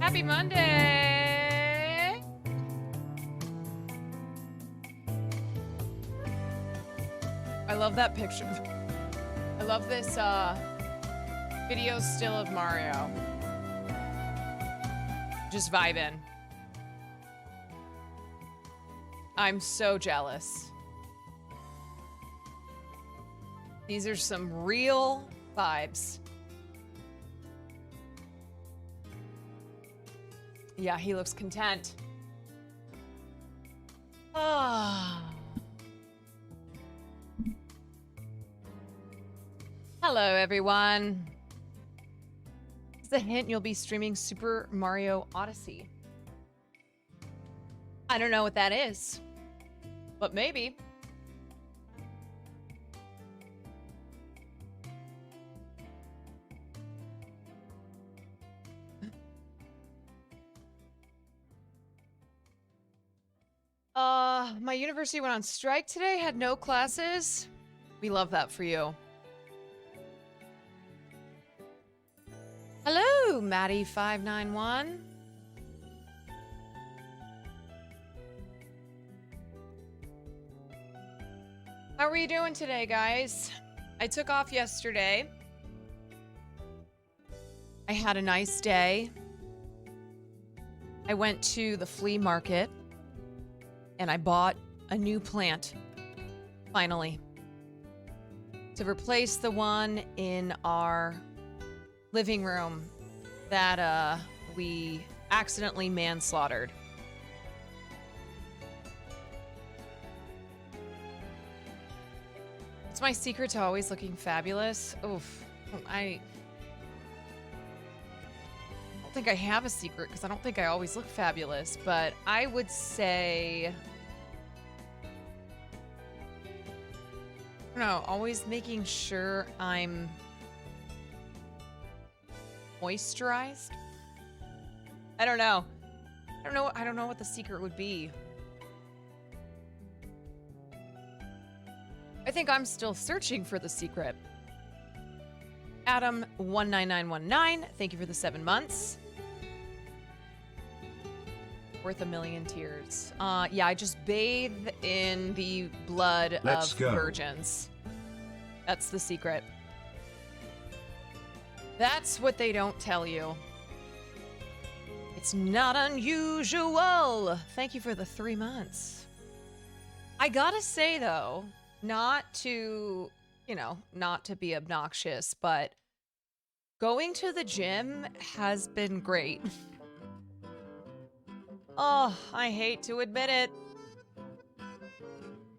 Happy Monday! I love that picture. I love this video still of Mario. Just vibing. I'm so jealous. These are some real vibes. Yeah, he looks content. Ah. Hello, everyone. As a hint, you'll be streaming Super Mario Odyssey. I don't know what that is, but maybe. My university went on strike today, had no classes. We love that for you. Hello, Maddie591. How are you doing today, guys? I took off yesterday. I had a nice day. I went to the flea market and I bought a new plant, finally, to replace the one in our living room that we accidentally manslaughtered. It's my secret to always looking fabulous. Oof. I don't think I have a secret because I don't think I always look fabulous, but I would say, I don't know, always making sure I'm moisturized. I don't know. I don't know what the secret would be. I think I'm still searching for the secret. Adam19919, thank you for the 7 months. Worth a million tears. Yeah, I just bathe in the blood of virgins. That's the secret. That's what they don't tell you. It's not unusual. Thank you for the 3 months. I gotta say, though, not to be obnoxious, but going to the gym has been great. Oh, I hate to admit it.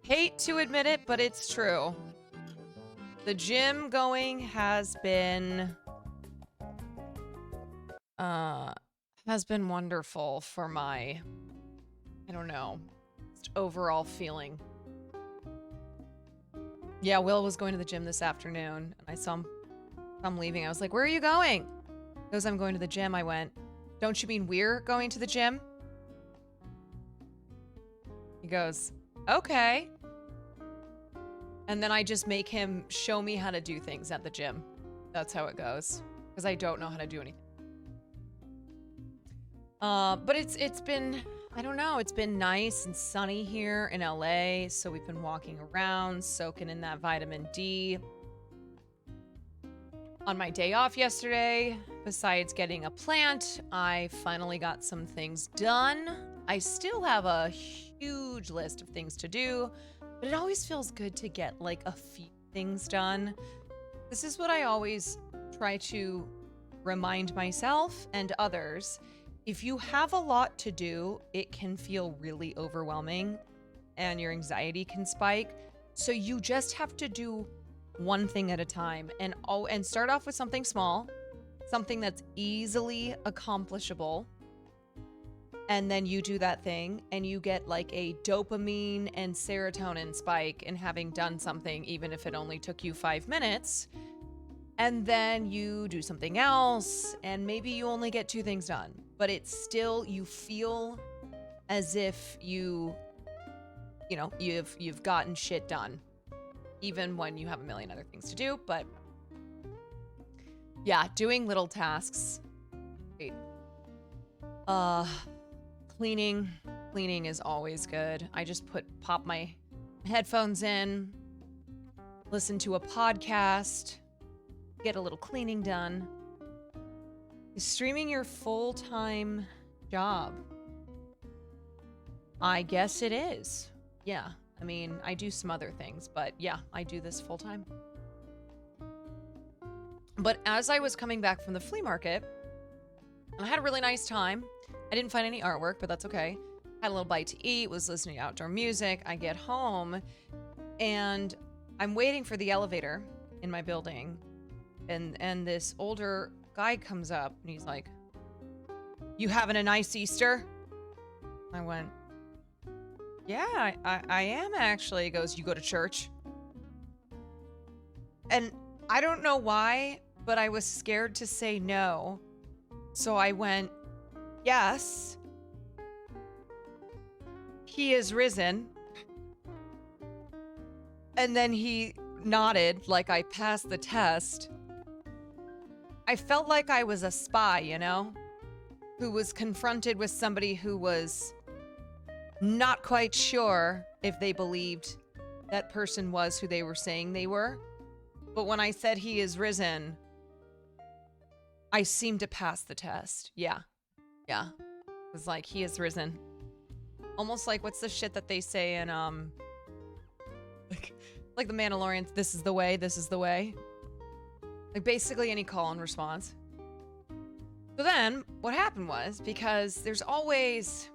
Hate to admit it, but it's true. The gym going has been wonderful for my, I don't know, just overall feeling. Yeah, Will was going to the gym this afternoon, and I saw him leaving. I was like, where are you going? He goes, I'm going to the gym. I went, don't you mean we're going to the gym? He goes, okay. And then I just make him show me how to do things at the gym. That's how it goes, because I don't know how to do anything. But it's been, I don't know, it's been nice and sunny here in LA, so we've been walking around, soaking in that vitamin D. On my day off yesterday, besides getting a plant, I finally got some things done. I still have a huge list of things to do, but it always feels good to get like a few things done. This is what I always try to remind myself and others. If you have a lot to do, it can feel really overwhelming and your anxiety can spike. So you just have to do one thing at a time and start off with something small, something that's easily accomplishable. And then you do that thing and you get like a dopamine and serotonin spike in having done something, even if it only took you 5 minutes. And then you do something else and maybe you only get 2 things done, but it's still, you feel as if you've gotten shit done, even when you have a million other things to do. But yeah, doing little tasks. Wait. Uh, cleaning. Cleaning is always good. I just pop my headphones in, listen to a podcast, get a little cleaning done. Is streaming your full-time job? I guess it is. Yeah. I mean, I do some other things, but yeah, I do this full-time. But as I was coming back from the flea market, I had a really nice time. I didn't find any artwork, but that's okay. Had a little bite to eat, was listening to outdoor music. I get home and I'm waiting for the elevator in my building. And this older guy comes up and he's like, "You having a nice Easter?" I went, "Yeah, I am actually." He goes, "You go to church?" And I don't know why, but I was scared to say no. So I went, "Yes, he is risen." And then he nodded like I passed the test. I felt like I was a spy, you know, who was confronted with somebody who was not quite sure if they believed that person was who they were saying they were. But when I said he is risen, I seemed to pass the test. Yeah. Yeah. It was like, he is risen. Almost like, what's the shit that they say in, like the Mandalorians, this is the way, this is the way. Like basically any call and response. So then what happened was, because there's always,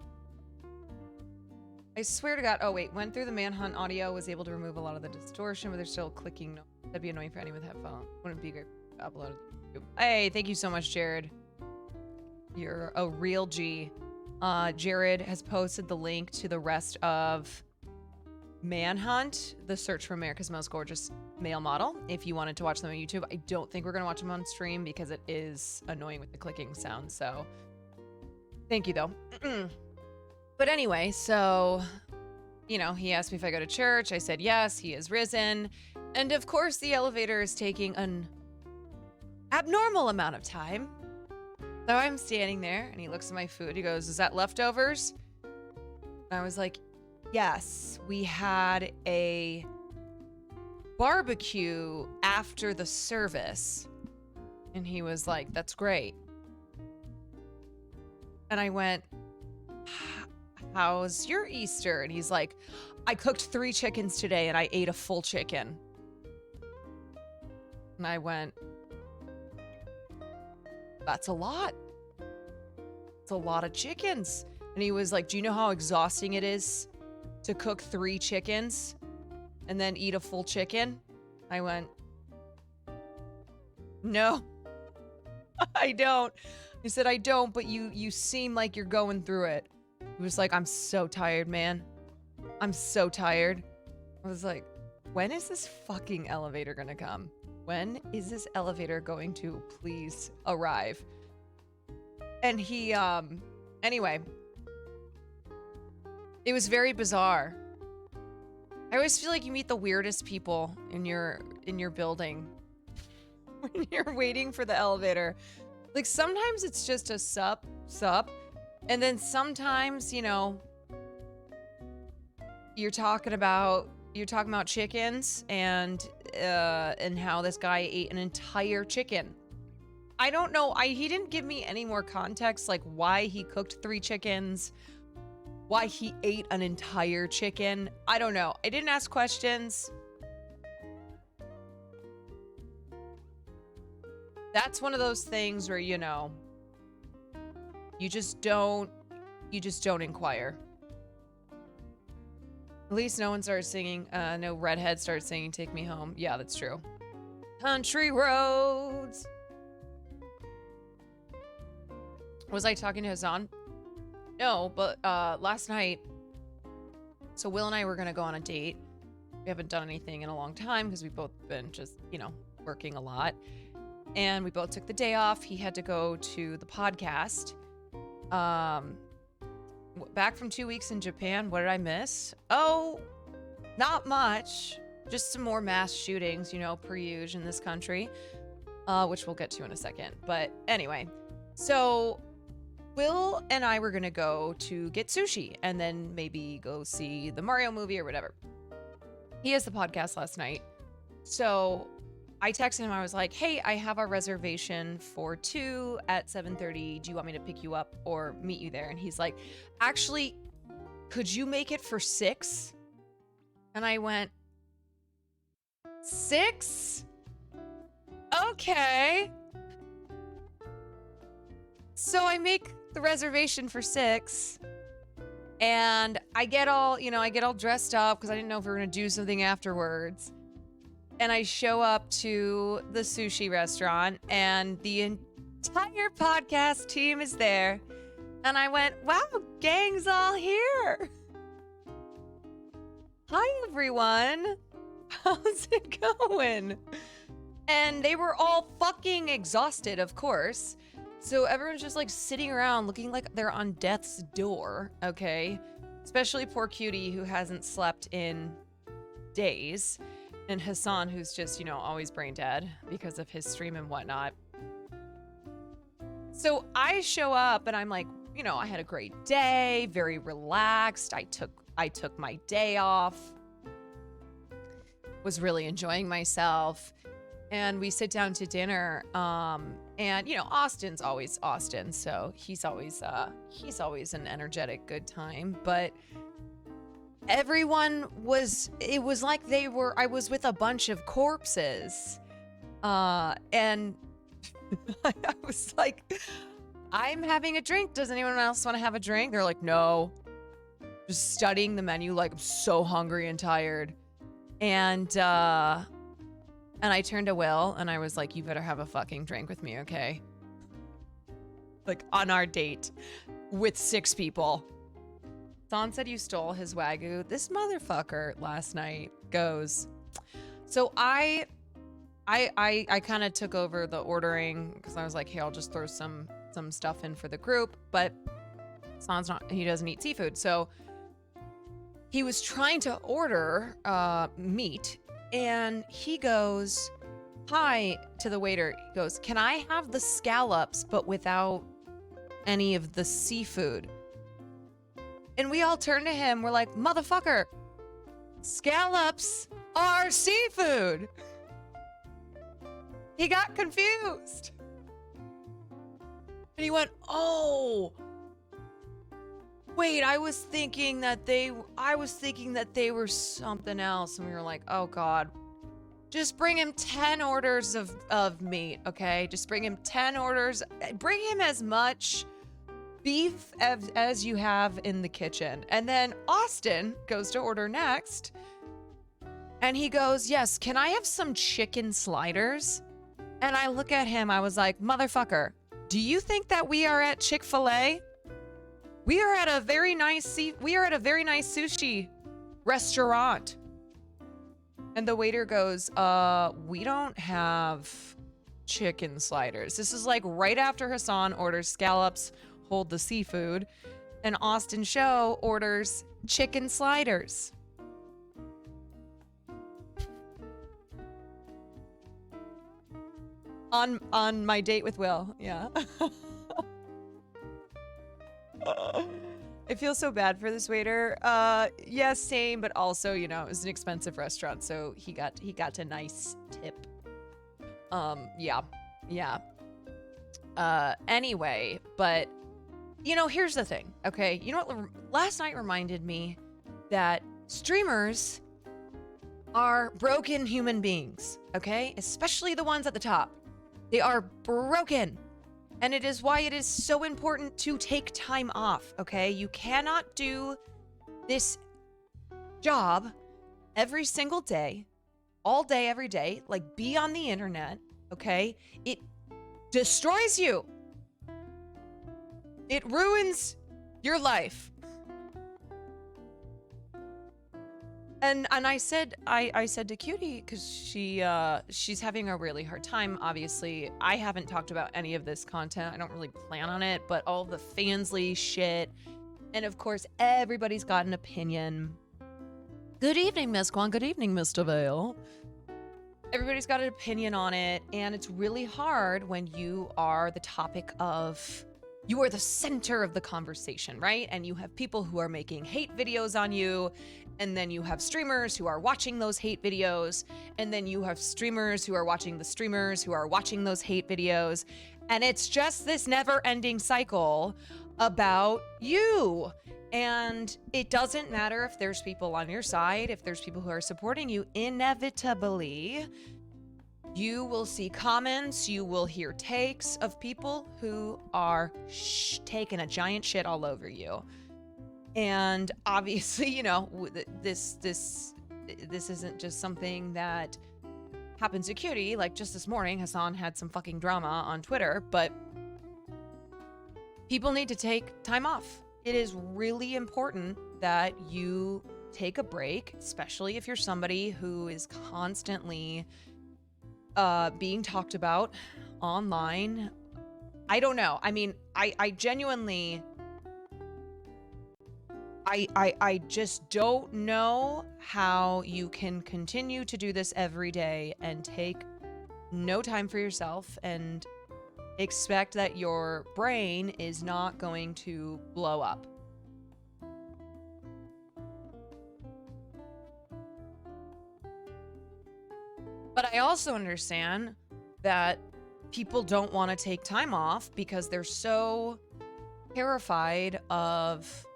I swear to God, oh wait, went through the manhunt audio, was able to remove a lot of the distortion, but there's still clicking. That'd be annoying for anyone with headphones. Wouldn't be great to upload to YouTube. Hey, thank you so much, Jared. You're a real G. Jared has posted the link to the rest of Manhunt, the search for America's Most Gorgeous Male Model, if you wanted to watch them on YouTube. I don't think we're going to watch them on stream because it is annoying with the clicking sound, so thank you, though. But anyway, so, you know, he asked me if I go to church. I said yes, he is risen. And of course, the elevator is taking an abnormal amount of time. So I'm standing there, and he looks at my food. He goes, "Is that leftovers?" And I was like, "Yes, we had a barbecue after the service." And he was like, "That's great." And I went, "How's your Easter?" And he's like, "I cooked 3 chickens today, and I ate a full chicken." And I went, "That's a lot. It's a lot of chickens." And he was like, "Do you know how exhausting it is to cook 3 chickens and then eat a full chicken?" I went, "No, I don't." He said, "I don't, but you seem like you're going through it." He was like, "I'm so tired, man. I'm so tired." I was like, when is this fucking elevator gonna come? When is this elevator going to please arrive? And he, anyway, it was very bizarre. I always feel like you meet the weirdest people in your building when you're waiting for the elevator. Like sometimes it's just a sup, and then sometimes, you know, you're talking about chickens and how this guy ate an entire chicken. I don't know. He didn't give me any more context, like why he cooked 3 chickens, why he ate an entire chicken. I don't know. I didn't ask questions. That's one of those things where, you know, you just don't inquire. At least no one started singing, no redhead started singing "Take Me Home." Yeah, that's true. Country roads. Was I talking to Hassan? No, but last night, so Will and I were gonna go on a date. We haven't done anything in a long time because we've both been just, you know, working a lot. And we both took the day off. He had to go to the podcast. Back from 2 weeks in Japan. What did I miss? Oh, not much. Just some more mass shootings, you know, per usual in this country, which we'll get to in a second. But anyway, so Will and I were gonna go to get sushi and then maybe go see the Mario movie or whatever. He has the podcast last night. So I texted him. I was like, hey, I have a reservation for 2 at 7:30. Do you want me to pick you up or meet you there? And he's like, actually, could you make it for 6? And I went, 6? Okay. So I make the reservation for 6 and I get all dressed up because I didn't know if we were going to do something afterwards. And I show up to the sushi restaurant and the entire podcast team is there. And I went, wow, gang's all here. Hi, everyone. How's it going? And they were all fucking exhausted, of course. So everyone's just like sitting around looking like they're on death's door, okay? Especially poor Cutie who hasn't slept in days. And Hassan who's just, always brain dead because of his stream and whatnot. So I show up and I'm like, I had a great day, very relaxed. I took my day off. Was really enjoying myself. And we sit down to dinner. And Austin's always Austin, so he's always an energetic good time. But everyone it was like I was with a bunch of corpses. And I was like, I'm having a drink. Does anyone else want to have a drink? They're like, no. Just studying the menu like I'm so hungry and tired. And I turned to Will and I was like, you better have a fucking drink with me, okay? Like on our date with 6 people. Son said you stole his Wagyu. This motherfucker last night goes. So I kind of took over the ordering because I was like, hey, I'll just throw some stuff in for the group. But he doesn't eat seafood. So he was trying to order meat. And he goes, hi, to the waiter. He goes, can I have the scallops, but without any of the seafood? And we all turn to him. We're like, motherfucker, scallops are seafood. He got confused. And he went, oh, wait, I was thinking that they were something else. And we were like, oh God, just bring him 10 orders of meat. Okay. Just bring him 10 orders. Bring him as much beef as you have in the kitchen. And then Austin goes to order next. And he goes, yes, can I have some chicken sliders? And I look at him. I was like, motherfucker, do you think that we are at Chick-fil-A? We are at a very nice sushi restaurant. And the waiter goes, we don't have chicken sliders. This is like right after Hassan orders scallops, hold the seafood, and Austin Show orders chicken sliders. On my date with Will, yeah. I feel so bad for this waiter. Yeah, same, but also, it was an expensive restaurant, so he got a nice tip. Yeah. Anyway, but here's the thing, okay? You know what last night reminded me that streamers are broken human beings, okay? Especially the ones at the top. They are broken. And it is why it is so important to take time off, okay? You cannot do this job every single day, all day, every day, like be on the internet, okay? It destroys you. It ruins your life. And I said to Cutie, because she's having a really hard time. Obviously, I haven't talked about any of this content. I don't really plan on it, but all the Fansly shit, and of course, everybody's got an opinion. Good evening, Miss Kwan. Good evening, Mr. Vale. Everybody's got an opinion on it, and it's really hard when you are the topic of you are the center of the conversation, right? And you have people who are making hate videos on you, and then you have streamers who are watching those hate videos, and then you have streamers who are watching the streamers who are watching those hate videos, and it's just this never-ending cycle about you. And it doesn't matter if there's people on your side, if there's people who are supporting you, inevitably you will see comments, you will hear takes of people who are taking a giant shit all over you. And obviously, you know, this isn't just something that happens to Cutie. Like just this morning, Hassan had some fucking drama on Twitter, but people need to take time off. It is really important that you take a break, especially if you're somebody who is constantly being talked about online. I don't know. I mean, I genuinely, I just don't know how you can continue to do this every day and take no time for yourself and expect that your brain is not going to blow up. But I also understand that people don't want to take time off because they're so terrified of,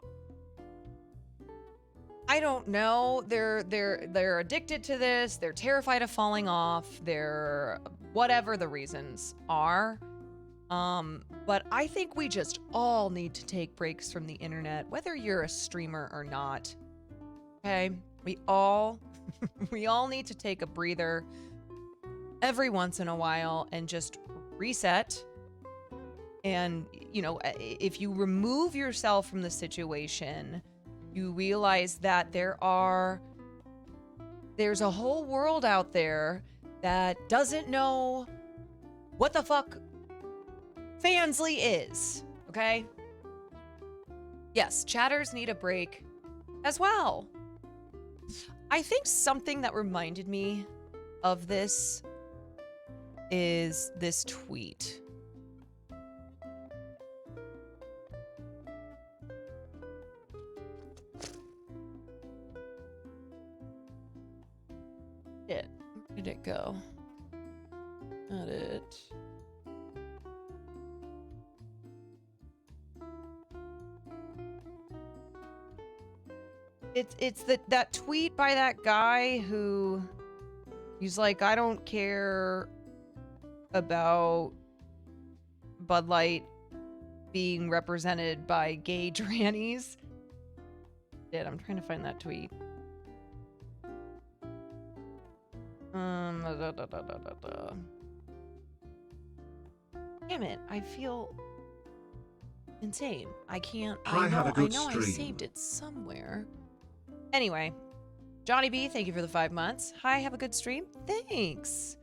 I don't know, they're addicted to this, they're terrified of falling off, they're whatever the reasons are. But I think we just all need to take breaks from the internet, whether you're a streamer or not. Okay? We all need to take a breather every once in a while and just reset. And, you know, if you remove yourself from the situation, you realize that there's a whole world out there that doesn't know what the fuck Fansly is, okay? Yes, chatters need a break as well. I think something that reminded me of this is this tweet. Where did it go? Not it. It's that tweet by that guy who he's like, I don't care about Bud Light being represented by gay trannies. I'm trying to find that tweet. Damn it, I feel insane. I can't. I know I saved it somewhere. Anyway, Johnny B, thank you for the 5 months. Hi, have a good stream. Thanks.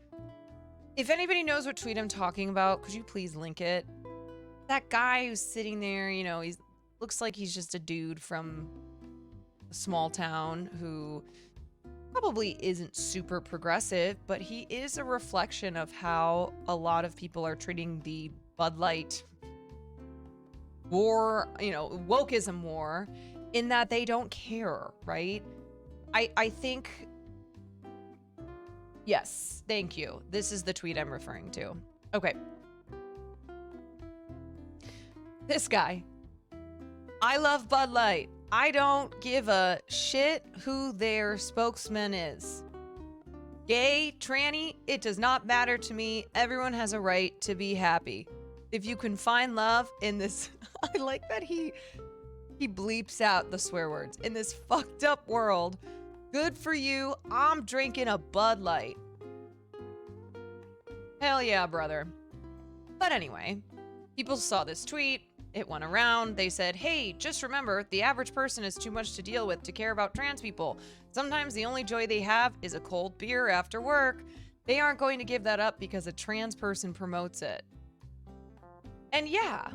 If anybody knows what tweet I'm talking about, could you please link it? That guy who's sitting there, you know, he looks like he's just a dude from a small town who probably isn't super progressive, but he is a reflection of how a lot of people are treating the Bud Light war, you know, wokeism war, in that they don't care, right? I think, yes, thank you. This is the tweet I'm referring to. Okay. This guy. I love Bud Light. I don't give a shit who their spokesman is. Gay, tranny, it does not matter to me. Everyone has a right to be happy. If you can find love in this, I like that he bleeps out the swear words. In this fucked up world, good for you. I'm drinking a Bud Light. Hell yeah, brother. But anyway, people saw this tweet. It went around. They said, hey, just remember, the average person is too much to deal with to care about trans people. Sometimes the only joy they have is a cold beer after work. They aren't going to give that up because a trans person promotes it. And yeah,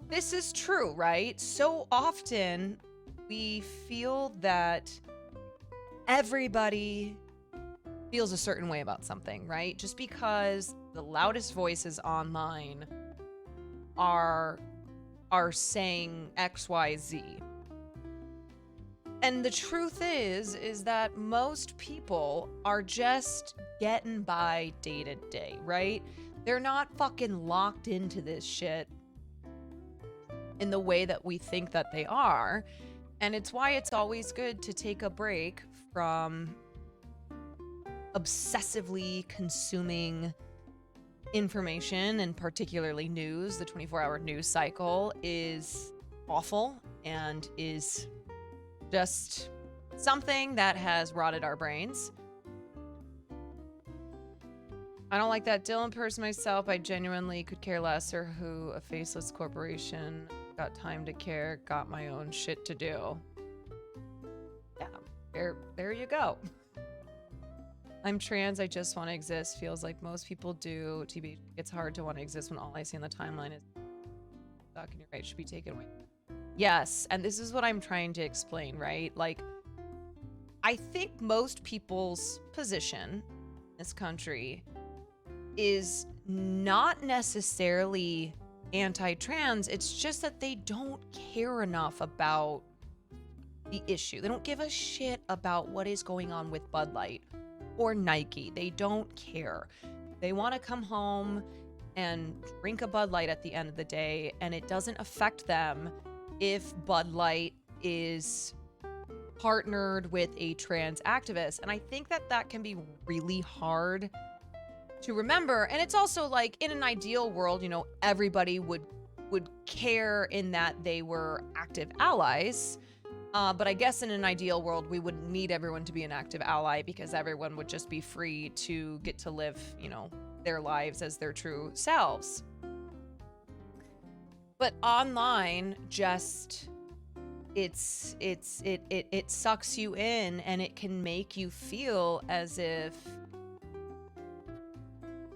this is true, right? So often we feel that everybody feels a certain way about something, right? Just because the loudest voices online are are saying XYZ. And the truth is that most people are just getting by day to day, right? They're not fucking locked into this shit in the way that we think that they are. And it's why it's always good to take a break from obsessively consuming information, and particularly news. The 24-hour news cycle is awful and is just something that has rotted our brains. I don't like that Dylan person myself. I genuinely could care less or who a faceless corporation. Got time to care, got my own shit to do. Yeah, there you go. I'm trans, I just want to exist. Feels like most people do. TB, it's hard to want to exist when all I see on the timeline is stuck and your right should be taken away. Yes, and this is what I'm trying to explain, right? Like, I think most people's position in this country is not necessarily anti-trans. It's just that they don't care enough about the issue. They don't give a shit about what is going on with Bud Light or Nike. They don't care. They want to come home and drink a Bud Light at the end of the day, and it doesn't affect them if Bud Light is partnered with a trans activist. And I think that that can be really hard to remember. And it's also like, in an ideal world, you know, everybody would care in that they were active allies. But I guess in an ideal world, we wouldn't need everyone to be an active ally because everyone would just be free to get to live, you know, their lives as their true selves. But online, just it sucks you in, and it can make you feel as if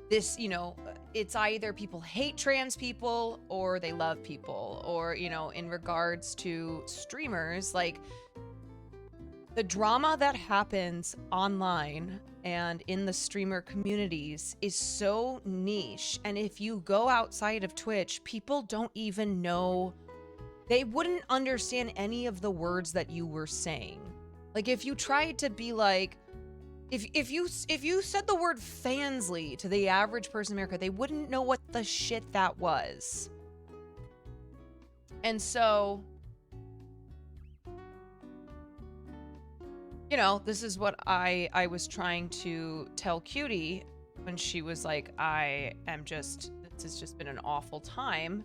this, you know, it's either people hate trans people or they love people, or, you know, in regards to streamers, like the drama that happens online and in the streamer communities is so niche. And if you go outside of Twitch, people don't even know, they wouldn't understand any of the words that you were saying. Like, if you tried to be like, if you said the word Fansly to the average person in America, they wouldn't know what the shit that was. And so, you know, this is what I was trying to tell Cutie when she was like, this has just been an awful time.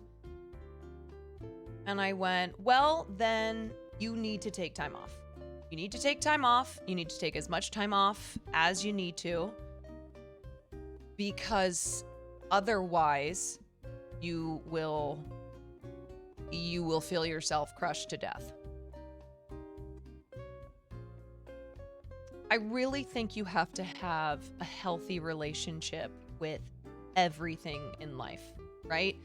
And I went, well, then you need to take time off. You need to take time off. You need to take as much time off as you need to, because otherwise you will feel yourself crushed to death. I really think you have to have a healthy relationship with everything in life, right?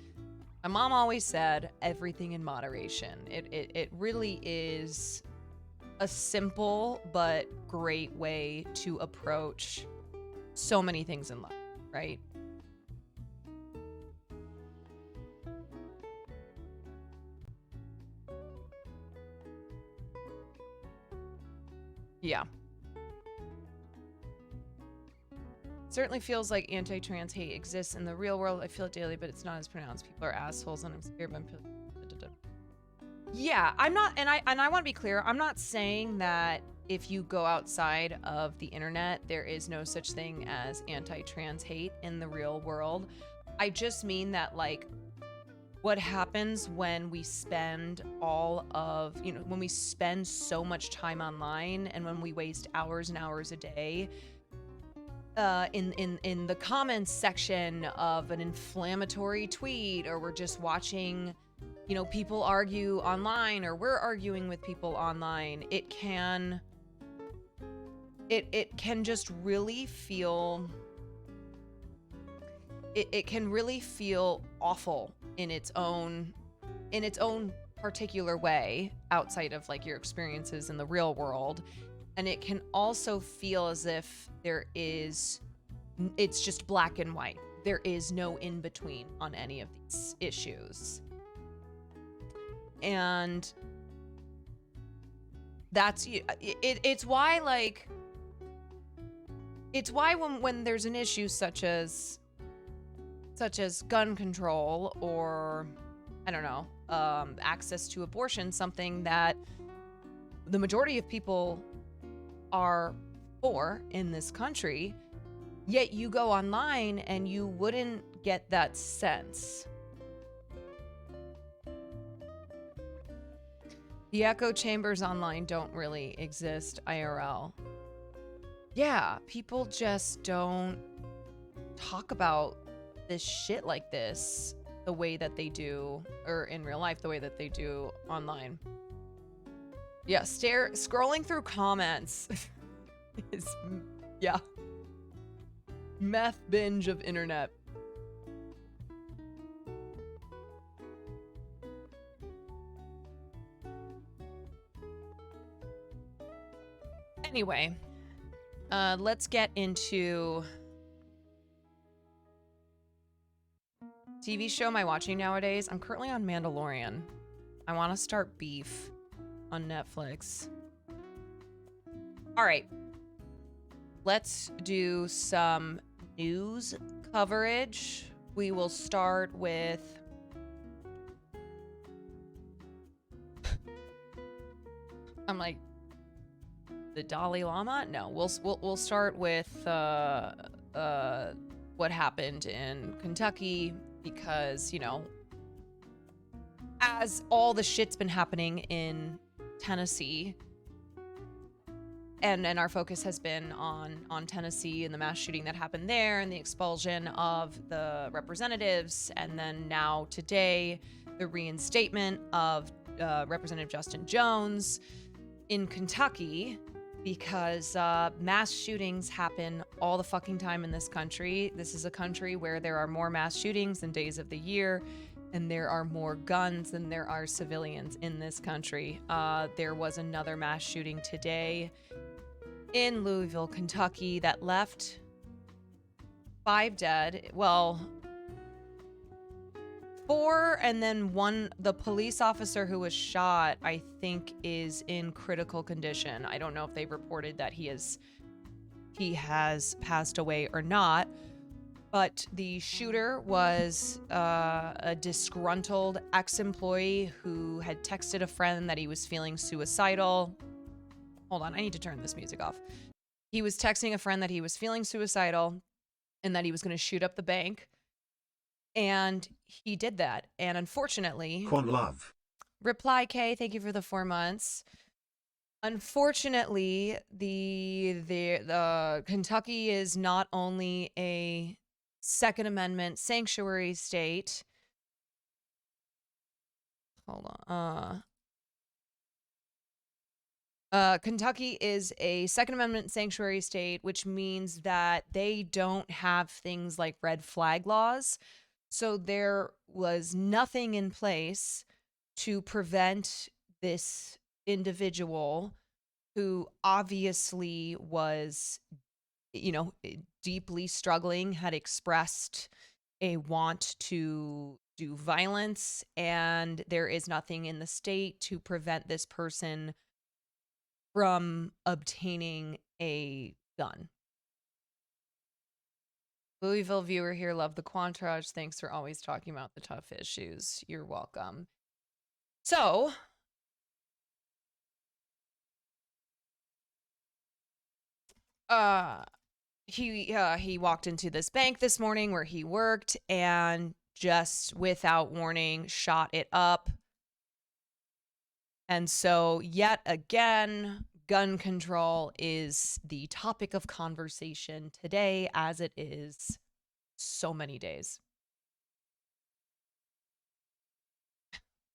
My mom always said everything in moderation. It really is a simple but great way to approach so many things in life, right? Yeah. Certainly feels like anti-trans hate exists in the real world. I feel it daily, but it's not as pronounced. People are assholes, and I'm scared. Yeah, I'm not, and I want to be clear. I'm not saying that if you go outside of the internet, there is no such thing as anti-trans hate in the real world. I just mean that, like, what happens when we spend when we spend so much time online, and when we waste hours and hours a day in the comments section of an inflammatory tweet, or we're just watching, you know, people argue online, or we're arguing with people online, it can just really feel, it can really feel awful in its own particular way outside of, like, your experiences in the real world. And it can also feel as if it's just black and white. There is no in between on any of these issues. And that's it's why, like, it's why when there's an issue such as gun control, or I don't know, access to abortion, something that the majority of people are for in this country, yet you go online and you wouldn't get that sense. The echo chambers online don't really exist IRL. Yeah, people just don't talk about this shit like this the way that they do, or in real life, the way that they do online. Yeah, scrolling through comments is, yeah, meth binge of internet. Anyway, let's get into TV show am I watching nowadays? I'm currently on Mandalorian. I want to start Beef on Netflix. All right. Let's do some news coverage. We will start with I'm like, the Dalai Lama? No, we'll start with what happened in Kentucky, because, you know, as all the shit's been happening in Tennessee, and our focus has been on Tennessee and the mass shooting that happened there and the expulsion of the representatives, and then now today the reinstatement of Representative Justin Jones in Kentucky, because mass shootings happen all the fucking time in this country. This is a country where there are more mass shootings than days of the year, and there are more guns than there are civilians in this country. There was another mass shooting today in Louisville, Kentucky, that left 5 dead. Well, 4, and then 1, the police officer who was shot, I think, is in critical condition. I don't know if they reported that he has passed away or not, but the shooter was a disgruntled ex-employee who had texted a friend that he was feeling suicidal. Hold on, I need to turn this music off. He was texting a friend that he was feeling suicidal and that he was going to shoot up the bank. And he did that. And unfortunately, Quant love. Reply K, thank you for the 4 months. Unfortunately, the Kentucky is not only a Second Amendment sanctuary state. Hold on. Kentucky is a Second Amendment sanctuary state, which means that they don't have things like red flag laws. So there was nothing in place to prevent this individual, who obviously was, you know, deeply struggling, had expressed a want to do violence, and there is nothing in the state to prevent this person from obtaining a gun. Louisville viewer here, love the Quantrage. Thanks for always talking about the tough issues. You're welcome. So, he walked into this bank this morning where he worked, and just without warning shot it up. And so, yet again, gun control is the topic of conversation today, as it is so many days.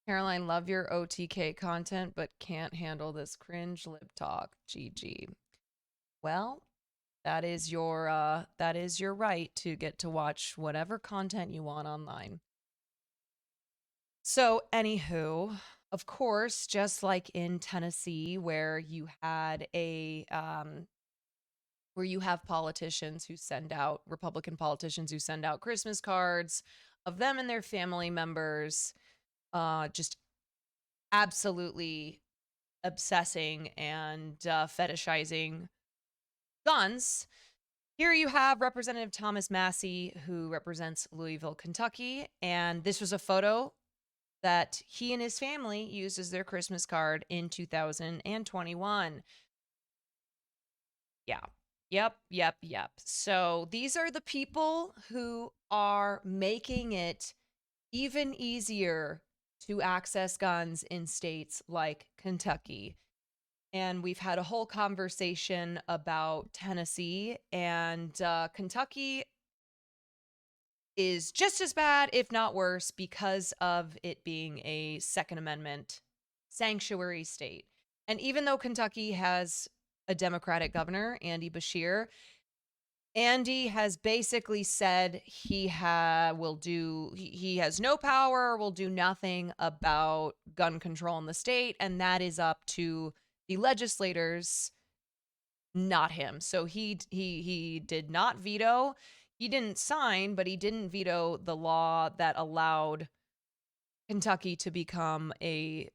Caroline, love your OTK content, but can't handle this cringe lip talk. GG. Well, that is your right to get to watch whatever content you want online. So, anywho, of course, just like in Tennessee, where you had where you have politicians who send out, Republican politicians who send out Christmas cards of them and their family members, just absolutely obsessing and fetishizing guns. Here you have Representative Thomas Massey, who represents Louisville, Kentucky, and this was a photo that he and his family used as their Christmas card in 2021. Yeah. Yep. So these are the people who are making it even easier to access guns in states like Kentucky. And we've had a whole conversation about Tennessee, and Kentucky is just as bad, if not worse, because of it being a Second Amendment sanctuary state. And even though Kentucky has a Democratic governor, Andy Beshear, Andy has basically said he has no power, will do nothing about gun control in the state, and that is up to the legislators, not him. So he did not veto. He didn't sign, but he didn't veto the law that allowed Kentucky to become a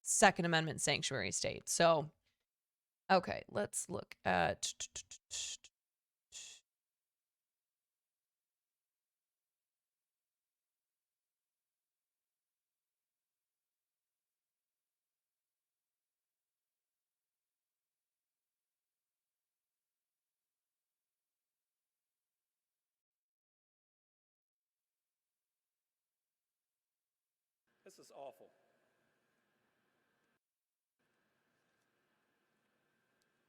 Second Amendment sanctuary state. So, okay, let's look at. This is awful.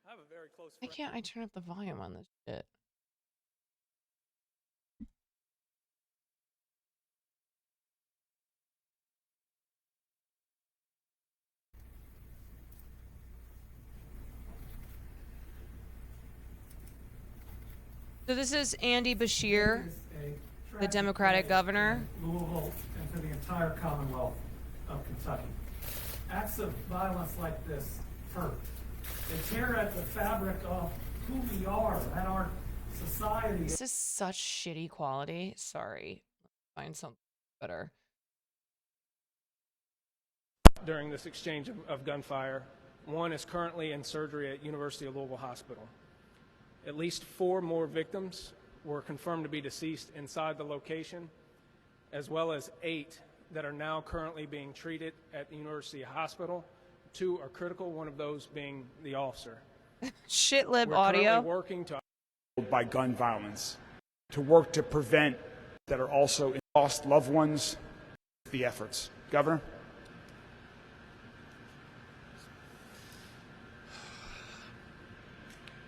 I have a very close Why friend. can't I turn up the volume on this shit? So this is Andy Beshear, the Democratic governor. Louisville and for the entire Commonwealth of Kentucky. Acts of violence like this hurt. They tear at the fabric of who we are and our society. This is such shitty quality. Sorry. Let's find something better. During this exchange of gunfire, one is currently in surgery at University of Louisville Hospital. At least 4 more victims were confirmed to be deceased inside the location, as well as 8 that are now currently being treated at the University Hospital. 2 are critical, one of those being the officer. Shitlib We're audio. currently working to by gun violence, to work to prevent that are also lost loved ones, the efforts. Governor?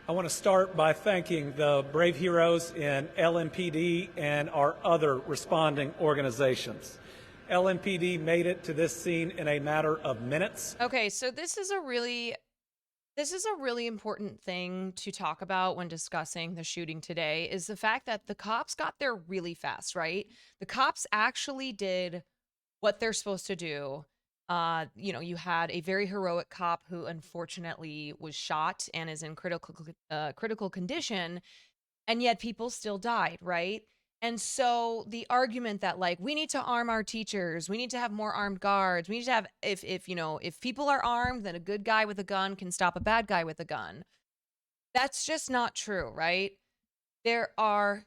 I want to start by thanking the brave heroes in LMPD and our other responding organizations. LMPD made it to this scene in a matter of minutes. Okay, so this is a really important thing to talk about when discussing the shooting today, is the fact that the cops got there really fast, right? The cops actually did what they're supposed to do. You had a very heroic cop who unfortunately was shot and is in critical condition, and yet people still died, right? And so the argument that, like, we need to arm our teachers, we need to have more armed guards, we need to have, if people are armed, then a good guy with a gun can stop a bad guy with a gun. That's just not true, right? There are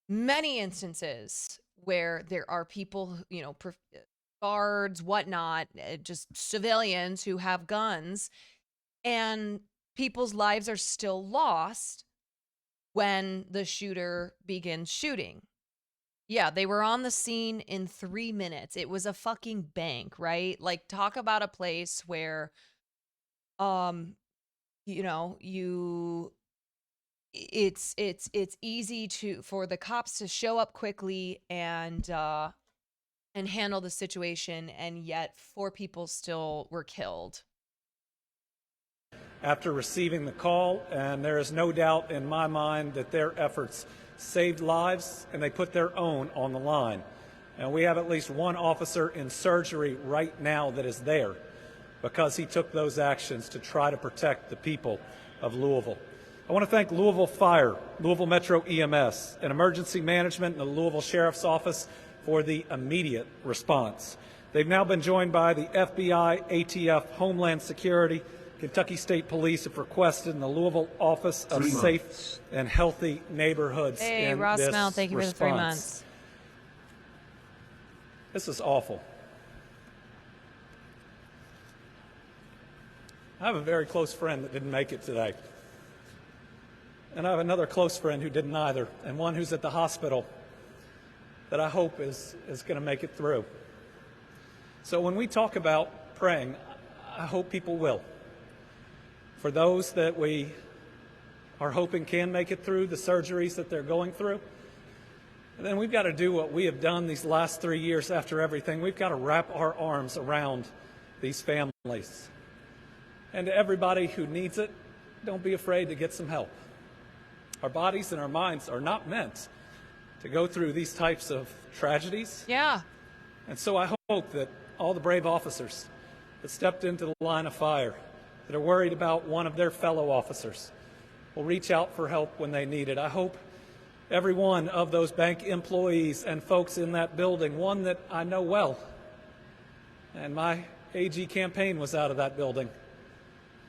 many instances where there are people, guards, whatnot, just civilians who have guns, and people's lives are still lost when the shooter begins shooting. Yeah, they were on the scene in 3 minutes. It was a fucking bank, right? Like, talk about a place where, it's easy for the cops to show up quickly and handle the situation, and yet 4 people still were killed. After receiving the call, and there is no doubt in my mind that their efforts saved lives and they put their own on the line. And we have at least 1 officer in surgery right now that is there because he took those actions to try to protect the people of Louisville. I want to thank Louisville Fire, Louisville Metro EMS, and Emergency Management and the Louisville Sheriff's Office for the immediate response. They've now been joined by the FBI, ATF, Homeland Security, Kentucky State Police have requested in the Louisville Office of Safe and Healthy Neighborhoods Hey, in Ross this Mel, thank you for the 3 response. months. This is awful. I have a very close friend that didn't make it today. And I have another close friend who didn't either, and one who's at the hospital that I hope is going to make it through. So when we talk about praying, I hope people will. For those that we are hoping can make it through the surgeries that they're going through, and then we've got to do what we have done these last 3 years after everything. We've got to wrap our arms around these families. And to everybody who needs it, don't be afraid to get some help. Our bodies and our minds are not meant to go through these types of tragedies. Yeah. And so I hope that all the brave officers that stepped into the line of fire, that are worried about one of their fellow officers, will reach out for help when they need it. I hope every one of those bank employees and folks in that building, one that I know well, and my AG campaign was out of that building.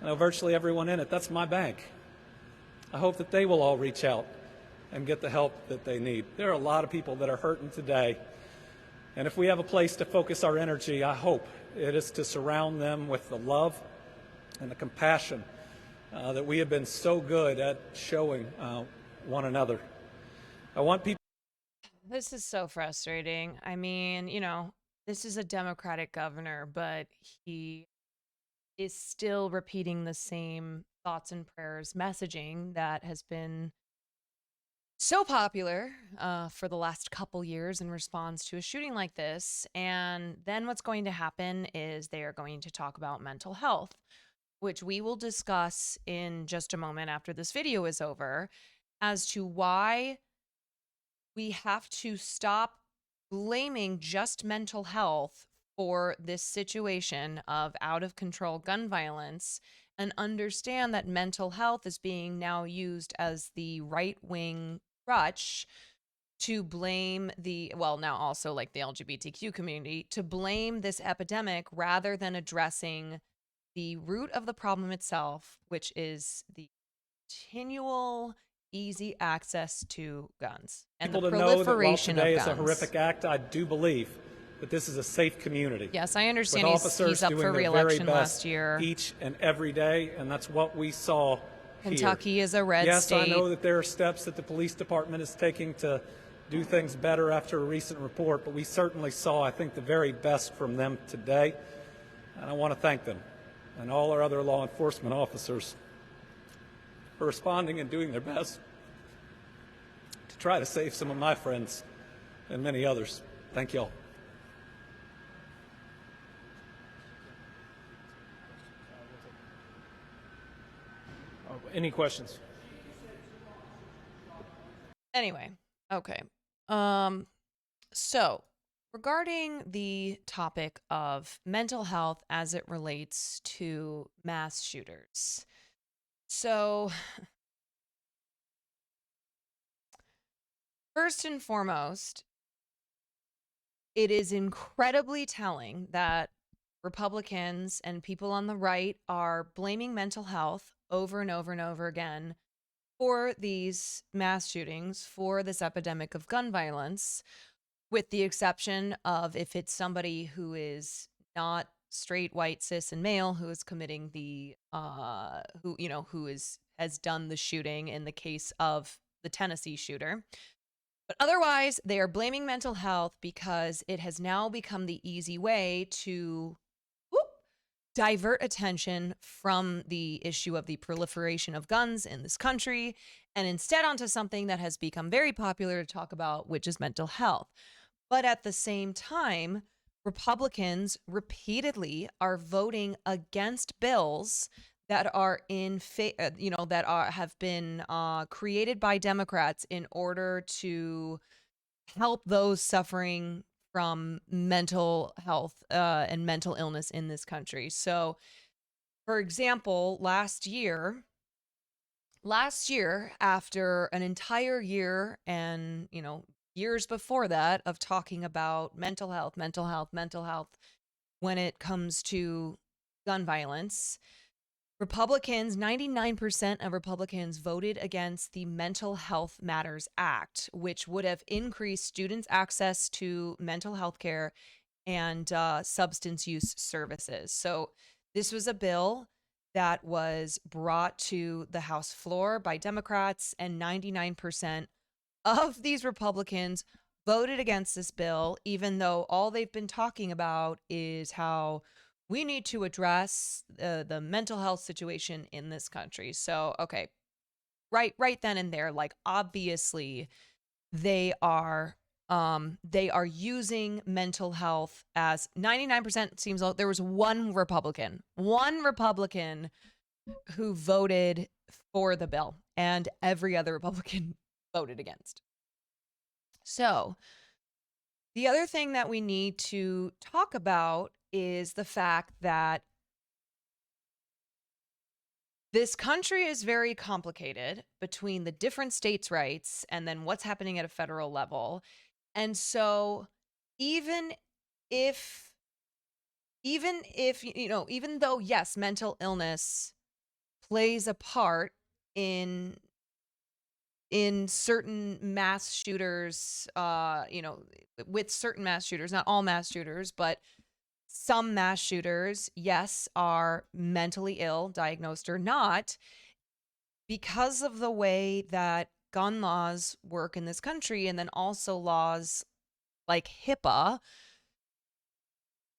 I know virtually everyone in it. That's my bank. I hope that they will all reach out and get the help that they need. There are a lot of people that are hurting today. And if we have a place to focus our energy, I hope it is to surround them with the love and the compassion that we have been so good at showing one another. I want people. This is so frustrating. I mean, this is a Democratic governor, but he is still repeating the same thoughts and prayers messaging that has been so popular for the last couple years in response to a shooting like this. And then what's going to happen is they are going to talk about mental health, which we will discuss in just a moment after this video is over, as to why we have to stop blaming just mental health for this situation of out of control gun violence and understand that mental health is being now used as the right wing crutch to blame now also like the LGBTQ community, to blame this epidemic rather than addressing the root of the problem itself, which is the continual easy access to guns and the People to know that while proliferation today of is a guns. horrific act, I do believe that this is a safe community. Yes, I understand with he's officers up doing for their re-election very best last year. each and every day, and that's what we saw here. Kentucky is a red yes, state. I know that there are steps that the police department is taking to do things better after a recent report, but we certainly saw, I think, the very best from them today, and I want to thank them and all our other law enforcement officers for responding and doing their best to try to save some of my friends and many others. Thank you all. Any questions? Anyway, okay. So regarding the topic of mental health as it relates to mass shooters. So first and foremost, it is incredibly telling that Republicans and people on the right are blaming mental health over and over and over again for these mass shootings, for this epidemic of gun violence, with the exception of if it's somebody who is not straight, white, cis, and male who is committing the, has done the shooting in the case of the Tennessee shooter. But otherwise, they are blaming mental health because it has now become the easy way to divert attention from the issue of the proliferation of guns in this country and instead onto something that has become very popular to talk about, which is mental health. But at the same time, Republicans repeatedly are voting against bills that are have been created by Democrats in order to help those suffering from mental health and mental illness in this country. So, for example, last year, after an entire year and, years before that of talking about mental health when it comes to gun violence. Republicans, 99% of Republicans voted against the Mental Health Matters Act, which would have increased students' access to mental health care and substance use services. So this was a bill that was brought to the House floor by Democrats, and 99% of these Republicans voted against this bill, even though all they've been talking about is how we need to address the mental health situation in this country. So, okay, right then and there, like obviously they are using mental health as 99% seems like there was one Republican who voted for the bill, and every other Republican voted against. So, the other thing that we need to talk about is the fact that this country is very complicated between the different states' rights and then what's happening at a federal level. And so even if even though yes, mental illness plays a part in certain mass shooters, with certain mass shooters, not all mass shooters, but some mass shooters, yes, are mentally ill, diagnosed or not, because of the way that gun laws work in this country, and then also laws like HIPAA.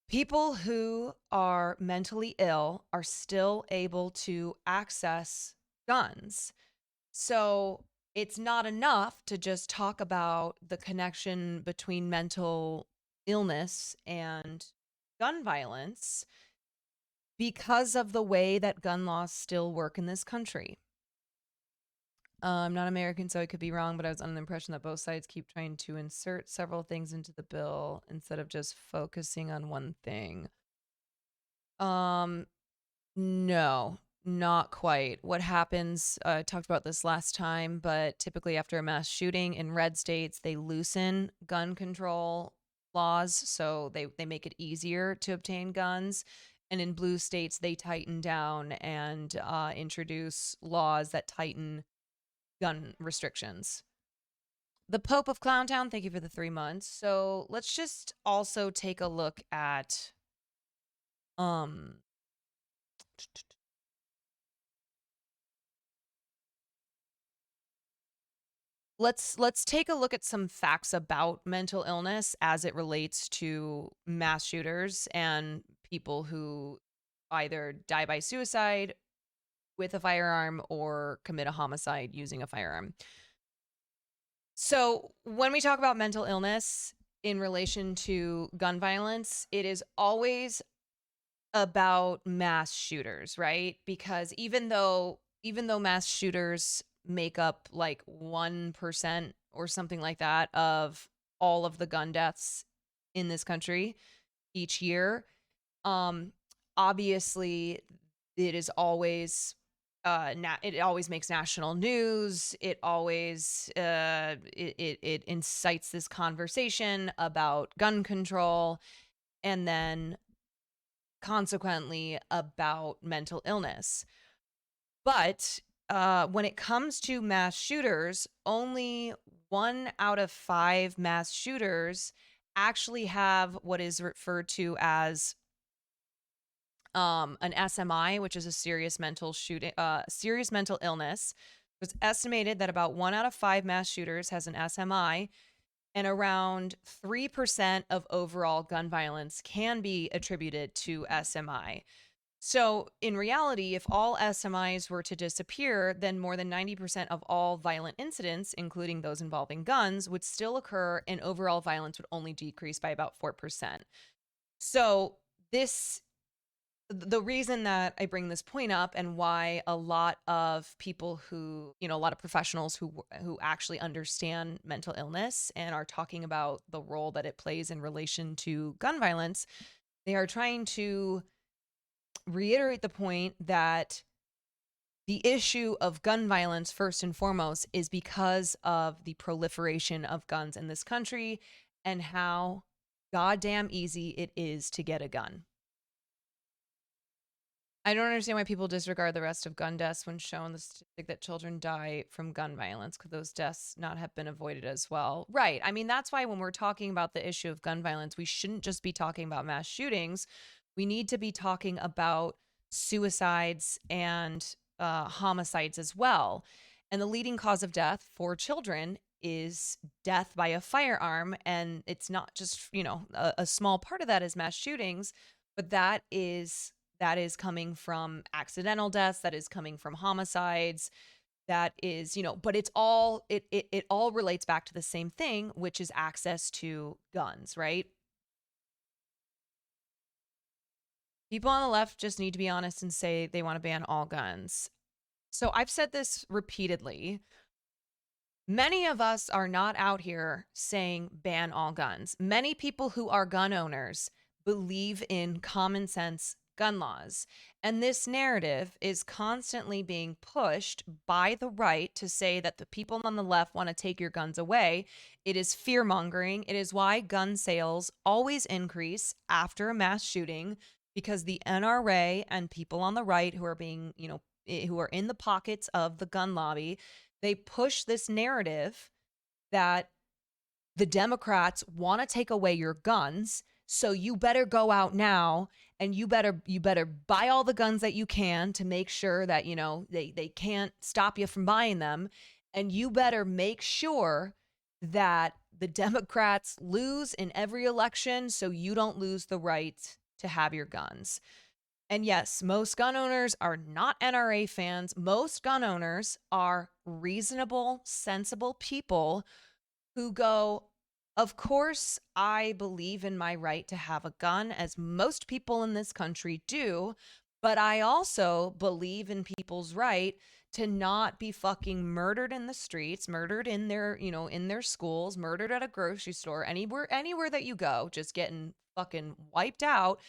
People who are mentally ill are still able to access guns. So it's not enough to just talk about the connection between mental illness and gun violence because of the way that gun laws still work in this country. I'm not American, so I could be wrong, but I was under the impression that both sides keep trying to insert several things into the bill instead of just focusing on one thing. No, not quite. What happens, I talked about this last time, but typically after a mass shooting in red states, they loosen gun control laws, so they make it easier to obtain guns. And in blue states, they tighten down and introduce laws that tighten gun restrictions. The Pope of Clowntown, thank you for the 3 months. So let's just also take a look at let's take a look at some facts about mental illness as it relates to mass shooters and people who either die by suicide with a firearm or commit a homicide using a firearm. So, when we talk about mental illness in relation to gun violence, it is always about mass shooters, right? Because even though mass shooters make up like 1% or something like that of all of the gun deaths in this country each year, obviously it is always it always makes national news. It always it incites this conversation about gun control, and then consequently about mental illness. But when it comes to mass shooters, only 1 out of 5 mass shooters actually have what is referred to as an SMI, which is a serious mental illness. It's estimated that about 1 out of 5 mass shooters has an SMI, and around 3% of overall gun violence can be attributed to SMI. So in reality, if all SMIs were to disappear, then more than 90% of all violent incidents, including those involving guns, would still occur, and overall violence would only decrease by about 4%. So the reason that I bring this point up, and why a lot of people who, a lot of professionals who actually understand mental illness and are talking about the role that it plays in relation to gun violence, they are trying to reiterate the point that the issue of gun violence, first and foremost, is because of the proliferation of guns in this country and how goddamn easy it is to get a gun. I don't understand why people disregard the rest of gun deaths when shown the statistic that children die from gun violence. Could those deaths not have been avoided as well? Right. I mean, that's why when we're talking about the issue of gun violence, we shouldn't just be talking about mass shootings. We need to be talking about suicides and homicides as well. And the leading cause of death for children is death by a firearm. And it's not just, a small part of that is mass shootings, but that is coming from accidental deaths, that is coming from homicides, that is, but it's all, it all relates back to the same thing, which is access to guns, right? People on the left just need to be honest and say they want to ban all guns. So I've said this repeatedly. Many of us are not out here saying ban all guns. Many people who are gun owners believe in common sense gun laws. And this narrative is constantly being pushed by the right to say that the people on the left want to take your guns away. It is fear mongering. It is why gun sales always increase after a mass shooting, because the NRA and people on the right who are being, who are in the pockets of the gun lobby, they push this narrative that the Democrats want to take away your guns. So you better go out now and you better buy all the guns that you can to make sure that, they can't stop you from buying them. And you better make sure that the Democrats lose in every election so you don't lose the right to have your guns. And yes, most gun owners are not NRA fans. Most gun owners are reasonable, sensible people who go, of course, I believe in my right to have a gun, as most people in this country do, but I also believe in people's right to not be fucking murdered in the streets, murdered in their, in their schools, murdered at a grocery store, anywhere that you go, just getting fucking wiped out,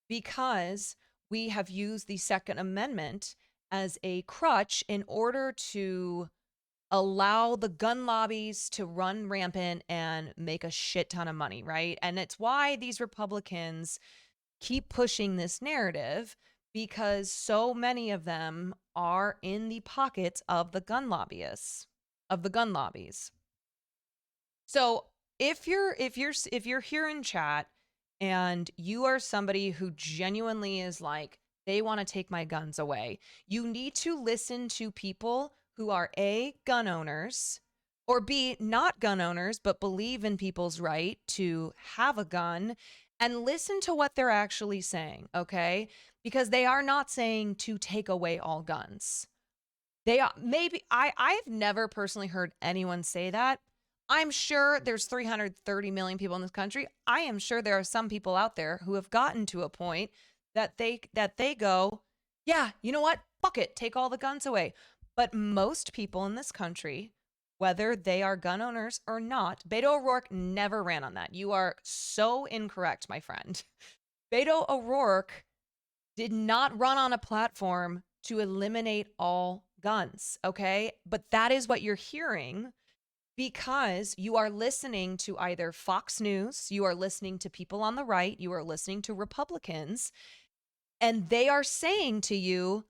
because we have used the Second Amendment as a crutch in order to allow the gun lobbies to run rampant and make a shit ton of money, right? And it's why these Republicans keep pushing this narrative, because so many of them are in the pockets of the gun lobbyists, of the gun lobbies. So if you're here in chat and you are somebody who genuinely is like, they want to take my guns away, you need to listen to people who are A, gun owners, or B, not gun owners, but believe in people's right to have a gun, and listen to what they're actually saying, okay? Because they are not saying to take away all guns. They are, maybe, I've never personally heard anyone say that. I'm sure there's 330 million people in this country. I am sure there are some people out there who have gotten to a point that they go, yeah, you know what? Fuck it, take all the guns away. But most people in this country, whether they are gun owners or not, Beto O'Rourke never ran on that. You are so incorrect, my friend. Beto O'Rourke did not run on a platform to eliminate all guns, okay? But that is what you're hearing, because you are listening to either Fox News, you are listening to people on the right, you are listening to Republicans, and they are saying to you,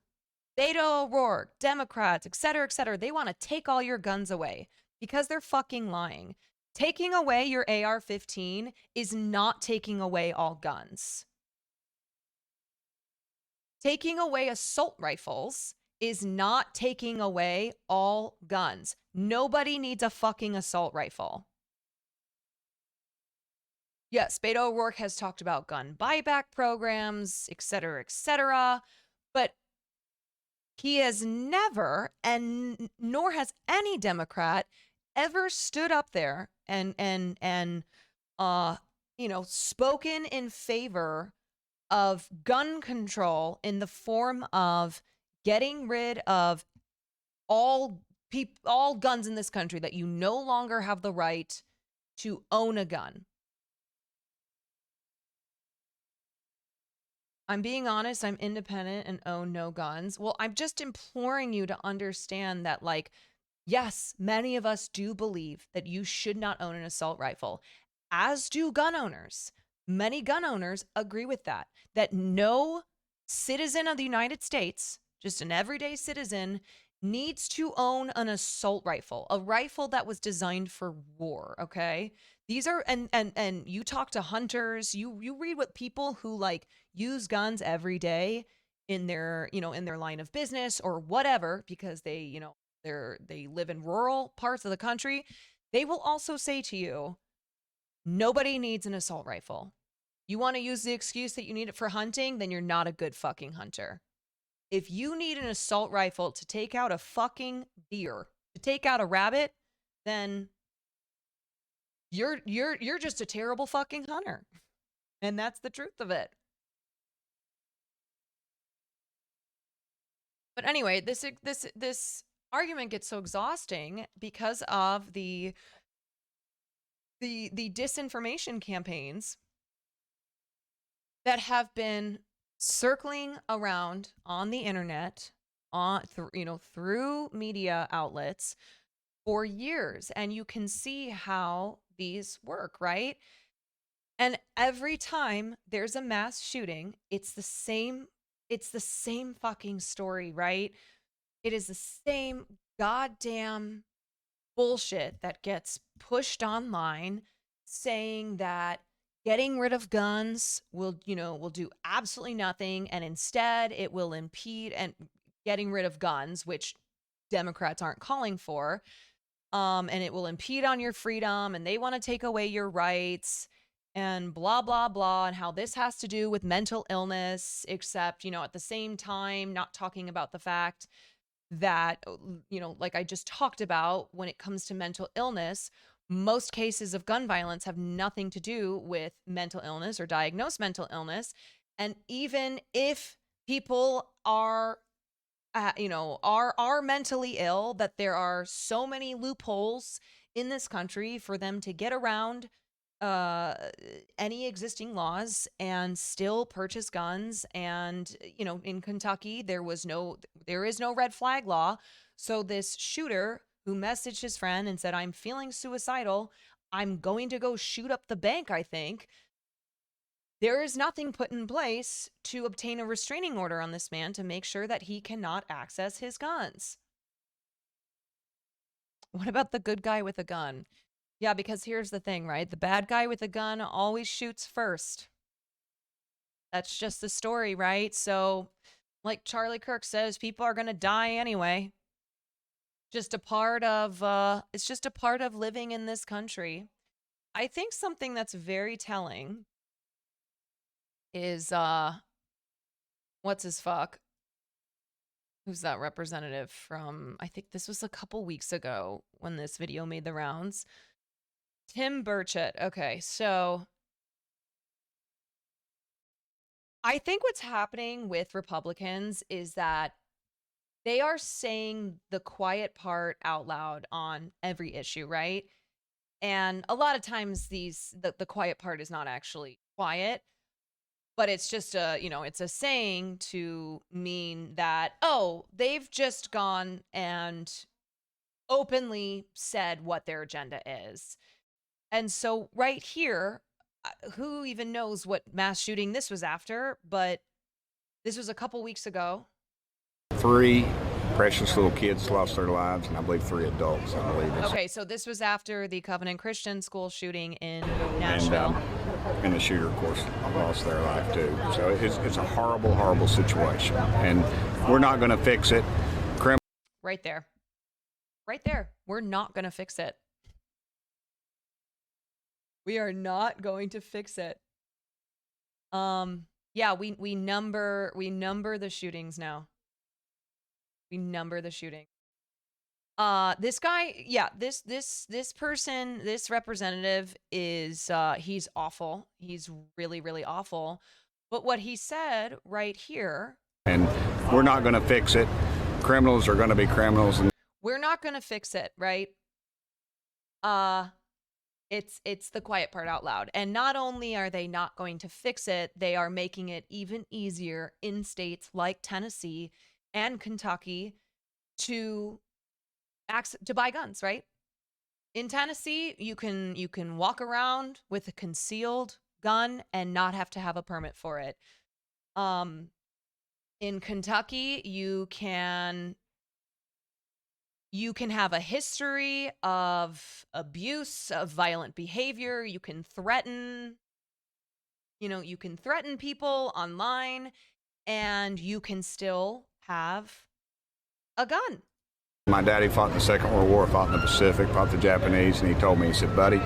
Beto O'Rourke, Democrats, et cetera, they want to take all your guns away, because they're fucking lying. Taking away your AR-15 is not taking away all guns. Taking away assault rifles is not taking away all guns. Nobody needs a fucking assault rifle. Yes, Beto O'Rourke has talked about gun buyback programs, et cetera, but he has never, and nor has any Democrat, ever stood up there and spoken in favor of gun control in the form of getting rid of all guns in this country, that you no longer have the right to own a gun. I'm being honest, I'm independent and own no guns. Well, I'm just imploring you to understand that, like, yes, many of us do believe that you should not own an assault rifle, as do gun owners. Many gun owners agree with that no citizen of the United States, just an everyday citizen, needs to own an assault rifle, a rifle that was designed for war, okay? These are and you talk to hunters, you read what people who like use guns every day in their, in their line of business or whatever because they live in rural parts of the country. They will also say to you, nobody needs an assault rifle. You want to use the excuse that you need it for hunting, then you're not a good fucking hunter. If you need an assault rifle to take out a fucking deer, to take out a rabbit, then you're just a terrible fucking hunter. And that's the truth of it. But anyway, this argument gets so exhausting because of the disinformation campaigns that have been circling around on the internet, through media outlets for years, and you can see how these work, right? And every time there's a mass shooting, it's the same fucking story, right? It is the same goddamn bullshit that gets pushed online saying that getting rid of guns will do absolutely nothing, and instead it will impede and getting rid of guns, which Democrats aren't calling for, and it will impede on your freedom, and they want to take away your rights, and blah blah blah, and how this has to do with mental illness, except at the same time not talking about the fact that like I just talked about, when it comes to mental illness, most cases of gun violence have nothing to do with mental illness or diagnosed mental illness. And even if people are mentally ill, that there are so many loopholes in this country for them to get around any existing laws and still purchase guns. And in Kentucky there is no red flag law, so this shooter who messaged his friend and said, I'm feeling suicidal, I'm going to go shoot up the bank, I think. There is nothing put in place to obtain a restraining order on this man to make sure that he cannot access his guns. What about the good guy with a gun? Yeah, because here's the thing, right? The bad guy with a gun always shoots first. That's just the story, right? So, like Charlie Kirk says, people are going to die anyway. It's just a part of living in this country. I think something that's very telling is what's his fuck? Who's that representative from? I think this was a couple weeks ago when this video made the rounds. Tim Burchett. Okay, so I think what's happening with Republicans is that they are saying the quiet part out loud on every issue, right? And a lot of times the quiet part is not actually quiet, but it's just it's a saying to mean that, oh, they've just gone and openly said what their agenda is. And so right here, who even knows what mass shooting this was after, but this was a couple weeks ago. 3 precious little kids lost their lives, and I believe 3 adults, I believe. Okay, so this was after the Covenant Christian school shooting in Nashville. And the shooter, of course, lost their life too. So it's a horrible, horrible situation. And we're not going to fix it. Right there. Right there. We're not going to fix it. We are not going to fix it. Yeah, we number the shootings now. We number the shooting. This guy, yeah, this person, this representative is he's awful. He's really, really awful. But what he said right here, and we're not going to fix it. Criminals are going to be criminals, and we're not going to fix it, right? It's the quiet part out loud. And not only are they not going to fix it, they are making it even easier in states like Tennessee and Kentucky to buy guns, right? In Tennessee, you can walk around with a concealed gun and not have to have a permit for it. In Kentucky, you can have a history of abuse, of violent behavior. You can threaten people online, and you can still have a gun. My daddy fought in the Second World War, fought in the Pacific, fought the Japanese, and he told me, he said, buddy,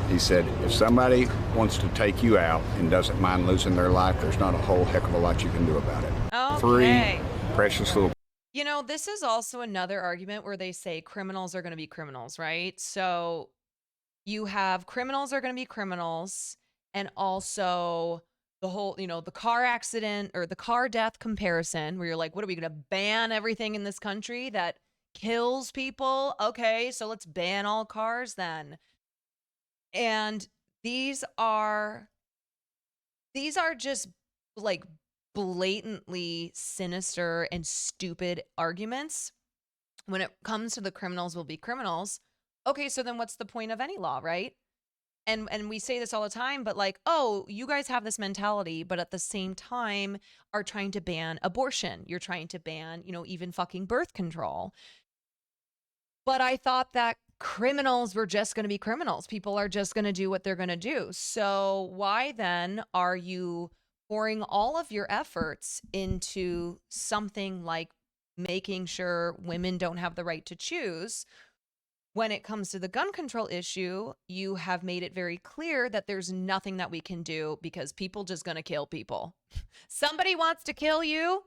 he said, if somebody wants to take you out and doesn't mind losing their life, there's not a whole heck of a lot you can do about it. Okay. Free, precious little. This is also another argument where they say criminals are going to be criminals, right? So you have criminals are going to be criminals, and also the whole, the car accident or the car death comparison where you're like, what are we going to ban everything in this country that kills people? Okay, so let's ban all cars then. And these are just like blatantly sinister and stupid arguments. When it comes to the criminals will be criminals, okay, so then what's the point of any law, right? And we say this all the time, but like, oh, you guys have this mentality, but at the same time are trying to ban abortion. You're trying to ban, even fucking birth control. But I thought that criminals were just going to be criminals. People are just going to do what they're going to do. So why then are you pouring all of your efforts into something like making sure women don't have the right to choose? When it comes to the gun control issue, you have made it very clear that there's nothing that we can do because people just going to kill people. Somebody wants to kill you,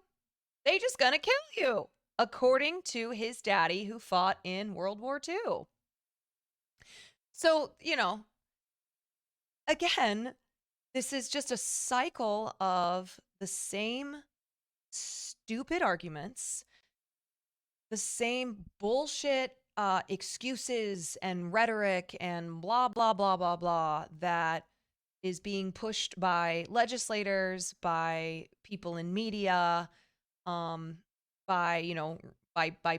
they just going to kill you, according to his daddy who fought in World War II. So, again, this is just a cycle of the same stupid arguments, the same bullshit excuses and rhetoric and blah, blah, blah, blah, blah that is being pushed by legislators, by people in media, by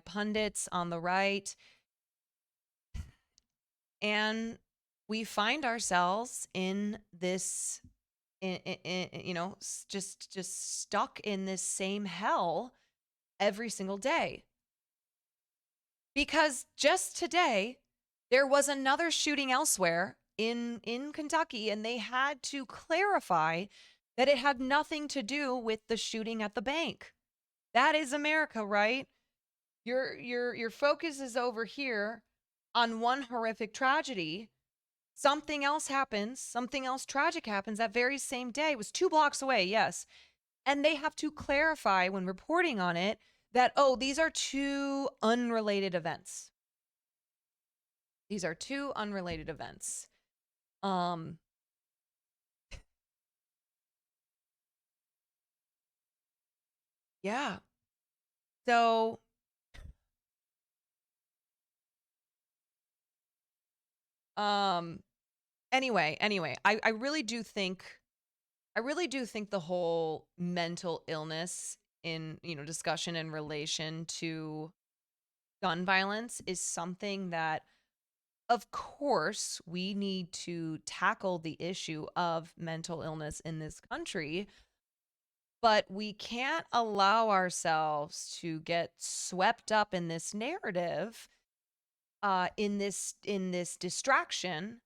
pundits on the right. And we find ourselves in this, just stuck in this same hell every single day. Because just today, there was another shooting elsewhere in Kentucky, and they had to clarify that it had nothing to do with the shooting at the bank. That is America, right? Your focus is over here on one horrific tragedy. Something else happens, something else tragic happens that very same day. It was 2 blocks away, yes. And they have to clarify when reporting on it that, oh, these are 2 unrelated events. These are 2 unrelated events. Yeah. So anyway, I really do think the whole mental illness in, discussion in relation to gun violence is something that, of course, we need to tackle the issue of mental illness in this country, but we can't allow ourselves to get swept up in this narrative, in this distraction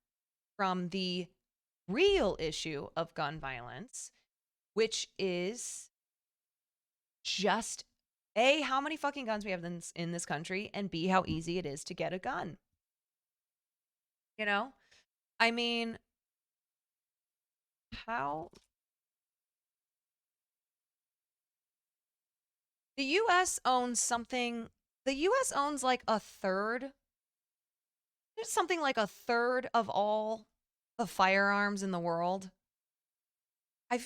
from the real issue of gun violence, which is just A, how many fucking guns we have in this country, and B, how easy it is to get a gun. I mean, how the US owns something, the US owns like a third, there's something like a third of all the firearms in the world.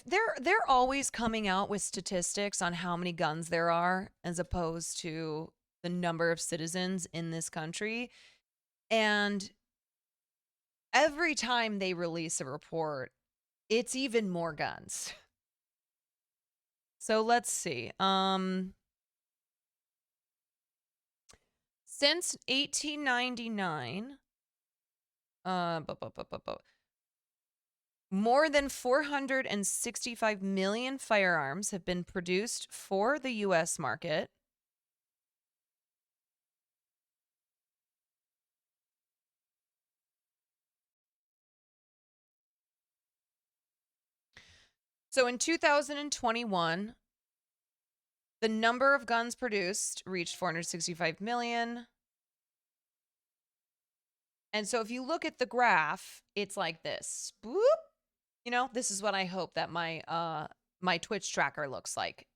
They're always coming out with statistics on how many guns there are as opposed to the number of citizens in this country. And every time they release a report, it's even more guns. So let's see. Since 1899, more than 465 million firearms have been produced for the U.S. market. So in 2021, the number of guns produced reached 465 million. And so if you look at the graph, it's like this. Boop. You know, this is what I hope that my my Twitch tracker looks like.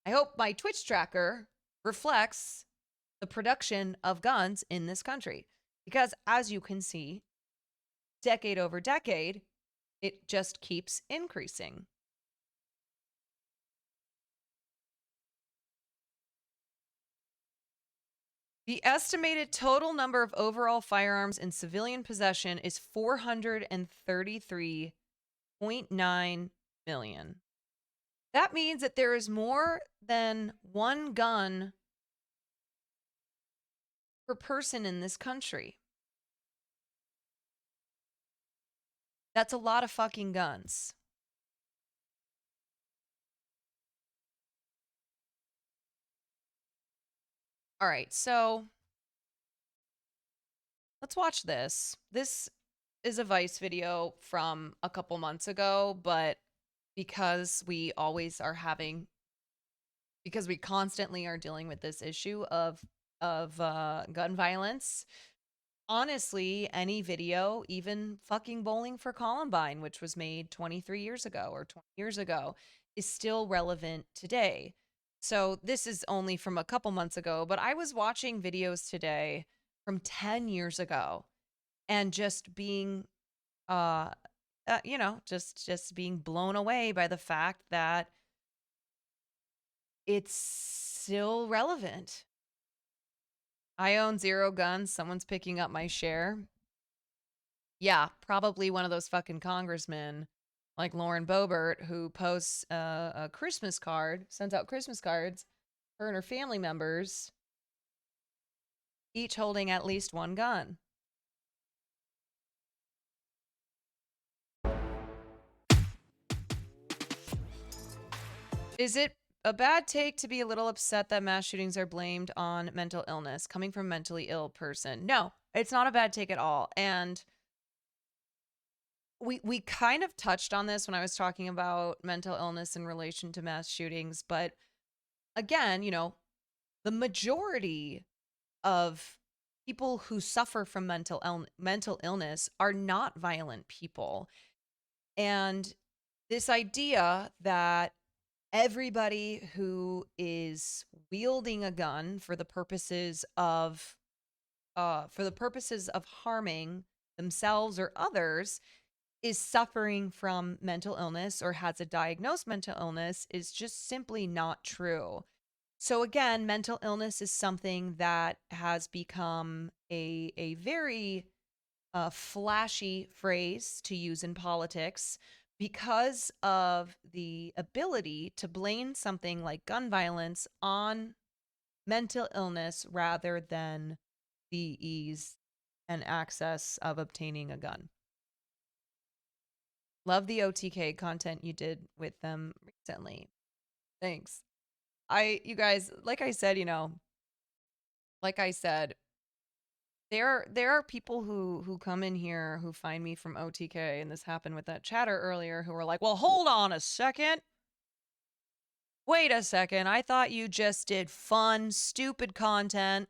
I hope my Twitch tracker reflects the production of guns in this country. Because as you can see, decade over decade, it just keeps increasing. The estimated total number of overall firearms in civilian possession is 433.9 million. That means that there is more than one gun per person in this country. That's a lot of fucking guns. All right, so let's watch this. This is a Vice video from a couple months ago, but because we constantly are dealing with this issue of gun violence, honestly, any video, even fucking Bowling for Columbine, which was made 23 years ago or 20 years ago, is still relevant today. So this is only from a couple months ago, but I was watching videos today from 10 years ago and just being, just being blown away by the fact that it's still relevant. I own 0 guns. Someone's picking up my share. Yeah, probably one of those fucking congressmen like Lauren Boebert who posts a Christmas card, sends out Christmas cards, her and her family members, each holding at least one gun. Is it a bad take to be a little upset that mass shootings are blamed on mental illness coming from a mentally ill person? No, it's not a bad take at all. And we kind of touched on this when I was talking about mental illness in relation to mass shootings, but again, the majority of people who suffer from mental illness are not violent people. And this idea that everybody who is wielding a gun for the purposes of harming themselves or others is suffering from mental illness or has a diagnosed mental illness is just simply not true. So again, mental illness is something that has become a very flashy phrase to use in politics because of the ability to blame something like gun violence on mental illness rather than the ease and access of obtaining a gun. Love the OTK content you did with them recently. Thanks. You guys, like I said, there are people who come in here who find me from OTK, and this happened with that chatter earlier, who were like, well, hold on a second. Wait a second. I thought you just did fun, stupid content.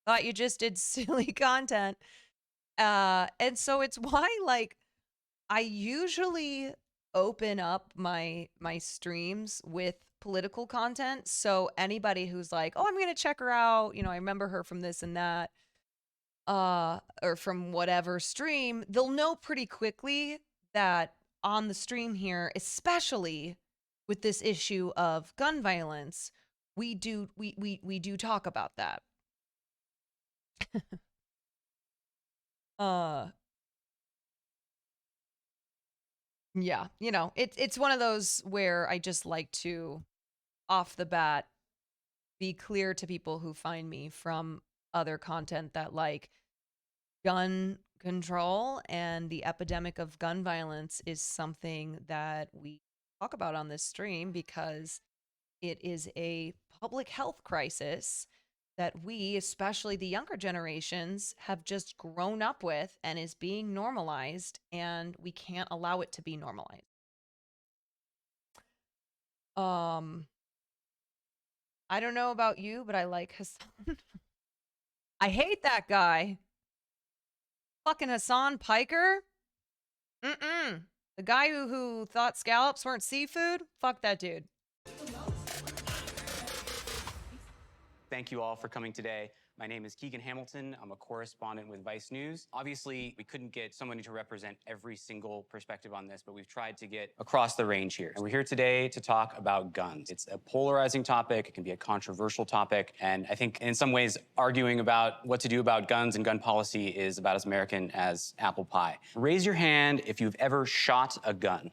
Thought you just did silly content. And so it's why, like, I usually open up my streams with political content. So anybody who's like, oh, I'm going to check her out. I remember her from this and that, or from whatever stream, they'll know pretty quickly that on the stream here, especially with this issue of gun violence, we do talk about that. Uh, yeah, it's one of those where I just like to, off the bat, be clear to people who find me from other content that like gun control and the epidemic of gun violence is something that we talk about on this stream because it is a public health crisis that we, especially the younger generations, have just grown up with and is being normalized, and we can't allow it to be normalized. I don't know about you, but I like Hassan. I hate that guy. Fucking Hassan Piker. The guy who thought scallops weren't seafood? Fuck that dude. Thank you all for coming today. My name is Keegan Hamilton. I'm a correspondent with Vice News. Obviously, we couldn't get somebody to represent every single perspective on this, but we've tried to get across the range here. And we're here today to talk about guns. It's a polarizing topic. It can be a controversial topic. And I think in some ways, arguing about what to do about guns and gun policy is about as American as apple pie. Raise your hand if you've ever shot a gun.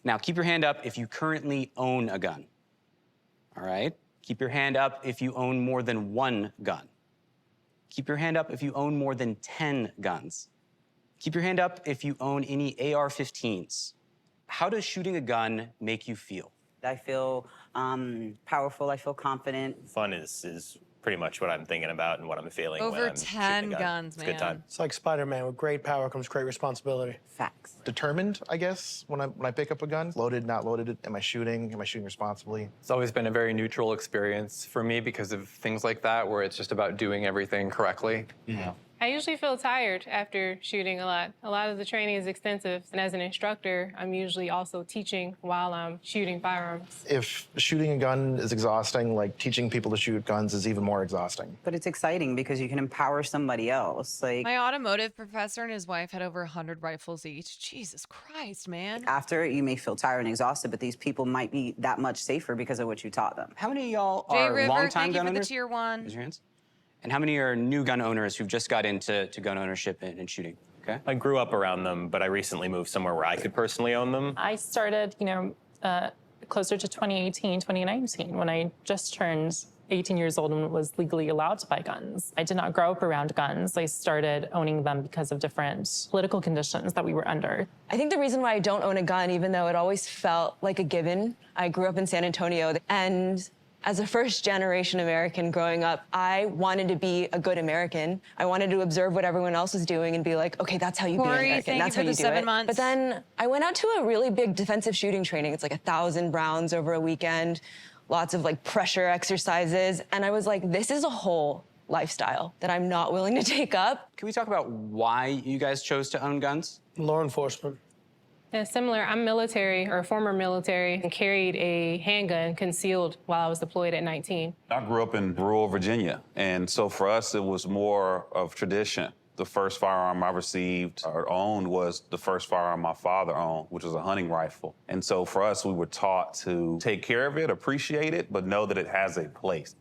Now, keep your hand up if you currently own a gun. All right? Keep your hand up if you own more than one gun. Keep your hand up if you own more than 10 guns. Keep your hand up if you own any AR-15s. How does shooting a gun make you feel? I feel powerful. I feel confident. Fun is pretty much what I'm thinking about and what I'm feeling when Over I'm 10 shooting a gun. guns, It's a man. good time. It's like Spider-Man. With great power comes great responsibility. Facts. Determined, I guess, when I pick up a gun. Loaded, not loaded. Am I shooting? Am I shooting responsibly? It's always been a very neutral experience for me because of things like that, where it's just about doing everything correctly. Yeah. I usually feel tired after shooting a lot. A lot of the training is extensive, and as an instructor, I'm usually also teaching while I'm shooting firearms. If shooting a gun is exhausting, like teaching people to shoot guns is even more exhausting. But it's exciting because you can empower somebody else. Like, My automotive professor and his wife had over 100 rifles each. Jesus Christ, man. after it, you may feel tired and exhausted, but these people might be that much safer because of what you taught them. How many of y'all Jay are River, longtime thank you gun for the owners? tier 1. Raise your hands. And how many are new gun owners who've just got into gun ownership and shooting? Okay. I grew up around them, but I recently moved somewhere where I could personally own them. I started, closer to 2018, 2019, when I just turned 18 years old and was legally allowed to buy guns. I did not grow up around guns. I started owning them because of different political conditions that we were under. I think the reason why I don't own a gun, even though it always felt like a given, I grew up in San Antonio, and as a first-generation American growing up, I wanted to be a good American. I wanted to observe what everyone else was doing and be like, okay, that's how you be an Corey, American. thank That's you how for you the do 7 it. months. But then I went out to a really big defensive shooting training. It's like 1,000 rounds over a weekend, lots of like pressure exercises. And I was like, this is a whole lifestyle that I'm not willing to take up. Can we talk about why you guys chose to own guns? Law enforcement. Yeah, similar. I'm military, or former military, and carried a handgun concealed while I was deployed at 19. I grew up in rural Virginia, and so for us, it was more of tradition. The first firearm I received or owned was the first firearm my father owned, which was a hunting rifle. And so for us, we were taught to take care of it, appreciate it, but know that it has a place.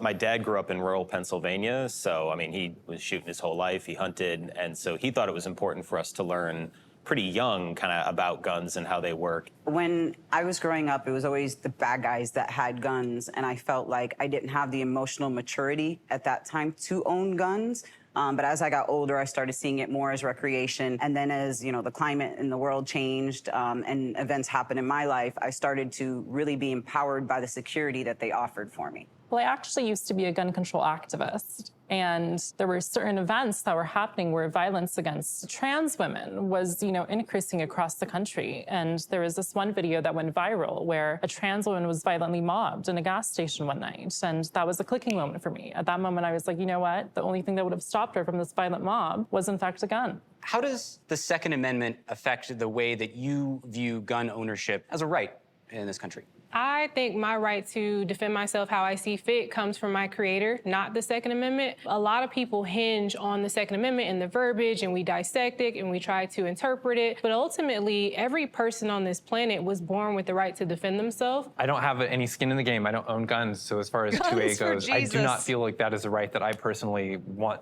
My dad grew up in rural Pennsylvania, so, he was shooting his whole life, he hunted, and so he thought it was important for us to learn pretty young kind of about guns and how they work. When I was growing up, it was always the bad guys that had guns, and I felt like I didn't have the emotional maturity at that time to own guns. But as I got older, I started seeing it more as recreation. And then as, the climate in the world changed and events happened in my life, I started to really be empowered by the security that they offered for me. Well, I actually used to be a gun control activist, and there were certain events that were happening where violence against trans women was, increasing across the country. And there was this one video that went viral where a trans woman was violently mobbed in a gas station one night, and that was a clicking moment for me. At that moment, I was like, you know what? The only thing that would have stopped her from this violent mob was, in fact, a gun. How does the Second Amendment affect the way that you view gun ownership as a right in this country? I think my right to defend myself how I see fit comes from my creator, not the Second Amendment. A lot of people hinge on the Second Amendment and the verbiage, and we dissect it and we try to interpret it. But ultimately, every person on this planet was born with the right to defend themselves. I don't have any skin in the game. I don't own guns. So as far as Guns 2A for goes, I do not Jesus. feel like that is a right that I personally want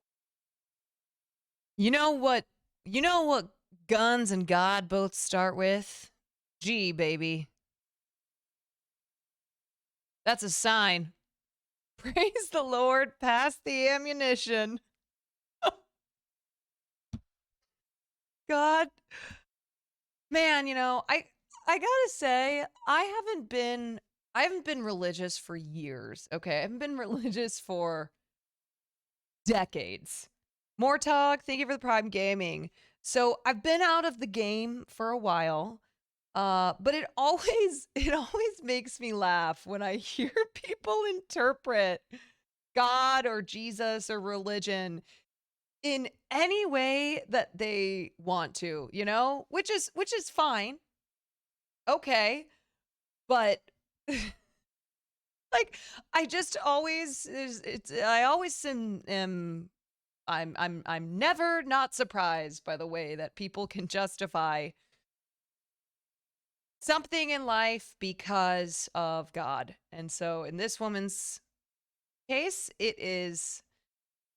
You know what? You know what guns and God both start with? G, baby. That's a sign. Praise the Lord, pass the ammunition. God. Man, I gotta say, I haven't been religious for years, okay? I haven't been religious for decades. Mortog, thank you for the Prime Gaming. So I've been out of the game for a while, but it always makes me laugh when I hear people interpret God or Jesus or religion in any way that they want to, which is fine. Okay. But like I just always I'm never not surprised by the way that people can justify something in life because of God. And so in this woman's case, it is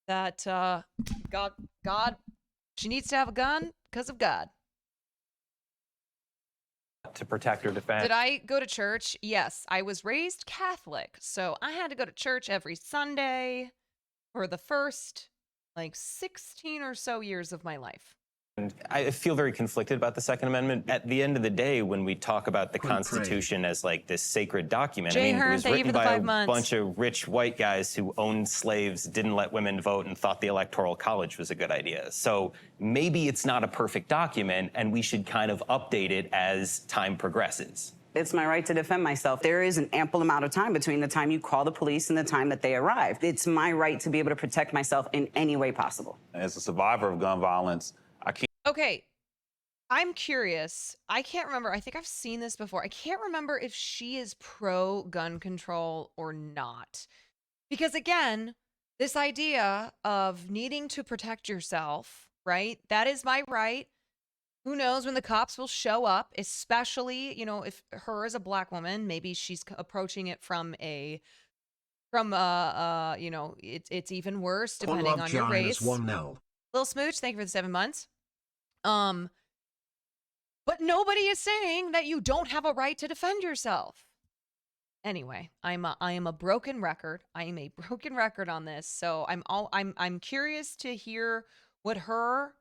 that God, she needs to have a gun because of God. To protect or defend. Did I go to church? Yes, I was raised Catholic, so I had to go to church every Sunday for the first 16 or so years of my life. And I feel very conflicted about the Second Amendment. At the end of the day, when we talk about the Constitution as this sacred document, Jay it Hearn, was thank you written for the by 5 a months. bunch of rich white guys who owned slaves, didn't let women vote, and thought the Electoral College was a good idea. So maybe it's not a perfect document, and we should kind of update it as time progresses. It's my right to defend myself. There is an ample amount of time between the time you call the police and the time that they arrive. It's my right to be able to protect myself in any way possible. As a survivor of gun violence, I can't. Okay, I'm curious. I can't remember. I think I've seen this before. I can't remember if she is pro gun control or not. Because again, this idea of needing to protect yourself, right? That is my right. Who knows when the cops will show up, especially, if her as a black woman, maybe she's approaching it from it's even worse depending on your race. Lil Smooch, thank you for the 7 months. But nobody is saying that you don't have a right to defend yourself. Anyway, I am a broken record. I am a broken record on this. So I'm curious to hear what her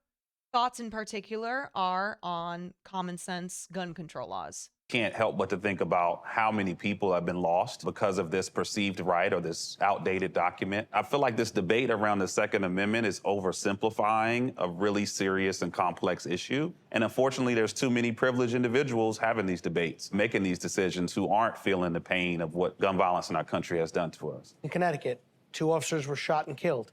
thoughts in particular are on common sense gun control laws. Can't help but to think about how many people have been lost because of this perceived right or this outdated document. I feel like this debate around the Second Amendment is oversimplifying a really serious and complex issue. And unfortunately, there's too many privileged individuals having these debates, making these decisions who aren't feeling the pain of what gun violence in our country has done to us. In Connecticut, 2 officers were shot and killed.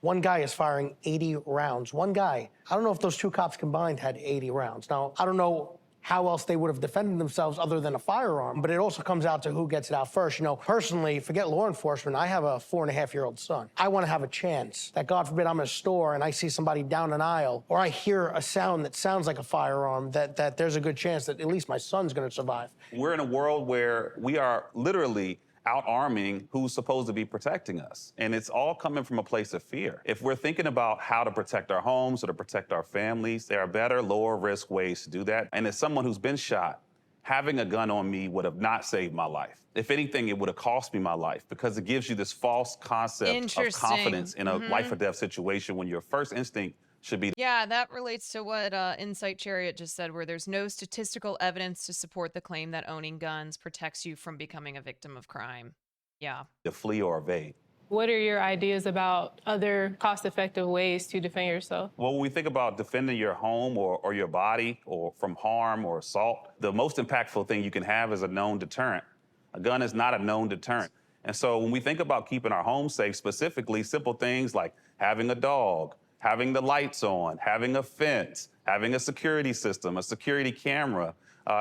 One guy is firing 80 rounds. One guy. I don't know if those 2 cops combined had 80 rounds. Now, I don't know how else they would have defended themselves other than a firearm, but it also comes out to who gets it out first. Personally, forget law enforcement, I have a 4.5-year-old son. I want to have a chance that, God forbid, I'm in a store and I see somebody down an aisle, or I hear a sound that sounds like a firearm, that there's a good chance that at least my son's going to survive. We're in a world where we are literally out-arming who's supposed to be protecting us. And it's all coming from a place of fear. If we're thinking about how to protect our homes or to protect our families, there are better, lower-risk ways to do that. And as someone who's been shot, having a gun on me would have not saved my life. If anything, it would have cost me my life because it gives you this false concept of confidence in a life-or-death situation when your first instinct should be. Yeah, that relates to what Insight Chariot just said, where there's no statistical evidence to support the claim that owning guns protects you from becoming a victim of crime. Yeah. To flee or evade. What are your ideas about other cost-effective ways to defend yourself? Well, when we think about defending your home or your body or from harm or assault, the most impactful thing you can have is a known deterrent. A gun is not a known deterrent. And so when we think about keeping our home safe, specifically simple things like having a dog, having the lights on, having a fence, having a security system, a security camera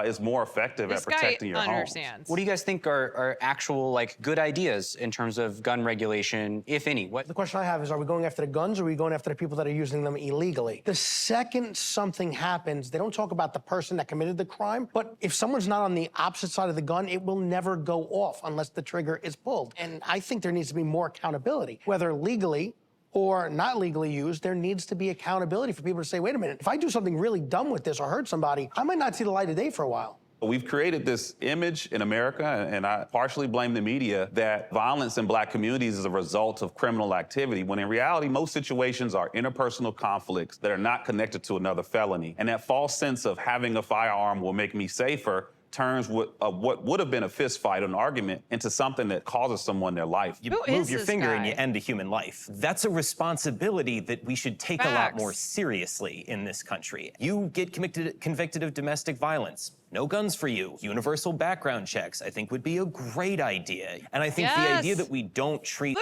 is more effective at protecting your home. What do you guys think are actual good ideas in terms of gun regulation, if any? The question I have is, are we going after the guns or are we going after the people that are using them illegally? The second something happens, they don't talk about the person that committed the crime, but if someone's not on the opposite side of the gun, it will never go off unless the trigger is pulled. And I think there needs to be more accountability, whether legally or not legally used, there needs to be accountability for people to say, wait a minute, if I do something really dumb with this or hurt somebody, I might not see the light of day for a while. We've created this image in America, and I partially blame the media, that violence in black communities is a result of criminal activity, when in reality, most situations are interpersonal conflicts that are not connected to another felony. And that false sense of having a firearm will make me safer turns what would have been a fist fight, an argument, into something that causes someone their life. You move your finger and you end a human life. That's a responsibility that we should take a lot more seriously in this country. You get convicted of domestic violence. No guns for you. Universal background checks, I think, would be a great idea. And I think the idea that we don't treat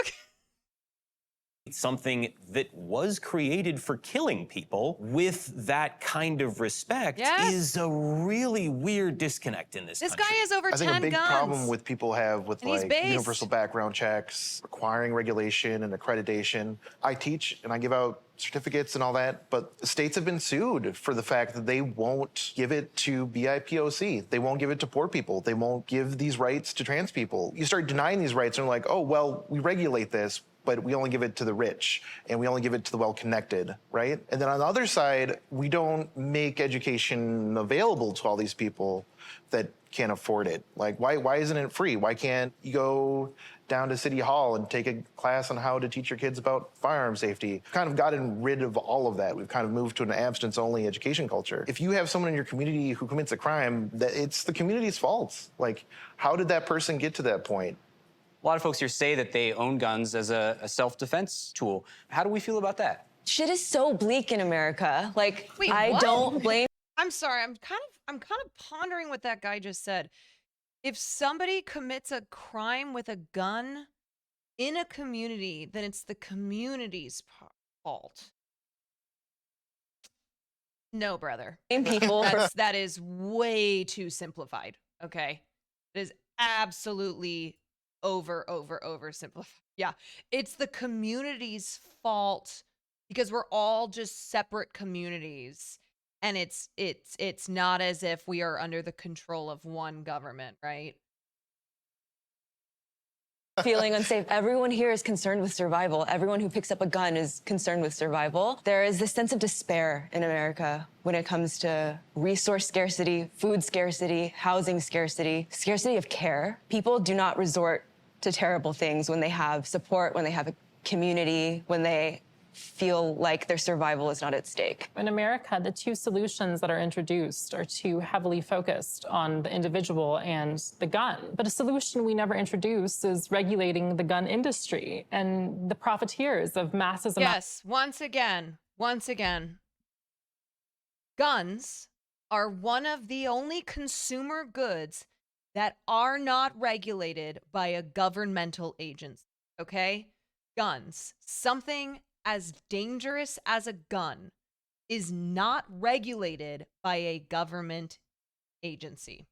something that was created for killing people with that kind of respect is a really weird disconnect in this country. This guy has over 10 guns. I think a big problem with people have with And he's like based. universal background checks, requiring regulation and accreditation. I teach and I give out certificates and all that, but states have been sued for the fact that they won't give it to BIPOC. They won't give it to poor people. They won't give these rights to trans people. You start denying these rights and they're like, oh, well, we regulate this, but we only give it to the rich and we only give it to the well-connected, right? And then on the other side, we don't make education available to all these people that can't afford it. Like, why isn't it free? Why can't you go down to City Hall and take a class on how to teach your kids about firearm safety? We've kind of gotten rid of all of that. We've kind of moved to an abstinence-only education culture. If you have someone in your community who commits a crime, it's the community's fault. Like, how did that person get to that point? A lot of folks here say that they own guns as a self-defense tool. How do we feel about that? Shit is so bleak in America. Like, Wait, I what? don't blame. I'm sorry. I'm kind of pondering what that guy just said. If somebody commits a crime with a gun in a community, then it's the community's fault. No, brother. People that is way too simplified. Okay, it is absolutely oversimplified. Yeah, it's the community's fault because we're all just separate communities. And it's not as if we are under the control of one government, right? Feeling unsafe. Everyone here is concerned with survival. Everyone who picks up a gun is concerned with survival. There is this sense of despair in America when it comes to resource scarcity, food scarcity, housing scarcity, scarcity of care. People do not resort to terrible things when they have support, when they have a community, when they feel like their survival is not at stake. In America, the two solutions that are introduced are too heavily focused on the individual and the gun. But a solution we never introduced is regulating the gun industry and the profiteers of masses. Yes, once again, guns are one of the only consumer goods that are not regulated by a governmental agency, okay? Guns, something as dangerous as a gun, is not regulated by a government agency.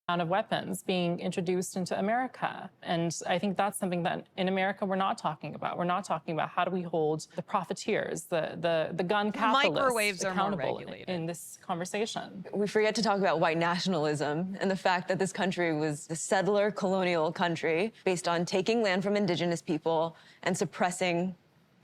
Amount of weapons being introduced into America. And I think that's something that in America we're not talking about. We're not talking about how do we hold the profiteers, the gun capitalists Microwaves are more accountable regulated in this conversation. We forget to talk about white nationalism and the fact that this country was a settler colonial country based on taking land from indigenous people and suppressing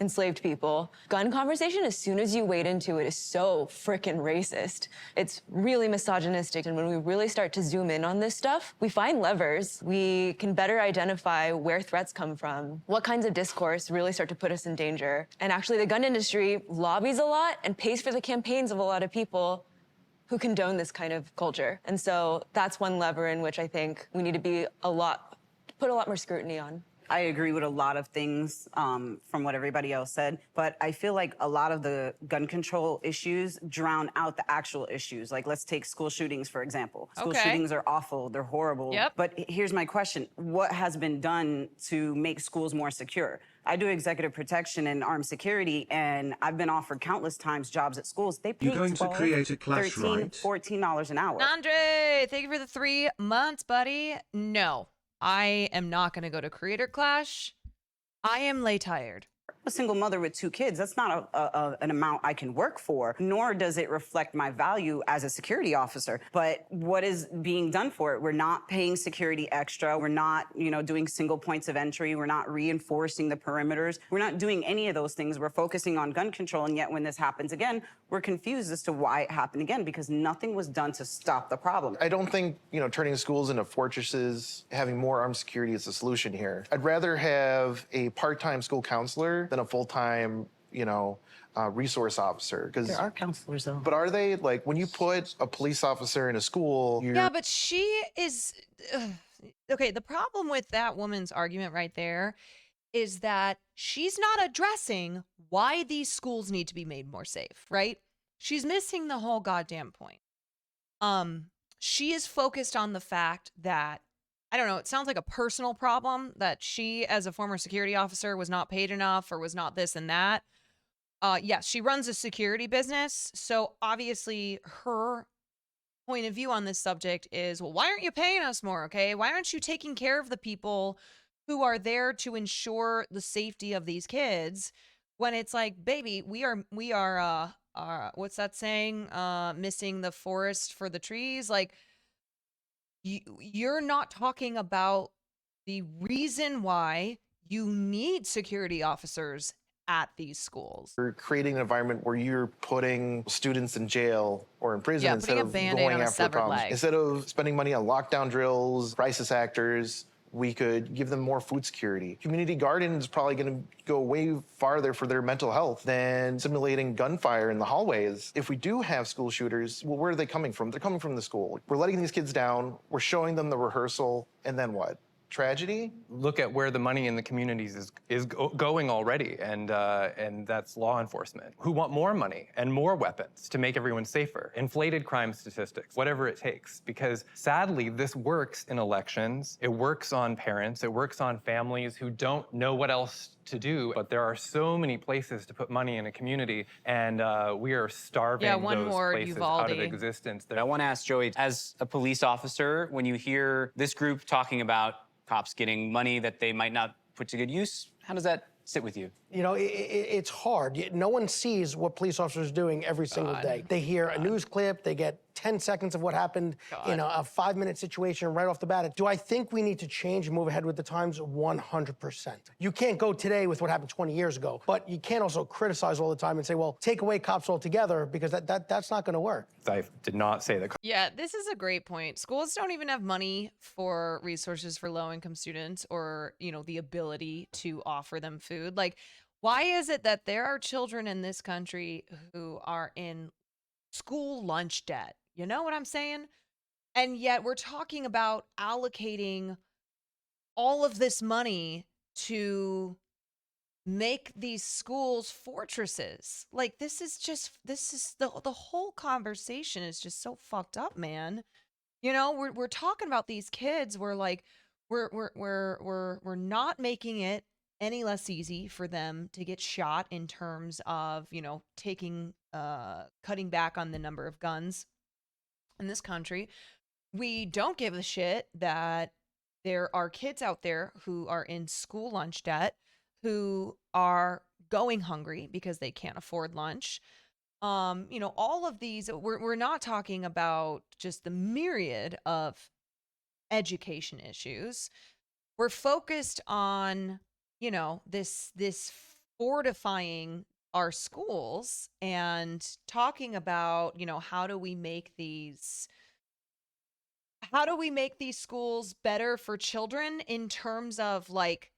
enslaved people. Gun conversation, as soon as you wade into it, is so frickin' racist. It's really misogynistic. And when we really start to zoom in on this stuff, we find levers. We can better identify where threats come from, what kinds of discourse really start to put us in danger. And actually, the gun industry lobbies a lot and pays for the campaigns of a lot of people who condone this kind of culture. And so that's one lever in which I think we need to be put a lot more scrutiny on. I agree with a lot of things from what everybody else said, but I feel like a lot of the gun control issues drown out the actual issues. Like, let's take school shootings, for example. School shootings are awful, they're horrible. Yep. But here's my question. What has been done to make schools more secure? I do executive protection and armed security, and I've been offered countless times jobs at schools. They pay You're going to create a class, $13, right? $14 an hour. Andre, thank you for the 3 months, buddy. No, I am not going to go to Creator Clash. I am lay tired. a single mother with 2 kids. That's not an amount I can work for, nor does it reflect my value as a security officer. But what is being done for it? We're not paying security extra. We're not, doing single points of entry. We're not reinforcing the perimeters. We're not doing any of those things. We're focusing on gun control, and yet when this happens again, we're confused as to why it happened again, because nothing was done to stop the problem. I don't think, turning schools into fortresses, having more armed security is the solution here. I'd rather have a part-time school counselor than a full-time, resource officer. There are counselors, though. But are they? Like, when you put a police officer in a school, Yeah, but she is... Okay, the problem with that woman's argument right there is that she's not addressing why these schools need to be made more safe, right? She's missing the whole goddamn point. She is focused on the fact that, I don't know, it sounds like a personal problem that she, as a former security officer, was not paid enough or was not this and that. Yes, she runs a security business, so obviously her point of view on this subject is, well, why aren't you paying us more, okay? Why aren't you taking care of the people who are there to ensure the safety of these kids? When it's like, baby, we are what's that saying? Missing the forest for the trees. Like, you're not talking about the reason why you need security officers at these schools. You're creating an environment where you're putting students in jail or in prison instead putting a of Band-Aid going on a after severed problems. leg. Instead of spending money on lockdown drills, crisis actors, we could give them more food security. Community garden is probably going to go way farther for their mental health than simulating gunfire in the hallways. If we do have school shooters, well, where are they coming from? They're coming from the school. We're letting these kids down. We're showing them the rehearsal, and then what? Tragedy? Look at where the money in the communities is going already, and that's law enforcement, who want more money and more weapons to make everyone safer, inflated crime statistics, whatever it takes. Because sadly, this works in elections. It works on parents. It works on families who don't know what else to do. But there are so many places to put money in a community, and we are starving those places out of existence. I want to ask Joey, as a police officer, when you hear this group talking about cops getting money that they might not put to good use, how does that sit with you? It's hard. No one sees what police officers are doing every single day. They hear a news clip, they get 10 seconds of what happened in a 5-minute situation right off the bat. Do I think we need to change and move ahead with the times? 100%. You can't go today with what happened 20 years ago, but you can't also criticize all the time and say, well, take away cops altogether, because that's not going to work. I did not say that. Yeah, this is a great point. Schools don't even have money for resources for low-income students or, the ability to offer them food. Like, why is it that there are children in this country who are in school lunch debt? You know what I'm saying? And yet we're talking about allocating all of this money to make these schools fortresses. Like, this is the whole conversation is just so fucked up, man. We're talking about these kids. We're like, we're not making it any less easy for them to get shot in terms of, cutting back on the number of guns in this country. We don't give a shit that there are kids out there who are in school lunch debt, who are going hungry because they can't afford lunch. All of these, we're not talking about just the myriad of education issues. We're focused on, this fortifying our schools and talking about, how do we make these schools better for children in terms of, like,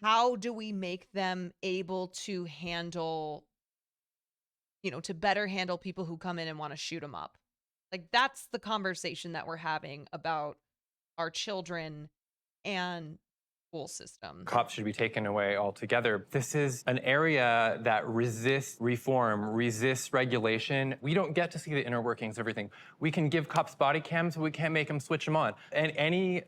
how do we make them able to handle, to better handle people who come in and want to shoot them up? Like, that's the conversation that we're having about our children and school system. Cops should be taken away altogether. This is an area that resists reform, resists regulation. We don't get to see the inner workings of everything. We can give cops body cams, but we can't make them switch them on. And any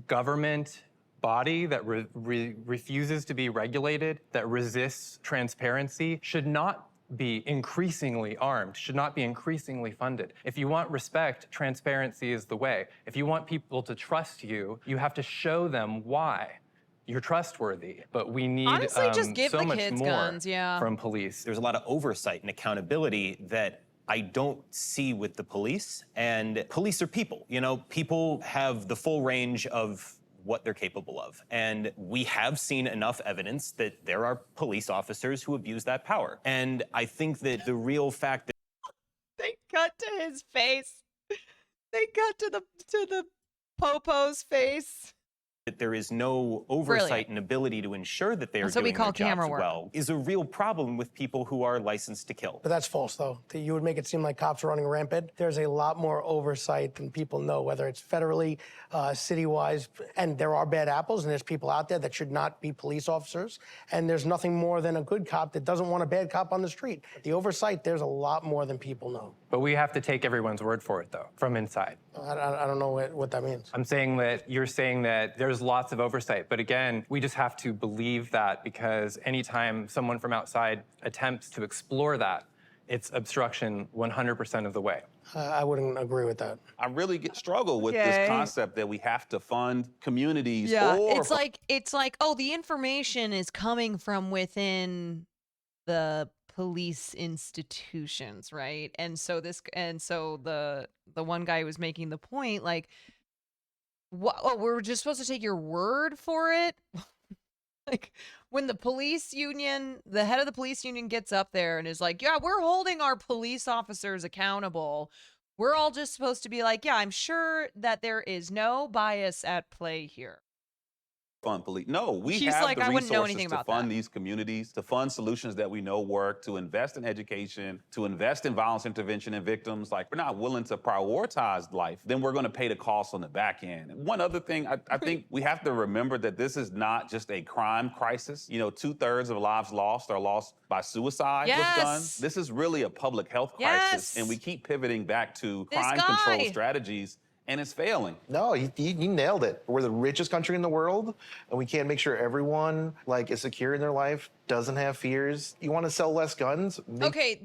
government body that refuses to be regulated, that resists transparency, should not be increasingly armed, should not be increasingly funded. If you want respect, transparency is the way. If you want people to trust you, you have to show them why you're trustworthy. But we need Honestly, just give so the much kids more guns, yeah. from police. There's a lot of oversight and accountability that I don't see with the police. And police are people. You know, people have the full range of what they're capable of. And we have seen enough evidence that there are police officers who abuse that power. And I think that the real fact that They cut to his face. They cut to the popo's face. that there is no oversight Brilliant. and ability to ensure that they are That's what we doing call their camera jobs work. well is a real problem with people who are licensed to kill. But that's false, though. You would make it seem like cops are running rampant. There's a lot more oversight than people know, whether it's federally, city-wise, and there are bad apples, and there's people out there that should not be police officers, and there's nothing more than a good cop that doesn't want a bad cop on the street. The oversight, there's a lot more than people know. But we have to take everyone's word for it, though, from inside. I don't know what that means. I'm saying that you're saying that there's lots of oversight. But again, we just have to believe that, because anytime someone from outside attempts to explore that, it's obstruction 100% of the way. I wouldn't agree with that. I really struggle with Okay. this concept that we have to fund communities. Yeah, or it's like, oh, the information is coming from within the police institutions, right? And so the one guy was making the point, like, what? Oh, we're just supposed to take your word for it? Like, when the police union, the head of the police union gets up there and is like, yeah, we're holding our police officers accountable. We're all just supposed to be like, yeah, I'm sure that there is no bias at play here. fund police. No, we She's have like, the I wouldn't know resources anything to about fund that. these communities, to fund solutions that we know work, to invest in education, to invest in violence intervention and victims. Like, we're not willing to prioritize life, then we're going to pay the cost on the back end. And one other thing, I think we have to remember that this is not just a crime crisis. You know, 2/3 of lives lost are lost by suicide with guns. This is really a public health crisis. And we keep pivoting back to crime control strategies, and it's failing. No, you nailed it. We're the richest country in the world, and we can't make sure everyone is secure in their life, doesn't have fears. You want to sell less guns? Okay,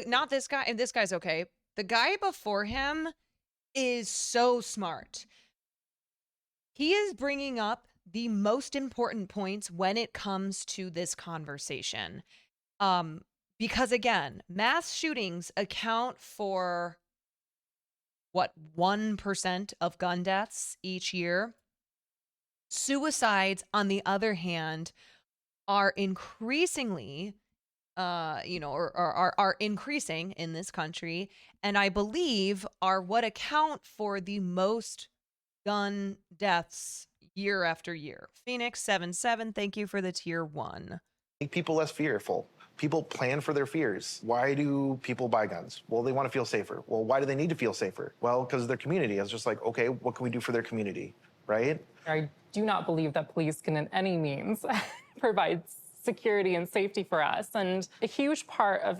not this guy, and this guy's okay. The guy before him is so smart. He is bringing up the most important points when it comes to this conversation. Because again, mass shootings account for 1% of gun deaths each year. Suicides, on the other hand, are increasingly, are increasing in this country, and I believe are what account for the most gun deaths year after year. Phoenix 77, thank you for the tier 1. Make people less fearful. People plan for their fears. Why do people buy guns? Well, they want to feel safer. Well, why do they need to feel safer? Well, because of their community. I was just like, okay, what can we do for their community, right? I do not believe that police can in any means provide security and safety for us. And a huge part of,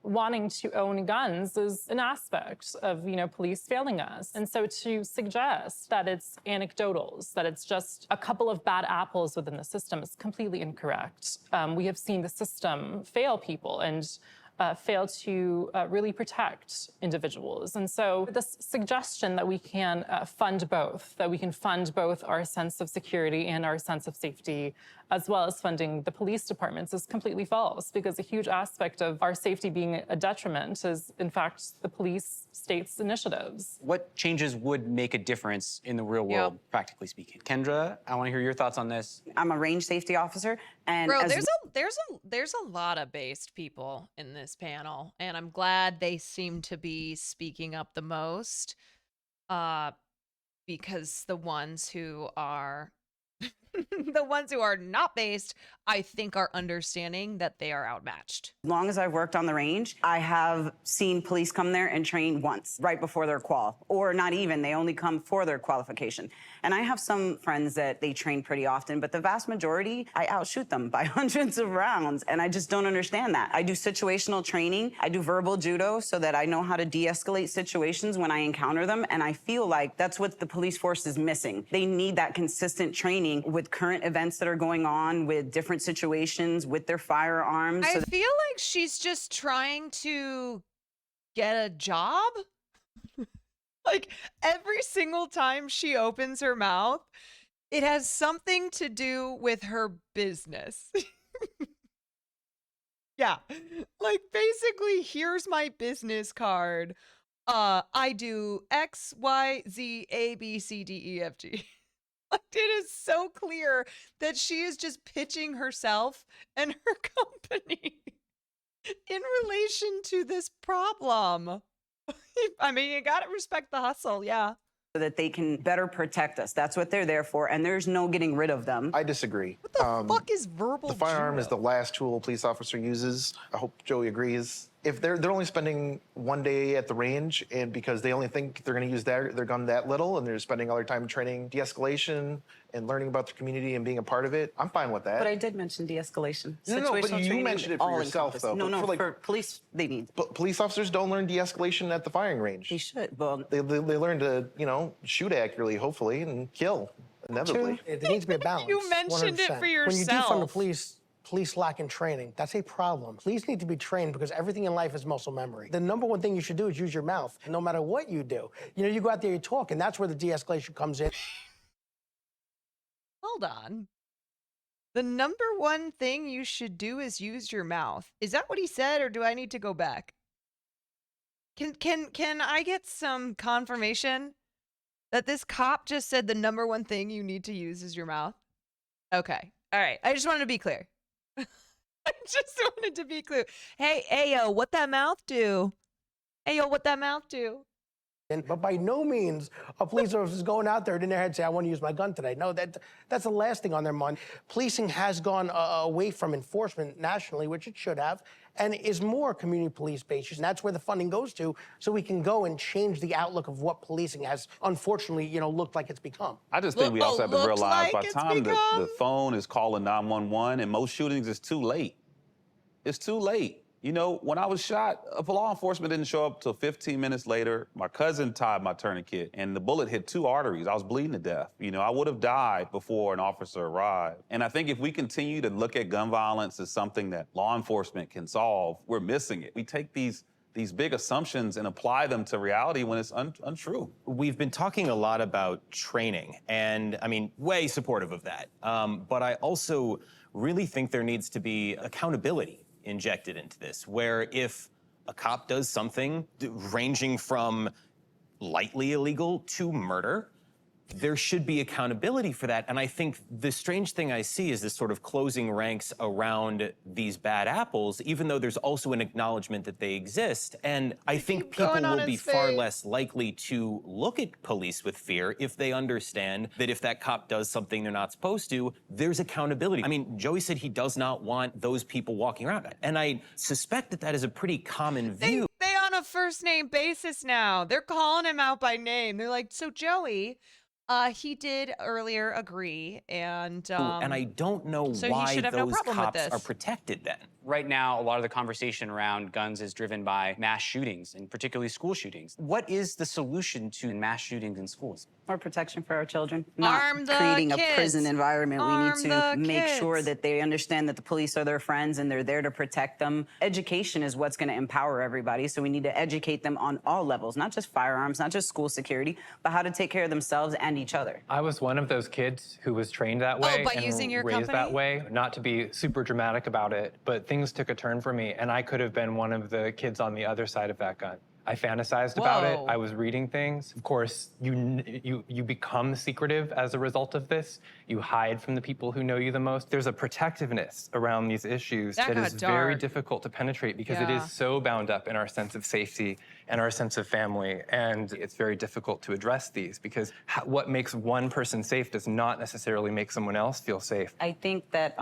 wanting to own guns is an aspect of, police failing us. And so to suggest that it's anecdotals, that it's just a couple of bad apples within the system is completely incorrect. We have seen the system fail people and fail to really protect individuals. And so this suggestion that we can fund both, that we can fund both our sense of security and our sense of safety, as well as funding the police departments, is completely false, because a huge aspect of our safety being a detriment is, in fact, the police state's initiatives. What changes would make a difference in the real world, practically speaking? Kendra, I want to hear your thoughts on this. I'm a range safety officer, and Bro, there's a lot of based people in this panel, and I'm glad they seem to be speaking up the most, because the ones who are not based, I think, are understanding that they are outmatched. as long as I've worked on the range, I have seen police come there and train once, right before their qual, or not even, they only come for their qualification. And I have some friends that they train pretty often, but the vast majority, I outshoot them by hundreds of rounds, and I just don't understand that. I do situational training, I do verbal judo so that I know how to de-escalate situations when I encounter them, and I feel like that's what the police force is missing. They need that consistent training with current events that are going on, with different situations, with their firearms. I feel like she's just trying to get a job. Like, every single time she opens her mouth, It has something to do with her business. Yeah. Like basically, here's my business card. I do X, Y, Z, A, B, C, D, E, F, G. Like it is so clear that she is just pitching herself and her company in relation to this problem. I mean, you gotta respect the hustle, yeah. So that they can better protect us. That's what they're there for, and there's no getting rid of them. I disagree. What the fuck is verbal The firearm judo? is the last tool a police officer uses. I hope Joey agrees. If they're only spending one day at the range, and because they only think they're going to use their gun that little, and they're spending all their time training de-escalation and learning about their community and being a part of it, I'm fine with that. But I did mention de-escalation. No, but Situational you training, mentioned it for all yourself, encompassed. though. No, But no, for, like- for police, they need. But police officers don't learn de-escalation at the firing range. They should. Well, They learn to, shoot accurately, hopefully, and kill, inevitably. There needs to be a balance. You mentioned it 100%. for When you defund the yourself. police lack in training, that's a problem. Police need to be trained because everything in life is muscle memory. The number one thing you should do is use your mouth, no matter what you do. You go out there, you talk, and that's where the de-escalation comes in. Hold on. The number one thing you should do is use your mouth. Is that what he said, or do I need to go back? Can I get some confirmation that this cop just said the number one thing you need to use is your mouth? Okay. All right. I just wanted to be clear. I just wanted to be clear. Hey, Ayo, what that mouth do? Ayo, what that mouth do? But by no means are police officers going out there in their head say, I want to use my gun today. No, that's the last thing on their mind. Policing has gone away from enforcement nationally, which it should have, and is more community police-based. And that's where the funding goes to, so we can go and change the outlook of what policing has, unfortunately, looked like it's become. I just think we also have to Looks realize by like the it's time the become. phone is calling 911 and most shootings, it's too late. It's too late. When I was shot, law enforcement didn't show up till 15 minutes later. My cousin tied my tourniquet, and the bullet hit 2 arteries. I was bleeding to death. I would have died before an officer arrived. And I think if we continue to look at gun violence as something that law enforcement can solve, we're missing it. We take these big assumptions and apply them to reality when it's untrue. We've been talking a lot about training, and way supportive of that. But I also really think there needs to be accountability injected into this, where if a cop does something ranging from lightly illegal to murder, there should be accountability for that. And I think the strange thing I see is this sort of closing ranks around these bad apples, even though there's also an acknowledgement that they exist. And I think people will be far less likely to look at police with fear if they understand that if that cop does something they're not supposed to, there's accountability. Joey said he does not want those people walking around. And I suspect that that is a pretty common view. They on a first name basis now. They're calling him out by name. They're like, so Joey, he did earlier agree, and I don't know so why he should have no those problem with cops this. are protected then. Right now, a lot of the conversation around guns is driven by mass shootings, and particularly school shootings. What is the solution to mass shootings in schools? More protection for our children. Not Arm the creating kids. a prison environment. Arm We need to the make sure kids. that they understand that the police are their friends and they're there to protect them. Education is what's going to empower everybody, so we need to educate them on all levels, not just firearms, not just school security, but how to take care of themselves and each other. I was one of those kids who was trained that way by and using your raised that company? way. Not to be super dramatic about it, but things took a turn for me, and I could have been one of the kids on the other side of that gun. I fantasized about it. Whoa. I was reading things. Of course, you become secretive as a result of this. You hide from the people who know you the most. There's a protectiveness around these issues That that is got very dark. difficult to penetrate because it Yeah. is so bound up in our sense of safety and our sense of family. And it's very difficult to address these because what makes one person safe does not necessarily make someone else feel safe. I think that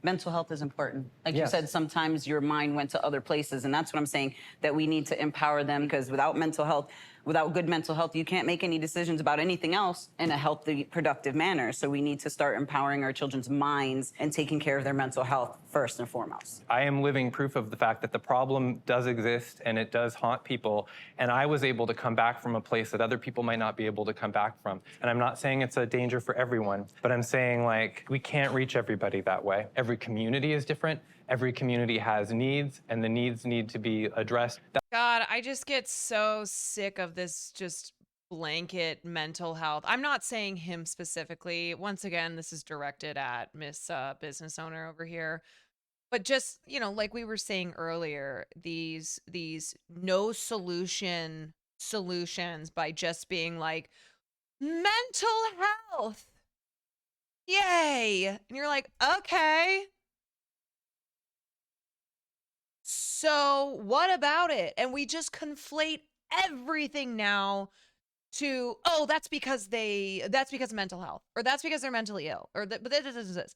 mental health is important. Like you Yes. said, sometimes your mind went to other places, and that's what I'm saying, that we need to empower them, because without mental health, without good mental health, you can't make any decisions about anything else in a healthy, productive manner. So we need to start empowering our children's minds and taking care of their mental health first and foremost. I am living proof of the fact that the problem does exist and it does haunt people. And I was able to come back from a place that other people might not be able to come back from. And I'm not saying it's a danger for everyone, but I'm saying we can't reach everybody that way. Every community is different. Every community has needs, and the needs need to be addressed. God, I just get so sick of this just blanket mental health. I'm not saying him specifically. Once again, this is directed at Miss Business Owner over here. But just, like we were saying earlier, these no solutions by just being like, mental health. Yay. And you're like, okay. So what about it? And we just conflate everything now to, oh, that's because of mental health, or that's because they're mentally ill, or this.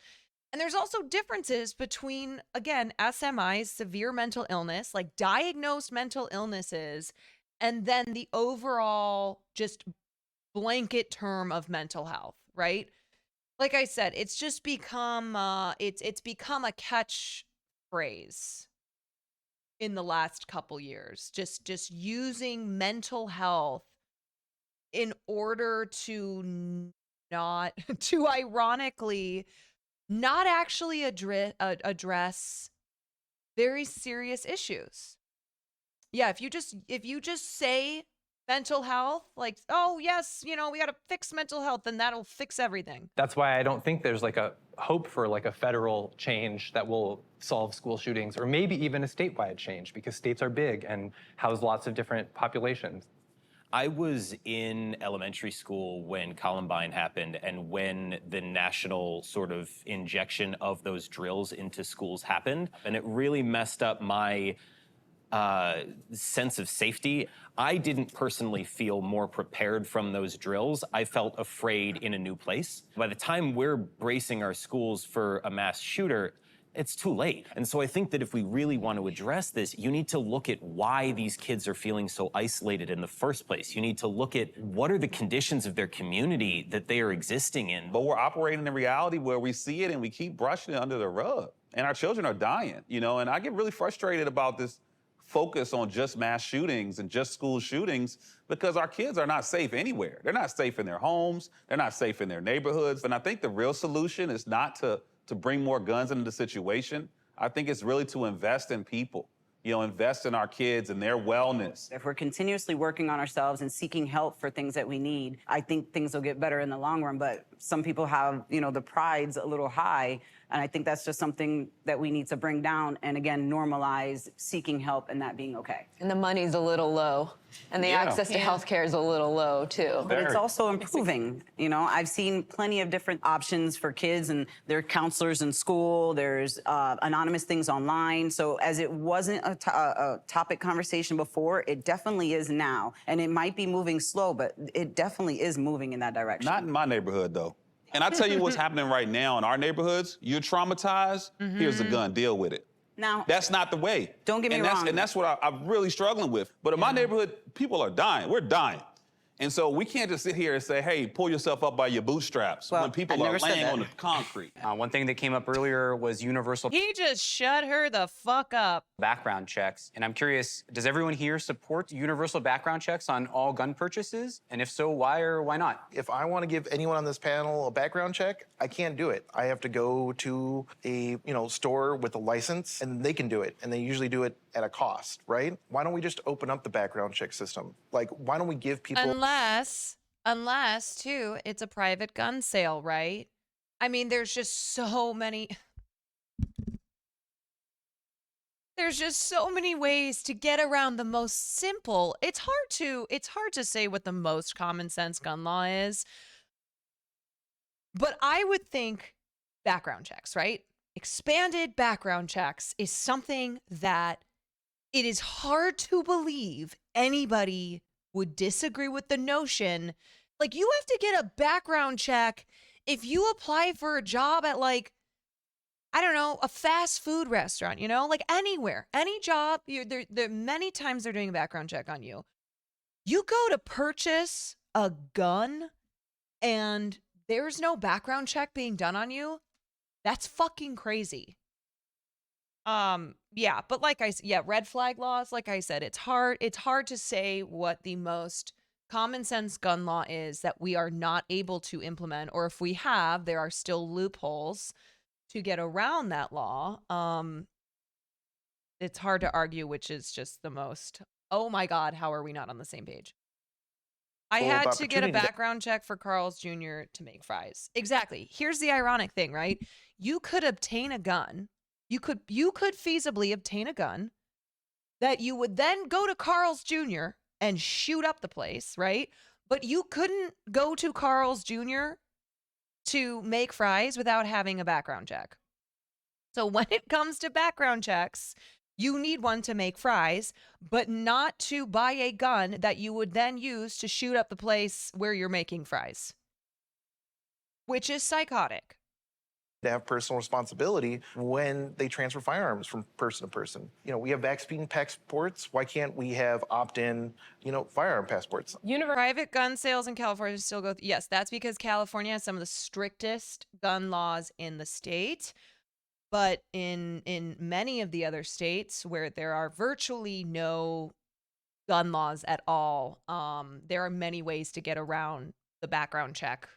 And there's also differences between, again, SMIs, severe mental illness, like diagnosed mental illnesses, and then the overall just blanket term of mental health, right? Like I said, it's just become it's become a catchphrase in the last couple years. Just using mental health in order to not to ironically not actually address very serious issues. Yeah, if you just say mental health, like, oh yes, we got to fix mental health, then that'll fix everything. That's why I don't think there's like a hope for like a federal change that will solve school shootings, or maybe even a statewide change, because states are big and house lots of different populations. I was in elementary school when Columbine happened and when the national sort of injection of those drills into schools happened. And it really messed up my sense of safety. I didn't personally feel more prepared from those drills. I felt afraid in a new place. By the time we're bracing our schools for a mass shooter, it's too late. And so I think that if we really want to address this, you need to look at why these kids are feeling so isolated in the first place. You need to look at what are the conditions of their community that they are existing in. But we're operating in a reality where we see it and we keep brushing it under the rug. And our children are dying, and I get really frustrated about this focus on just mass shootings and just school shootings, because our kids are not safe anywhere. They're not safe in their homes. They're not safe in their neighborhoods. And I think the real solution is not to bring more guns into the situation. I think it's really to invest in people, invest in our kids and their wellness. If we're continuously working on ourselves and seeking help for things that we need, I think things will get better in the long run. But some people have, the pride's a little high. And I think that's just something that we need to bring down and, again, normalize seeking help and that being okay. And the money's a little low. And the access to healthcare is a little low, too. But it's also improving. I've seen plenty of different options for kids, and there are counselors in school. There's anonymous things online. So as it wasn't a topic conversation before, it definitely is now. And it might be moving slow, but it definitely is moving in that direction. Not in my neighborhood, though. And I tell you what's happening right now in our neighborhoods. You're traumatized. Here's a gun. Deal with it. Now, that's not the way. Don't get me wrong. And that's what I'm really struggling with. But in my neighborhood, people are dying. We're dying. And so we can't just sit here and say, hey, pull yourself up by your bootstraps when people are laying on the concrete. One thing that came up earlier was universal. He just shut her the fuck up. Background checks. And I'm curious, does everyone here support universal background checks on all gun purchases? And if so, why or why not? If I want to give anyone on this panel a background check, I can't do it. I have to go to a store with a license, and they can do it. And they usually do it at a cost, right? Why don't we just open up the background check system? Like, why don't we give people... Unless, too, it's a private gun sale, right? I mean, there's just so many ways to get around the most simple. It's hard to say what the most common sense gun law is. But I would think background checks, right? Expanded background checks is something that it is hard to believe anybody would disagree with the notion. Like, you have to get a background check if you apply for a job at, like, I don't know, a fast food restaurant, like anywhere, any job. There many times they're doing a background check on you. You go to purchase a gun and there's no background check being done on you. That's fucking crazy. Yeah, but red flag laws, like I said, it's hard to say what the most common sense gun law is that we are not able to implement, or if we have, there are still loopholes to get around that law. It's hard to argue which is just the most, oh my God, how are we not on the same page? I had to get a opportunity background check for Carl's Jr. to make fries. Exactly. Here's the ironic thing, right? You could obtain a gun. You could feasibly obtain a gun that you would then go to Carl's Jr. and shoot up the place, right? But you couldn't go to Carl's Jr. to make fries without having a background check. So when it comes to background checks, you need one to make fries, but not to buy a gun that you would then use to shoot up the place where you're making fries, which is psychotic. to have personal responsibility when they transfer firearms from person to person. You know, we have vaccine passports. Why can't we have opt-in, firearm passports? Private gun sales in California still go. Yes, that's because California has some of the strictest gun laws in the state. But in many of the other states where there are virtually no gun laws at all, there are many ways to get around the background check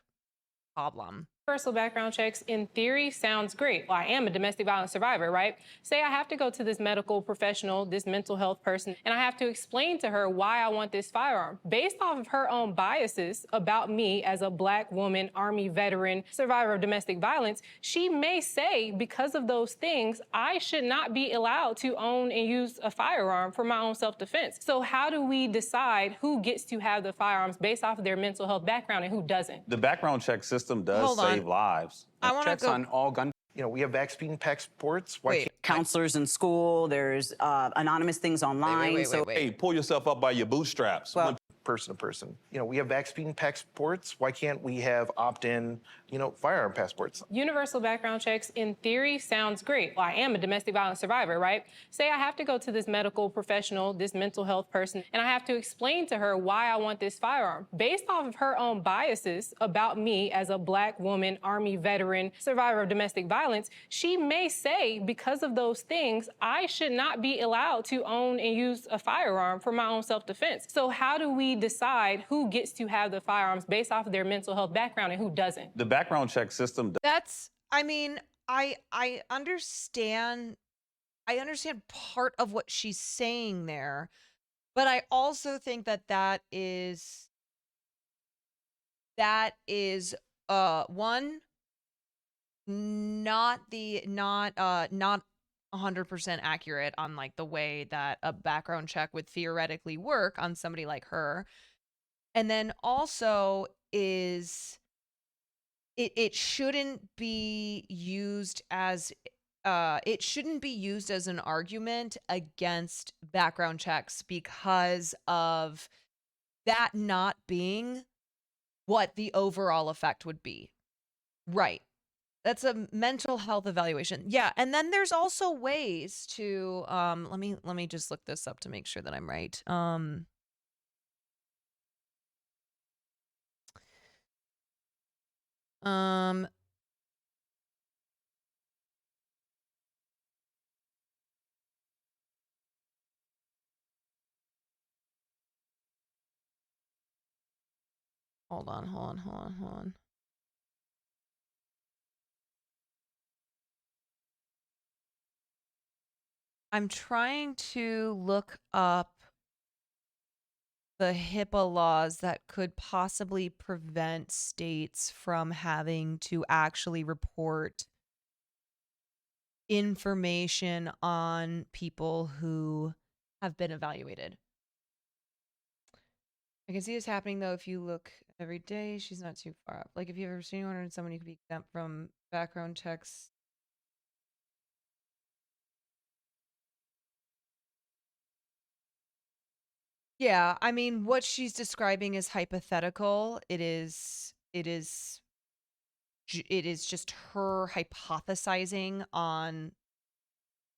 problem. Universal background checks, in theory, sounds great. Well, I am a domestic violence survivor, right? Say I have to go to this medical professional, this mental health person, and I have to explain to her why I want this firearm. Based off of her own biases about me as a Black woman, Army veteran, survivor of domestic violence, she may say, because of those things, I should not be allowed to own and use a firearm for my own self-defense. So how do we decide who gets to have the firearms based off of their mental health background and who doesn't? The background check system does Hold on. save lives. I want to Checks go. on all gun. We have vaccine passports. Why Wait. can't Counselors in school, there's anonymous things online. wait. Hey, pull yourself up by your bootstraps. Well, person to person? We have vaccine passports. Why can't we have opt-in, firearm passports? Universal background checks, in theory, sounds great. Well, I am a domestic violence survivor, right? Say I have to go to this medical professional, this mental health person, and I have to explain to her why I want this firearm. Based off of her own biases about me as a Black woman, Army veteran, survivor of domestic violence, she may say, because of those things, I should not be allowed to own and use a firearm for my own self-defense. So how do we decide who gets to have the firearms based off of their mental health background and who doesn't? The background check system That's. I mean, I understand. I understand part of what she's saying there, but I also think that is one, not 100% accurate on like the way that a background check would theoretically work on somebody like her. And then also is it shouldn't be used as an argument against background checks because of that not being what the overall effect would be. Right. That's a mental health evaluation. Yeah, and then there's also ways to let me just look this up to make sure that I'm right. Hold on. I'm trying to look up the HIPAA laws that could possibly prevent states from having to actually report information on people who have been evaluated. I can see this happening though if you look every day. She's not too far up. Like if you've ever seen anyone or someone who could be exempt from background checks. Yeah, I mean, what she's describing is hypothetical. It is just her hypothesizing on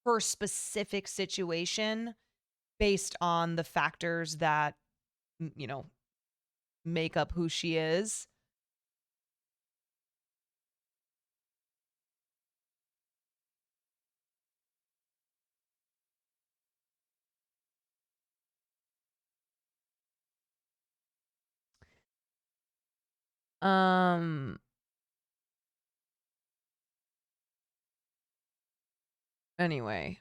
her specific situation based on the factors that, make up who she is. Anyway,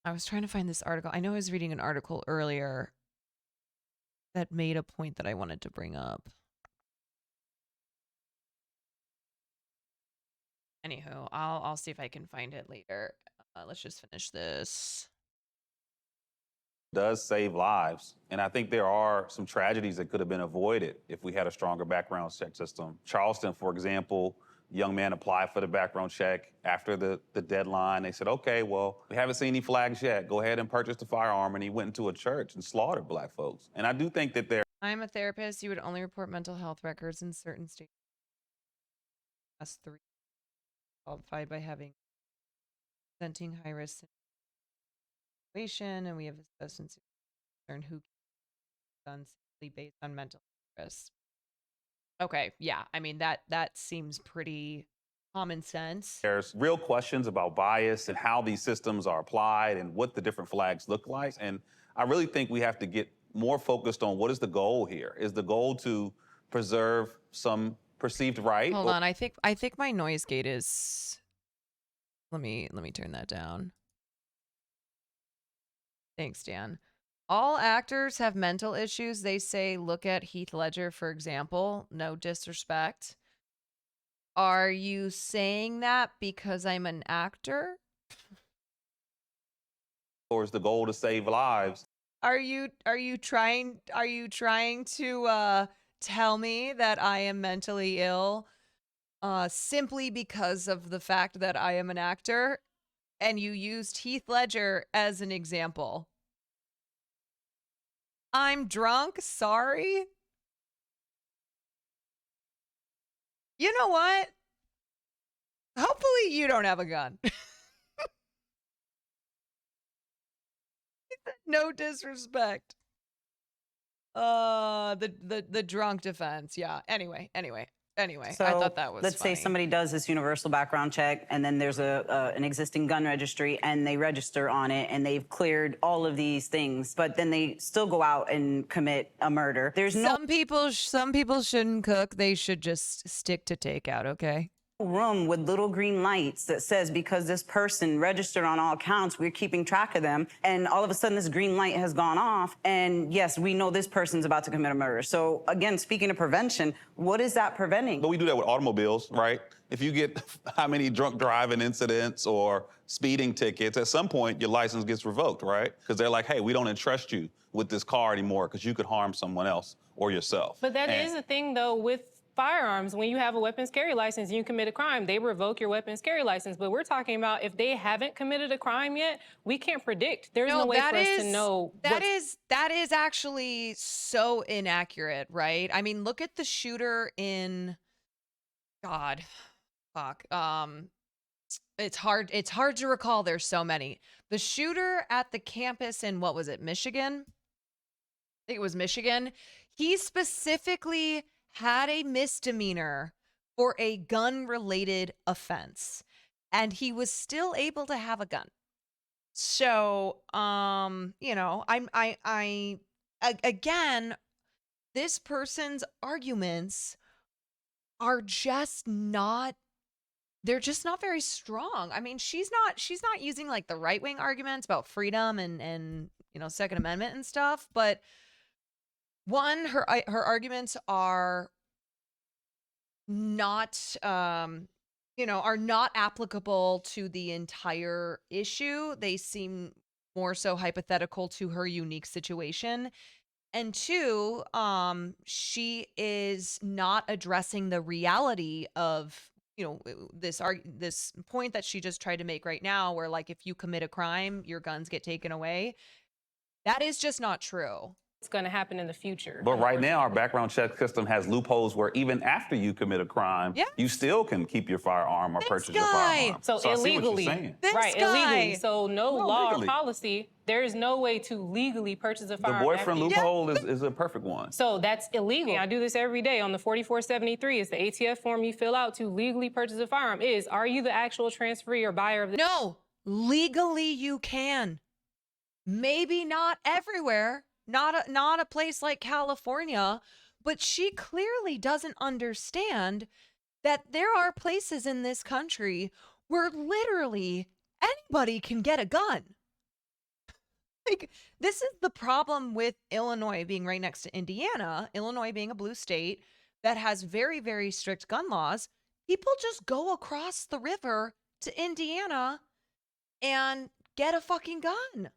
I was trying to find this article. I know I was reading an article earlier that made a point that I wanted to bring up. Anywho, I'll see if I can find it later. Let's just finish this. Does save lives. And I think there are some tragedies that could have been avoided if we had a stronger background check system. Charleston, for example, young man applied for the background check after the deadline. They said, okay, well, we haven't seen any flags yet. Go ahead and purchase the firearm. And he went into a church and slaughtered black folks. And I do think that there I'm a therapist. You would only report mental health records in certain states. Us 3 qualified by having presenting high risk situation, and we have a substance concern who guns simply based on mental risk. Okay, yeah. I mean that seems pretty common sense. There's real questions about bias and how these systems are applied and what the different flags look like. And I really think we have to get more focused on what is the goal here. Is the goal to preserve some perceived right? Hold on, I think my noise gate is. Let me turn that down. Thanks, Dan. All actors have mental issues. They say, look at Heath Ledger, for example. No disrespect. Are you saying that because I'm an actor? Or is the goal to save lives? Are you trying to tell me that I am mentally ill simply because of the fact that I am an actor? And you used Heath Ledger as an example. I'm drunk, sorry. You know what? Hopefully you don't have a gun. No disrespect. The drunk defense. Yeah. Anyway. So I thought that was let's funny. say somebody does this universal background check, and then there's an existing gun registry, and they register on it, and they've cleared all of these things, but then they still go out and commit a murder. There's no Some people shouldn't cook. They should just stick to takeout, okay? room with little green lights that says because this person registered on all accounts, we're keeping track of them, and all of a sudden this green light has gone off, and yes, we know this person's about to commit a murder. So again, speaking of prevention, what is that preventing? But we do that with automobiles, right? If you get how many drunk driving incidents or speeding tickets, at some point your license gets revoked, right? Because they're like, hey, we don't entrust you with this car anymore because you could harm someone else or yourself. But that is a thing, though, with firearms. When you have a weapons carry license and you commit a crime, they revoke your weapons carry license. But we're talking about if they haven't committed a crime yet, we can't predict. There's no way for us to know. That is actually so inaccurate, right? I mean, look at the shooter in it's hard to recall. There's so many. The shooter at the campus in, what was it, Michigan? I think it was Michigan. He specifically had a misdemeanor for a gun-related offense, and he was still able to have a gun. So, again, this person's arguments are just not, they're just not very strong. I mean, she's not using like the right-wing arguments about freedom and Second Amendment and stuff, but one, her arguments are not, are not applicable to the entire issue. They seem more so hypothetical to her unique situation. And two, she is not addressing the reality of, this point that she just tried to make right now, where like if you commit a crime, your guns get taken away. That is just not true. It's going to happen in the future. But right now, our background check system has loopholes where even after you commit a crime, you still can keep your firearm or purchase your firearm. So I see what you're illegally, saying. illegally. So no law legally. or policy. There is no way to legally purchase a firearm. The boyfriend loophole is a perfect one. So that's illegal. I do this every day on the 4473. It's the ATF form you fill out to legally purchase a firearm. Are you the actual transferee or buyer of the? No, legally you can. Maybe not everywhere. Not a place like California, but she clearly doesn't understand that there are places in this country where literally anybody can get a gun. Like, this is the problem with Illinois being right next to Indiana, Illinois being a blue state that has very, very strict gun laws. People just go across the river to Indiana and get a fucking gun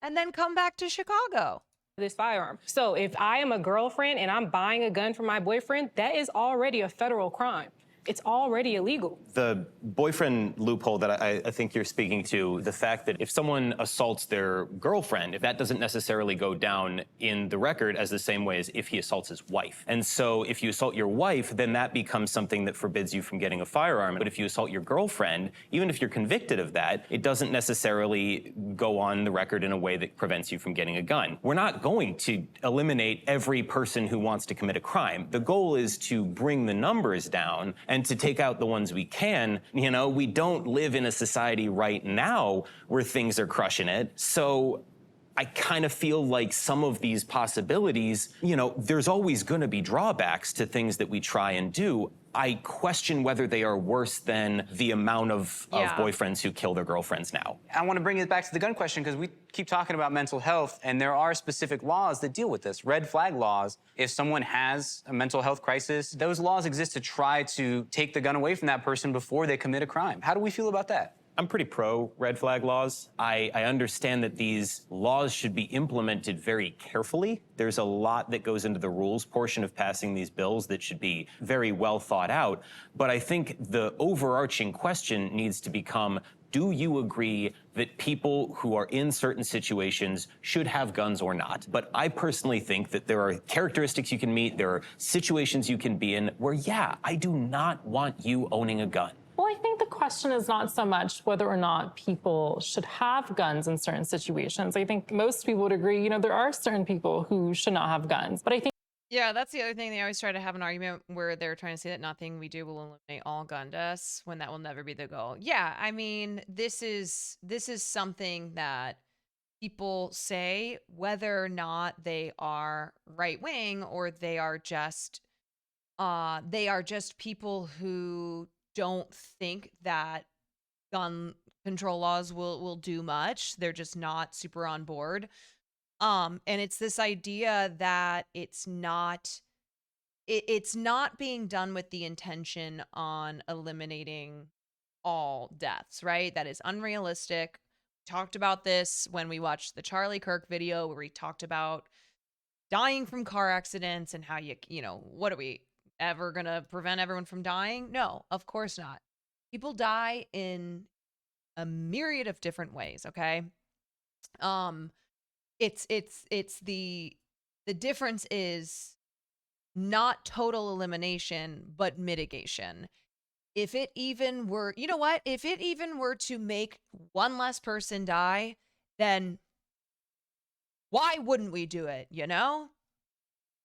and then come back to Chicago. This firearm. So if I am a girlfriend and I'm buying a gun for my boyfriend, that is already a federal crime. It's already illegal. The boyfriend loophole that I think you're speaking to, the fact that if someone assaults their girlfriend, if that doesn't necessarily go down in the record as the same way as if he assaults his wife. And so if you assault your wife, then that becomes something that forbids you from getting a firearm. But if you assault your girlfriend, even if you're convicted of that, it doesn't necessarily go on the record in a way that prevents you from getting a gun. We're not going to eliminate every person who wants to commit a crime. The goal is to bring the numbers down and to take out the ones we can. You know, we don't live in a society right now where things are crushing it. So I kind of feel like some of these possibilities, you know, there's always going to be drawbacks to things that we try and do. I question whether they are worse than the amount of boyfriends who kill their girlfriends now. I want to bring it back to the gun question because we keep talking about mental health, and there are specific laws that deal with this. Red flag laws. If someone has a mental health crisis, those laws exist to try to take the gun away from that person before they commit a crime. How do we feel about that? I'm pretty pro red flag laws. I understand that these laws should be implemented very carefully. There's a lot that goes into the rules portion of passing these bills that should be very well thought out. But I think the overarching question needs to become, do you agree that people who are in certain situations should have guns or not? But I personally think that there are characteristics you can meet, there are situations you can be in where, yeah, I do not want you owning a gun. Well, I think the question is not so much whether or not people should have guns in certain situations. I think most people would agree, you know, there are certain people who should not have guns. But I think Yeah, that's the other thing. They always try to have an argument where they're trying to say that nothing we do will eliminate all gun deaths when that will never be the goal. Yeah, I mean, this is something that people say whether or not they are right wing or they are just people who don't think that gun control laws will do much. They're just not super on board. And it's this idea that it's not being done with the intention on eliminating all deaths, right? That is unrealistic. We talked about this when we watched the Charlie Kirk video where we talked about dying from car accidents and how what are we ever gonna prevent everyone from dying? No, of course not. People die in a myriad of different ways, okay? It's the difference is not total elimination, but mitigation. If it even were, you know what? If it even were to make one less person die, then why wouldn't we do it, you know?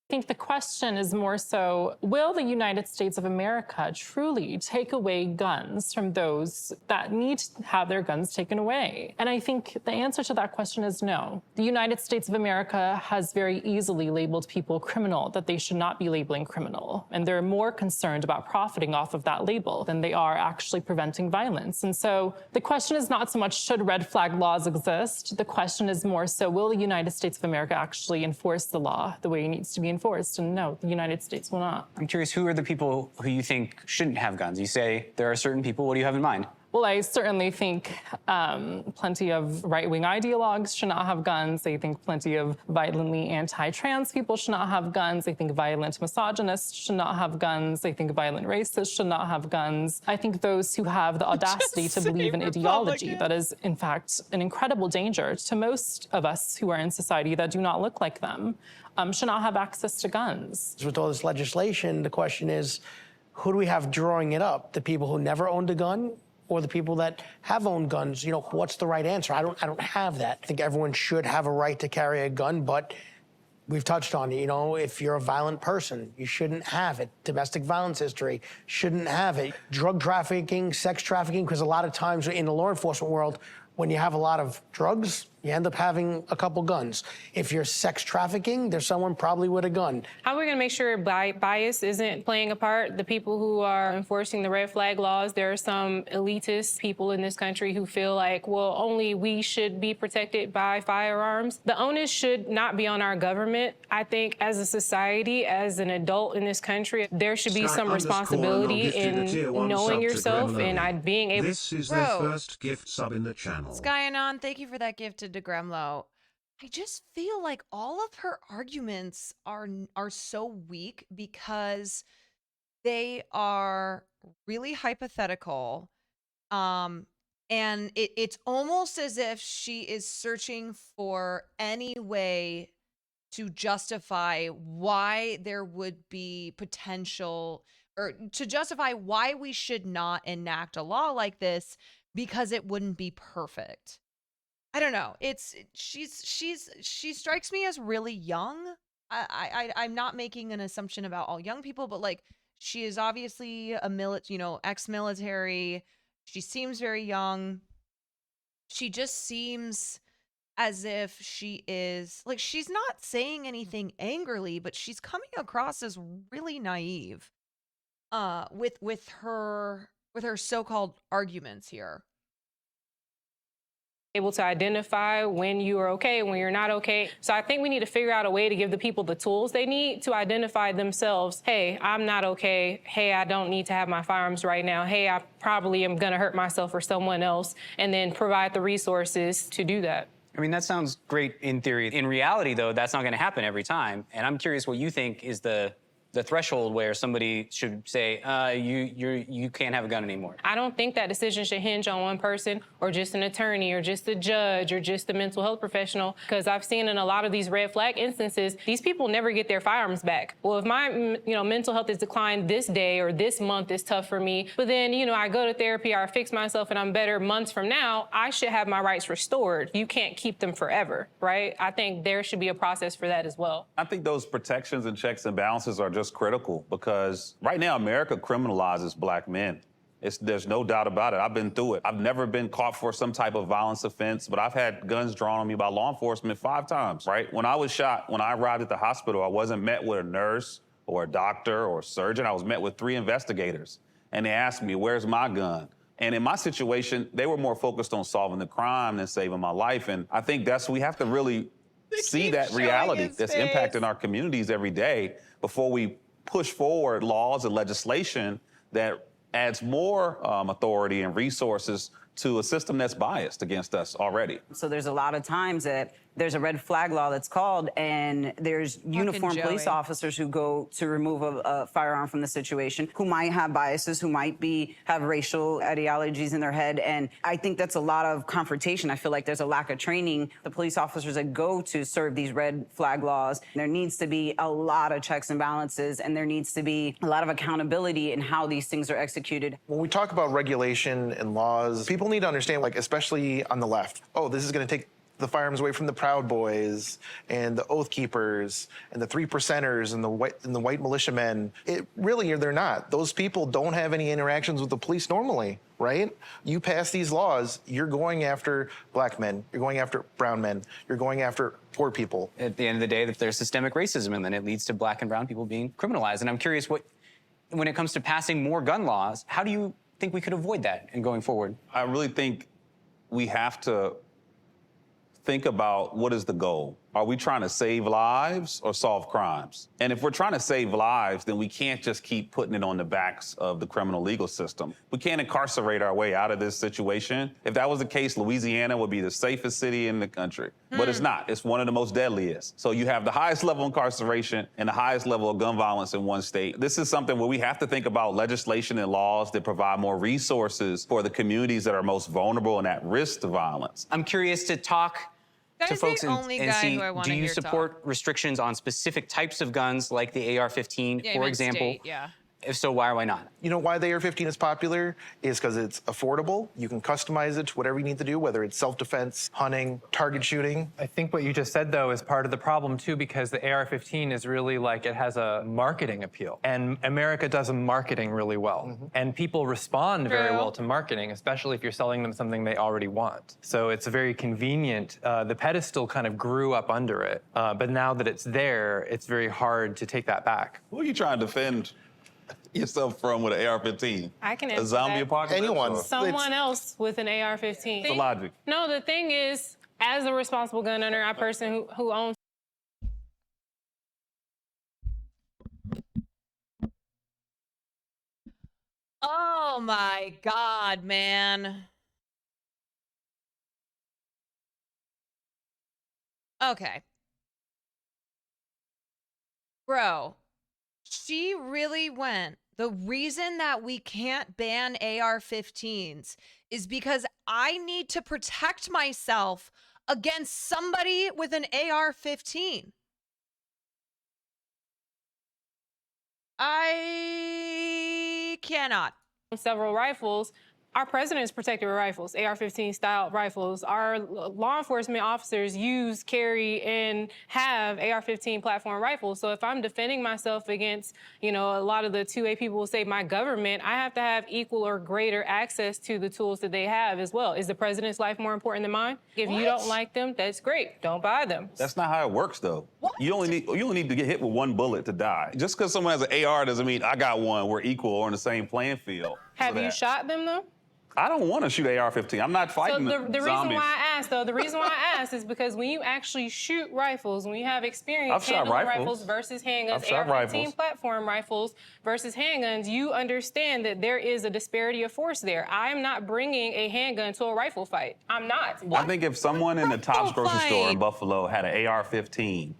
I think the question is more so, will the United States of America truly take away guns from those that need to have their guns taken away? And I think the answer to that question is no. The United States of America has very easily labeled people criminal that they should not be labeling criminal. And they're more concerned about profiting off of that label than they are actually preventing violence. And so the question is not so much should red flag laws exist. The question is more so, will the United States of America actually enforce the law the way it needs to be enforced? And no, the United States will not. I'm curious, who are the people who you think shouldn't have guns? You say there are certain people. What do you have in mind? Well, I certainly think plenty of right-wing ideologues should not have guns. I think plenty of violently anti-trans people should not have guns. I think violent misogynists should not have guns. I think violent racists should not have guns. I think those who have the audacity to believe in ideology that is, in fact, an incredible danger to most of us who are in society that do not look like them should not have access to guns. With all this legislation, the question is, who do we have drawing it up? The people who never owned a gun? Or the people that have owned guns? You know, what's the right answer? I don't have that. I think everyone should have a right to carry a gun, but we've touched on it. You know, if you're a violent person, you shouldn't have it. Domestic violence history, shouldn't have it. Drug trafficking, sex trafficking, because a lot of times in the law enforcement world, when you have a lot of drugs You end up having a couple guns. If you're sex trafficking, there's someone probably with a gun. How are we going to make sure bias isn't playing a part? The people who are enforcing the red flag laws, there are some elitist people in this country who feel like, well, only we should be protected by firearms. The onus should not be on our government. I think as a society, as an adult in this country, there should be some responsibility in knowing yourself and being able. This is their first gift sub in the channel. Skyanon, thank you for that gift to DeGremlo. I just feel like all of her arguments are so weak because they are really hypothetical. And it's almost as if she is searching for any way to justify why there would be potential, or to justify why we should not enact a law like this because it wouldn't be perfect. I don't know. She strikes me as really young. I'm not making an assumption about all young people, but like she is obviously a ex-military. She seems very young. She just seems as if she is like, she's not saying anything angrily, but she's coming across as really naive with her so-called arguments here. Able to identify when you are okay, when you're not okay. So I think we need to figure out a way to give the people the tools they need to identify themselves. Hey, I'm not okay. Hey, I don't need to have my firearms right now. Hey, I probably am going to hurt myself or someone else, and then provide the resources to do that. I mean, that sounds great in theory. In reality, though, that's not going to happen every time. And I'm curious what you think is the threshold where somebody should say, you can't have a gun anymore. I don't think that decision should hinge on one person or just an attorney or just a judge or just a mental health professional, because I've seen in a lot of these red flag instances, these people never get their firearms back. Well, if my mental health has declined this day or this month is tough for me, but then, I go to therapy or I fix myself and I'm better months from now, I should have my rights restored. You can't keep them forever, right? I think there should be a process for that as well. I think those protections and checks and balances are just critical, because right now America criminalizes black men. There's no doubt about it. I've been through it. I've never been caught for some type of violence offense, but I've had guns drawn on me by law enforcement 5 times, right? When I was shot, when I arrived at the hospital, I wasn't met with a nurse or a doctor or a surgeon. I was met with 3 investigators, and they asked me, where's my gun? And in my situation, they were more focused on solving the crime than saving my life. And I think we have to really see that reality that's impacting our communities every day before we push forward laws and legislation that adds more authority and resources to a system that's biased against us already. So there's a lot of times that there's a red flag law that's called, and there's uniformed police officers who go to remove a firearm from the situation, who might have biases, who might have racial ideologies in their head. And I think that's a lot of confrontation. I feel like there's a lack of training. The police officers that go to serve these red flag laws, there needs to be a lot of checks and balances, and there needs to be a lot of accountability in how these things are executed. When we talk about regulation and laws, people need to understand, like, especially on the left, this is going to take the firearms away from the Proud Boys and the Oath Keepers and the 3%ers and the white militiamen. They're not. Those people don't have any interactions with the police normally, right? You pass these laws, you're going after black men, you're going after brown men, you're going after poor people. At the end of the day, there's systemic racism, and then it leads to black and brown people being criminalized. And I'm curious, when it comes to passing more gun laws, how do you think we could avoid that in going forward? I really think we have to think about, what is the goal? Are we trying to save lives or solve crimes? And if we're trying to save lives, then we can't just keep putting it on the backs of the criminal legal system. We can't incarcerate our way out of this situation. If that was the case, Louisiana would be the safest city in the country. But it's not. It's one of the most deadliest. So you have the highest level of incarceration and the highest level of gun violence in one state. This is something where we have to think about legislation and laws that provide more resources for the communities that are most vulnerable and at risk to violence. I'm curious to talk to folks and see, do you support talk. restrictions on specific types of guns like the AR-15, for example? If so, why or why not? You know why the AR-15 is popular is because it's affordable. You can customize it to whatever you need to do, whether it's self-defense, hunting, target shooting. I think what you just said, though, is part of the problem, too, because the AR-15 is really like it has a marketing appeal. And America does the marketing really well. And people respond very well to marketing, especially if you're selling them something they already want. So it's very convenient. The pedestal kind of grew up under it. But now that it's there, it's very hard to take that back. Who are you trying to defend yourself from with an AR-15? I can A answer zombie that. apocalypse? Anyone. or- Someone else with an AR-15. The logic. No, the thing is, as a responsible gun owner, a person who owns Oh my God, man. Okay. Bro, she really went. The reason that we can't ban AR-15s is because I need to protect myself against somebody with an AR-15. I cannot. several rifles. Our president's protected with rifles, AR-15 style rifles. Our law enforcement officers use, carry, and have AR-15 platform rifles. So if I'm defending myself against, a lot of the 2A people will say my government, I have to have equal or greater access to the tools that they have as well. Is the president's life more important than mine? If you don't like them, that's great. Don't buy them. That's not how it works, though. You only need to get hit with one bullet to die. Just because someone has an AR doesn't mean I got one. We're equal or on the same playing field. Have you shot them, though? I don't want to shoot AR-15. I'm not fighting the zombies. reason why I asked, though, is because when you actually shoot rifles, when you have experience I've shot handling rifles. rifles versus handguns, I've shot AR-15 rifles. platform rifles versus handguns, you understand that there is a disparity of force there. I am not bringing a handgun to a rifle fight. I'm not. I think if someone in the Tops grocery store in Buffalo had an AR-15,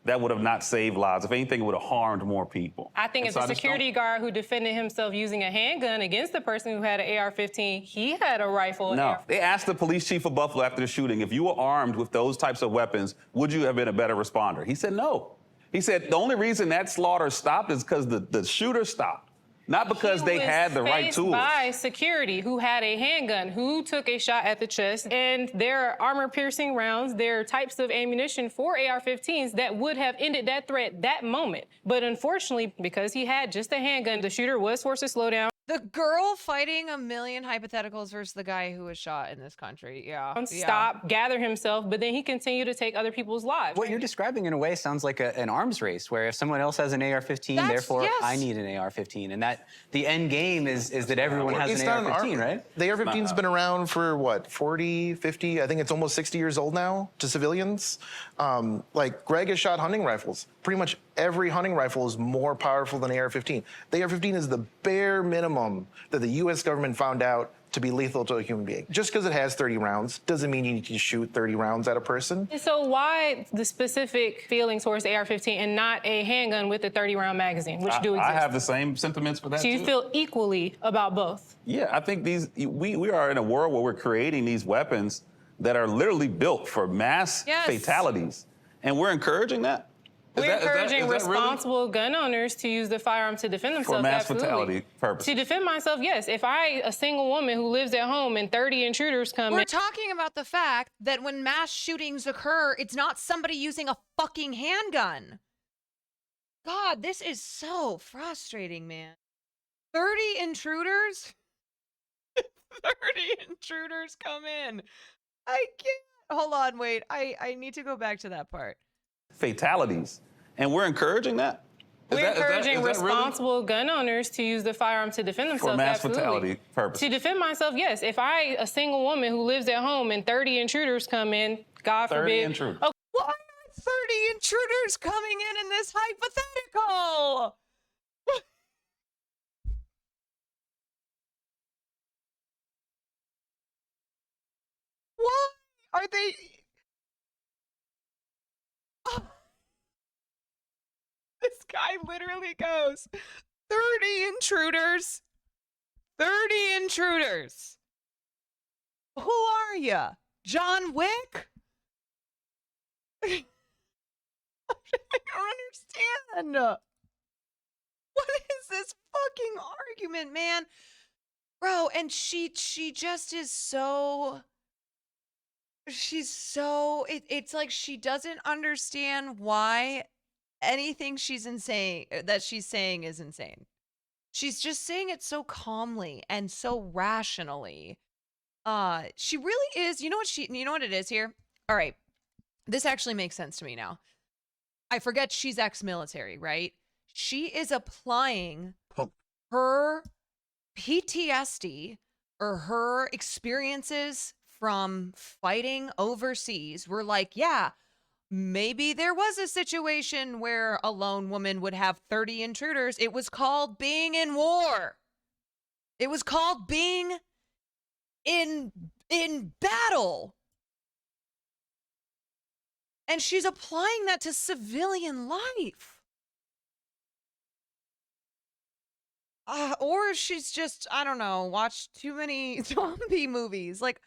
that would have not saved lives. If anything, it would have harmed more people. I think if the security guard who defended himself using a handgun against the person who had an AR-15, he had a rifle. No. They asked the police chief of Buffalo after the shooting, if you were armed with those types of weapons, would you have been a better responder? He said no. He said the only reason that slaughter stopped is because the shooter stopped, not because they had the right tools. By security who had a handgun, who took a shot at the chest, and there are armor-piercing rounds, there are types of ammunition for AR-15s that would have ended that threat that moment. But unfortunately, because he had just a handgun, the shooter was forced to slow down. The girl fighting a million hypotheticals versus the guy who was shot in this country. Yeah. Stop, gather himself, but then he continued to take other people's lives. What you're describing in a way sounds like an arms race, where if someone else has an AR-15, therefore I need an AR-15. And that the end game is that everyone has an AR-15, right? The AR-15's been around for, what, 40, 50? I think it's almost 60 years old now to civilians. Like, Greg has shot hunting rifles. Pretty much every hunting rifle is more powerful than AR-15. The AR-15 is the bare minimum that the U.S. government found out to be lethal to a human being. Just because it has 30 rounds doesn't mean you need to shoot 30 rounds at a person. And so why the specific feeling towards AR-15 and not a handgun with a 30-round magazine, which do exist? I have the same sentiments for that, So you too. feel equally about both? Yeah, I think we are in a world where we're creating these weapons that are literally built for mass fatalities. And we're encouraging that? We're encouraging is that really? responsible gun owners to use the firearm to defend themselves. For mass absolutely. fatality purposes. To defend myself, yes. If a single woman who lives at home and 30 intruders come in. We're talking about the fact that when mass shootings occur, it's not somebody using a fucking handgun. God, this is so frustrating, man. 30 intruders? 30 intruders come in. I can't. Hold on, wait. I need to go back to that part. Fatalities. And we're encouraging that? We're encouraging really? responsible gun owners to use the firearm to defend themselves. For mass absolutely. fatality purposes. To defend myself, yes. If a single woman who lives at home and 30 intruders come in, God 30 forbid. intruders. Oh, Why are 30 intruders coming in this hypothetical? Why are they... Oh. This guy literally goes, 30 intruders. 30 intruders. Who are ya? John Wick? I don't understand. What is this fucking argument, man. Bro, and she just is so it's like she doesn't understand why anything that she's saying is insane. She's just saying it so calmly and so rationally. She really is. You know what it is here? All right. This actually makes sense to me now. I forget she's ex-military, right? She is applying her PTSD or her experiences from fighting overseas. We're like, yeah, maybe there was a situation where a lone woman would have 30 intruders. It was called being in war. It was called being in battle. And she's applying that to civilian life. Or she's just, I don't know, watched too many zombie movies. Like,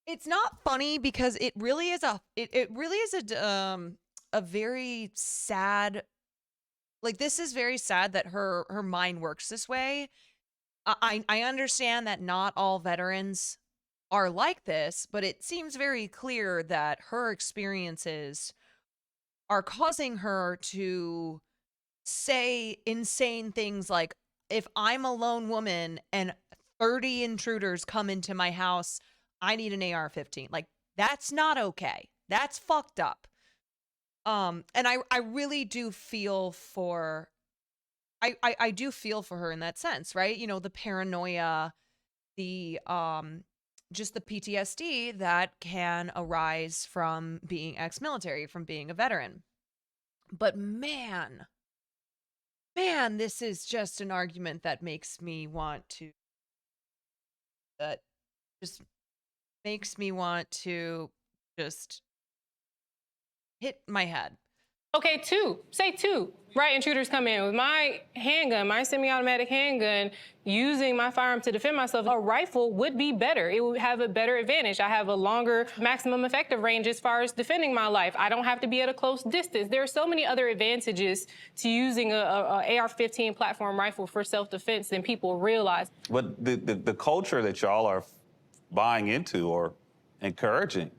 it's not funny because it really is a very sad, like, this is very sad that her mind works this way. I understand that not all veterans are like this, but it seems very clear that her experiences are causing her to say insane things like, if I'm a lone woman and 30 intruders come into my house, I need an AR-15. Like, that's not okay. That's fucked up. And I really do feel for, I do feel for her in that sense, right? You know, the paranoia, the, just the PTSD that can arise from being ex-military, from being a veteran. But man, this is just an argument that makes me want to, just hit my head. Okay, say two, right? Intruders come in with my handgun, my semi-automatic handgun, using my firearm to defend myself. A rifle would be better. It would have a better advantage. I have a longer maximum effective range as far as defending my life. I don't have to be at a close distance. There are so many other advantages to using a AR-15 platform rifle for self-defense than people realize. But the culture that y'all are buying into or encouraging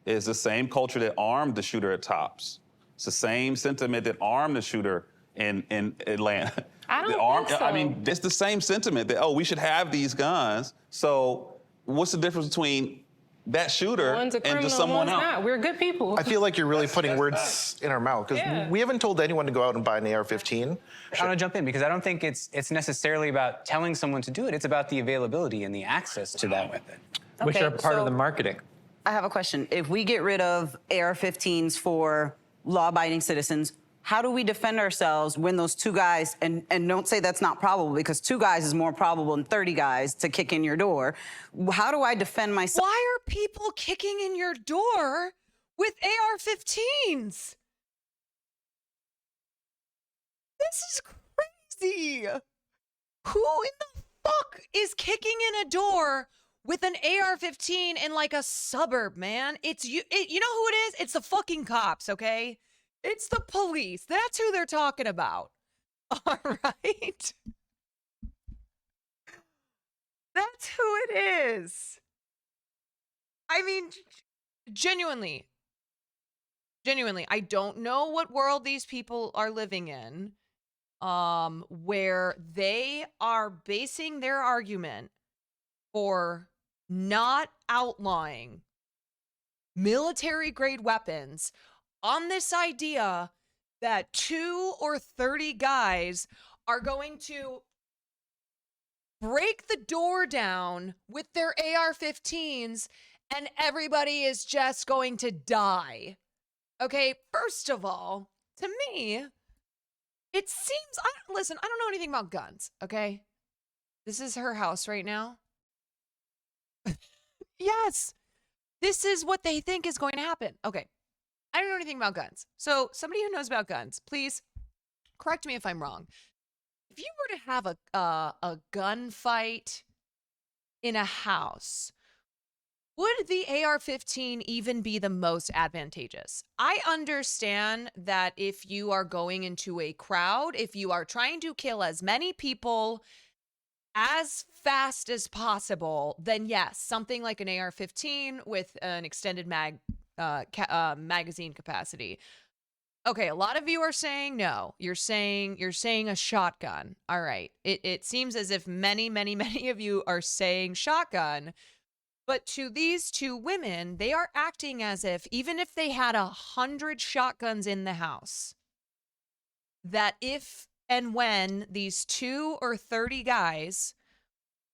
is the same culture that armed the shooter at Tops. It's the same sentiment that armed the shooter in Atlanta. I don't think so. I mean, it's the same sentiment that, we should have these guns. So what's the difference between that shooter One's a criminal, and just someone one's else? not. We're good people. I feel like you're really putting words in our mouth because we haven't told anyone to go out and buy an AR-15. I want to jump in because I don't think it's necessarily about telling someone to do it. It's about the availability and the access to that weapon. Which are part of the marketing. I have a question. If we get rid of AR-15s for law-abiding citizens, how do we defend ourselves when those two guys, and don't say that's not probable because 2 guys is more probable than 30 guys to kick in your door. How do I defend myself? Why are people kicking in your door with AR-15s? This is crazy. Who in the fuck is kicking in a door with an AR-15 in like a suburb, man? It's you know who it is? It's the fucking cops, okay? It's the police. That's who they're talking about. All right? That's who it is. I mean, genuinely, I don't know what world these people are living in, where they are basing their argument for not outlawing military-grade weapons on this idea that 2 or 30 guys are going to break the door down with their AR-15s and everybody is just going to die. Okay, first of all, to me, it seems, listen, I don't know anything about guns, okay? This is her house right now. Yes, this is what they think is going to happen. Okay, I don't know anything about guns. So somebody who knows about guns, please correct me if I'm wrong. If you were to have a gunfight in a house, Would the AR-15 even be the most advantageous? I understand that if you are going into a crowd, if you are trying to kill as many people as fast as possible, then yes, something like an AR-15 with an extended magazine capacity. Okay, a lot of you are saying no. You're saying a shotgun. All right. It seems as if many of you are saying shotgun. But to these two women, they are acting as if, even if they had 100 shotguns in the house, that if and when these 2 or 30 guys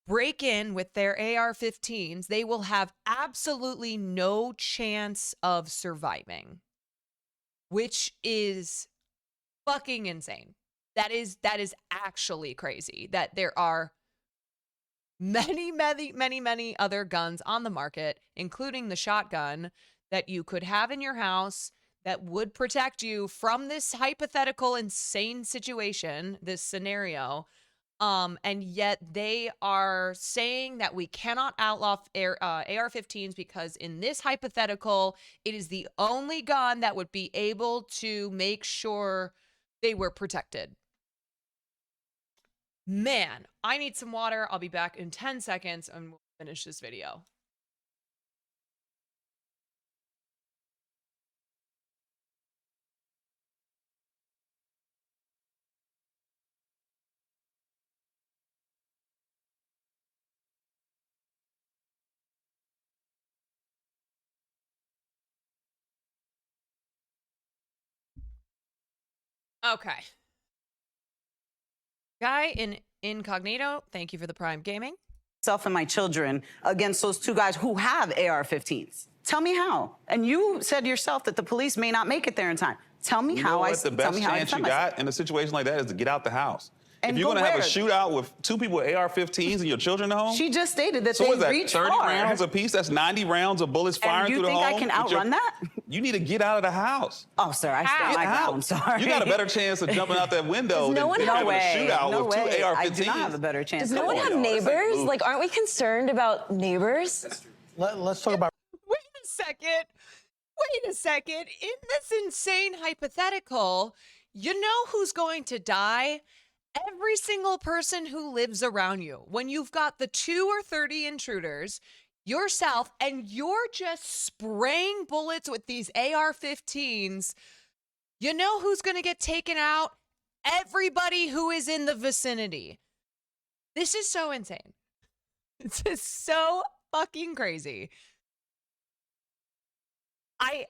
break in with their AR-15s, they will have absolutely no chance of surviving, which is fucking insane. That is actually crazy that there are many other guns on the market, including the shotgun that you could have in your house that would protect you from this hypothetical insane situation, this scenario. And yet they are saying that we cannot outlaw AR-15s because in this hypothetical, it is the only gun that would be able to make sure they were protected. Man, I need some water. I'll be back in 10 seconds and we'll finish this video. Okay. Guy in Incognito, thank you for the Prime Gaming. Myself and my children against those two guys who have AR-15s. Tell me how. And you said yourself that the police may not make it there in time. Tell me You how know I. what? The tell best me how I chance you defend myself. got in a situation like that is to get out the house. And if you're go going to have a where? shootout with 2 people with AR-15s and your children at home, She just stated that so they what is that, reach 30 far. rounds a piece? That's 90 rounds of bullets firing you through the think home. I can with your- outrun that? You need to get out of the house. Oh, sir, I stand my ground. Sorry. You got a better chance of jumping out that window Does no than one having have- a shootout No with 2 way. AR-15s. I do not have a better chance. Does no one have neighbors? Like, aren't we concerned about neighbors? Let's talk about. Wait a second. In this insane hypothetical, you know who's going to die? Every single person who lives around you. When you've got the 2 or 30 intruders, yourself, and you're just spraying bullets with these AR-15s, you know who's going to get taken out? Everybody who is in the vicinity. This is so insane. This is so fucking crazy. I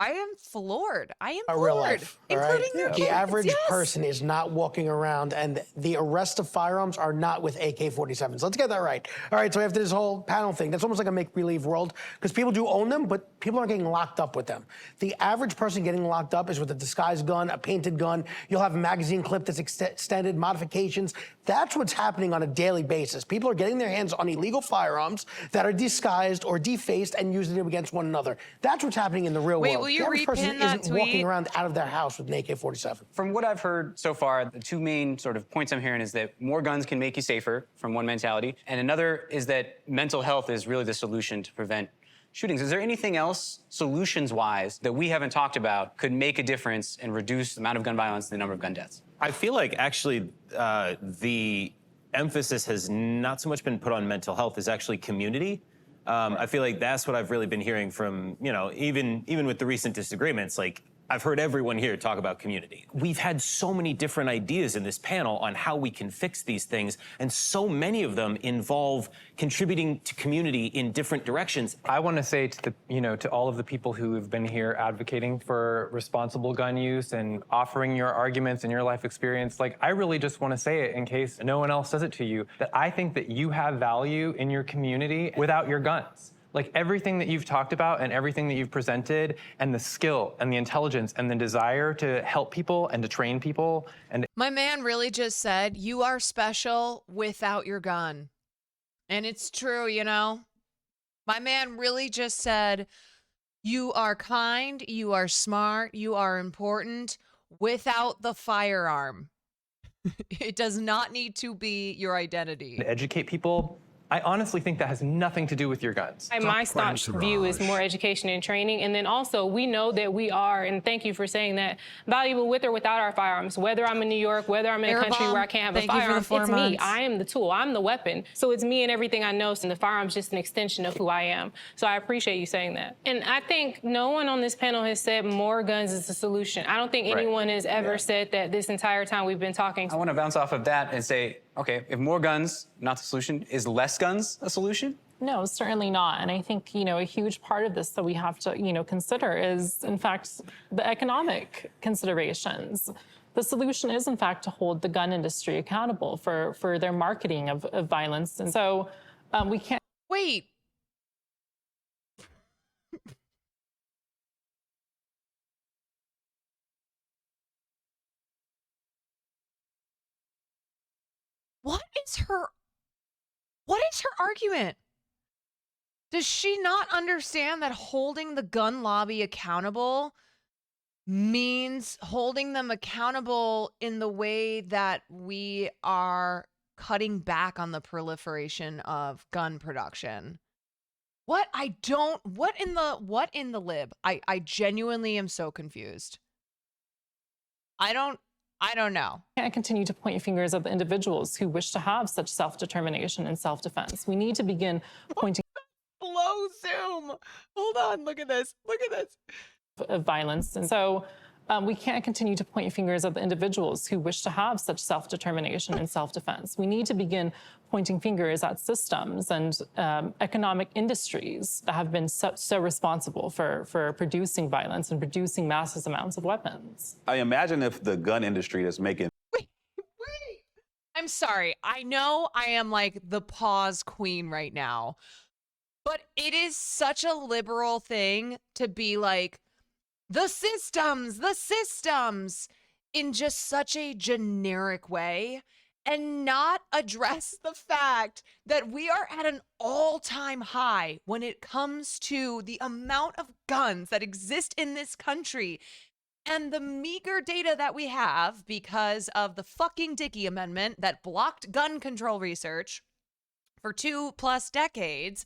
am floored. I am floored. Real life, all right? Including your The kids. average Yes. person is not walking around, and the arrest of firearms are not with AK-47s. Let's get that right. All right, so after this whole panel thing, that's almost like a make-believe world, because people do own them, but people aren't getting locked up with them. The average person getting locked up is with a disguised gun, a painted gun. You'll have a magazine clip that's extended, modifications. That's what's happening on a daily basis. People are getting their hands on illegal firearms that are disguised or defaced and using them against one another. That's what's happening in the real Wait, world. will you The average person repin that isn't walking tweet? around out of their house with an AK-47. From what I've heard so far, the 2 main sort of points I'm hearing is that more guns can make you safer, from one mentality, and another is that mental health is really the solution to prevent shootings. Is there anything else, solutions-wise, that we haven't talked about could make a difference and reduce the amount of gun violence and the number of gun deaths? I feel like actually the emphasis has not so much been put on mental health as actually community. I feel like that's what I've really been hearing from, even with the recent disagreements, like I've heard everyone here talk about community. We've had so many different ideas in this panel on how we can fix these things, and so many of them involve contributing to community in different directions. I want to say to to all of the people who have been here advocating for responsible gun use and offering your arguments and your life experience, like I really just want to say it in case no one else says it to you, that I think that you have value in your community without your guns. Like everything that you've talked about and everything that you've presented and the skill and the intelligence and the desire to help people and to train people and My man really just said, you are special without your gun. And it's true, My man really just said, you are kind, you are smart, you are important without the firearm. It does not need to be your identity. educate people I honestly think that has nothing to do with your guns. My staunch view is more education and training. And then also, we know that we are, and thank you for saying that, valuable with or without our firearms. Whether I'm in New York, whether I'm in a country where I can't have a firearm, it's me. I am the tool. I'm the weapon. So it's me and everything I know. And the firearm's just an extension of who I am. So I appreciate you saying that. And I think no one on this panel has said more guns is the solution. I don't think anyone has ever said that this entire time we've been talking. I want to bounce off of that and say, okay, if more guns, not the solution, is less guns a solution? No, certainly not. And I think, a huge part of this that we have to, consider is, in fact, the economic considerations. The solution is, in fact, to hold the gun industry accountable for their marketing of violence. And so we can't... Wait. What is her argument? Does she not understand that holding the gun lobby accountable means holding them accountable in the way that we are cutting back on the proliferation of gun production? What in the lib? I genuinely am so confused. I don't know. We can't continue to point fingers at the individuals who wish to have such self-determination and self-defense. We need to begin pointing... Slow zoom. Hold on. Look at this. Look at this. ...of violence. And so we can't continue to point fingers at the individuals who wish to have such self-determination and self-defense. We need to begin pointing fingers at systems and economic industries that have been so responsible for producing violence and producing massive amounts of weapons. I imagine if the gun industry is making... Wait. I'm sorry. I know I am like the pause queen right now, but it is such a liberal thing to be like, the systems, in just such a generic way, and not address the fact that we are at an all-time high when it comes to the amount of guns that exist in this country. And the meager data that we have because of the fucking Dickey Amendment that blocked gun control research for 2+ decades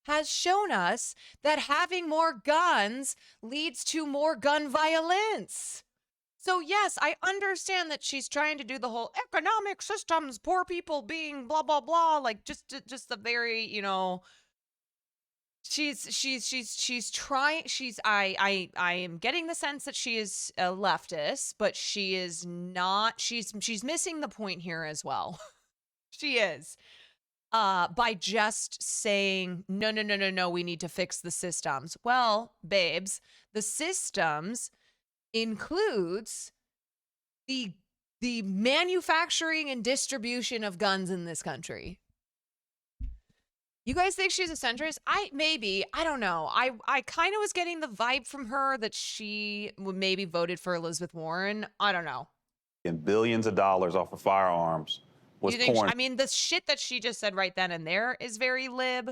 has shown us that having more guns leads to more gun violence. So yes, I understand that she's trying to do the whole economic systems, poor people being blah, blah, blah, like just the very, I am getting the sense that she is a leftist, but she is not, she's missing the point here as well. She is. By just saying, no, we need to fix the systems. Well, babes, the systems includes the manufacturing and distribution of guns in this country. You guys think she's a centrist? I don't know. I kind of was getting the vibe from her that she maybe voted for Elizabeth Warren. I don't know. And billions of dollars off of firearms. You think, I mean, the shit that she just said right then and there is very lib.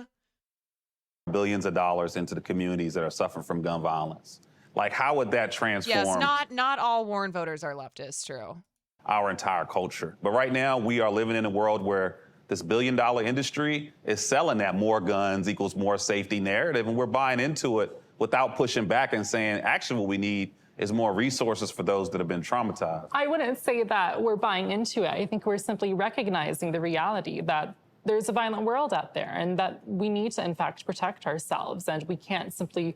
Billions of dollars into the communities that are suffering from gun violence. Like, how would that transform? Yes, not all Warren voters are leftists, true. Our entire culture. But right now, we are living in a world where this billion-dollar industry is selling that more guns equals more safety narrative, and we're buying into it without pushing back and saying, actually, what we need is more resources for those that have been traumatized. I wouldn't say that we're buying into it. I think we're simply recognizing the reality that there's a violent world out there and that we need to, in fact, protect ourselves. And we can't simply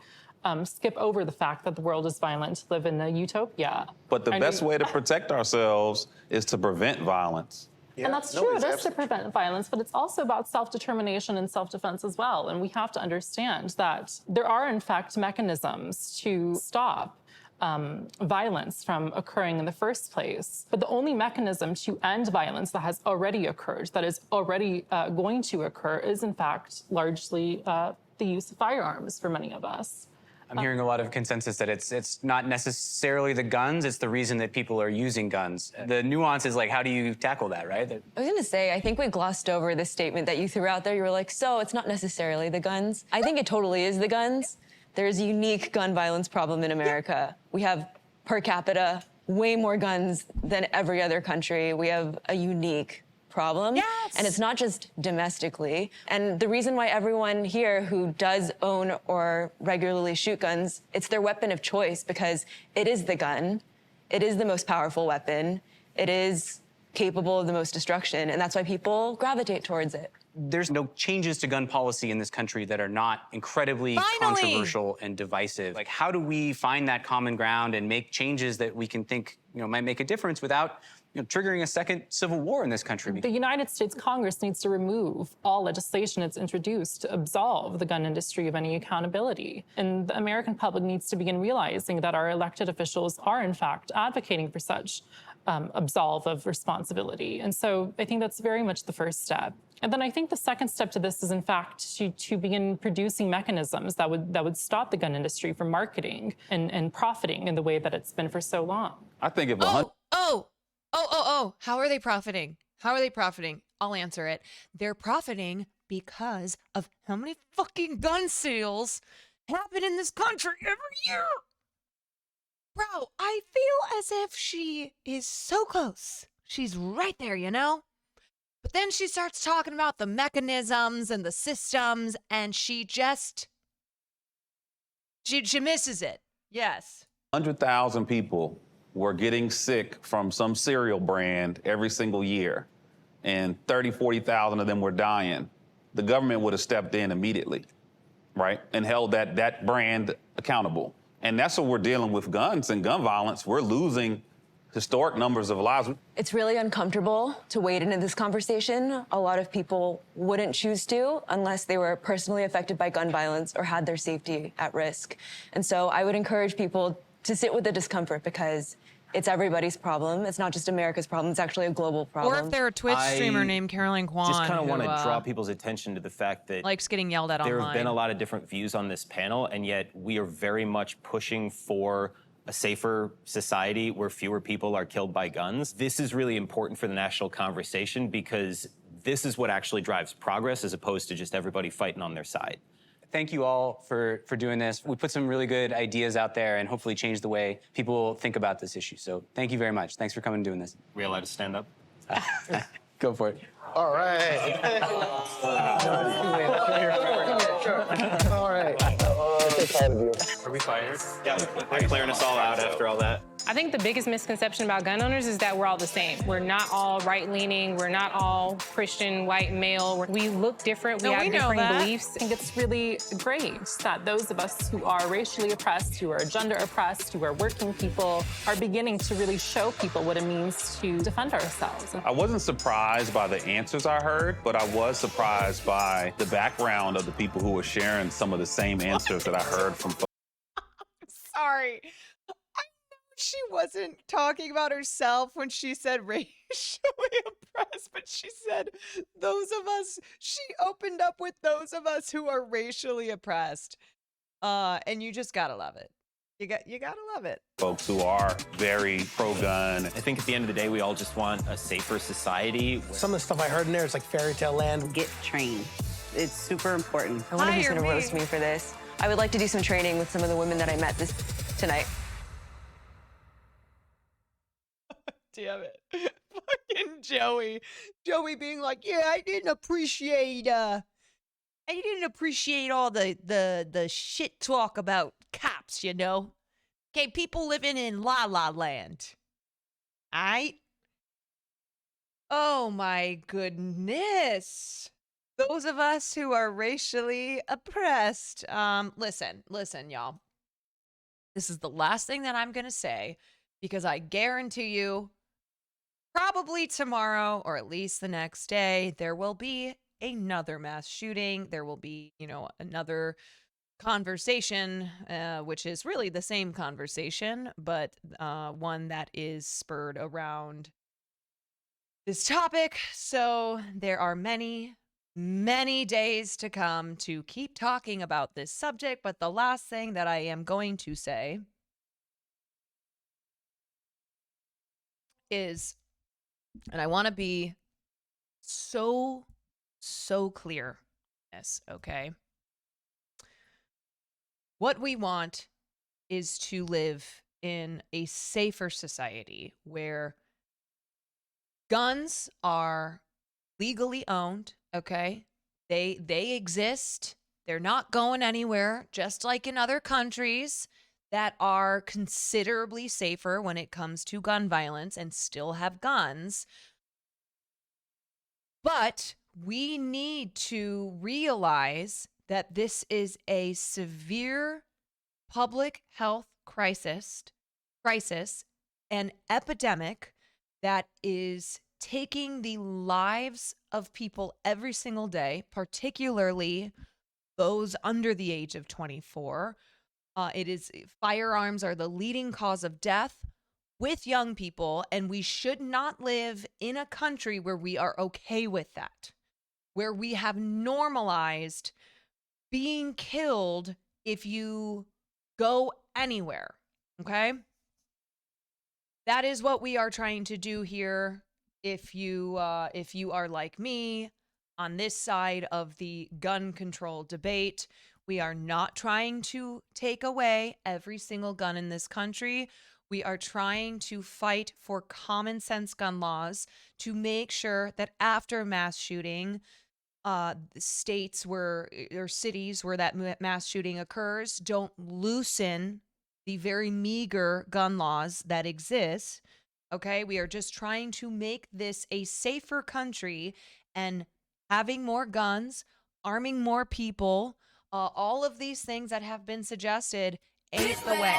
skip over the fact that the world is violent to live in a utopia. But the best way to protect ourselves is to prevent violence. Yeah. And that's true, it is to prevent violence, but it's also about self-determination and self-defense as well. And we have to understand that there are, in fact, mechanisms to stop violence from occurring in the first place. But the only mechanism to end violence that has already occurred, that is already going to occur, is in fact largely the use of firearms for many of us. I'm hearing a lot of consensus that it's not necessarily the guns, it's the reason that people are using guns. The nuance is like, how do you tackle that, right? I was gonna say, I think we glossed over the statement that you threw out there. You were like, so it's not necessarily the guns. I think it totally is the guns. There's a unique gun violence problem in America. We have, per capita, way more guns than every other country. We have a unique problem. Yes. And it's not just domestically. And the reason why everyone here who does own or regularly shoot guns, it's their weapon of choice because it is the gun. It is the most powerful weapon. It is capable of the most destruction. And that's why people gravitate towards it. There's no changes to gun policy in this country that are not incredibly controversial and divisive. Like, how do we find that common ground and make changes that we can think, might make a difference without, triggering a second civil war in this country? The United States Congress needs to remove all legislation it's introduced to absolve the gun industry of any accountability. And the American public needs to begin realizing that our elected officials are, in fact, advocating for such absolve of responsibility. And so I think that's very much the first step. And then I think the second step to this is, in fact, to begin producing mechanisms that would stop the gun industry from marketing and profiting in the way that it's been for so long. I think if How are they profiting? How are they profiting? I'll answer it. They're profiting because of how many fucking gun sales happen in this country every year. Bro, I feel as if she is so close. She's right there, But then she starts talking about the mechanisms and the systems, and she misses it. Yes. 100,000 people were getting sick from some cereal brand every single year, and 30, 40,000 of them were dying. The government would have stepped in immediately, right, and held that brand accountable. And that's what we're dealing with guns and gun violence. We're losing historic numbers of lives. It's really uncomfortable to wade into this conversation. A lot of people wouldn't choose to unless they were personally affected by gun violence or had their safety at risk. And so I would encourage people to sit with the discomfort because it's everybody's problem. It's not just America's problem. It's actually a global problem. Or if they're a Twitch streamer named Caroline Kwan, just kind of who, want to draw people's attention to the fact that likes getting yelled at there online. have been a lot of different views on this panel, and yet we are very much pushing for a safer society where fewer people are killed by guns. This is really important for the national conversation because this is what actually drives progress as opposed to just everybody fighting on their side. Thank you all for doing this. We put some really good ideas out there and hopefully change the way people think about this issue. So thank you very much. Thanks for coming and doing this. We allowed to stand up? Go for it. All right. All right. Are we fired? Yeah, they're clearing us all out after all that. I think the biggest misconception about gun owners is that we're all the same. We're not all right-leaning. We're not all Christian, white, male. We look different. We have different beliefs. I think it's really great that those of us who are racially oppressed, who are gender oppressed, who are working people, are beginning to really show people what it means to defend ourselves. I wasn't surprised by the answers I heard, but I was surprised by the background of the people who were sharing some of the same answers that I heard from folks. Sorry. She wasn't talking about herself when she said racially oppressed, but she said those of us, she opened up with those of us who are racially oppressed. And you just gotta love it. You gotta love it. Folks who are very pro-gun. I think at the end of the day, we all just want a safer society. Some of the stuff I heard in there is like fairy tale land. Get trained. It's super important. I wonder who's going to roast me for this. I would like to do some training with some of the women that I met tonight. Damn it. Fucking Joey. Joey being like, yeah, I didn't appreciate all the shit talk about cops, Okay, people living in La La Land. Aight? Oh my goodness. Those of us who are racially oppressed. Listen, y'all. This is the last thing that I'm gonna say because I guarantee you probably tomorrow or at least the next day, there will be another mass shooting. There will be, another conversation, which is really the same conversation, but one that is spurred around this topic. So there are many days to come to keep talking about this subject. But the last thing that I am going to say is, and I want to be so clear on this, okay? What we want is to live in a safer society where guns are legally owned, okay? They exist. They're not going anywhere, just like in other countries that are considerably safer when it comes to gun violence and still have guns. But we need to realize that this is a severe public health crisis, an epidemic that is taking the lives of people every single day, particularly those under the age of 24. Firearms are the leading cause of death with young people, and we should not live in a country where we are okay with that, where we have normalized being killed if you go anywhere, okay? That is what we are trying to do here. If you are like me on this side of the gun control debate, we are not trying to take away every single gun in this country. We are trying to fight for common sense gun laws to make sure that after mass shooting, states or cities where that mass shooting occurs don't loosen the very meager gun laws that exist. Okay, we are just trying to make this a safer country, and having more guns, arming more people, all of these things that have been suggested ain't the way.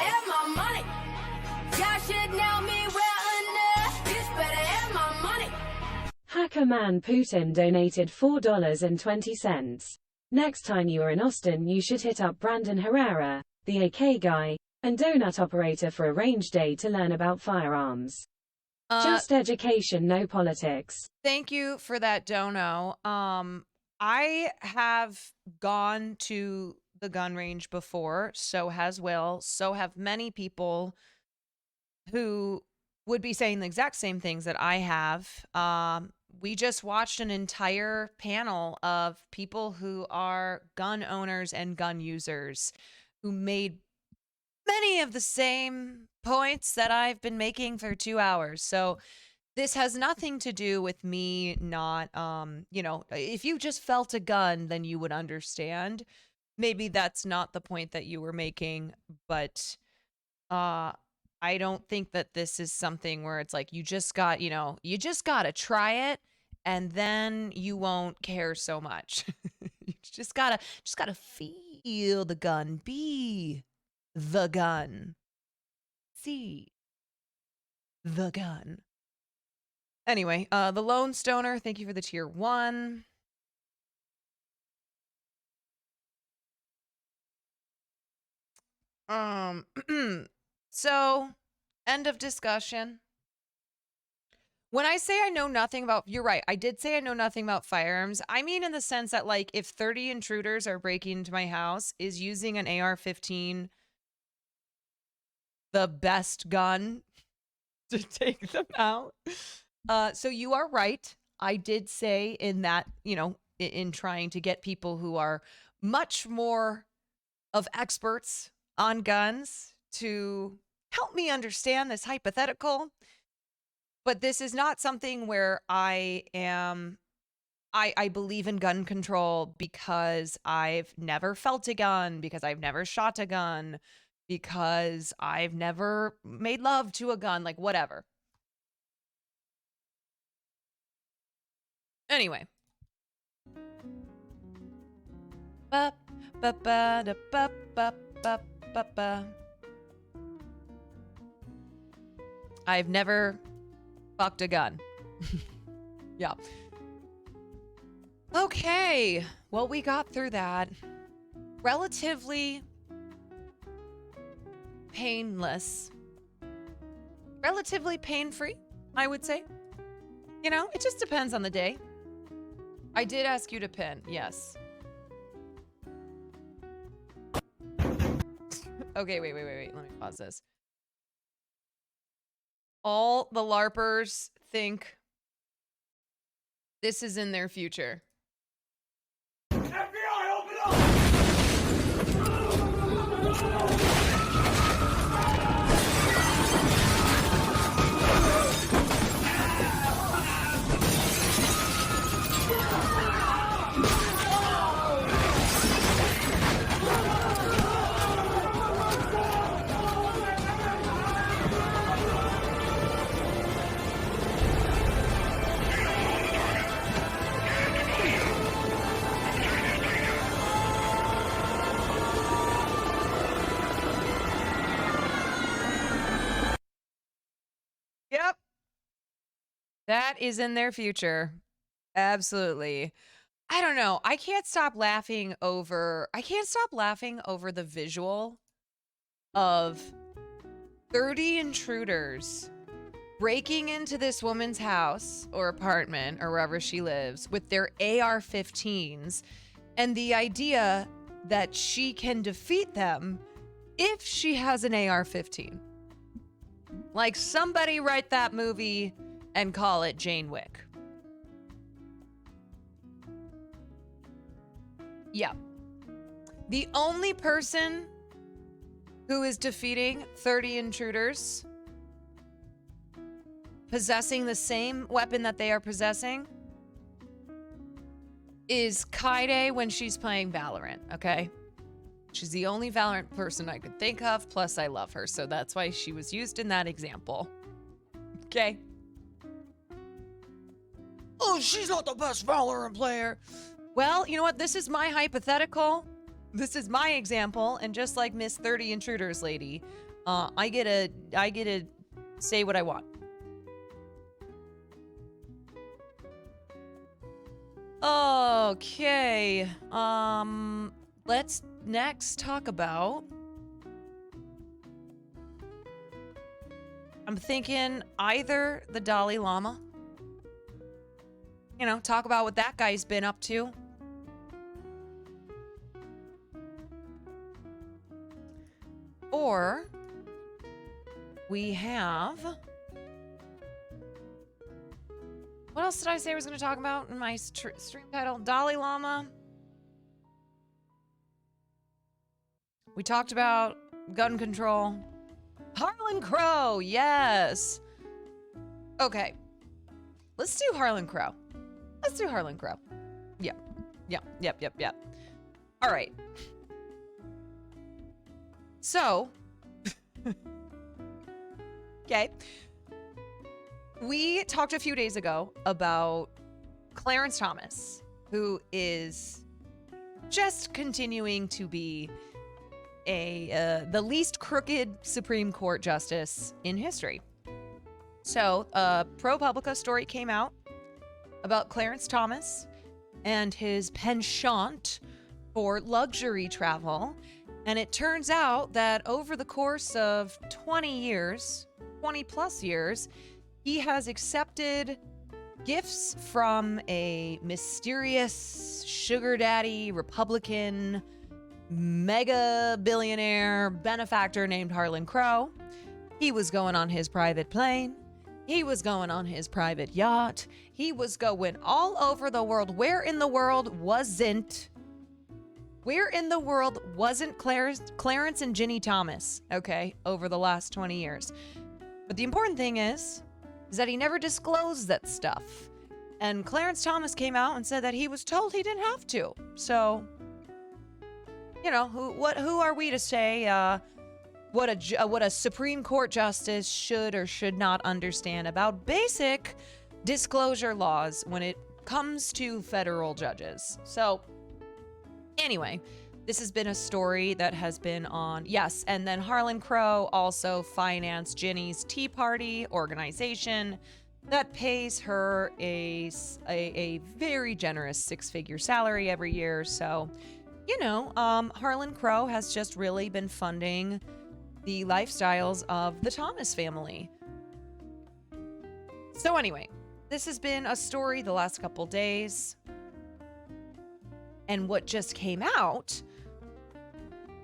Hacker man Putin donated $4.20. Next time you are in Austin, you should hit up Brandon Herrera, the AK guy, and donut operator for a range day to learn about firearms. Just education, no politics. Thank you for that, Dono. I have gone to the gun range before, so has Will, so have many people who would be saying the exact same things that I have. We just watched an entire panel of people who are gun owners and gun users who made many of the same points that I've been making for 2 hours. So this has nothing to do with me not, if you just felt a gun, then you would understand. Maybe that's not the point that you were making, but I don't think that this is something where it's like you just got to try it and then you won't care so much. You just gotta feel the gun, be the gun, see the gun. Anyway, the Lone Stoner, thank you for the tier 1. So, end of discussion. When I say I know nothing about, you're right, I did say I know nothing about firearms. I mean in the sense that, like, if 30 intruders are breaking into my house, is using an AR-15 the best gun to take them out? So you are right. I did say in that, in trying to get people who are much more of experts on guns to help me understand this hypothetical. But this is not something where I believe in gun control because I've never felt a gun, because I've never shot a gun, because I've never made love to a gun, like whatever. Anyway. I've never fucked a gun. Yeah. Okay. Well, we got through that. Relatively painless. Relatively pain-free, I would say. It just depends on the day. I did ask you to pin, yes. Okay, wait. Let me pause this. All the LARPers think this is in their future. FBI, open up! That is in their future. Absolutely. I don't know. I can't stop laughing over the visual of 30 intruders breaking into this woman's house or apartment or wherever she lives with their AR-15s, and the idea that she can defeat them if she has an AR-15. Like, somebody write that movie and call it Jane Wick. Yeah. The only person who is defeating 30 intruders possessing the same weapon that they are possessing is Kaide when she's playing Valorant, okay? She's the only Valorant person I could think of, plus I love her, so that's why she was used in that example. Okay? Oh, she's not the best Valorant player. Well, you know what? This is my hypothetical. This is my example, and just like Miss 30 Intruders lady, I get to say what I want. Okay. Let's next talk about, I'm thinking either the Dalai Lama. You know, talk about what that guy's been up to. Or we have, what else did I say I was going to talk about in my stream title? Dalai Lama. We talked about gun control. Harlan Crowe, yes. Okay. Let's do Harlan Crowe. Let's do Harlan Crowe. Yep. All right. So, okay. We talked a few days ago about Clarence Thomas, who is just continuing to be the least crooked Supreme Court justice in history. So, a ProPublica story came out about Clarence Thomas and his penchant for luxury travel. And it turns out that over the course of 20 plus years, he has accepted gifts from a mysterious sugar daddy Republican mega billionaire benefactor named Harlan Crowe. He was going on his private plane. He was going on his private yacht. He was going all over the world. Where in the world wasn't Clarence and Ginny Thomas, okay, over the last 20 years? But the important thing is that he never disclosed that stuff. And Clarence Thomas came out and said that he was told he didn't have to. So, you know, who are we to say what a Supreme Court justice should or should not understand about basic disclosure laws when it comes to federal judges? So, anyway, this has been a story that has been on, yes, and then Harlan Crowe also financed Ginny's Tea Party organization that pays her a very generous six-figure salary every year. So, you know, Harlan Crowe has just really been funding the lifestyles of the Thomas family. So anyway, this has been a story the last couple days. And what just came out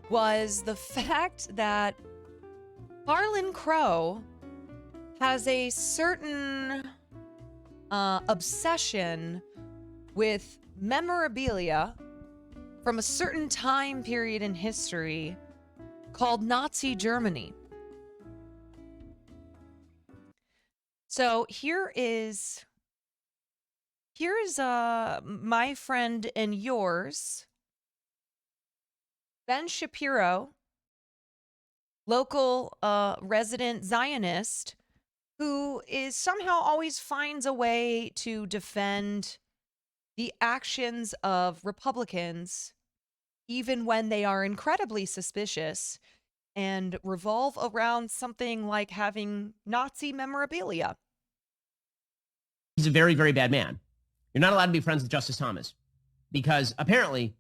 was the fact that Harlan Crowe has a certain obsession with memorabilia from a certain time period in history called Nazi Germany. So here is my friend and yours, Ben Shapiro, local resident Zionist, who is somehow always finds a way to defend the actions of Republicans, even when they are incredibly suspicious and revolve around something like having Nazi memorabilia. He's a very, very bad man. You're not allowed to be friends with Justice Thomas because apparently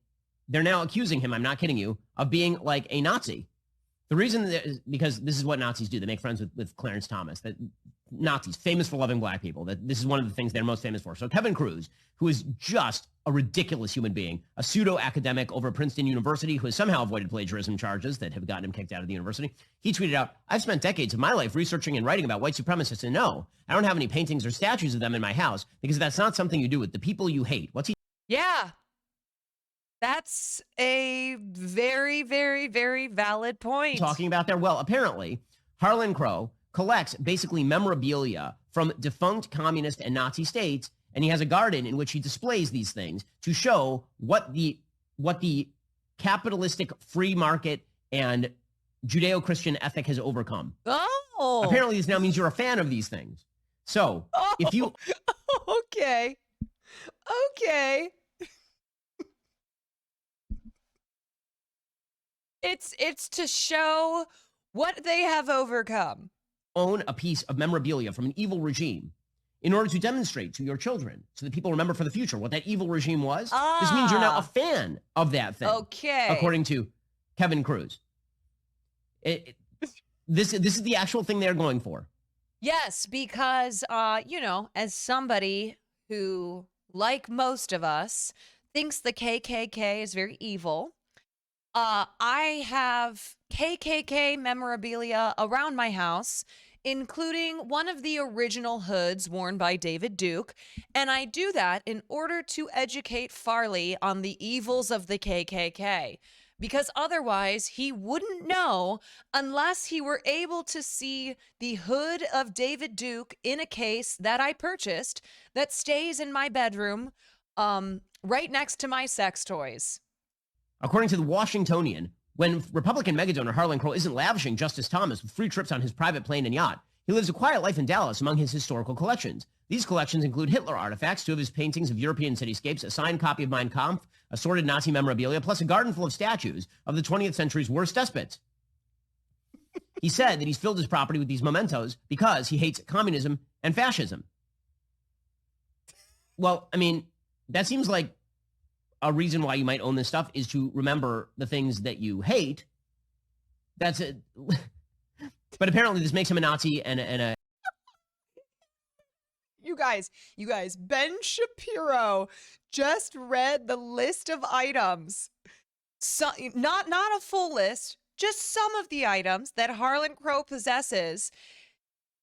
they're now accusing him, I'm not kidding you, of being like a Nazi. The reason is because this is what Nazis do. They make friends with Clarence Thomas. That Nazis, famous for loving black people. That this is one of the things they're most famous for. So Kevin Cruz, who is just a ridiculous human being, a pseudo-academic over at Princeton University who has somehow avoided plagiarism charges that have gotten him kicked out of the university. He tweeted out, I've spent decades of my life researching and writing about white supremacists, and no, I don't have any paintings or statues of them in my house because that's not something you do with the people you hate. What's he? Yeah. That's a very, very, very valid point. Talking about there? Well, apparently, Harlan Crowe collects basically memorabilia from defunct communist and Nazi states, and he has a garden in which he displays these things to show what the capitalistic free market and Judeo-Christian ethic has overcome. Oh. Apparently, this now means you're a fan of these things. So, if you... Okay. Okay. It's to show what they have overcome. Own a piece of memorabilia from an evil regime in order to demonstrate to your children so that people remember for the future what that evil regime was. This means you're now a fan of that thing. Okay. According to Kevin Cruz. This is the actual thing they're going for. Yes, because, as somebody who, like most of us, thinks the KKK is very evil, I have KKK memorabilia around my house, including one of the original hoods worn by David Duke, and I do that in order to educate Farley on the evils of the KKK, because otherwise he wouldn't know unless he were able to see the hood of David Duke in a case that I purchased that stays in my bedroom, right next to my sex toys. According to the Washingtonian, when Republican megadonor Harlan Crowe isn't lavishing Justice Thomas with free trips on his private plane and yacht, he lives a quiet life in Dallas among his historical collections. These collections include Hitler artifacts, 2 of his paintings of European cityscapes, a signed copy of Mein Kampf, assorted Nazi memorabilia, plus a garden full of statues of the 20th century's worst despots. He said that he's filled his property with these mementos because he hates communism and fascism. Well, I mean, that seems like a reason why you might own this stuff is to remember the things that you hate. That's it. But apparently this makes him a Nazi and a... You guys, Ben Shapiro just read the list of items. So, not a full list, just some of the items that Harlan Crowe possesses.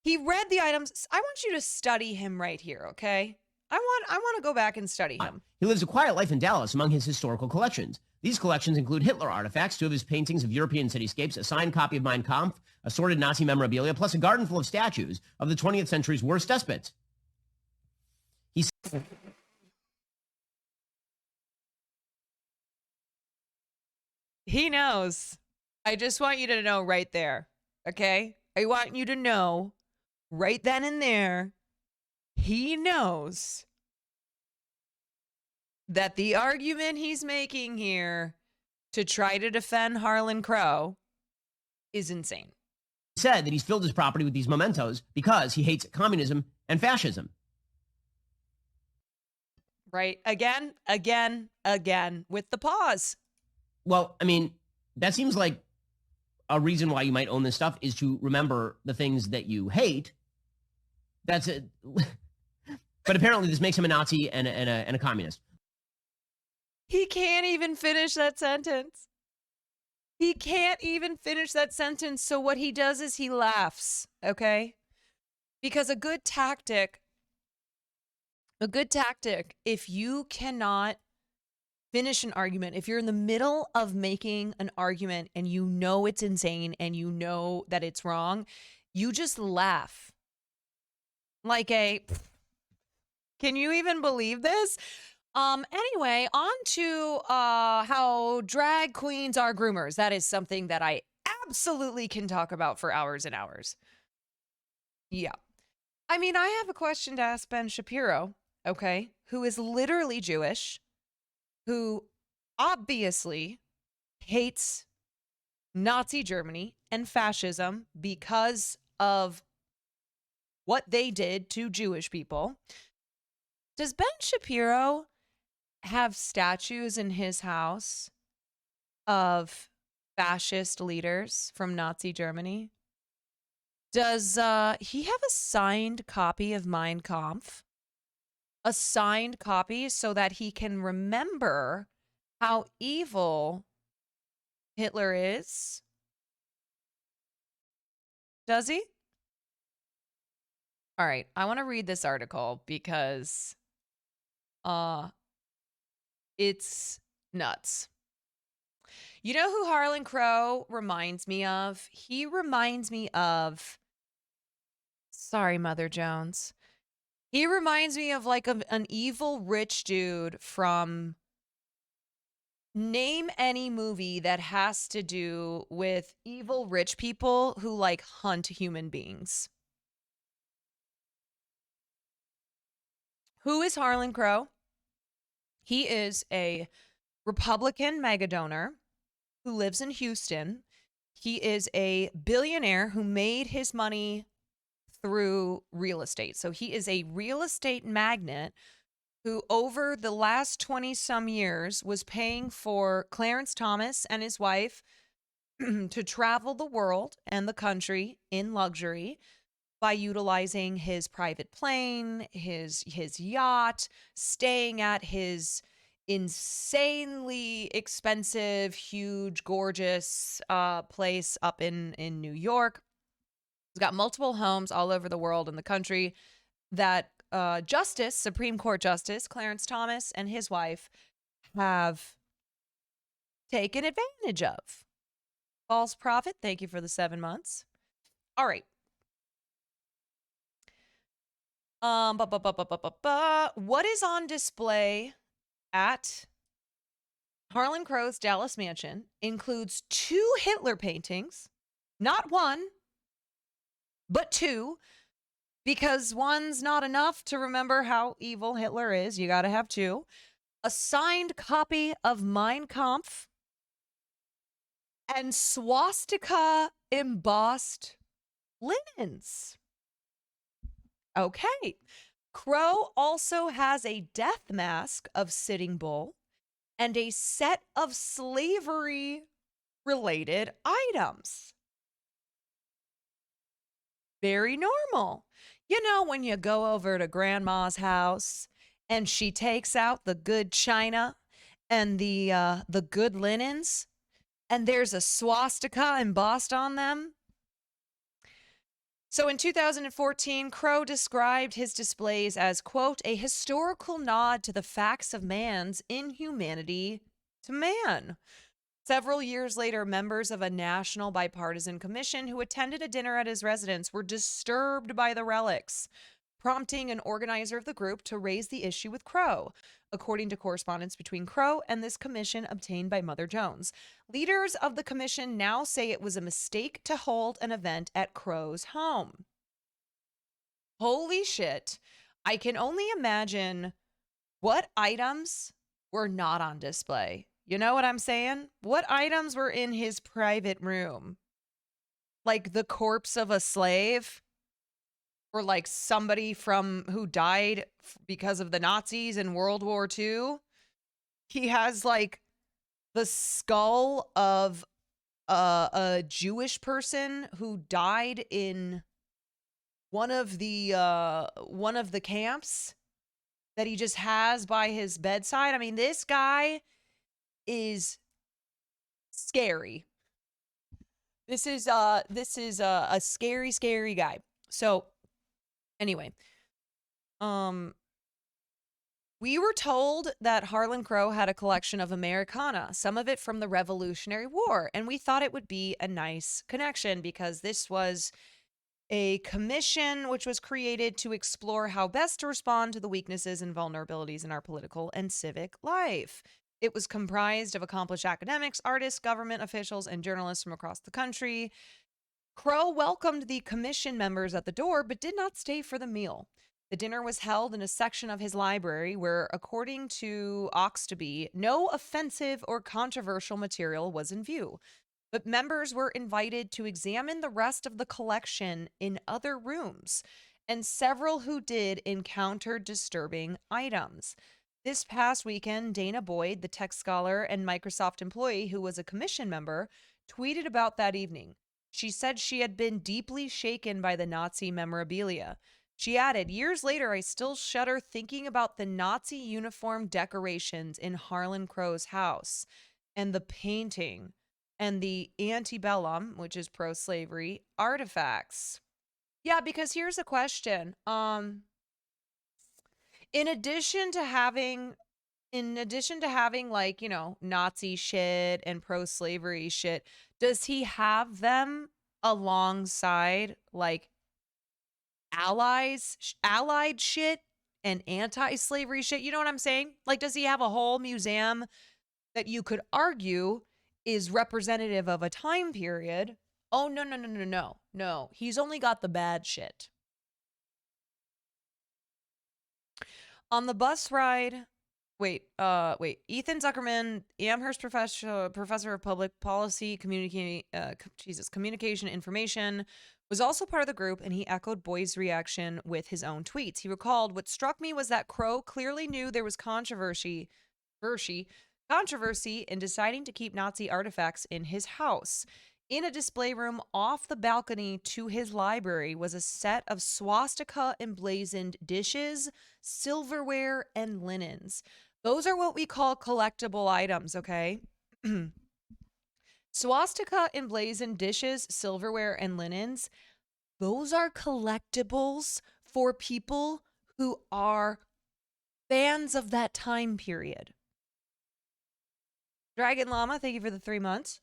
He read the items. I want you to study him right here, okay? I want to go back and study him. He lives a quiet life in Dallas among his historical collections. These collections include Hitler artifacts, 2 of his paintings of European cityscapes, a signed copy of Mein Kampf, assorted Nazi memorabilia, plus a garden full of statues of the 20th century's worst despots. He knows. I just want you to know right there, okay? I want you to know right then and there, he knows that the argument he's making here to try to defend Harlan Crowe is insane. He said that he's filled his property with these mementos because he hates communism and fascism. Right? Again, with the pause. Well, I mean, that seems like a reason why you might own this stuff is to remember the things that you hate. That's it. But apparently this makes him a Nazi and a communist. He can't even finish that sentence. He can't even finish that sentence. So what he does is he laughs, okay? Because a good tactic, if you cannot finish an argument, if you're in the middle of making an argument and you know it's insane and you know that it's wrong, you just laugh. Like can you even believe this? Anyway, on to how drag queens are groomers. That is something that I absolutely can talk about for hours and hours. Yeah. I mean, I have a question to ask Ben Shapiro, okay, who is literally Jewish, who obviously hates Nazi Germany and fascism because of what they did to Jewish people. Does Ben Shapiro have statues in his house of fascist leaders from Nazi Germany? Does he have a signed copy of Mein Kampf? A signed copy so that he can remember how evil Hitler is? Does he? All right, I want to read this article because it's nuts. You know who Harlan Crowe reminds me of? He reminds me of, sorry, Mother Jones. He reminds me of like an evil rich dude from, name any movie that has to do with evil rich people who like hunt human beings. Who is Harlan Crowe? He is a Republican mega donor who lives in Houston. He is a billionaire who made his money through real estate. So he is a real estate magnate who over the last 20 some years was paying for Clarence Thomas and his wife to travel the world and the country in luxury by utilizing his private plane, his yacht, staying at his insanely expensive, huge, gorgeous place up in New York. He's got multiple homes all over the world and the country that Supreme Court Justice Clarence Thomas and his wife have taken advantage of. False prophet, thank you for the 7 months. All right. What is on display at Harlan Crowe's Dallas mansion includes 2 Hitler paintings, not 1, but 2, because 1's not enough to remember how evil Hitler is. You got to have 2. A signed copy of Mein Kampf and swastika embossed linens. Okay. Crowe also has a death mask of Sitting Bull and a set of slavery-related items. Very normal. You know, when you go over to Grandma's house and she takes out the good china and the good linens, and there's a swastika embossed on them. So in 2014, Crowe described his displays as, quote, a historical nod to the facts of man's inhumanity to man. Several years later, members of a national bipartisan commission who attended a dinner at his residence were disturbed by the relics, prompting an organizer of the group to raise the issue with Crowe, according to correspondence between Crowe and this commission obtained by Mother Jones. Leaders of the commission now say it was a mistake to hold an event at Crowe's home. Holy shit. I can only imagine what items were not on display. You know what I'm saying? What items were in his private room? Like the corpse of a slave? Or like somebody who died because of the Nazis in World War II. He has like the skull of a Jewish person who died in one of the camps that he just has by his bedside. I mean, this guy is scary. This is a scary, scary guy. So anyway, we were told that Harlan Crowe had a collection of Americana, some of it from the Revolutionary War, and we thought it would be a nice connection because this was a commission which was created to explore how best to respond to the weaknesses and vulnerabilities in our political and civic life. It was comprised of accomplished academics, artists, government officials, and journalists from across the country. Crowe welcomed the commission members at the door, but did not stay for the meal. The dinner was held in a section of his library where, according to Oxtoby, no offensive or controversial material was in view. But members were invited to examine the rest of the collection in other rooms. and several who did encountered disturbing items. This past weekend, Dana Boyd, the tech scholar and Microsoft employee who was a commission member, tweeted about that evening. She said she had been deeply shaken by the Nazi memorabilia. She added, "Years later, I still shudder thinking about the Nazi uniform decorations in Harlan Crowe's house and the painting and the antebellum, which is pro-slavery, artifacts." Yeah, because here's a question. In addition to having like, Nazi shit and pro-slavery shit, does he have them alongside like allied shit and anti-slavery shit? You know what I'm saying? Like, does he have a whole museum that you could argue is representative of a time period? Oh, no, no, no, no, no. No, he's only got the bad shit. On the bus ride, Ethan Zuckerman, Amherst professor of public policy, communication information, was also part of the group, and he echoed Boyd's reaction with his own tweets. He recalled, "What struck me was that Crowe clearly knew there was controversy in deciding to keep Nazi artifacts in his house. In a display room off the balcony to his library was a set of swastika emblazoned dishes, silverware, and linens." Those are what we call collectible items, okay? Swastika emblazoned dishes, silverware, and linens, those are collectibles for people who are fans of that time period. Dragon Lama, thank you for the 3 months.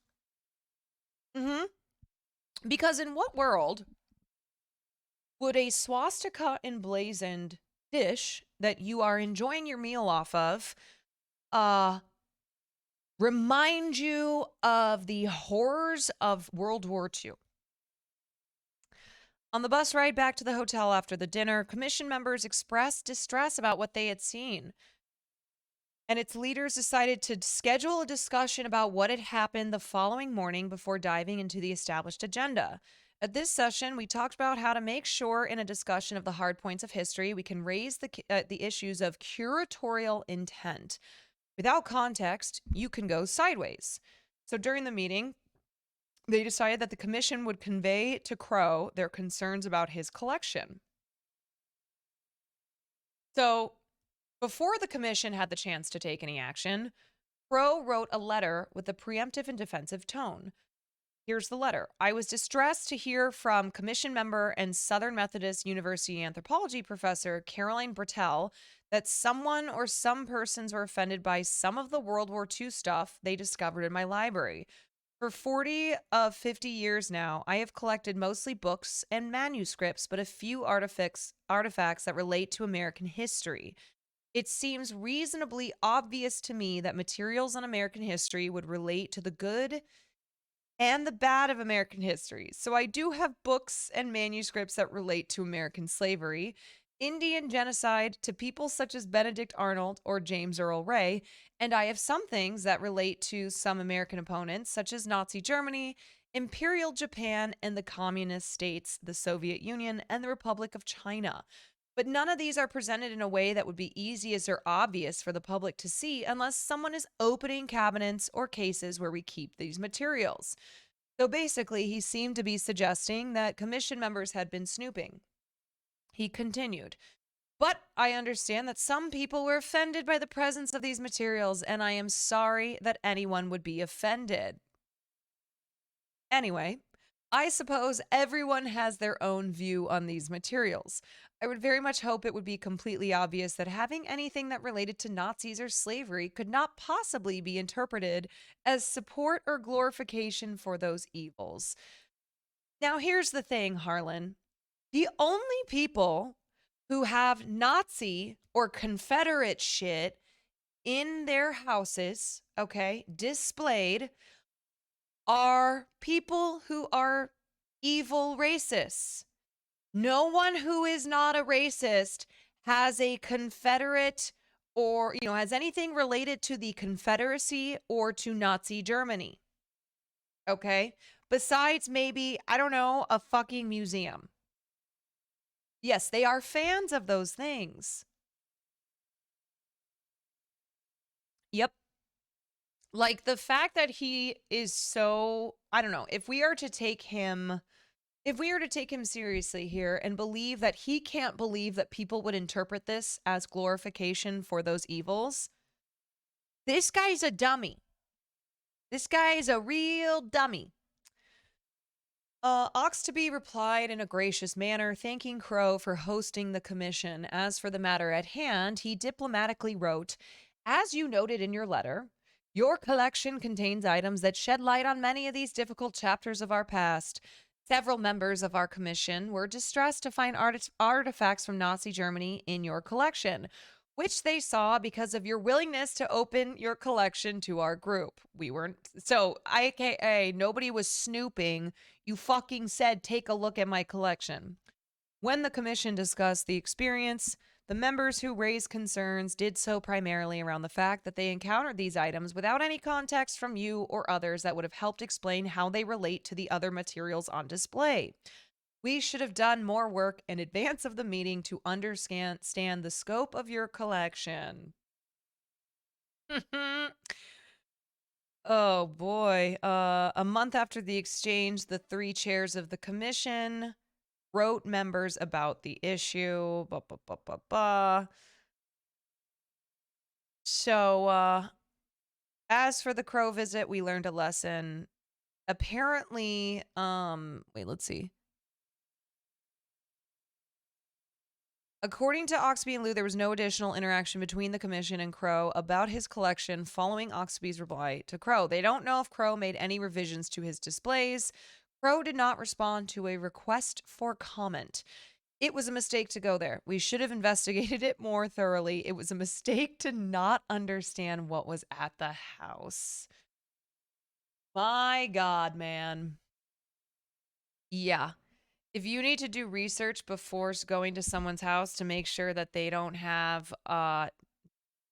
Because in what world would a swastika emblazoned dish that you are enjoying your meal off of remind you of the horrors of World War II? On the bus ride back to the hotel after the dinner, commission members expressed distress about what they had seen. And its leaders decided to schedule a discussion about what had happened the following morning before diving into the established agenda. At this session, we talked about how to make sure in a discussion of the hard points of history, we can raise the issues of curatorial intent. Without context, you can go sideways. So during the meeting, they decided that the commission would convey to Crowe their concerns about his collection. So before the commission had the chance to take any action, Crowe wrote a letter with a preemptive and defensive tone. Here's the letter. "I was distressed to hear from commission member and Southern Methodist University anthropology professor Caroline Bertel that someone or some persons were offended by some of the World War II stuff they discovered in my library. For 40 of 50 years now, I have collected mostly books and manuscripts, but a few artifacts that relate to American history. It seems reasonably obvious to me that materials on American history would relate to the good and the bad of American history. So I do have books and manuscripts that relate to American slavery, Indian genocide, to people such as Benedict Arnold or James Earl Ray, and I have some things that relate to some American opponents, such as Nazi Germany, Imperial Japan, and the communist states, the Soviet Union, and the Republic of China. But none of these are presented in a way that would be easy or obvious for the public to see unless someone is opening cabinets or cases where we keep these materials." So basically, he seemed to be suggesting that commission members had been snooping. He continued, "But I understand that some people were offended by the presence of these materials, and I am sorry that anyone would be offended. Anyway, I suppose everyone has their own view on these materials. I would very much hope it would be completely obvious that having anything that related to Nazis or slavery could not possibly be interpreted as support or glorification for those evils." Now, here's the thing, Harlan. The only people who have Nazi or Confederate shit in their houses, okay, displayed, are people who are evil racists. No one who is not a racist has a Confederate or, has anything related to the Confederacy or to Nazi Germany. Okay? Besides maybe, I don't know, a fucking museum. Yes, they are fans of those things. Yep. Like the fact that he is so, I don't know, if we are to take him seriously here and believe that he can't believe that people would interpret this as glorification for those evils, this guy's a dummy. This guy is a real dummy. Oxtoby replied in a gracious manner, thanking Crowe for hosting the commission. As for the matter at hand, he diplomatically wrote, as you noted in your letter, your collection contains items that shed light on many of these difficult chapters of our past. Several members of our commission were distressed to find artifacts from Nazi Germany in your collection, which they saw because of your willingness to open your collection to our group. We weren't, so AKA, nobody was snooping. You fucking said, take a look at my collection. When the commission discussed the experience, the members who raised concerns did so primarily around the fact that they encountered these items without any context from you or others that would have helped explain how they relate to the other materials on display. We should have done more work in advance of the meeting to understand the scope of your collection. Oh boy. A month after the exchange, the 3 chairs of the commission wrote members about the issue. So, as for the Crowe visit, we learned a lesson. Apparently, wait, let's see. According to Oxtoby and Lou, there was no additional interaction between the commission and Crowe about his collection following Oxtoby's reply to Crowe. They don't know if Crowe made any revisions to his displays. Crowe did not respond to a request for comment. It was a mistake to go there. We should have investigated it more thoroughly. It was a mistake to not understand what was at the house. My God, man. Yeah. If you need to do research before going to someone's house to make sure that they don't have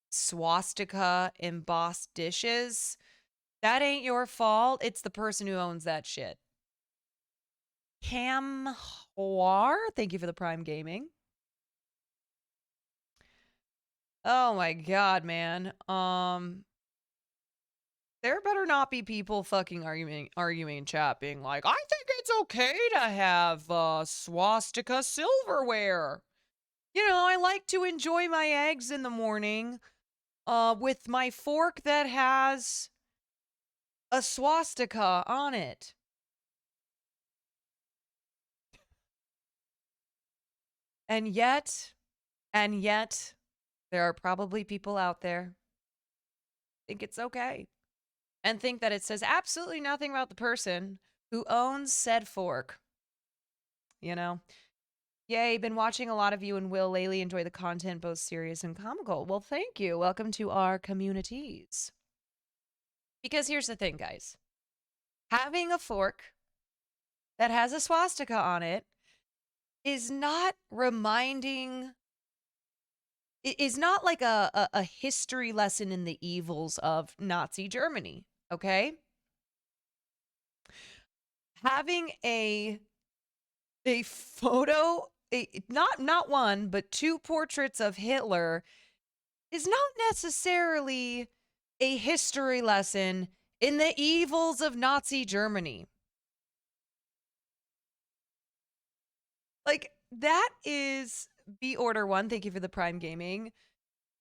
swastika embossed dishes, that ain't your fault. It's the person who owns that shit. Cam Hoar, thank you for the Prime Gaming. Oh my God, man. There better not be people fucking arguing in chat being like, I think it's okay to have swastika silverware. You know, I like to enjoy my eggs in the morning with my fork that has a swastika on it. And yet, there are probably people out there think it's okay. And think that it says absolutely nothing about the person who owns said fork. You know? Yay, been watching a lot of you and Will lately. Enjoy the content, both serious and comical. Well, thank you. Welcome to our communities. Because here's the thing, guys. Having a fork that has a swastika on it is not reminding... It is not like a history lesson in the evils of Nazi Germany. Okay? Having a photo, not one, but 2 portraits of Hitler is not necessarily a history lesson in the evils of Nazi Germany. Like, that is B Order 1. Thank you for the Prime Gaming.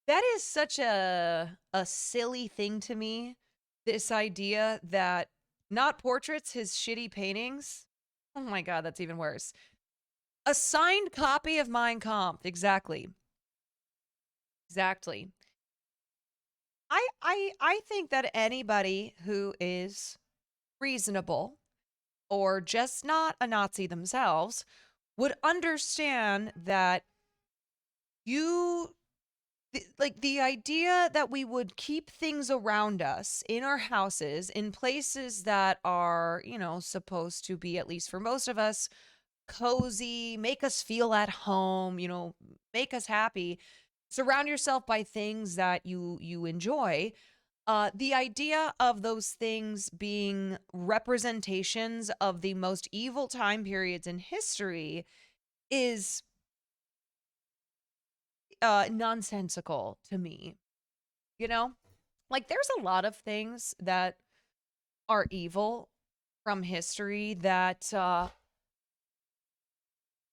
That is such a silly thing to me. This idea that not portraits, his shitty paintings. Oh my God, that's even worse. A signed copy of Mein Kampf. Exactly. Exactly. I think that anybody who is reasonable or just not a Nazi themselves would understand that the idea that we would keep things around us in our houses in places that are, you know, supposed to be, at least for most of us, cozy, make us feel at home, you know, make us happy, surround yourself by things that you enjoy. The idea of those things being representations of the most evil time periods in history is nonsensical to me. You know? Like, there's a lot of things that are evil from history that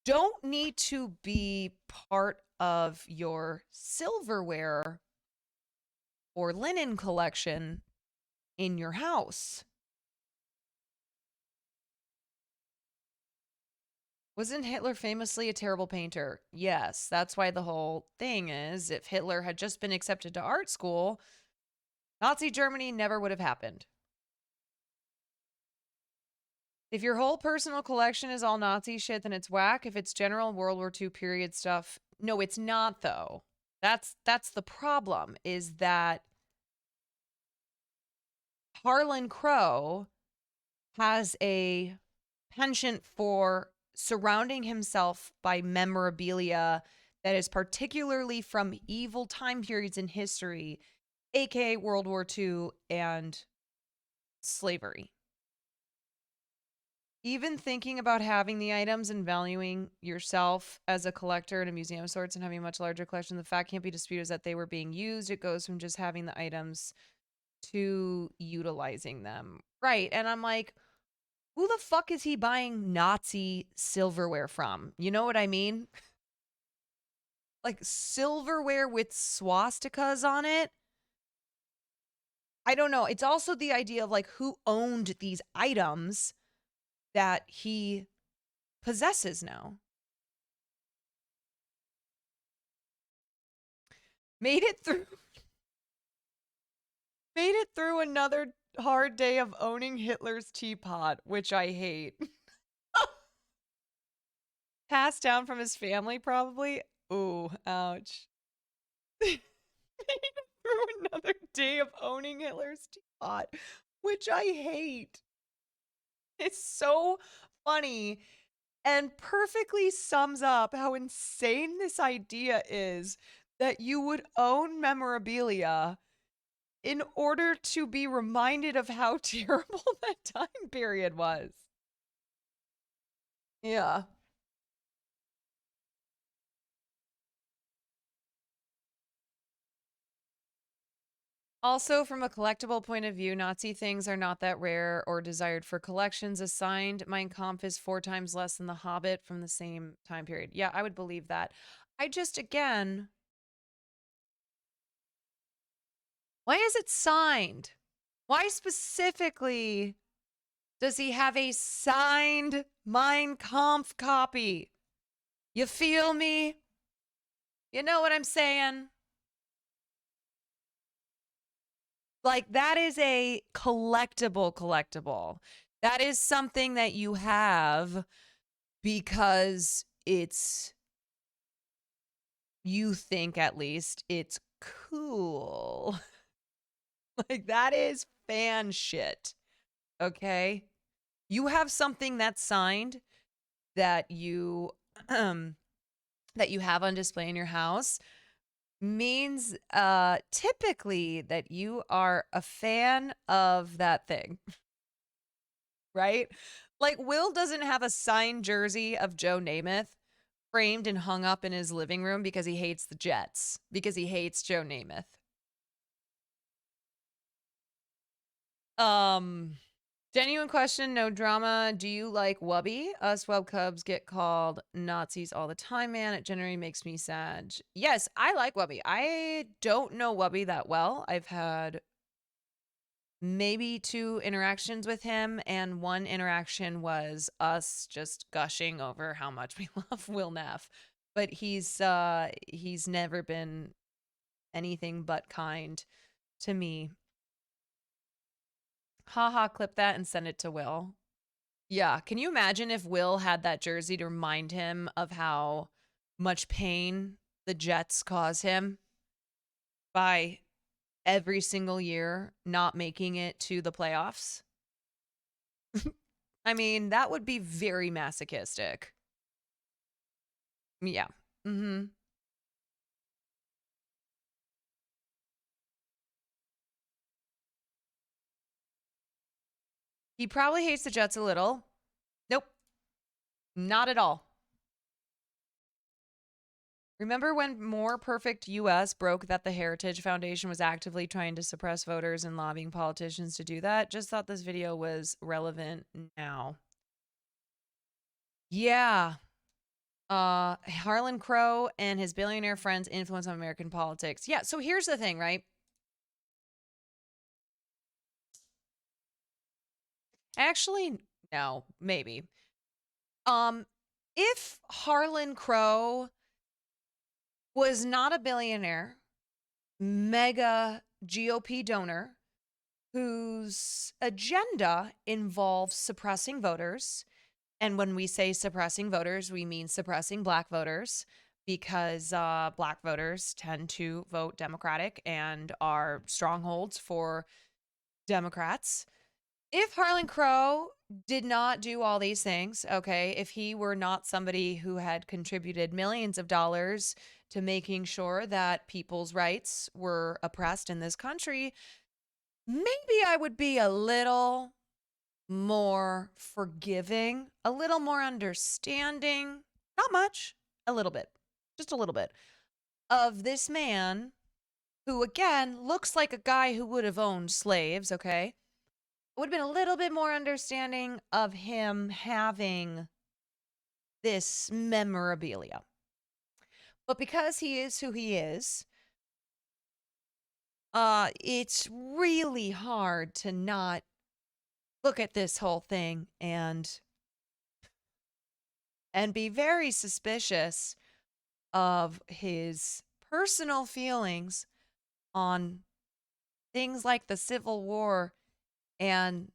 don't need to be part of your silverware or linen collection in your house. Wasn't Hitler famously a terrible painter? Yes, that's why the whole thing is if Hitler had just been accepted to art school, Nazi Germany never would have happened. If your whole personal collection is all Nazi shit, then it's whack. If it's general World War II period stuff, no, it's not though. That's the problem, is that Harlan Crowe has a penchant for surrounding himself by memorabilia that is particularly from evil time periods in history, aka World War II and slavery. Even thinking about having the items and valuing yourself as a collector in a museum of sorts and having a much larger collection, the fact can't be disputed is that they were being used. It goes from just having the items to utilizing them. Right. And I'm like, who the fuck is he buying Nazi silverware from? You know what I mean? Like silverware with swastikas on it. I don't know. It's also the idea of like who owned these items that he possesses now. Made it through another hard day of owning Hitler's teapot, which I hate. Passed down from his family, probably. Ooh, ouch. Made it through another day of owning Hitler's teapot, which I hate. It's so funny and perfectly sums up how insane this idea is that you would own memorabilia in order to be reminded of how terrible that time period was. Yeah. Also, from a collectible point of view, Nazi things are not that rare or desired for collections. Assigned Mein Kampf is 4 times less than The Hobbit from the same time period. Yeah, I would believe that. I just, again, why is it signed? Why specifically does he have a signed Mein Kampf copy? You feel me? You know what I'm saying? Like, that is a collectible. That is something that you have because it's, you think at least, it's cool. Like, that is fan shit. Okay? You have something that's signed that you that you have on display in your house means typically that you are a fan of that thing. Right? Like, Will doesn't have a signed jersey of Joe Namath framed and hung up in his living room because he hates the Jets, because he hates Joe Namath. Genuine question, no drama. Do you like Wubby? Us Wub Cubs get called Nazis all the time, man. It generally makes me sad. Yes, I like Wubby. I don't know Wubby that well. I've had maybe 2 interactions with him, and one interaction was us just gushing over how much we love Will Neff. But he's never been anything but kind to me. Haha, clip that and send it to Will. Yeah, can you imagine if Will had that jersey to remind him of how much pain the Jets cause him by every single year not making it to the playoffs? I mean, that would be very masochistic. Yeah. Mm-hmm. He probably hates the Jets a little. Nope. Not at all. Remember when More Perfect US broke that the Heritage Foundation was actively trying to suppress voters and lobbying politicians to do that? Just thought this video was relevant now. Yeah. Harlan Crowe and his billionaire friends' influence on American politics. Yeah, so here's the thing, right? Actually, no, maybe. If Harlan Crowe was not a billionaire, mega GOP donor whose agenda involves suppressing voters, and when we say suppressing voters, we mean suppressing black voters because black voters tend to vote Democratic and are strongholds for Democrats. If Harlan Crowe did not do all these things, okay, if he were not somebody who had contributed millions of dollars to making sure that people's rights were oppressed in this country, maybe I would be a little more forgiving, a little more understanding, not much, a little bit, just a little bit, of this man who, again, looks like a guy who would have owned slaves, okay? Would have been a little bit more understanding of him having this memorabilia. But because he is who he is, it's really hard to not look at this whole thing and be very suspicious of his personal feelings on things like the Civil War and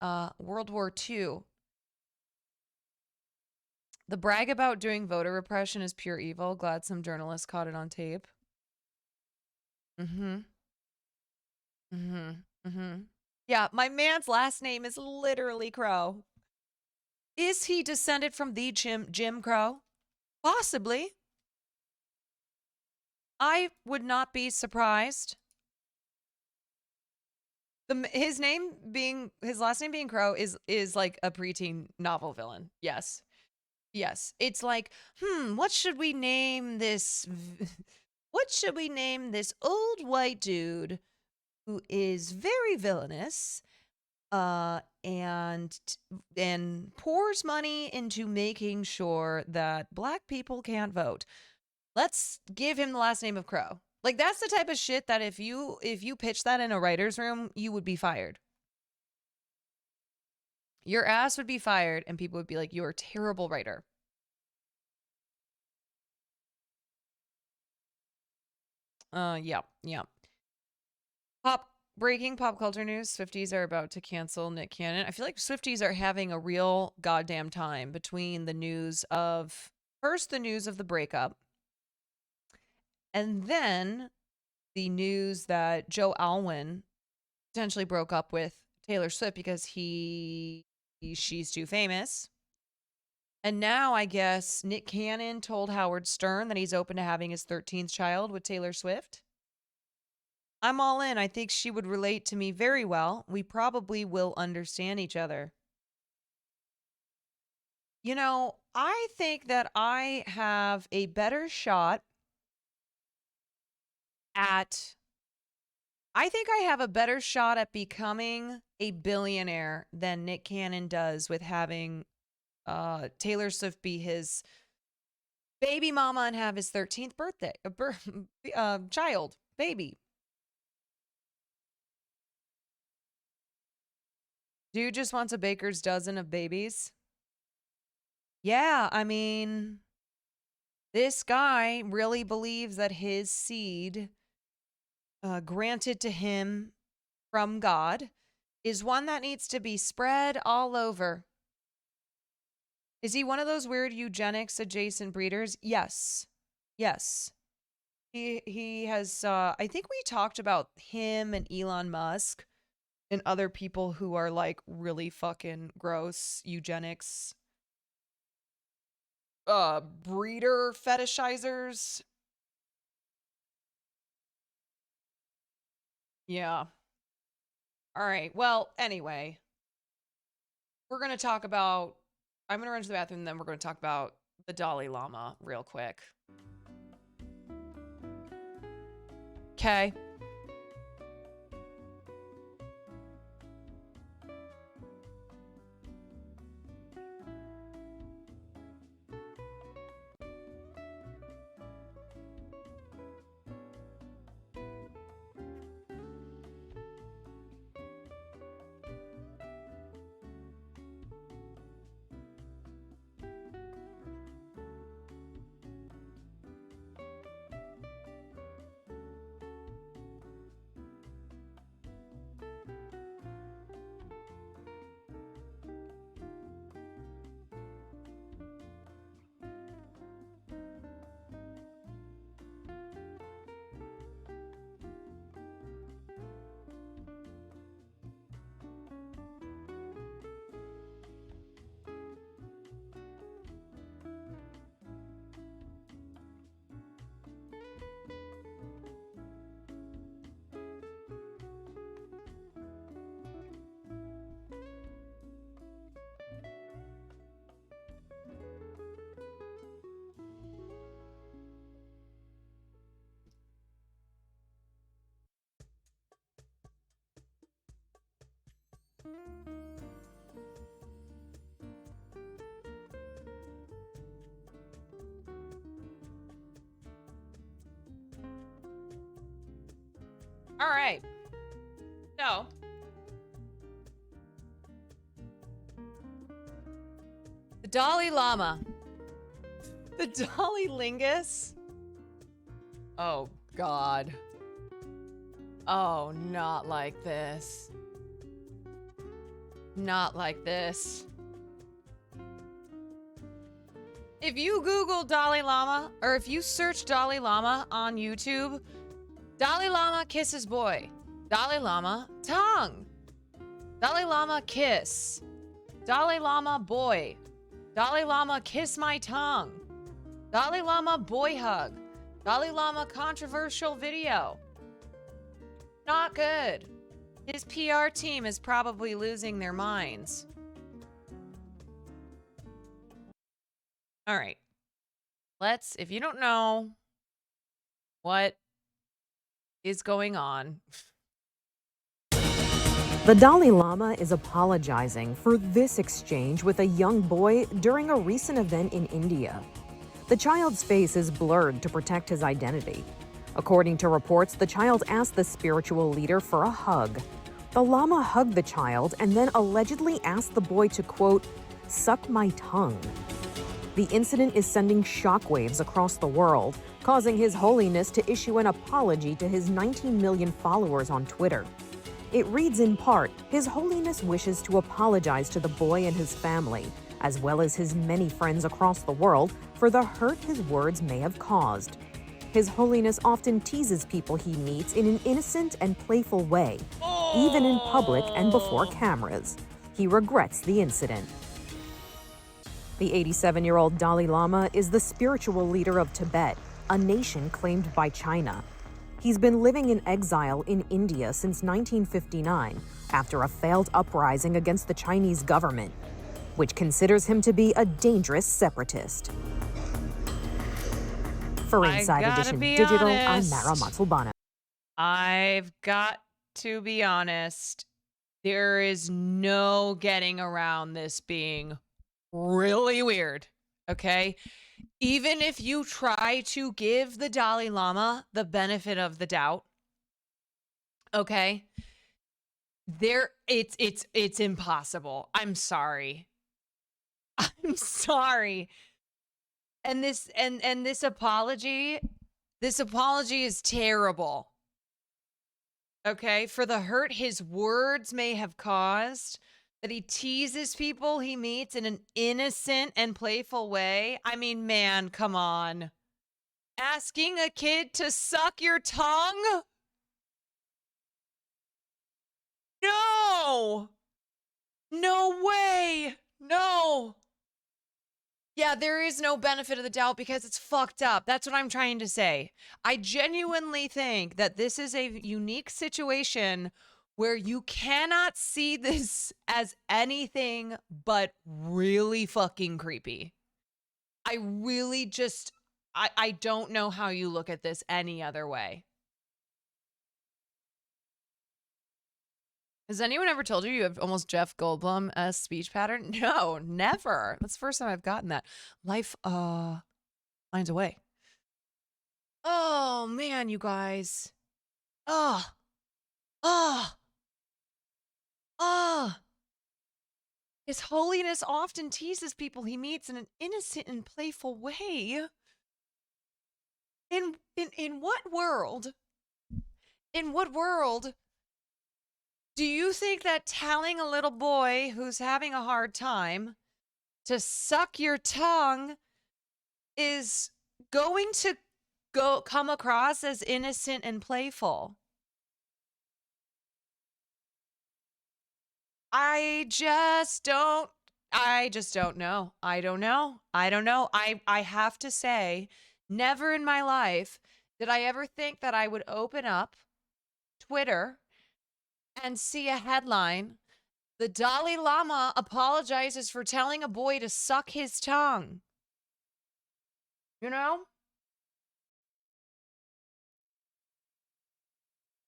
World War II. The brag about doing voter repression is pure evil. Glad some journalists caught it on tape. Yeah, my man's last name is literally Crowe. Is he descended from the Jim Crow? Possibly. I would not be surprised. His last name being Crowe is like a preteen novel villain. Yes. Yes. It's like, what should we name this? What should we name this old white dude who is very villainous and pours money into making sure that black people can't vote? Let's give him the last name of Crowe. Like, that's the type of shit that if you pitch that in a writer's room, you would be fired. Your ass would be fired and people would be like, you're a terrible writer. Yeah. Breaking pop culture news. Swifties are about to cancel Nick Cannon. I feel like Swifties are having a real goddamn time between the news of the breakup and then the news that Joe Alwyn potentially broke up with Taylor Swift because she's too famous. And now I guess Nick Cannon told Howard Stern that he's open to having his 13th child with Taylor Swift. I'm all in. I think she would relate to me very well. We probably will understand each other. You know, I think that I have a better shot at becoming a billionaire than Nick Cannon does with having Taylor Swift be his baby mama and have his 13th birthday child, baby. Dude just wants a baker's dozen of babies. Yeah, I mean, this guy really believes that his seed granted to him from God is one that needs to be spread all over. Is he one of those weird eugenics adjacent breeders? Yes. He has, I think we talked about him and Elon Musk and other people who are like really fucking gross eugenics breeder fetishizers. Yeah. All right. Well, anyway, I'm going to run to the bathroom and then we're going to talk about the Dalai Lama real quick. Okay. All right. So, the Dalai Lama. The Dalai Lingus. Oh, God. Oh, not like this. Not like this. If you Google Dalai Lama, or if you search Dalai Lama on YouTube, Dalai Lama kisses boy. Dalai Lama tongue. Dalai Lama kiss. Dalai Lama boy. Dalai Lama kiss my tongue. Dalai Lama boy hug. Dalai Lama controversial video. Not good. His PR team is probably losing their minds. All right. If you don't know what is going on. The Dalai Lama is apologizing for this exchange with a young boy during a recent event in India. The child's face is blurred to protect his identity. According to reports, the child asked the spiritual leader for a hug. The Lama hugged the child and then allegedly asked the boy to, quote, suck my tongue. The incident is sending shockwaves across the world, causing His Holiness to issue an apology to his 19 million followers on Twitter. It reads in part, His Holiness wishes to apologize to the boy and his family, as well as his many friends across the world, for the hurt his words may have caused. His Holiness often teases people he meets in an innocent and playful way, even in public and before cameras. He regrets the incident. The 87-year-old Dalai Lama is the spiritual leader of Tibet, a nation claimed by China. He's been living in exile in India since 1959 after a failed uprising against the Chinese government, which considers him to be a dangerous separatist. For Inside Edition Digital, I'm Mara Matsulbano. I've got to be honest. There is no getting around this being really weird, okay? Even if you try to give the Dalai Lama the benefit of the doubt, okay? It's impossible. I'm sorry. I'm sorry. And this apology is terrible. Okay? For the hurt his words may have caused, that he teases people he meets in an innocent and playful way. I mean, man, come on. Asking a kid to suck your tongue? No! No way! No! Yeah, there is no benefit of the doubt because it's fucked up. That's what I'm trying to say. I genuinely think that this is a unique situation where you cannot see this as anything but really fucking creepy. I really just, I don't know how you look at this any other way. Has anyone ever told you have almost Jeff Goldblum as speech pattern? No, never. That's the first time I've gotten that. Life finds a way. Oh man, you guys. Oh, oh, oh. His Holiness often teases people he meets in an innocent and playful way. In what world? In what world do you think that telling a little boy who's having a hard time to suck your tongue is going to come across as innocent and playful? I just don't know. I don't know. I have to say, never in my life did I ever think that I would open up Twitter and see a headline: the Dalai Lama apologizes for telling a boy to suck his tongue. You know?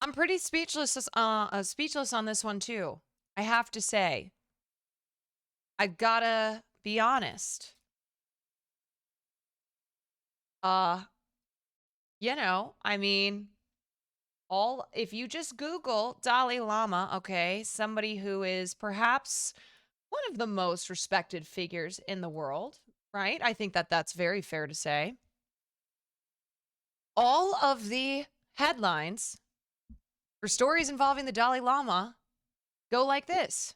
I'm pretty speechless on this one too. I have to say. I gotta be honest. I mean, if you just Google Dalai Lama, okay, somebody who is perhaps one of the most respected figures in the world, right? I think that that's very fair to say. All of the headlines for stories involving the Dalai Lama go like this: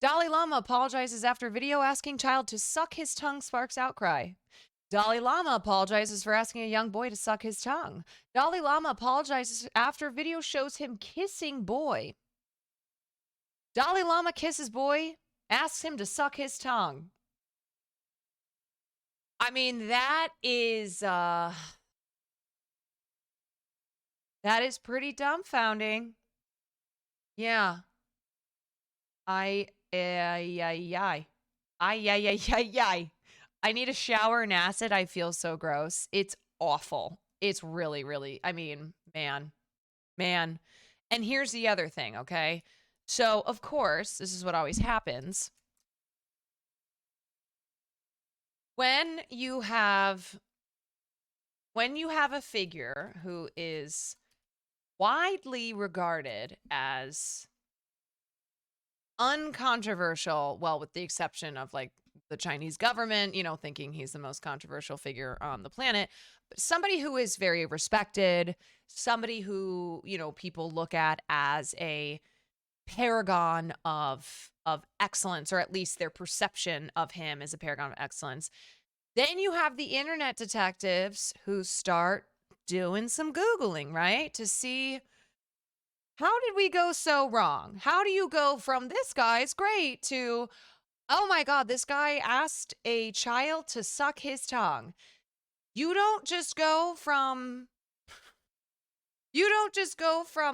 Dalai Lama apologizes after video asking child to suck his tongue sparks outcry. Dalai Lama apologizes for asking a young boy to suck his tongue. Dalai Lama apologizes after video shows him kissing boy. Dalai Lama kisses boy, asks him to suck his tongue. I mean, that is pretty dumbfounding. Yeah. I need a shower and acid. I feel so gross. It's awful. It's really, really, I mean, man. And here's the other thing, okay? So, of course, this is what always happens. When you have a figure who is widely regarded as uncontroversial, well, with the exception of like the Chinese government, thinking he's the most controversial figure on the planet, but somebody who is very respected, somebody who, people look at as a paragon of excellence, or at least their perception of him as a paragon of excellence. Then you have the internet detectives who start doing some Googling, right? To see, how did we go so wrong? How do you go from this guy's great to, oh my God, this guy asked a child to suck his tongue? You don't just go from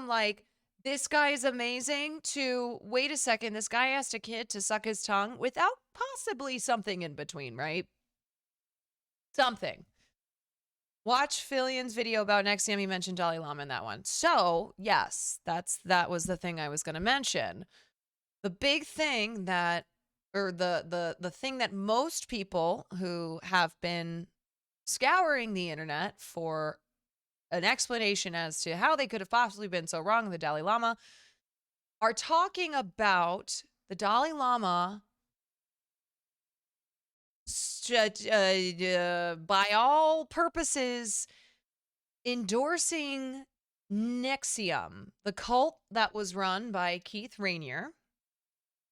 like, this guy is amazing to, wait a second, this guy asked a kid to suck his tongue, without possibly something in between, right? Something. Watch Fillion's video about next time he mentioned Dalai Lama in that one. So, yes, that was the thing I was going to mention. The big thing that, or the thing that most people who have been scouring the internet for an explanation as to how they could have possibly been so wrong with the Dalai Lama are talking about the Dalai Lama by all purposes endorsing Nexium, the cult that was run by Keith Rainier,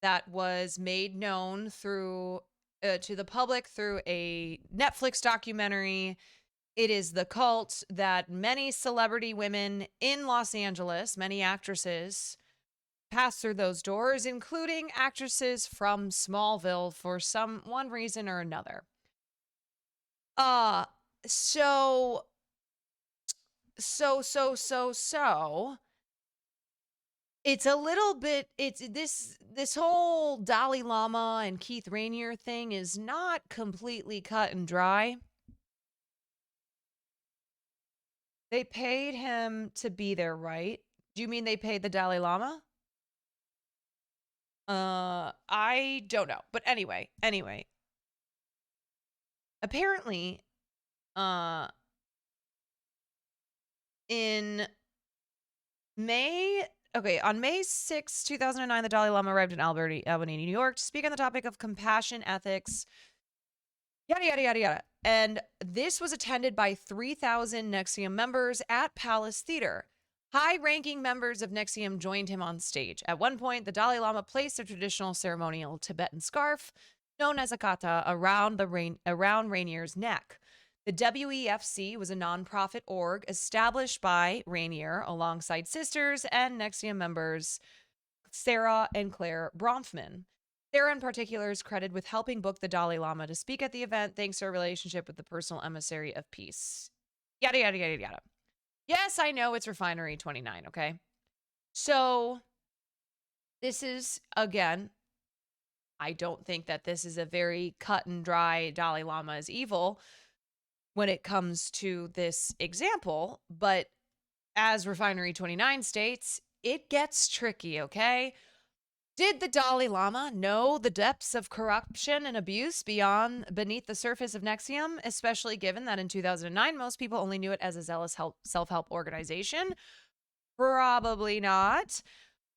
that was made known through to the public through a Netflix documentary. It is the cult that many celebrity women in Los Angeles, many actresses, pass through those doors, including actresses from Smallville for one reason or another. So it's a little bit, this whole Dalai Lama and Keith Rainier thing is not completely cut and dry. They paid him to be there, right? Do you mean they paid the Dalai Lama? I don't know. But anyway. Apparently, in May, on May 6, 2009, the Dalai Lama arrived in Albany, New York to speak on the topic of compassion, ethics, yada, yada, yada, yada. And this was attended by 3,000 NXIVM members at Palace Theater. High-ranking members of NXIVM joined him on stage. At one point, the Dalai Lama placed a traditional ceremonial Tibetan scarf, known as a kata, around Rainier's neck. The WEFC was a nonprofit org established by Rainier alongside sisters and NXIVM members Sarah and Claire Bronfman. Sarah, in particular, is credited with helping book the Dalai Lama to speak at the event thanks to her relationship with the personal emissary of peace. Yada, yada, yada, yada. Yes, I know it's Refinery 29, okay? So, this is, again, I don't think that this is a very cut and dry Dalai Lama is evil when it comes to this example, but as Refinery 29 states, it gets tricky, okay? Did the Dalai Lama know the depths of corruption and abuse beneath the surface of NXIVM, especially given that in 2009, most people only knew it as a zealous self-help organization? Probably not.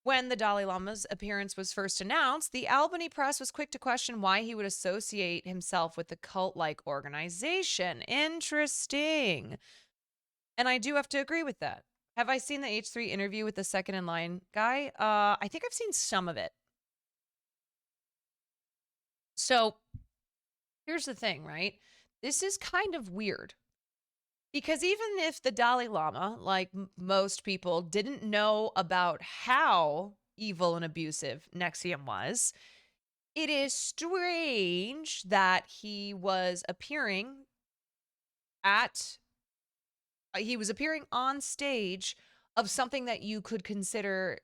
When the Dalai Lama's appearance was first announced, the Albany press was quick to question why he would associate himself with the cult-like organization. Interesting. And I do have to agree with that. Have I seen the H3 interview with the second in line guy? I think I've seen some of it. So here's the thing, right? This is kind of weird. Because even if the Dalai Lama, like most people, didn't know about how evil and abusive NXIVM was, it is strange that he was appearing on stage of something that you could consider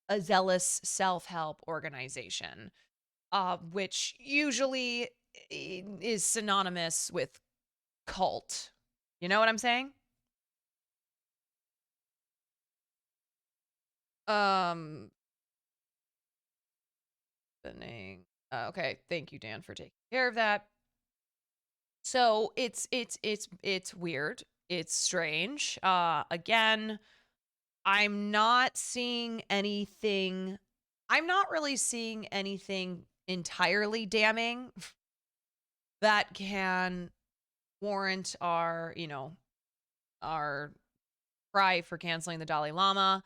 a zealous self-help organization, which usually is synonymous with cult. You know what I'm saying? Okay, thank you, Dan, for taking care of that. So it's weird. It's strange. Again, I'm not really seeing anything entirely damning that can warrant our cry for canceling the Dalai Lama.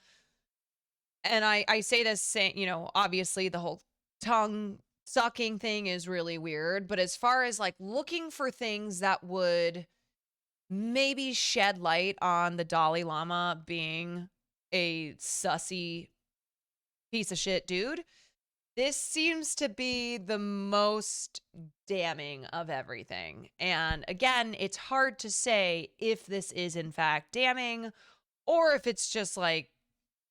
And I say this saying, obviously the whole tongue sucking thing is really weird, but as far as like looking for things that would maybe shed light on the Dalai Lama being a sussy piece of shit dude, this seems to be the most damning of everything. And again, it's hard to say if this is in fact damning or if it's just like,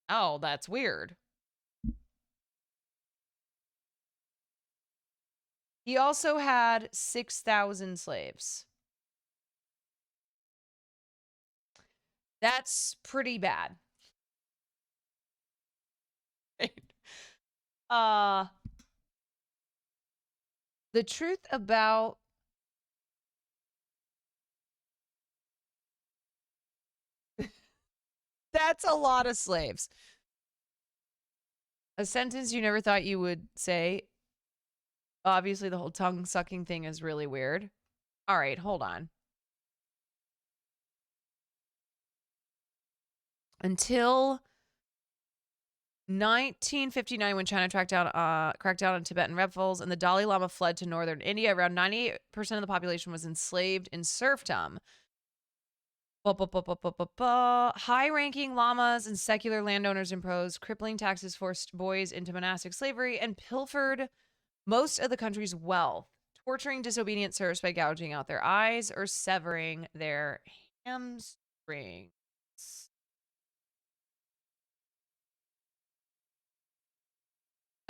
oh, that's weird. He also had 6,000 slaves. That's pretty bad. The truth about that's a lot of slaves. A sentence you never thought you would say. Obviously, the whole tongue sucking thing is really weird. All right, hold on. Until 1959, when China cracked down on Tibetan rebels and the Dalai Lama fled to northern India, around 98% of the population was enslaved in serfdom. High-ranking lamas and secular landowners imposed crippling taxes, forced boys into monastic slavery, and pilfered most of the country's wealth, torturing disobedient serfs by gouging out their eyes or severing their hamstrings.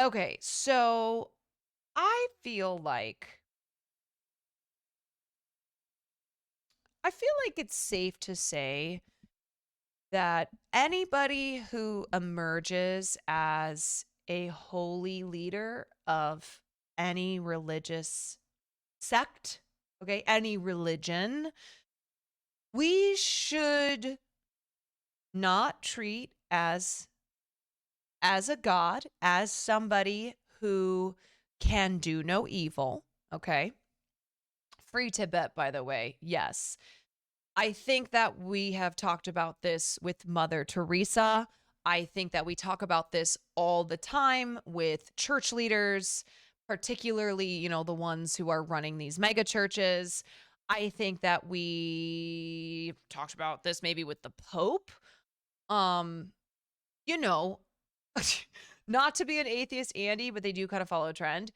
Okay, so I feel like it's safe to say that anybody who emerges as a holy leader of any religious sect, okay, any religion, we should not treat as a god, as somebody who can do no evil, okay? Free Tibet, by the way, yes. I think that we have talked about this with Mother Teresa. I think that we talk about this all the time with church leaders, particularly, you know, the ones who are running these mega churches. I think that we talked about this maybe with the Pope. You know, not to be an atheist, Andy, but they do kind of follow a trend.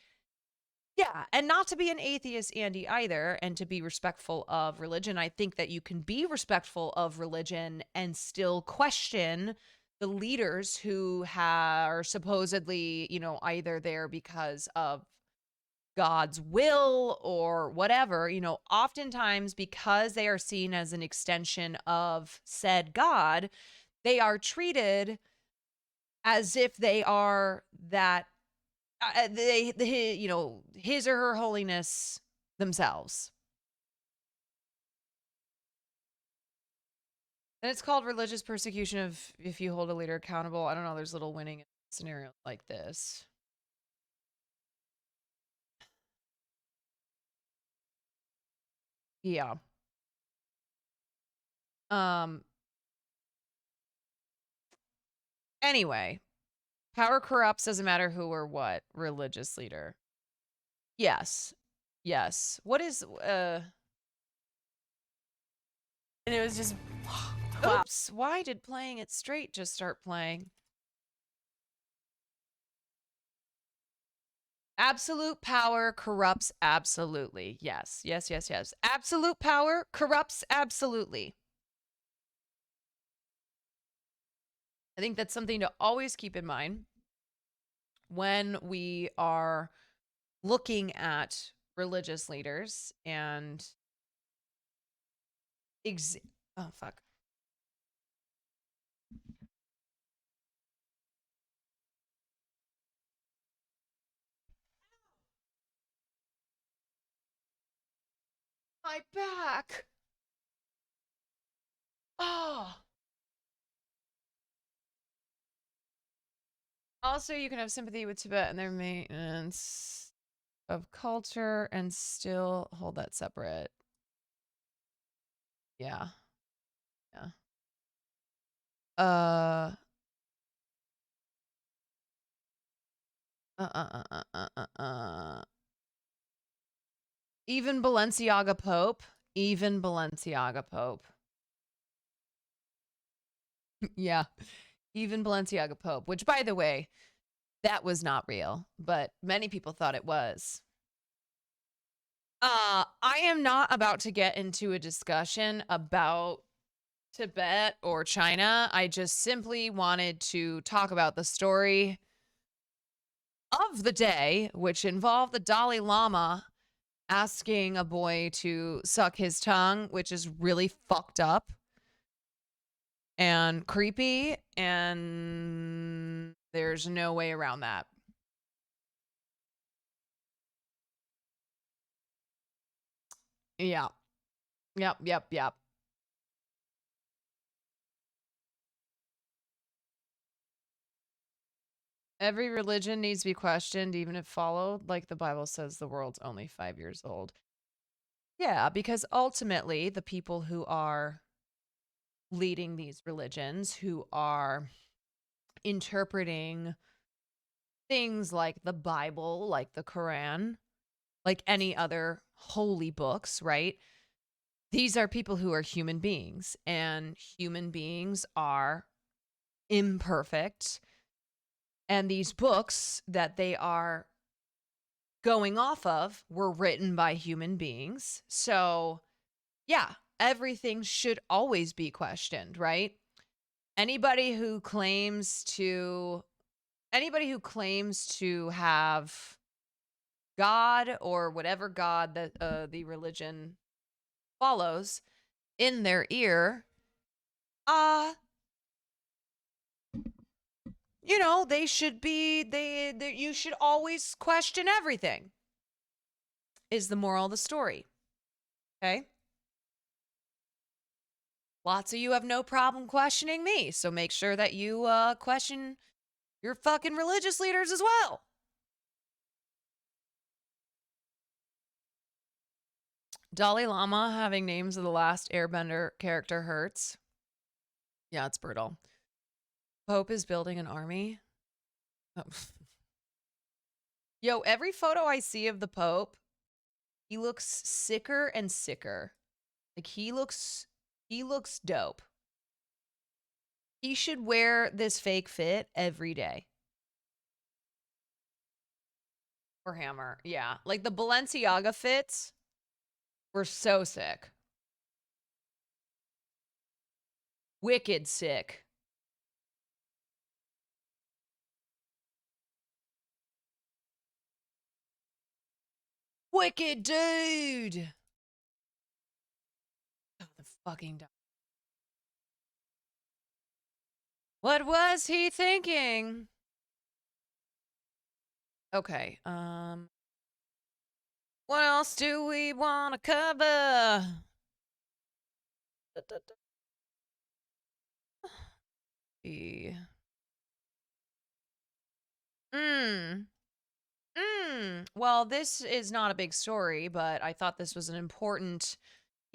Yeah, and not to be an atheist, Andy, either, and to be respectful of religion. I think that you can be respectful of religion and still question the leaders who are supposedly, you know, either there because of God's will or whatever. You know, oftentimes because they are seen as an extension of said God, they are treated as if they are that you know, his or her holiness themselves. And it's called religious persecution of if you hold a leader accountable. I don't know, there's little winning in scenarios like this. Yeah. Anyway, power corrupts, doesn't matter who or what religious leader. Yes. Yes. What is And it was just oops, why did playing it straight just start playing? Absolute power corrupts absolutely. Yes, yes, yes, yes. Absolute power corrupts absolutely. I think that's something to always keep in mind when we are looking at religious leaders and oh fuck. My back. Oh. Also, you can have sympathy with Tibet and their maintenance of culture and still hold that separate. Yeah. Yeah. Uh, Even Balenciaga Pope. Even Balenciaga Pope. Yeah. Even Balenciaga Pope, which, by the way, that was not real, but many people thought it was. I am not about to get into a discussion about Tibet or China. I just simply wanted to talk about the story of the day, which involved the Dalai Lama asking a boy to suck his tongue, which is really fucked up and creepy, and there's no way around that. Yeah. Yep, yep, yep. Every religion needs to be questioned, even if followed. Like the Bible says, the world's only 5 years old. Yeah, because ultimately, the people who are leading these religions, who are interpreting things like the Bible, like the Quran, like any other holy books, right? These are people who are human beings, and human beings are imperfect. And these books that they are going off of were written by human beings. So, yeah, everything should always be questioned, right? Anybody who claims to have God or whatever God that the religion follows in their ear, you know, they should be, you should always question everything, is the moral of the story. Okay? Lots of you have no problem questioning me, so make sure that you question your fucking religious leaders as well. Dalai Lama having names of the last Airbender character hurts. Yeah, it's brutal. Pope is building an army. Oh. Yo, every photo I see of the Pope, he looks sicker and sicker. Like he looks dope. He should wear this fake fit every day. Or Hammer. Yeah. Like the Balenciaga fits were so sick. Wicked sick. Wicked dude. Oh, the fucking dog. What was he thinking? Okay. What else do we want to cover? Well, this is not a big story, but I thought this was an important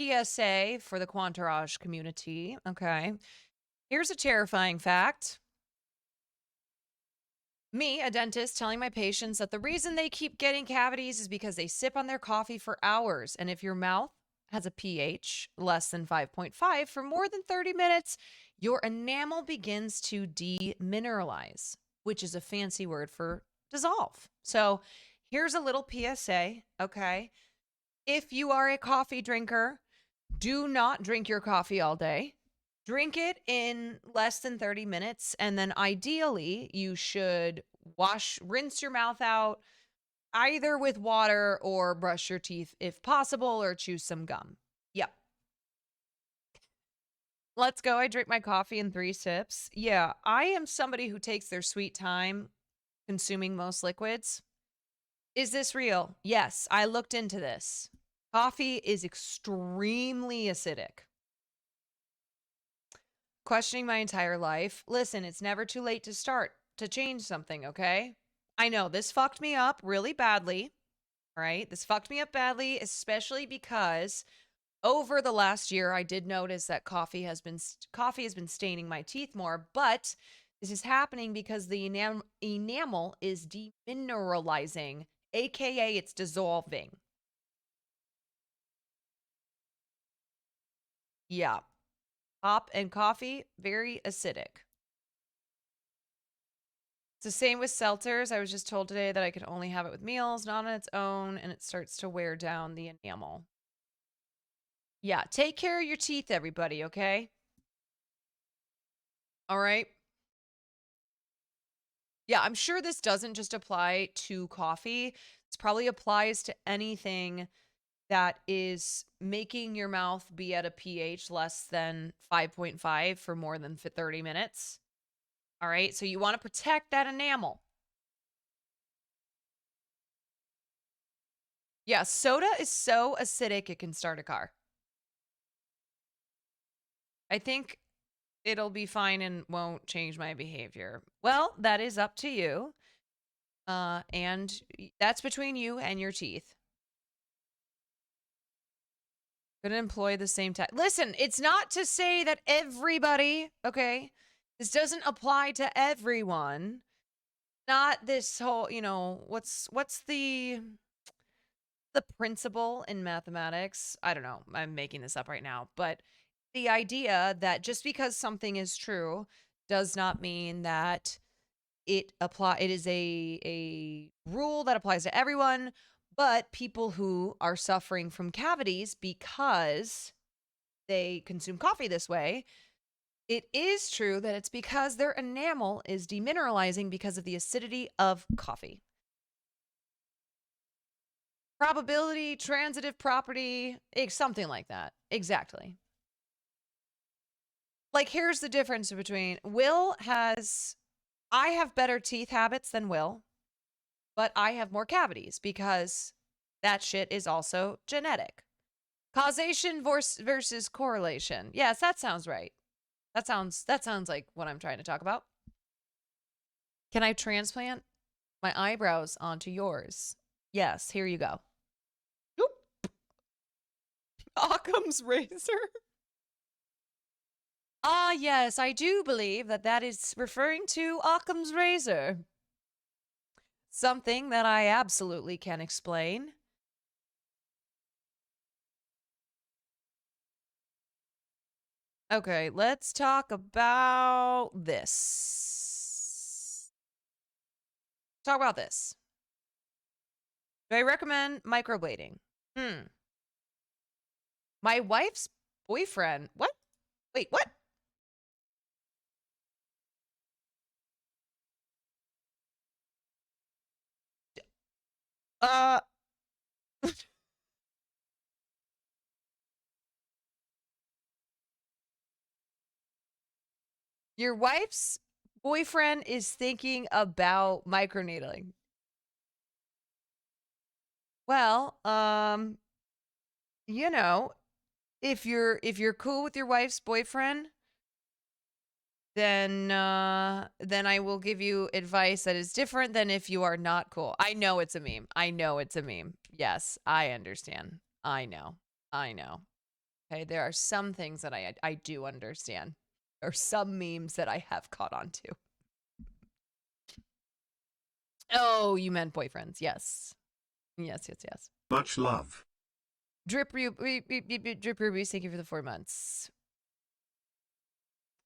PSA for the Quantarage community. Okay. Here's a terrifying fact. Me, a dentist, telling my patients that the reason they keep getting cavities is because they sip on their coffee for hours. And if your mouth has a pH less than 5.5 for more than 30 minutes, your enamel begins to demineralize, which is a fancy word for dissolve. So here's a little PSA, okay? If you are a coffee drinker, do not drink your coffee all day. Drink it in less than 30 minutes, and then ideally you should rinse your mouth out either with water or brush your teeth if possible, or chew some gum. Yep. Let's go. I drink my coffee in 3 sips. Yeah, I am somebody who takes their sweet time consuming most liquids. Is this real? Yes, I looked into this. Coffee is extremely acidic. Questioning my entire life. Listen, it's never too late to change something, okay? I know this fucked me up really badly, all right? This fucked me up badly, especially because over the last year, I did notice that coffee has been staining my teeth more, but this is happening because the enamel is demineralizing, aka it's dissolving. Yeah. Pop and coffee, very acidic. It's the same with seltzers. I was just told today that I could only have it with meals, not on its own, and it starts to wear down the enamel. Yeah, take care of your teeth, everybody, okay? All right. Yeah, I'm sure this doesn't just apply to coffee. This probably applies to anything that is making your mouth be at a pH less than 5.5 for more than 30 minutes. All right, so you want to protect that enamel. Yeah, soda is so acidic it can start a car. I think it'll be fine and won't change my behavior. Well, that is up to you. And that's between you and your teeth. Gonna employ the same tech. Listen, it's not to say that everybody, okay? This doesn't apply to everyone. Not this whole, what's the principle in mathematics? I don't know. I'm making this up right now, but the idea that just because something is true does not mean that it is a rule that applies to everyone, but people who are suffering from cavities because they consume coffee this way, it is true that it's because their enamel is demineralizing because of the acidity of coffee. Probability, transitive property, something like that. Exactly. Like, here's the difference between Will has I have better teeth habits than Will, but I have more cavities because that shit is also genetic. Causation versus correlation. Yes, that sounds right. That sounds like what I'm trying to talk about. Can I transplant my eyebrows onto yours? Yes, here you go. Oop. Occam's razor. Ah, yes, I do believe that is referring to Occam's razor. Something that I absolutely can explain. Okay, let's talk about this. Talk about this. Do I recommend microblading? My wife's boyfriend. What? Wait, what? Your wife's boyfriend is thinking about microneedling. Well, you know, if you're cool with your wife's boyfriend, then I will give you advice that is different than if you are not cool. I know it's a meme. I know it's a meme. Yes, I understand. I know. Okay, there are some things that I do understand. There are some memes that I have caught on to. Oh, you meant boyfriends. Yes. Yes. Much love. Drip Rubies, thank you for the 4 months.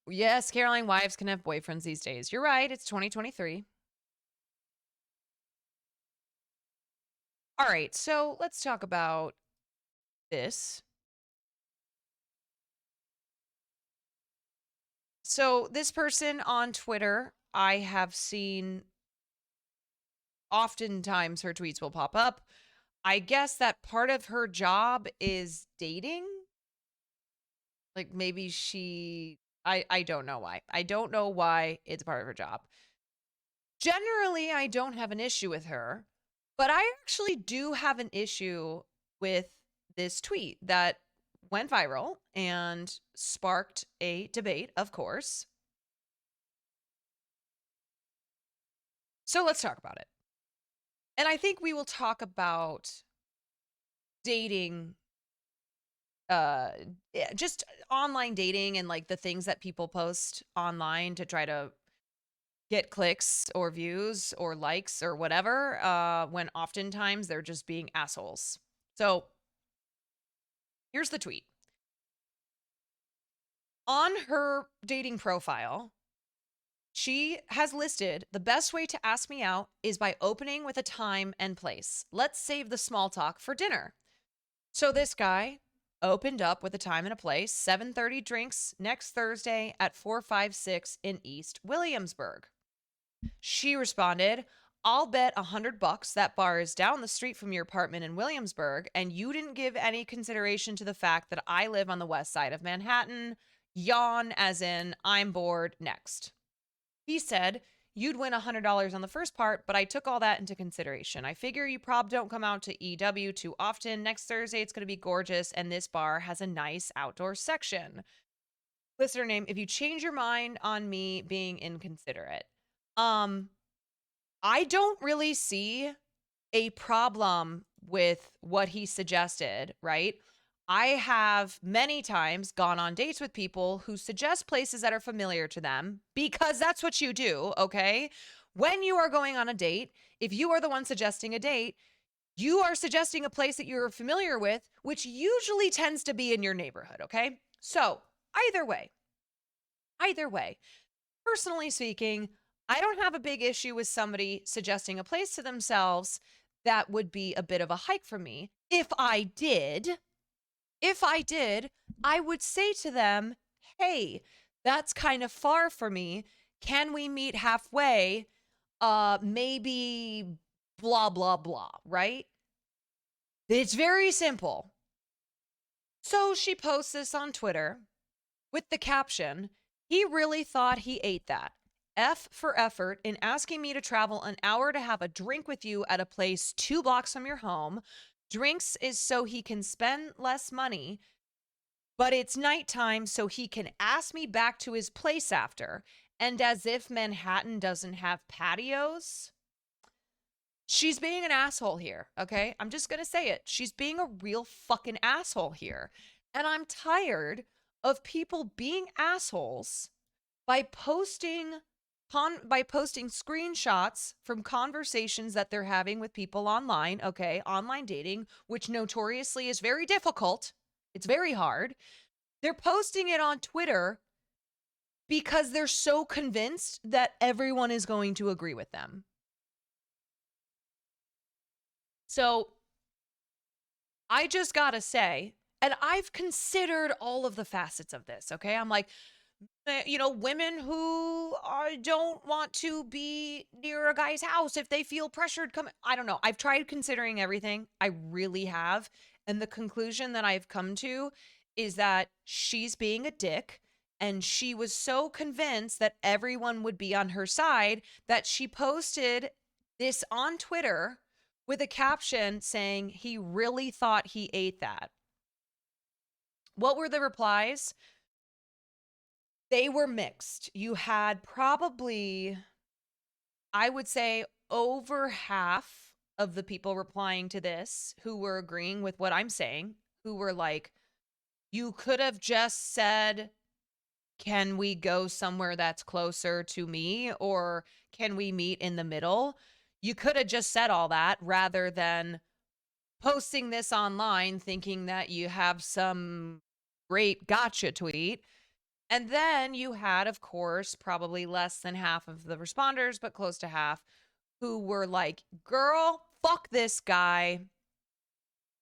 Yes, Caroline, wives can have boyfriends these days. You're right. It's 2023. All right, so let's talk about this. So this person on Twitter, I have seen oftentimes her tweets will pop up. I guess that part of her job is dating. Like maybe I don't know why. I don't know why it's part of her job. Generally, I don't have an issue with her, but I actually do have an issue with this tweet that went viral and sparked a debate, of course. So let's talk about it. And I think we will talk about dating, just online dating and like the things that people post online to try to get clicks or views or likes or whatever, when oftentimes they're just being assholes. So here's the tweet. On her dating profile, she has listed the best way to ask me out is by opening with a time and place. Let's save the small talk for dinner. So this guy opened up with a time and a place, 7:30 drinks next Thursday at 456 in East Williamsburg. She responded, I'll bet $100 that bar is down the street from your apartment in Williamsburg, and you didn't give any consideration to the fact that I live on the west side of Manhattan. Yawn, as in, I'm bored, next. He said, you'd win $100 on the first part, but I took all that into consideration. I figure you probably don't come out to EW too often. Next Thursday, it's going to be gorgeous, and this bar has a nice outdoor section. Listener name, if you change your mind on me being inconsiderate. I don't really see a problem with what he suggested, right? I have many times gone on dates with people who suggest places that are familiar to them because that's what you do, okay? When you are going on a date, if you are the one suggesting a date, you are suggesting a place that you're familiar with, which usually tends to be in your neighborhood, okay? So either way, personally speaking, I don't have a big issue with somebody suggesting a place to themselves that would be a bit of a hike for me. If I did, I would say to them, hey, that's kind of far for me. Can we meet halfway? Maybe blah, blah, blah, right? It's very simple. So she posts this on Twitter with the caption, he really thought he ate that. F for effort in asking me to travel an hour to have a drink with you at a place 2 blocks from your home. Drinks is so he can spend less money, but it's nighttime so he can ask me back to his place after. And as if Manhattan doesn't have patios. She's being an asshole here, okay? I'm just going to say it. She's being a real fucking asshole here. And I'm tired of people being assholes by posting screenshots from conversations that they're having with people online, okay? Online dating, which notoriously is very difficult. It's very hard. They're posting it on Twitter because they're so convinced that everyone is going to agree with them. So I just gotta say, and I've considered all of the facets of this, okay? I'm like, you know, women who don't want to be near a guy's house if they feel pressured come. I don't know. I've tried considering everything. I really have. And the conclusion that I've come to is that she's being a dick. And she was so convinced that everyone would be on her side that she posted this on Twitter with a caption saying he really thought he ate that. What were the replies? They were mixed. You had probably, I would say, over half of the people replying to this who were agreeing with what I'm saying, who were like, you could have just said, can we go somewhere that's closer to me, or can we meet in the middle? You could have just said all that rather than posting this online thinking that you have some great gotcha tweet. And then you had, of course, probably less than half of the responders, but close to half, who were like, girl, fuck this guy.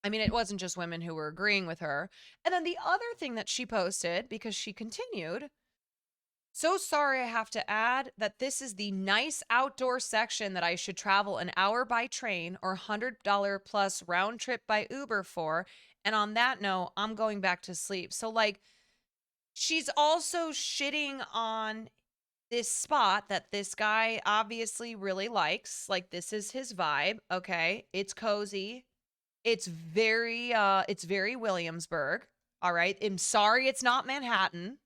I mean, it wasn't just women who were agreeing with her. And then the other thing that she posted, because she continued, so sorry I have to add that this is the nice outdoor section that I should travel an hour by train or $100 plus round trip by Uber for. And on that note, I'm going back to sleep. So like, she's also shitting on this spot that this guy obviously really likes. Like, this is his vibe. Okay. It's cozy. It's very Williamsburg. All right. I'm sorry it's not Manhattan.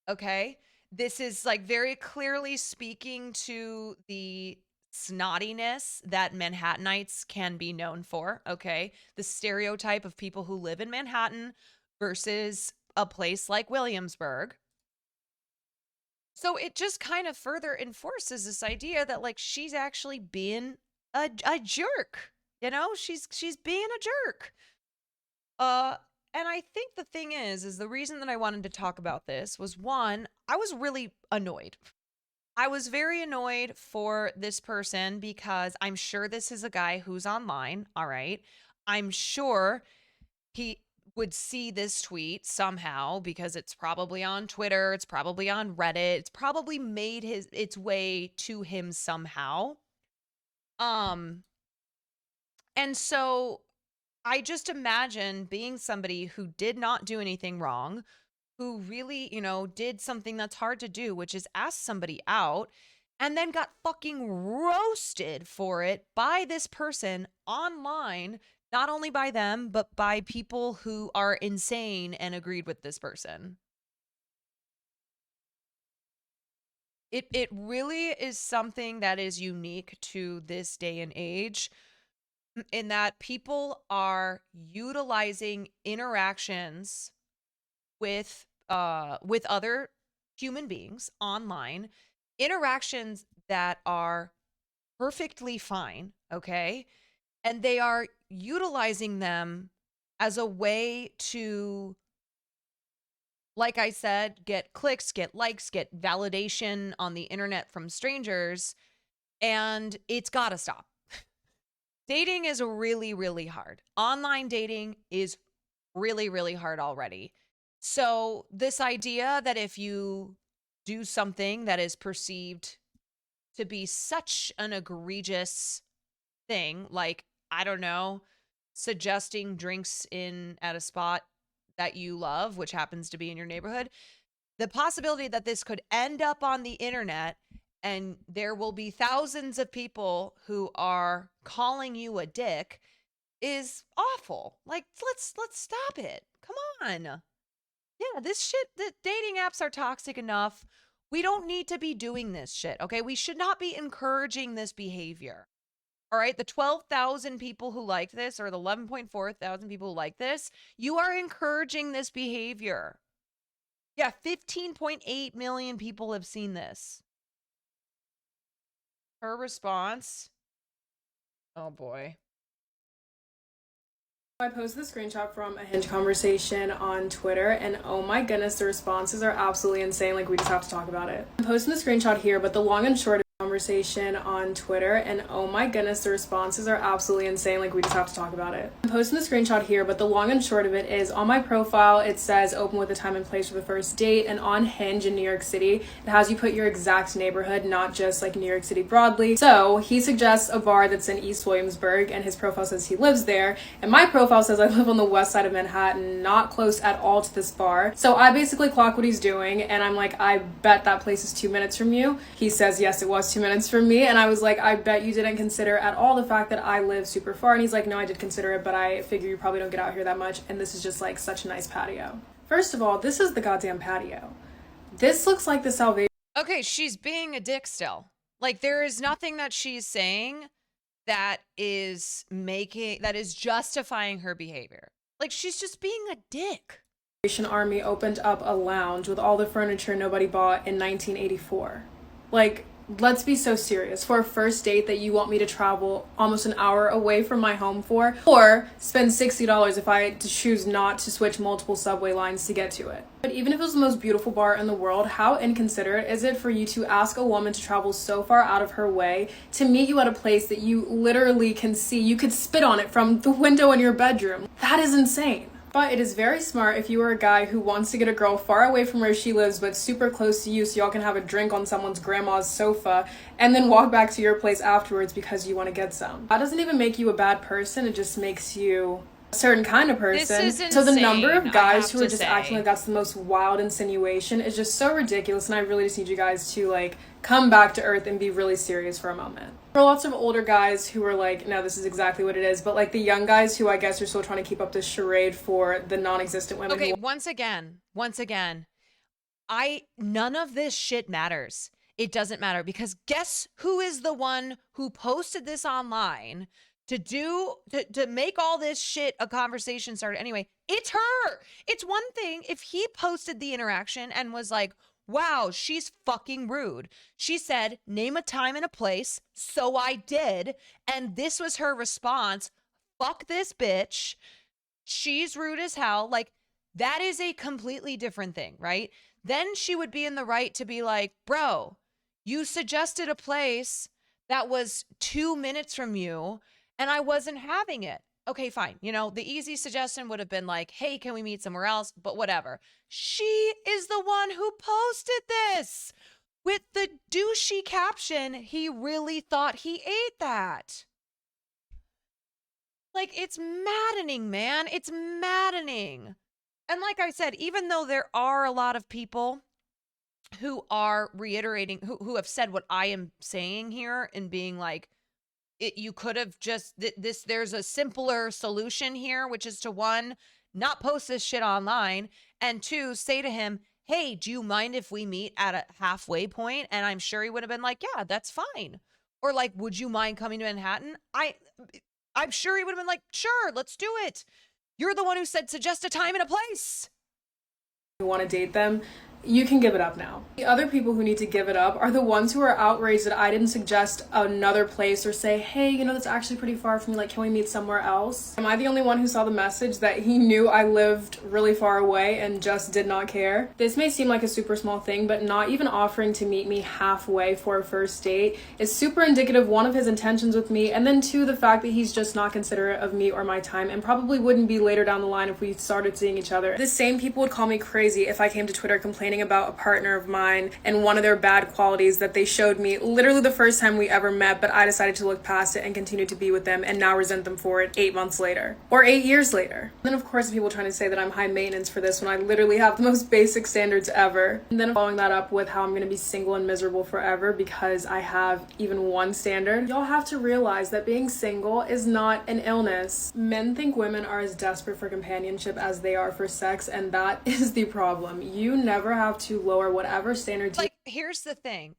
Okay. This is like very clearly speaking to the snottiness that Manhattanites can be known for. Okay. The stereotype of people who live in Manhattan versus a place like Williamsburg. So it just kind of further enforces this idea that like she's actually being a jerk. You know, she's being a jerk. And I think the thing is the reason that I wanted to talk about this was, one, I was really annoyed. I was very annoyed for this person because I'm sure this is a guy who's online. All right. I'm sure he would see this tweet somehow because it's probably on Twitter. It's probably on Reddit. It's probably made its way to him somehow. And so I just imagine being somebody who did not do anything wrong, who really, you know, did something that's hard to do, which is ask somebody out, and then got fucking roasted for it by this person online, not only by them, but by people who are insane and agreed with this person. It really is something that is unique to this day and age, in that people are utilizing interactions with other human beings online, interactions that are perfectly fine, okay? And they are utilizing them as a way to, like I said, get clicks, get likes, get validation on the internet from strangers, and it's got to stop. Dating is really, really hard. Online dating is really, really hard already. So this idea that if you do something that is perceived to be such an egregious thing, like, I don't know, suggesting drinks at a spot that you love, which happens to be in your neighborhood, the possibility that this could end up on the internet and there will be thousands of people who are calling you a dick is awful. Like, let's stop it. Come on. Yeah, this shit, the dating apps are toxic enough. We don't need to be doing this shit, okay? We should not be encouraging this behavior. All right, the 12,000 people who like this, or the 11.4 thousand people who like this, you are encouraging this behavior. Yeah, 15.8 million people have seen this. Her response. Oh boy. I posted the screenshot from a Hinge conversation on Twitter, and oh my goodness, the responses are absolutely insane. Like, we just have to talk about it. I'm posting the screenshot here, but the long and short of the conversation on Twitter, and oh my goodness, the responses are absolutely insane. Like, we just have to talk about it. I'm posting the screenshot here, but the long and short of it is, on my profile, it says open with a time and place for the first date, and on Hinge in New York City, it has you put your exact neighborhood, not just like New York City broadly. So he suggests a bar that's in East Williamsburg, and his profile says he lives there, and my profile says I live on the west side of Manhattan, not close at all to this bar. So I basically clock what he's doing, and I'm like, I bet that place is 2 minutes from you. He says, yes, it was 2 minutes from me, and I was like, I bet you didn't consider at all the fact that I live super far. And he's like, no, I did consider it, but I figure you probably don't get out here that much, and this is just like such a nice patio. First of all, this is the goddamn patio. This looks like the Salvation. Okay, she's being a dick still. Like, there is nothing that she's saying that is justifying her behavior. Like, she's just being a dick. Army opened up a lounge with all the furniture nobody bought in 1984. Like, let's be so serious. For a first date that you want me to travel almost an hour away from my home for, or spend $60 if I choose not to switch multiple subway lines to get to it. But even if it was the most beautiful bar in the world, how inconsiderate is it for you to ask a woman to travel so far out of her way to meet you at a place that you literally can see? You could spit on it from the window in your bedroom. That is insane. But it is very smart if you are a guy who wants to get a girl far away from where she lives but super close to you so y'all can have a drink on someone's grandma's sofa and then walk back to your place afterwards because you want to get some. That doesn't even make you a bad person, it just makes you a certain kind of person. This is insane, so the number of guys who are to just say. acting like that's the most wild insinuation is just so ridiculous, and I really just need you guys to like come back to earth and be really serious for a moment. There are lots of older guys who are like, no, this is exactly what it is, but like the young guys who I guess are still trying to keep up this charade for the non-existent women. Okay, once again, none of this shit matters. It doesn't matter, because guess who is the one who posted this online to make all this shit a conversation started anyway? It's her. It's one thing if he posted the interaction and was like, wow, she's fucking rude. She said, name a time and a place. So I did. And this was her response. Fuck this bitch. She's rude as hell. Like, that is a completely different thing, right? Then she would be in the right to be like, bro, you suggested a place that was 2 minutes from you and I wasn't having it. Okay, fine. You know, the easy suggestion would have been like, hey, can we meet somewhere else? But whatever. She is the one who posted this with the douchey caption, he really thought he ate that. Like, it's maddening, man. It's maddening. And like I said, even though there are a lot of people who are reiterating, who have said what I am saying here and being like, you could have just, there's a simpler solution here, which is to, one, not post this shit online, and two, say to him, hey, do you mind if we meet at a halfway point? And I'm sure he would have been like, yeah, that's fine. Or like, would you mind coming to Manhattan? I'm sure he would have been like, sure, let's do it. You're the one who said suggest a time and a place. You want to date them, you can give it up now. The other people who need to give it up are the ones who are outraged that I didn't suggest another place or say, hey, you know, that's actually pretty far from me. Like, can we meet somewhere else? Am I the only one who saw the message that he knew I lived really far away and just did not care? This may seem like a super small thing, but not even offering to meet me halfway for a first date is super indicative, one, of his intentions with me, and then two, the fact that he's just not considerate of me or my time and probably wouldn't be later down the line if we started seeing each other. The same people would call me crazy if I came to Twitter complaining complaining about a partner of mine and one of their bad qualities that they showed me literally the first time we ever met, but I decided to look past it and continue to be with them and now resent them for it 8 months later or 8 years later. And then of course people trying to say that I'm high maintenance for this when I literally have the most basic standards ever. And then following that up with how I'm gonna be single and miserable forever because I have even one standard. Y'all have to realize that being single is not an illness. Men think women are as desperate for companionship as they are for sex, and that is the problem. You never have to lower whatever standards Like, here's the thing.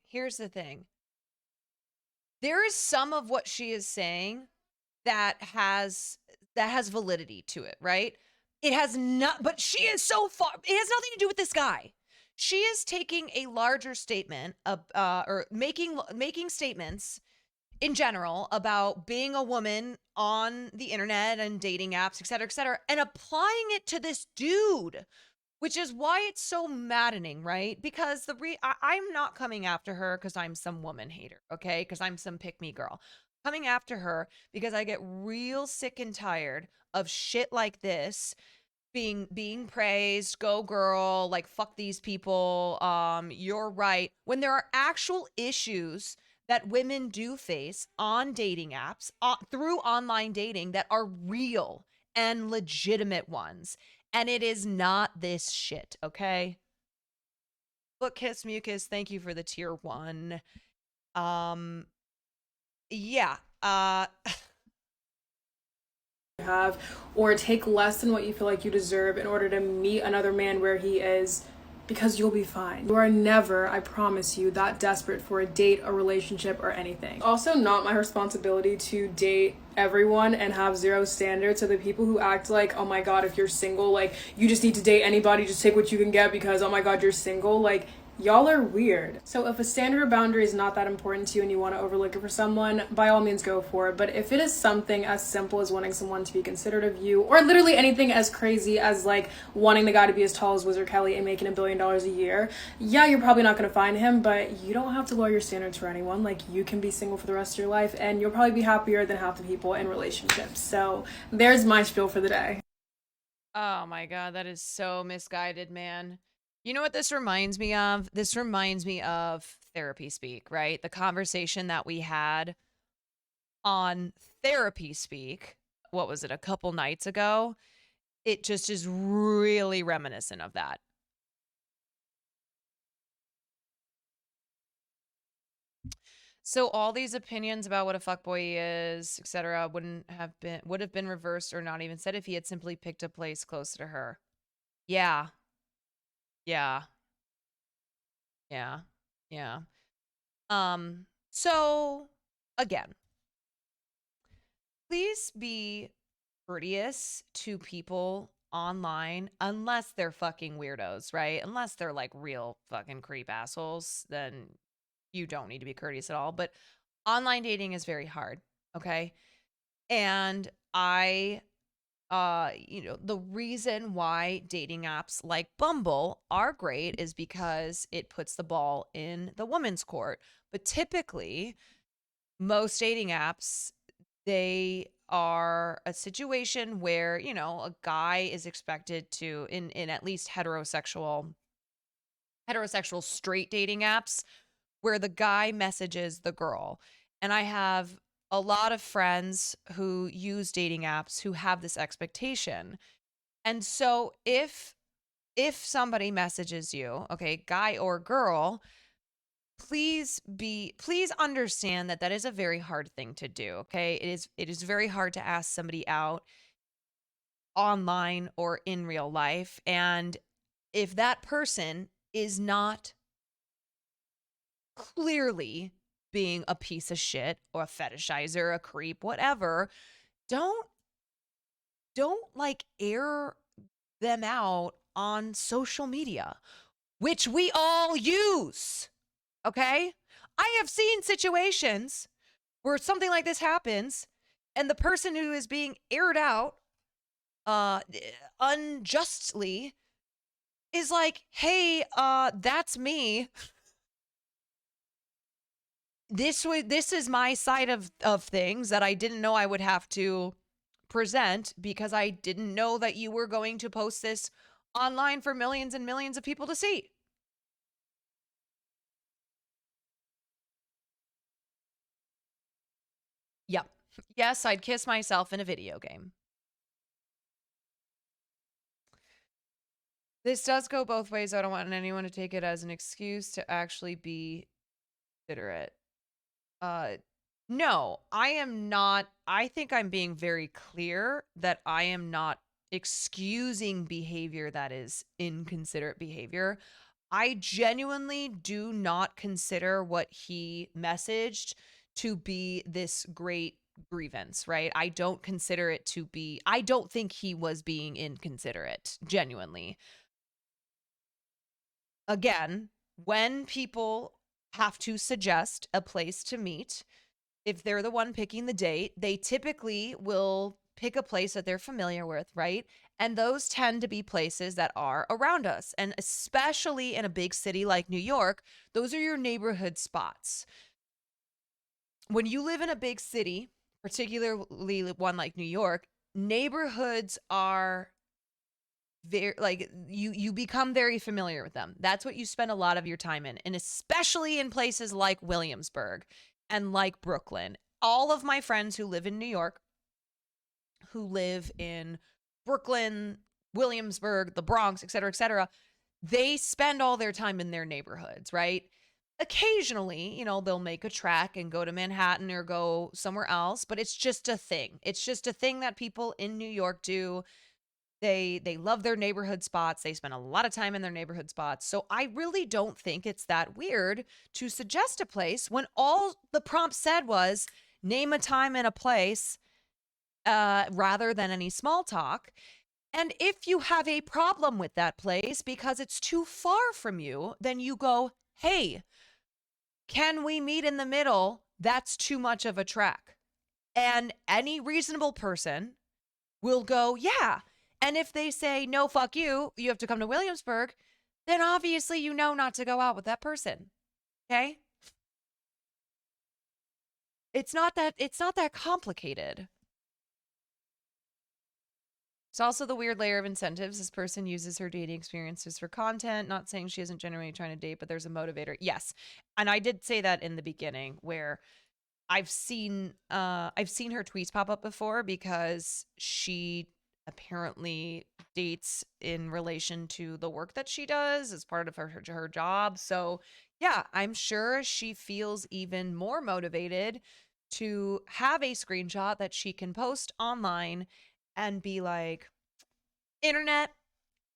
There is some of what she is saying that has validity to it, right? It has not, but she is so far, it has nothing to do with this guy. She is taking a larger statement of, or making statements in general about being a woman on the internet and dating apps, et cetera, and applying it to this dude, which is why it's so maddening, right? Because I'm not coming after her because I'm some woman hater, okay? Because I'm some pick-me girl. Coming after her because I get real sick and tired of shit like this being praised, go girl, like fuck these people, you're right. When there are actual issues that women do face on dating apps, through online dating, that are real and legitimate ones. And it is not this shit, okay? Look, Kiss Mucus, thank you for the tier 1. Yeah. have, or take less than what you feel like you deserve in order to meet another man where he is, because you'll be fine. You are never, I promise you, that desperate for a date, a relationship, or anything. Also, not my responsibility to date everyone and have zero standards. So the people who act like, oh my god, if you're single, like, you just need to date anybody, just take what you can get because, oh my god, you're single, like, y'all are weird. So if a standard or boundary is not that important to you and you want to overlook it for someone, by all means go for it. But if it is something as simple as wanting someone to be considerate of you, or literally anything as crazy as like wanting the guy to be as tall as Wizard Kelly and making $1 billion a year, yeah, you're probably not going to find him, but you don't have to lower your standards for anyone. Like, you can be single for the rest of your life and you'll probably be happier than half the people in relationships. So there's my spiel for the day. Oh my god, that is so misguided, man. You know what this reminds me of? This reminds me of therapy speak, right? The conversation that we had on therapy speak, what was it, a couple nights ago? It just is really reminiscent of that. So all these opinions about what a fuckboy is, etc., would have been reversed or not even said if he had simply picked a place closer to her. Yeah. Yeah. Yeah. Yeah. So again, please be courteous to people online unless they're fucking weirdos, right? Unless they're like real fucking creep assholes, then you don't need to be courteous at all. But online dating is very hard, okay? And the reason why dating apps like Bumble are great is because it puts the ball in the woman's court. But typically, most dating apps, they are a situation where, a guy is expected to, in at least heterosexual straight dating apps, where the guy messages the girl. And I have a lot of friends who use dating apps who have this expectation. And so if somebody messages you, okay, guy or girl, please understand that is a very hard thing to do, okay? It is very hard to ask somebody out online or in real life. And if that person is not clearly being a piece of shit or a fetishizer, a creep, whatever, don't like air them out on social media, which we all use. Okay? I have seen situations where something like this happens and the person who is being aired out unjustly is like, "Hey, that's me. This is my side of things that I didn't know I would have to present because I didn't know that you were going to post this online for millions and millions of people to see." Yep. Yes, I'd kiss myself in a video game. This does go both ways. I don't want anyone to take it as an excuse to actually be considerate. No, I am not. I think I'm being very clear that I am not excusing behavior that is inconsiderate behavior. I genuinely do not consider what he messaged to be this great grievance, right? I don't consider it to be, I don't think he was being inconsiderate, genuinely. Again, when people have to suggest a place to meet, if they're the one picking the date, they typically will pick a place that they're familiar with, right? And those tend to be places that are around us. And especially in a big city like New York, those are your neighborhood spots. When you live in a big city, particularly one like New York, neighborhoods are very, like, you become very familiar with them. That's what you spend a lot of your time in. And especially in places like Williamsburg and like Brooklyn. All of my friends who live in New York, who live in Brooklyn, Williamsburg, the Bronx, et cetera, they spend all their time in their neighborhoods, right? Occasionally, you know, they'll make a trek and go to Manhattan or go somewhere else, but it's just a thing. It's just a thing that people in New York do. They love their neighborhood spots. They spend a lot of time in their neighborhood spots. So I really don't think it's that weird to suggest a place when all the prompt said was name a time and a place, rather than any small talk. And if you have a problem with that place because it's too far from you, then you go, hey, can we meet in the middle? That's too much of a trek. And any reasonable person will go, yeah. And if they say, no, fuck you, you have to come to Williamsburg, then obviously you know not to go out with that person. Okay? It's not that complicated. It's also the weird layer of incentives. This person uses her dating experiences for content, not saying she isn't genuinely trying to date, but there's a motivator. Yes. And I did say that in the beginning where I've seen her tweets pop up before because she apparently dates in relation to the work that she does as part of her job. So yeah, I'm sure she feels even more motivated to have a screenshot that she can post online and be like, internet,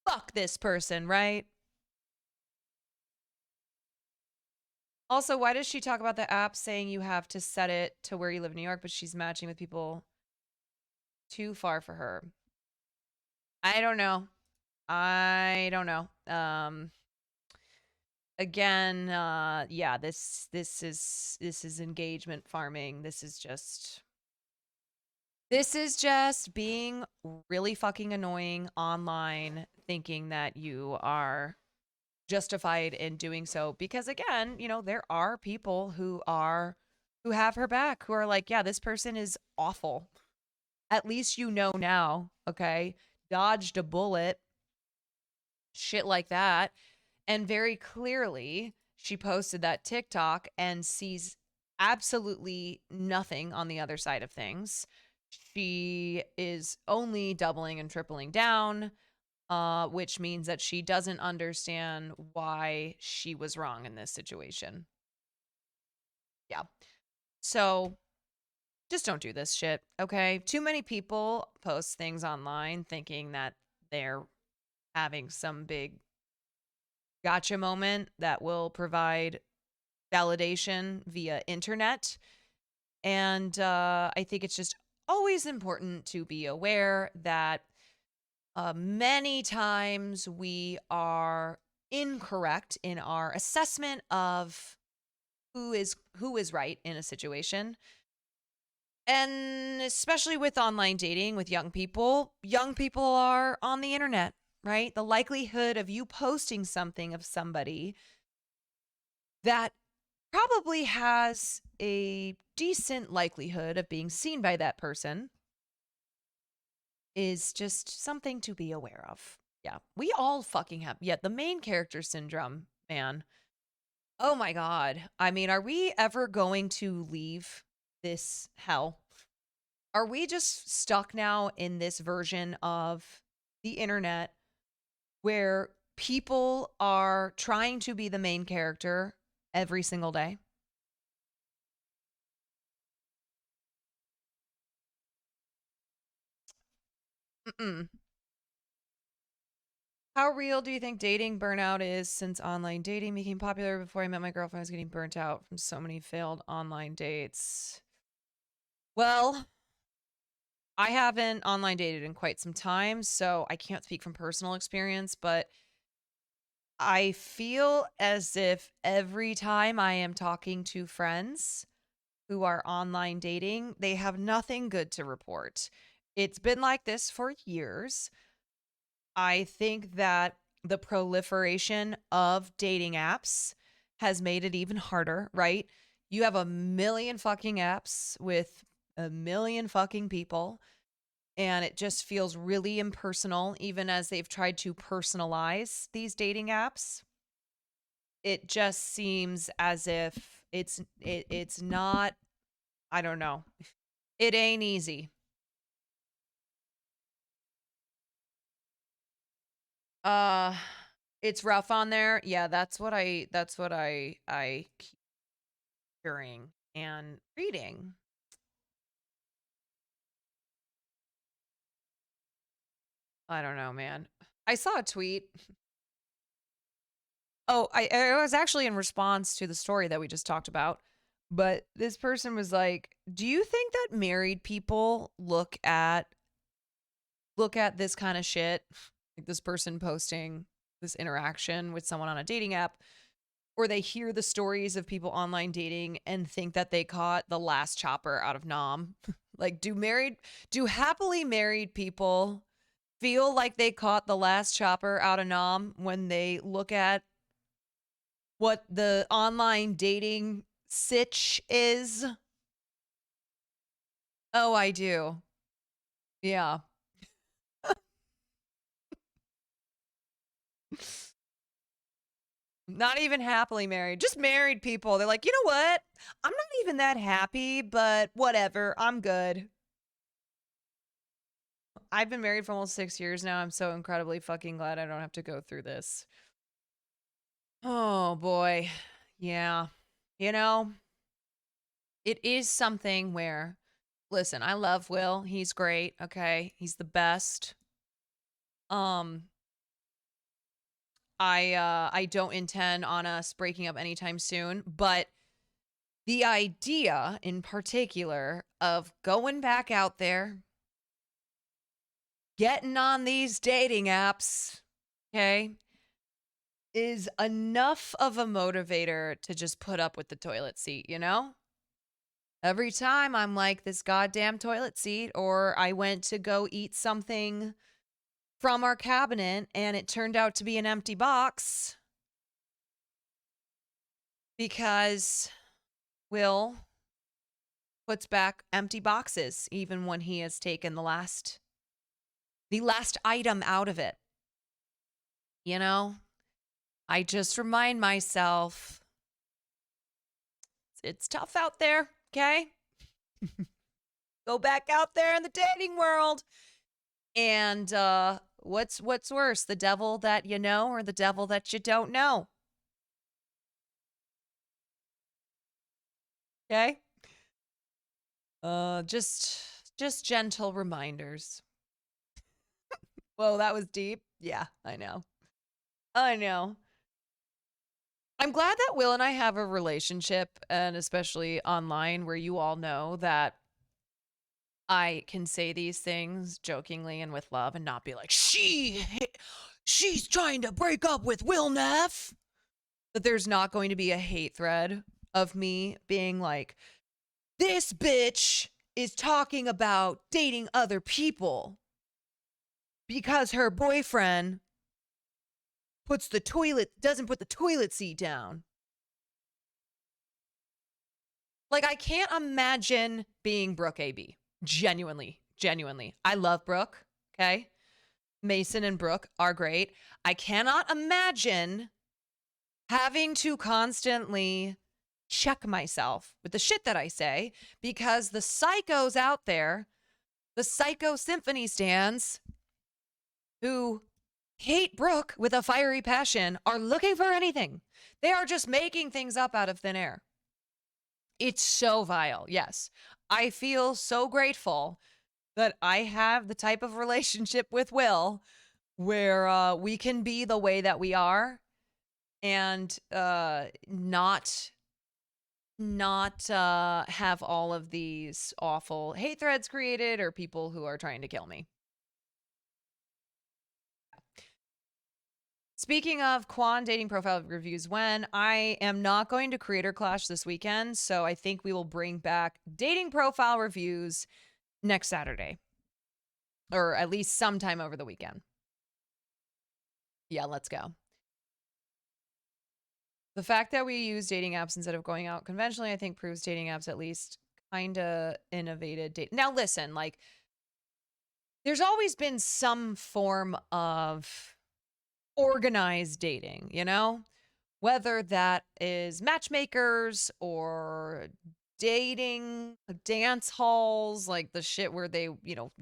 fuck this person, right? Also, why does she talk about the app saying you have to set it to where you live in New York, but she's matching with people too far for her? I don't know. Again, yeah, this is engagement farming. This is just being really fucking annoying online, thinking that you are justified in doing so. Because again, you know, there are people who have her back, who are like, yeah, this person is awful. At least you know now, okay? Dodged a bullet, shit like that. And very clearly, she posted that TikTok and sees absolutely nothing on the other side of things. She is only doubling and tripling down, which means that she doesn't understand why she was wrong in this situation. Yeah. So just don't do this shit, okay? Too many people post things online thinking that they're having some big gotcha moment that will provide validation via internet. And I think it's just always important to be aware that many times we are incorrect in our assessment of who is right in a situation. And especially with online dating with young people are on the internet, right? The likelihood of you posting something of somebody that probably has a decent likelihood of being seen by that person is just something to be aware of. Yeah, we all fucking have. Yeah, the main character syndrome, man. Oh my God. I mean, are we ever going to leave this hell? Are we just stuck now in this version of the internet where people are trying to be the main character every single day? Mm-mm. How real do you think dating burnout is since online dating became popular? Before I met my girlfriend, I was getting burnt out from so many failed online dates. Well, I haven't online dated in quite some time, so I can't speak from personal experience, but I feel as if every time I am talking to friends who are online dating, they have nothing good to report. It's been like this for years. I think that the proliferation of dating apps has made it even harder, right? You have a million fucking apps with a million fucking people, and it just feels really impersonal, even as they've tried to personalize these dating apps. It just seems as if it's not, I don't know. It ain't easy. Uh it's rough on there. Yeah, that's what I keep hearing and reading. I don't know, man. I saw a tweet. Oh, I was actually in response to the story that we just talked about. But this person was like, "Do you think that married people look at this kind of shit?" Like this person posting this interaction with someone on a dating app, or they hear the stories of people online dating and think that they caught the last chopper out of Nam. Like, do happily married people feel like they caught the last chopper out of Nam when they look at what the online dating sitch is? Oh, I do. Yeah. Not even happily married, just married people. They're like, you know what? I'm not even that happy, but whatever. I'm good. I've been married for almost 6 years now. I'm so incredibly fucking glad I don't have to go through this. Oh boy. Yeah. You know, it is something where, listen, I love Will. He's great. Okay. He's the best. Um, I don't intend on us breaking up anytime soon, but the idea in particular of going back out there, getting on these dating apps, okay, is enough of a motivator to just put up with the toilet seat, you know? Every time I'm like, this goddamn toilet seat, or I went to go eat something from our cabinet and it turned out to be an empty box because Will puts back empty boxes even when he has taken the last item out of it. You know, I just remind myself it's tough out there, okay? Go back out there in the dating world. And what's worse, the devil that you know or the devil that you don't know? Okay? Just gentle reminders. Whoa, that was deep. Yeah, I know. I know. I'm glad that Will and I have a relationship, and especially online, where you all know that I can say these things jokingly and with love and not be like, she's trying to break up with Will Neff. That there's not going to be a hate thread of me being like, this bitch is talking about dating other people because her boyfriend doesn't put the toilet seat down. Like, I can't imagine being Brooke AB. Genuinely. I love Brooke, okay? Mason and Brooke are great. I cannot imagine having to constantly check myself with the shit that I say because the psychos out there The psycho symphony stans who hate Brooke with a fiery passion are looking for anything. They are just making things up out of thin air. It's so vile. Yes. I feel so grateful that I have the type of relationship with Will where we can be the way that we are and not have all of these awful hate threads created or people who are trying to kill me. Speaking of Quan dating profile reviews, when I am not going to Creator Clash this weekend, so I think we will bring back dating profile reviews next Saturday, or at least sometime over the weekend. Yeah, let's go. The fact that we use dating apps instead of going out conventionally, I think proves dating apps at least kind of innovated. Now, listen, like, there's always been some form of organized dating, you know? Whether that is matchmakers or dating dance halls, like the shit where they, you know,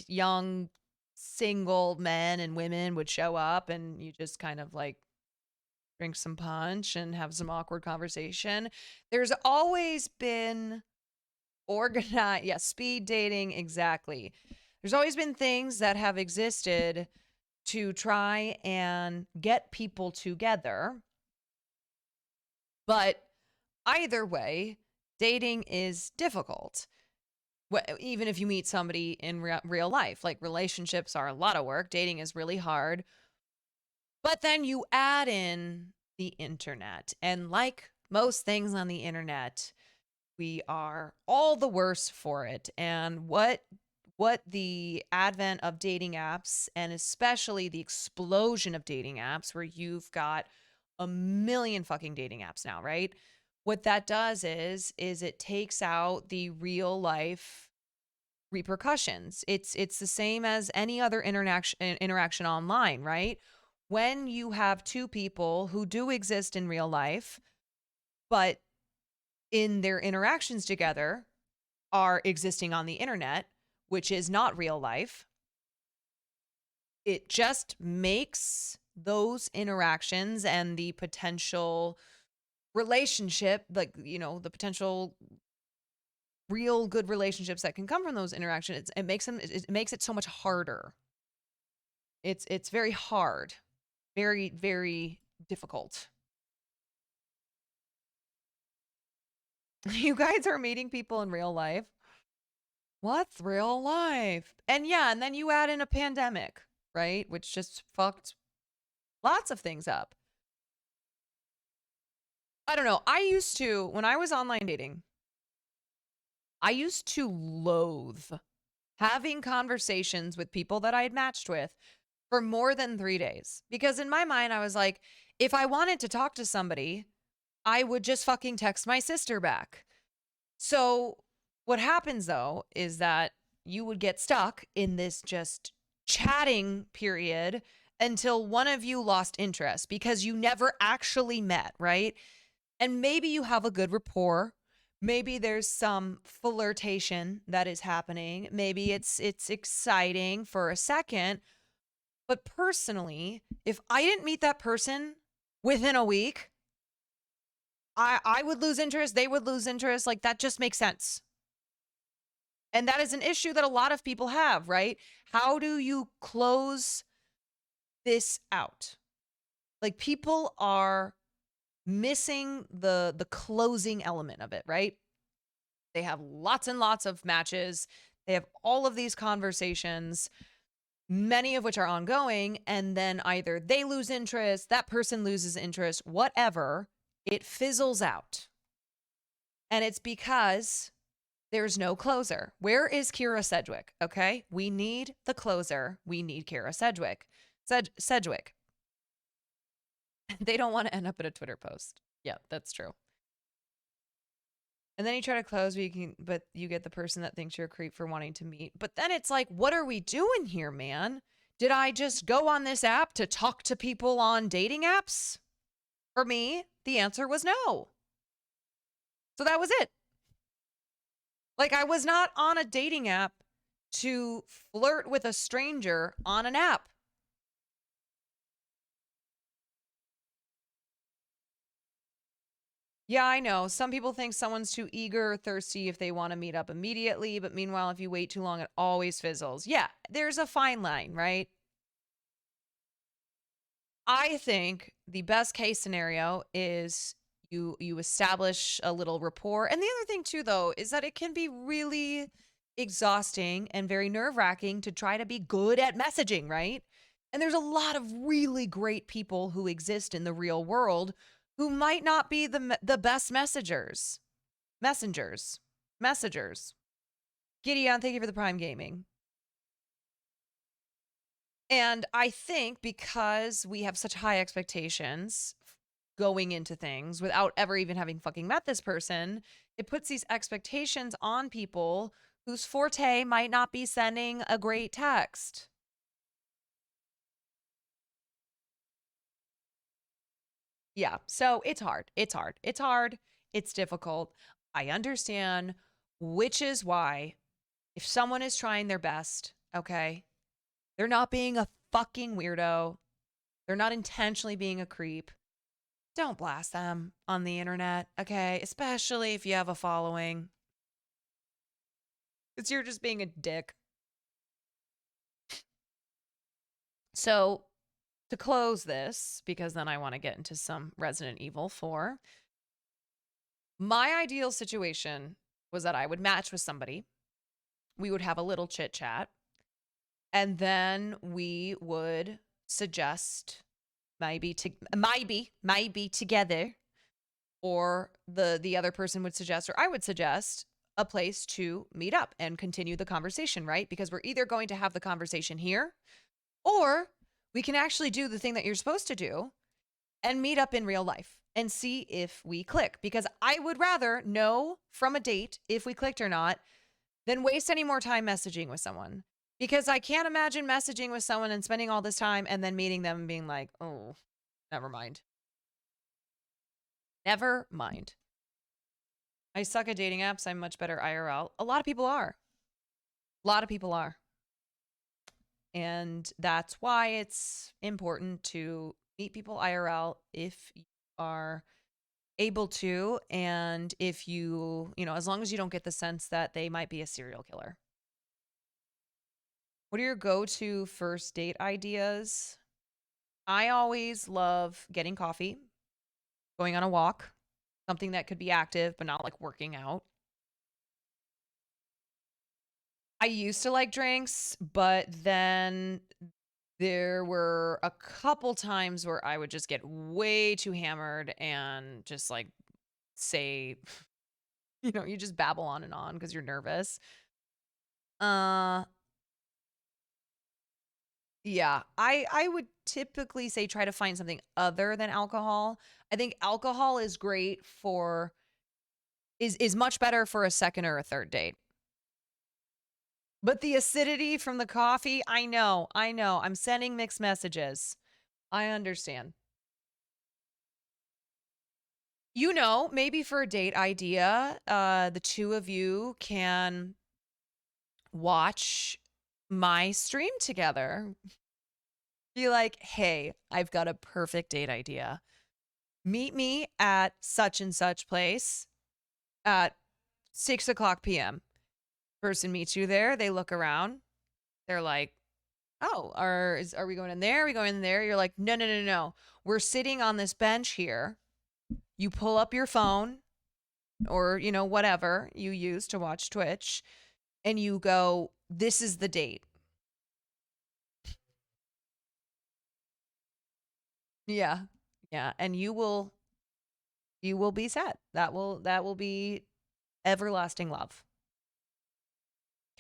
young single men and women would show up and you just kind of like drink some punch and have some awkward conversation. There's always been organized, speed dating, exactly. There's always been things that have existed to try and get people together. But either way, dating is difficult. Even if you meet somebody in real life, like relationships are a lot of work, dating is really hard. But then you add in the internet. And like most things on the internet, we are all the worse for it. And what the advent of dating apps, and especially the explosion of dating apps where you've got a million fucking dating apps now, right? What that does is it takes out the real life repercussions. It's the same as any other interaction online, right? When you have two people who do exist in real life, but in their interactions together are existing on the internet, which is not real life, it just makes those interactions and the potential relationship, like, you know, the potential real good relationships that can come from those interactions, it makes it so much harder. It's very hard, very, very difficult. You guys are meeting people in real life. What's real life? And yeah, and then you add in a pandemic, right? Which just fucked lots of things up. I don't know. When I was online dating, I used to loathe having conversations with people that I had matched with for more than 3 days. Because in my mind, I was like, if I wanted to talk to somebody, I would just fucking text my sister back. So what happens though is that you would get stuck in this just chatting period until one of you lost interest because you never actually met, right? And maybe you have a good rapport. Maybe there's some flirtation that is happening. Maybe it's exciting for a second. But personally, if I didn't meet that person within a week, I would lose interest. They would lose interest. Like, that just makes sense. And that is an issue that a lot of people have, right? How do you close this out? Like, people are missing the closing element of it, right? They have lots and lots of matches. They have all of these conversations, many of which are ongoing, and then either they lose interest, that person loses interest, whatever, it fizzles out. And it's because there's no closer. Where is Kira Sedgwick? Okay, we need the closer. We need Kira Sedgwick. Sedgwick. They don't want to end up in a Twitter post. Yeah, that's true. And then you try to close, but you get the person that thinks you're a creep for wanting to meet. But then it's like, what are we doing here, man? Did I just go on this app to talk to people on dating apps? For me, the answer was no. So that was it. Like, I was not on a dating app to flirt with a stranger on an app. Yeah, I know. Some people think someone's too eager or thirsty if they want to meet up immediately, but meanwhile, if you wait too long, it always fizzles. Yeah, there's a fine line, right? I think the best case scenario is you establish a little rapport. And the other thing too, though, is that it can be really exhausting and very nerve-wracking to try to be good at messaging, right? And there's a lot of really great people who exist in the real world who might not be the best messengers. Gideon, thank you for the Prime Gaming. And I think because we have such high expectations going into things without ever even having fucking met this person, it puts these expectations on people whose forte might not be sending a great text. Yeah, so it's hard. It's difficult. I understand, which is why if someone is trying their best, okay, they're not being a fucking weirdo, they're not intentionally being a creep, don't blast them on the internet, okay? Especially if you have a following. Because you're just being a dick. So, to close this, because then I want to get into some Resident Evil 4, my ideal situation was that I would match with somebody, we would have a little chit chat, and then we would suggest maybe together, or the other person would suggest, or I would suggest a place to meet up and continue the conversation, right? Because we're either going to have the conversation here, or we can actually do the thing that you're supposed to do and meet up in real life and see if we click. Because I would rather know from a date if we clicked or not than waste any more time messaging with someone. Because I can't imagine messaging with someone and spending all this time and then meeting them and being like, oh, never mind. Never mind. I suck at dating apps. I'm much better IRL. A lot of people are. And that's why it's important to meet people IRL if you are able to, and if you, as long as you don't get the sense that they might be a serial killer. What are your go-to first date ideas? I always love getting coffee, going on a walk, something that could be active but not like working out. I used to like drinks, but then there were a couple times where I would just get way too hammered and just like say, you just babble on and on because you're nervous. Yeah, I would typically say try to find something other than alcohol. I think alcohol is great is much better for a second or a third date. But the acidity from the coffee, I know. I'm sending mixed messages. I understand. Maybe for a date idea, the two of you can watch my stream together. Be like, hey, I've got a perfect date idea. Meet me at such and such place at 6:00 p.m. Person meets you there. They look around. They're like, oh, are we going in there? Are we going in there? You're like, no. We're sitting on this bench here. You pull up your phone or, whatever you use to watch Twitch, and you go, this is the date. Yeah. And you will be set. That will be everlasting love.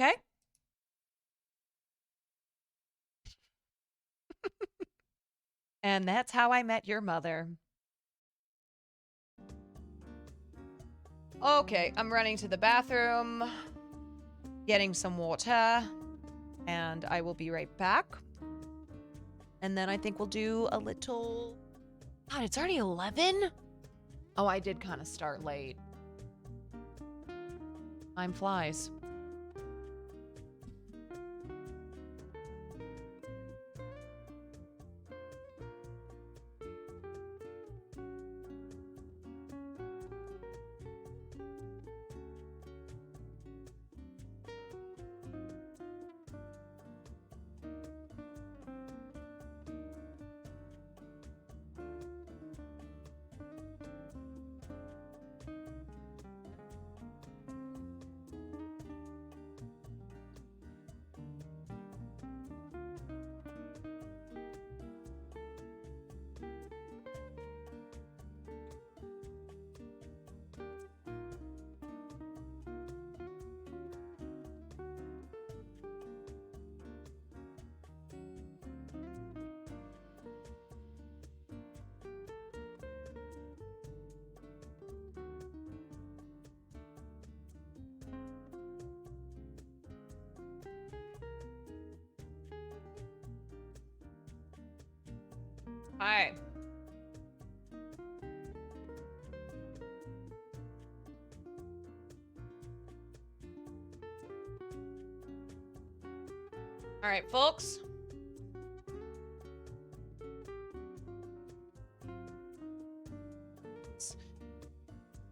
Okay? And that's how I met your mother. Okay, I'm running to the bathroom, getting some water, and I will be right back. And then I think we'll do a little... God, it's already 11? Oh, I did kind of start late. Time flies. Hi. All right, folks.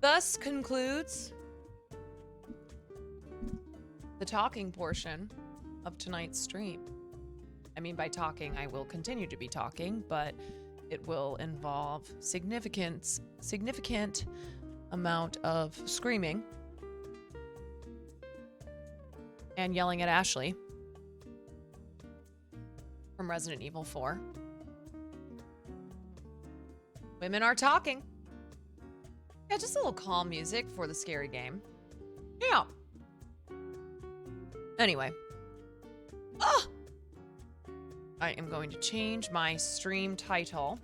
Thus concludes the talking portion of tonight's stream. I mean, by talking, I will continue to be talking, but it will involve significant amount of screaming and yelling at Ashley from Resident Evil 4. Women are talking. Yeah, just a little calm music for the scary game. Yeah. Anyway. Ah! I am going to change my stream title.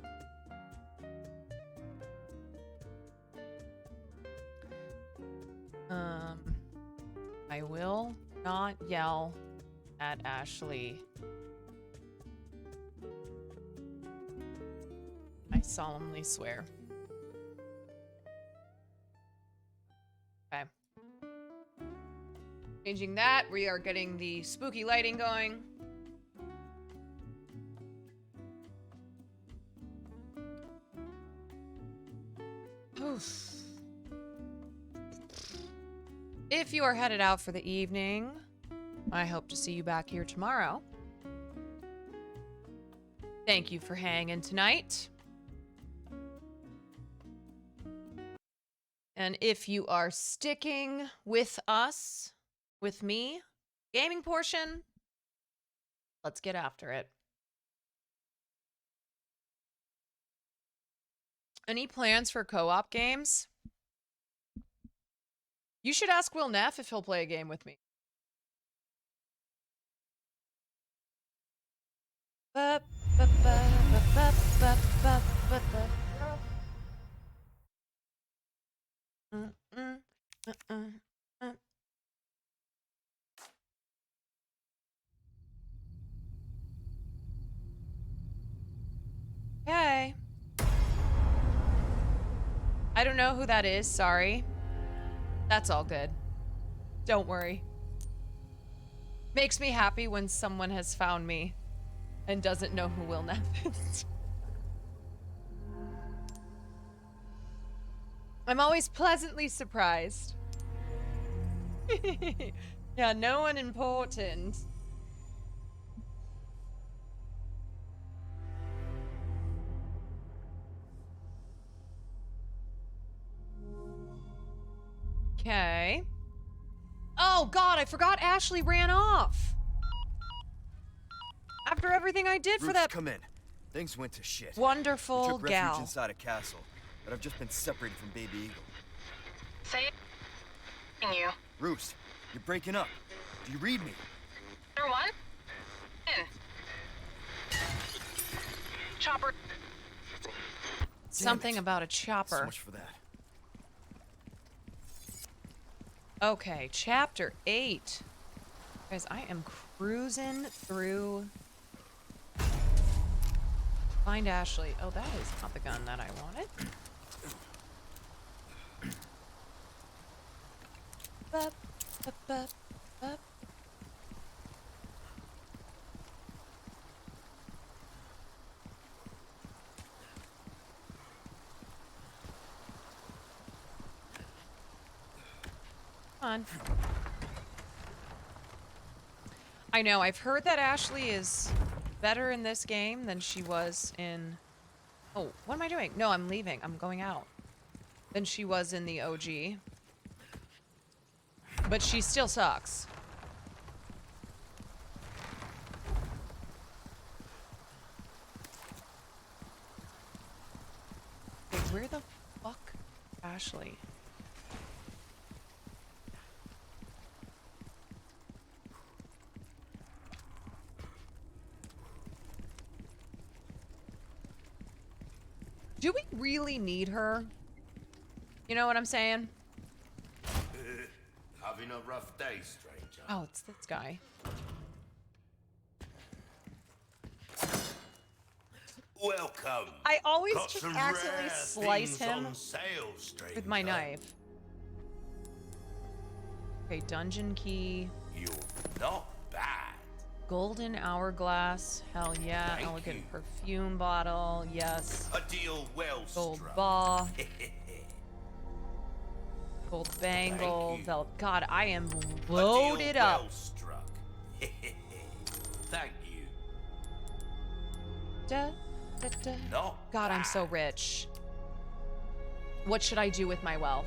I will not yell at Ashley. I solemnly swear. Okay. Changing that, we are getting the spooky lighting going. Oof. If you are headed out for the evening, I hope to see you back here tomorrow. Thank you for hanging tonight. And if you are sticking with us, with me, gaming portion, let's get after it. Any plans for co-op games? You should ask Will Neff if he'll play a game with me. Okay. I don't know who that is, sorry. That's all good. Don't worry. Makes me happy when someone has found me and doesn't know who Will Neff is. I'm always pleasantly surprised. Yeah, no one important. Okay. Oh god, I forgot Ashley ran off. After everything I did for that. Come in. Things went to shit. Wonderful I took refuge gal. inside a castle, but I've just been separated from Baby Eagle. Say you. Roost, you're breaking up. Do you read me? Number one. Chopper. Something about a So chopper. much for that. Okay, chapter 8. Guys, I am cruising through. Find Ashley. Oh, that is not the gun that I wanted. Bup, bup, bup, bup. Come on. I know, I've heard that Ashley is better in this game than she was in... Oh, what am I doing? No, I'm leaving. I'm going out. Than she was in the OG. But she still sucks. Wait, where the fuck, Ashley? Do we really need her? You know what I'm saying? Having a rough day, stranger. Oh, it's this guy. Welcome. I always Got just some accidentally rare slice things him on sale, with my stranger. knife. Okay, dungeon key. You're not bad. Golden hourglass. Hell yeah. Thank Elegant you. perfume bottle. Yes. A deal well Gold struck. bar. Gold bangle. Belt. God, I am loaded up. Well struck. Thank you. Da, da, da. Not God, I'm so rich. What should I do with my wealth?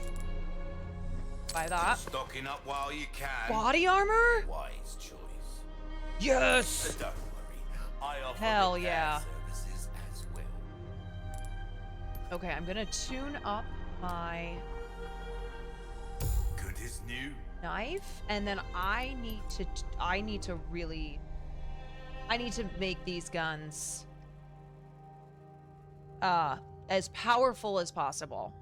Buy that. Stocking up while you can. Body armor? Wise choice. Yes! Don't worry. I offer Hell repair yeah. services as well. Okay, I'm gonna tune up my Good as new. knife, and then I need to make these guns as powerful as possible.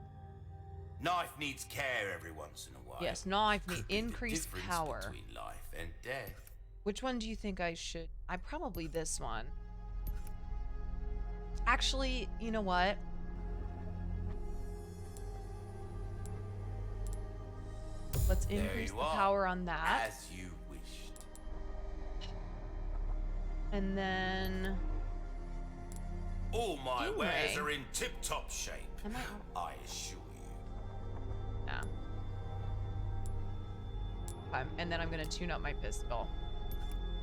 Knife needs care every once in a while. Yes, knife need Could be the increased difference power. between life and death. Which one do you think I should? Probably this one. Actually, you know what? Let's There increase you the are, power on that. As you wished. And then All my Stingray. wares are in tip-top shape. Am I assure you. yeah. And then I'm gonna tune up my pistol.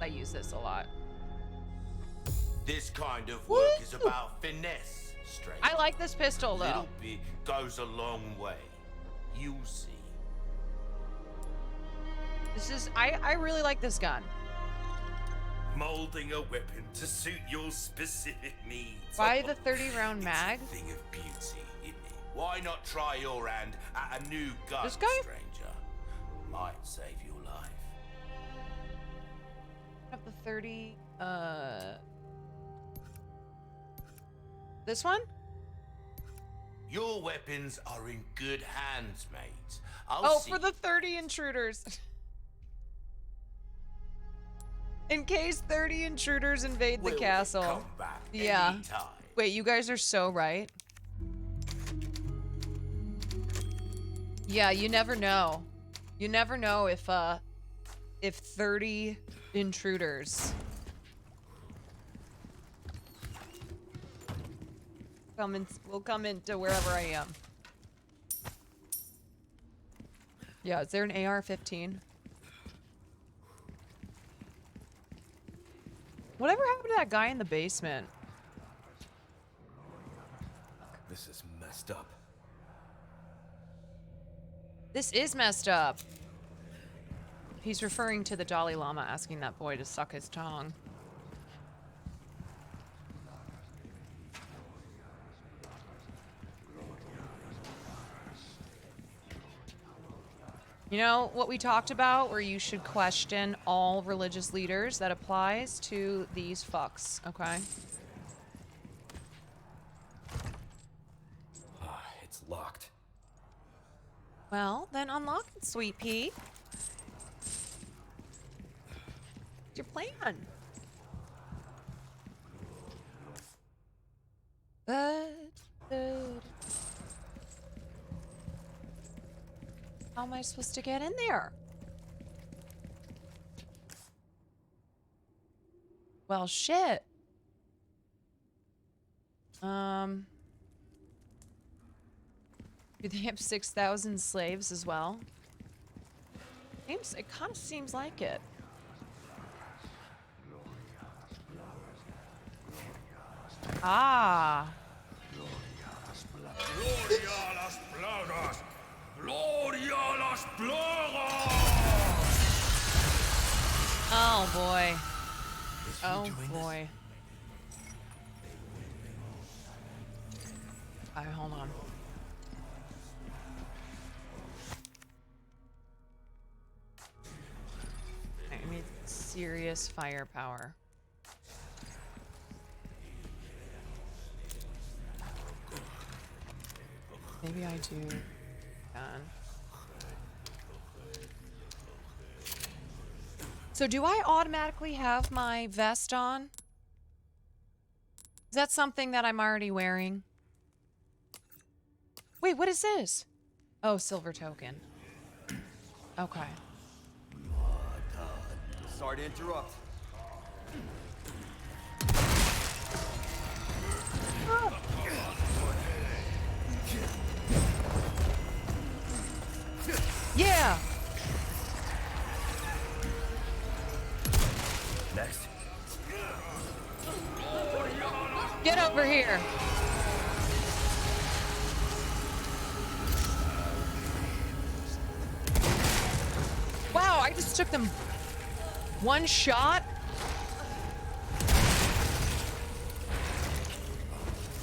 I use this a lot. This kind of work is about finesse, stranger. I like this pistol though. Little bit goes a long way. You'll see. This is I really like this gun. Molding a weapon to suit your specific needs. Buy the 30-round mag. Thing of beauty, isn't it? Why not try your hand at a new gun, This guy? stranger? Might save your life. Have the 30. This one? Your weapons are in good hands, mate. Oh, for the 30 intruders. In case 30 intruders invade the We'll castle. come back Yeah. anytime. Wait, you guys are so right. Yeah, you never know. You never know if 30 intruders will come into wherever I am. Yeah, is there an AR-15? Whatever happened to that guy in the basement? This is messed up. This is messed up. He's referring to the Dalai Lama asking that boy to suck his tongue. You know what we talked about, where you should question all religious leaders? That applies to these fucks, okay? It's locked. Well, then unlock it, sweet pea. What's your plan? How am I supposed to get in there? Well, shit. Do they have 6,000 slaves as well? It kind of seems like it. Ah. Gloria las plagas! Gloria las plagas! Oh boy. Oh boy. Alright, hold on. I need serious firepower. Maybe I do. Done. So do I automatically have my vest on? that something that I'm already wearing? Wait, what is this? Oh, silver token. Okay. Sorry to interrupt. Yeah! Next. Get over here! Wow, I just took them one shot?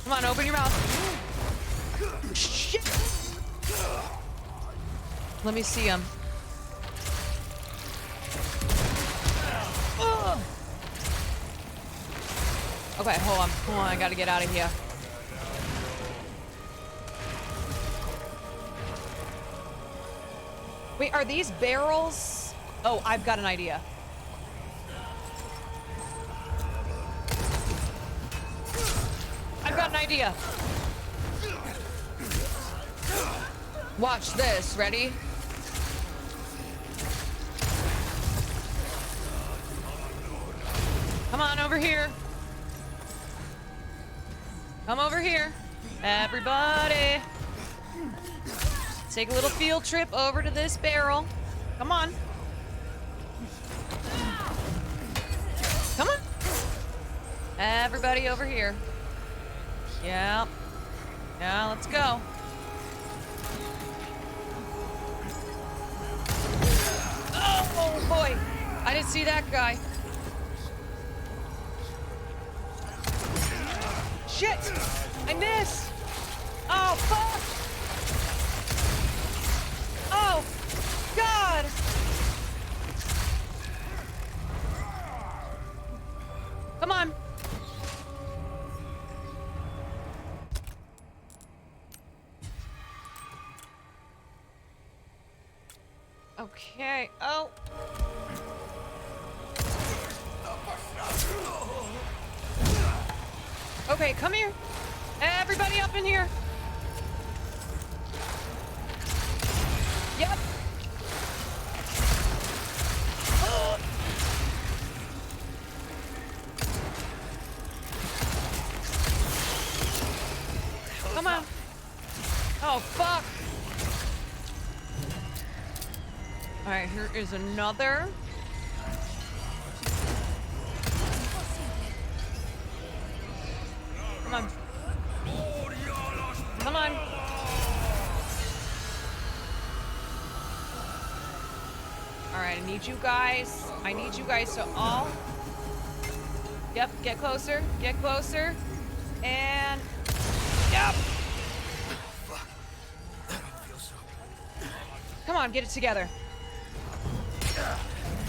Come on, open your mouth. Shit! Let me see him. Okay, hold on. Hold on, I gotta get out of here. Wait, are these barrels? Oh, I've got an idea. I've got an idea. Watch this. Ready? Come on over here. Come over here. Everybody. Take a little field trip over to this barrel. Come on. Come on. Everybody over here. Yeah. Yeah, let's go. Oh, boy. I didn't see that guy. Shit! I missed! Oh, fuck! Oh, God! Come on. Okay. Oh. Okay, come here. Everybody up in here. Yep. Come on. Oh, fuck. All right, here is another. Come on. Come on. All right, I need you guys. I need you guys to all. Yep, get closer. Get closer. And. Yep. Come on, get it together.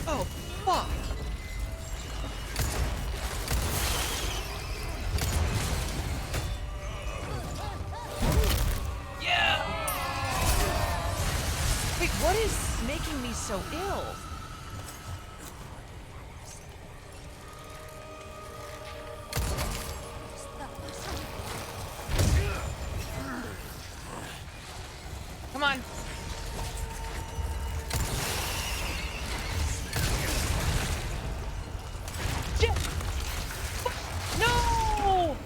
Oh, fuck. Yeah. Wait, what is making me so ill? Come on. Shit. No!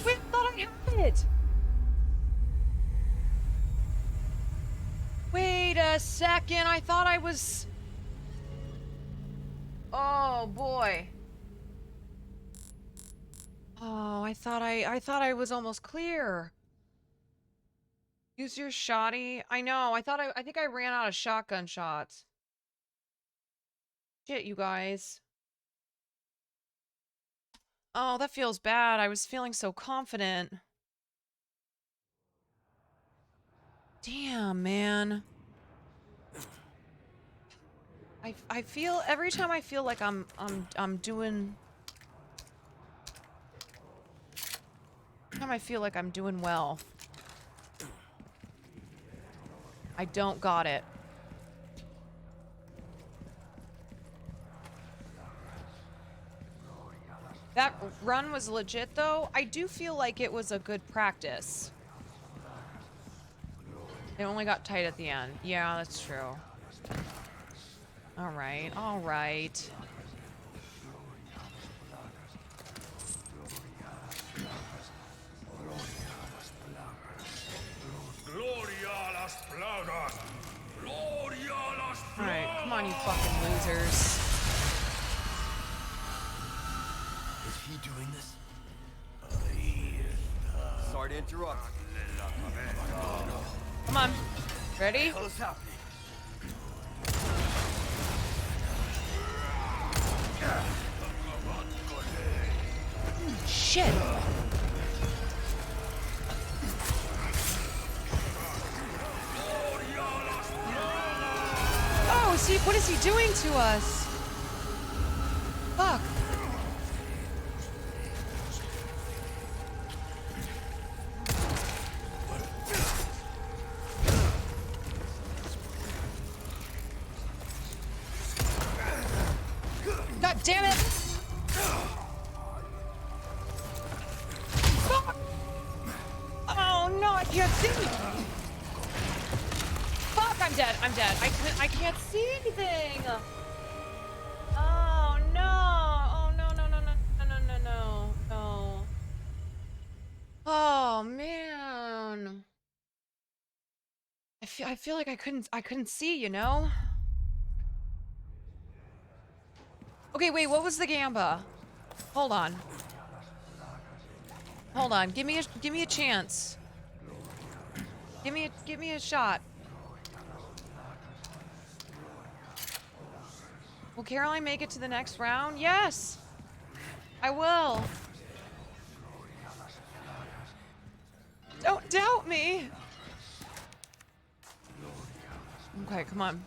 Wait, I thought I had it. Wait a second, I thought I was... Oh, boy. Oh, I thought I was almost clear. Use your shotty. I know, I think I ran out of shotgun shots. Shit, you guys. Oh, that feels bad. I was feeling so confident. Damn, man. I feel every time I feel like I'm doing. Every time I feel like I'm doing well, I don't got it. That run was legit, though. I do feel like it was a good practice. It only got tight at the end. Yeah, that's true. All right, all right. All right, come on, you fucking losers. Is he doing this? Sorry to interrupt. Come on. Ready? What's happening? Shit. Oh, see, what is he doing to us? Fuck. God damn it! Fuck! Oh no, I can't see! Fuck, I'm dead, I'm dead. I can't see anything! Oh no! Oh no, no, no, no, no, no, no, no, no. Oh man. I feel like I couldn't see, you know? Okay, wait, what was the gamba? Hold on. Hold on. Give me a chance. Give me a shot. Will Caroline make it to the next round? Yes! I will. Don't doubt me. Okay, come on.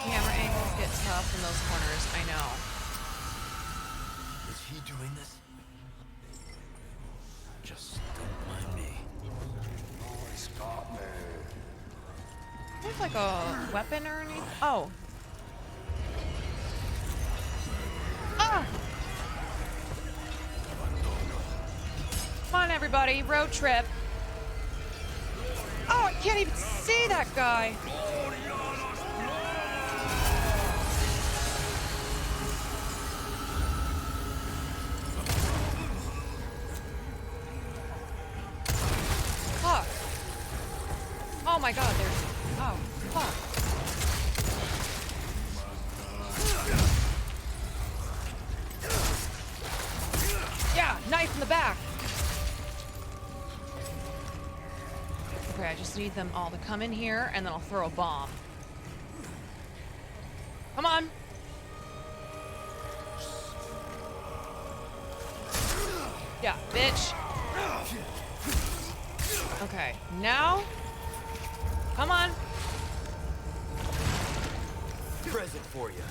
Camera angles get tough in those corners, I know. Is he doing this? Just don't mind me. He's got me. There's like a weapon or anything. Oh. Ah! Come on, everybody. Road trip. Oh, I can't even see that guy. Fuck. Oh my god, there's... Oh, fuck. Yeah, knife in the back. Okay, I just need them all to come in here, and then I'll throw a bomb. Come on. Yeah, bitch. Okay, now. Come on. Present for you.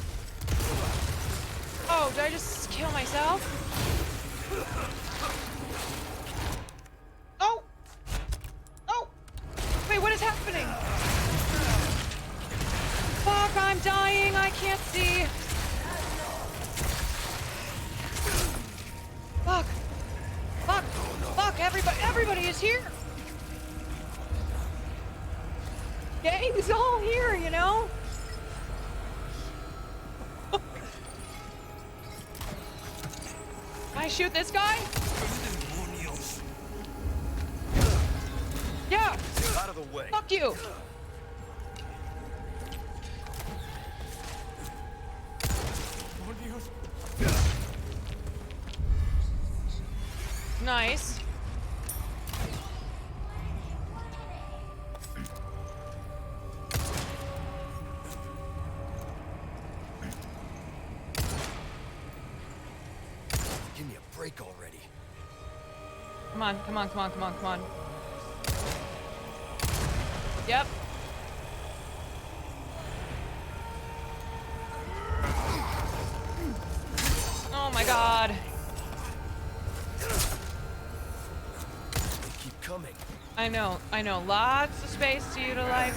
Oh, did I just kill myself? Oh! Oh! Wait, what is happening? Fuck, I'm dying. I can't see. Fuck. Fuck. Fuck, everybody is here. Gang's all here, you know? Can I shoot this guy? Yeah. Out of the way. Fuck you. Nice. Give me a break already. Come on, come on, come on, come on, come on. Yep. Oh my god. They keep coming. I know. Lots of space to utilize.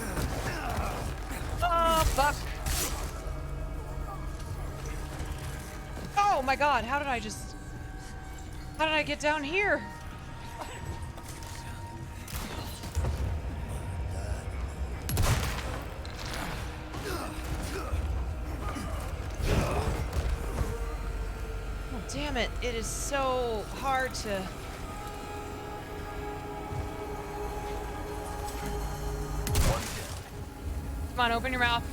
Oh! Oh, fuck. Oh my god, how did I get down here? Oh, damn it. It is so hard to... Come on, open your mouth.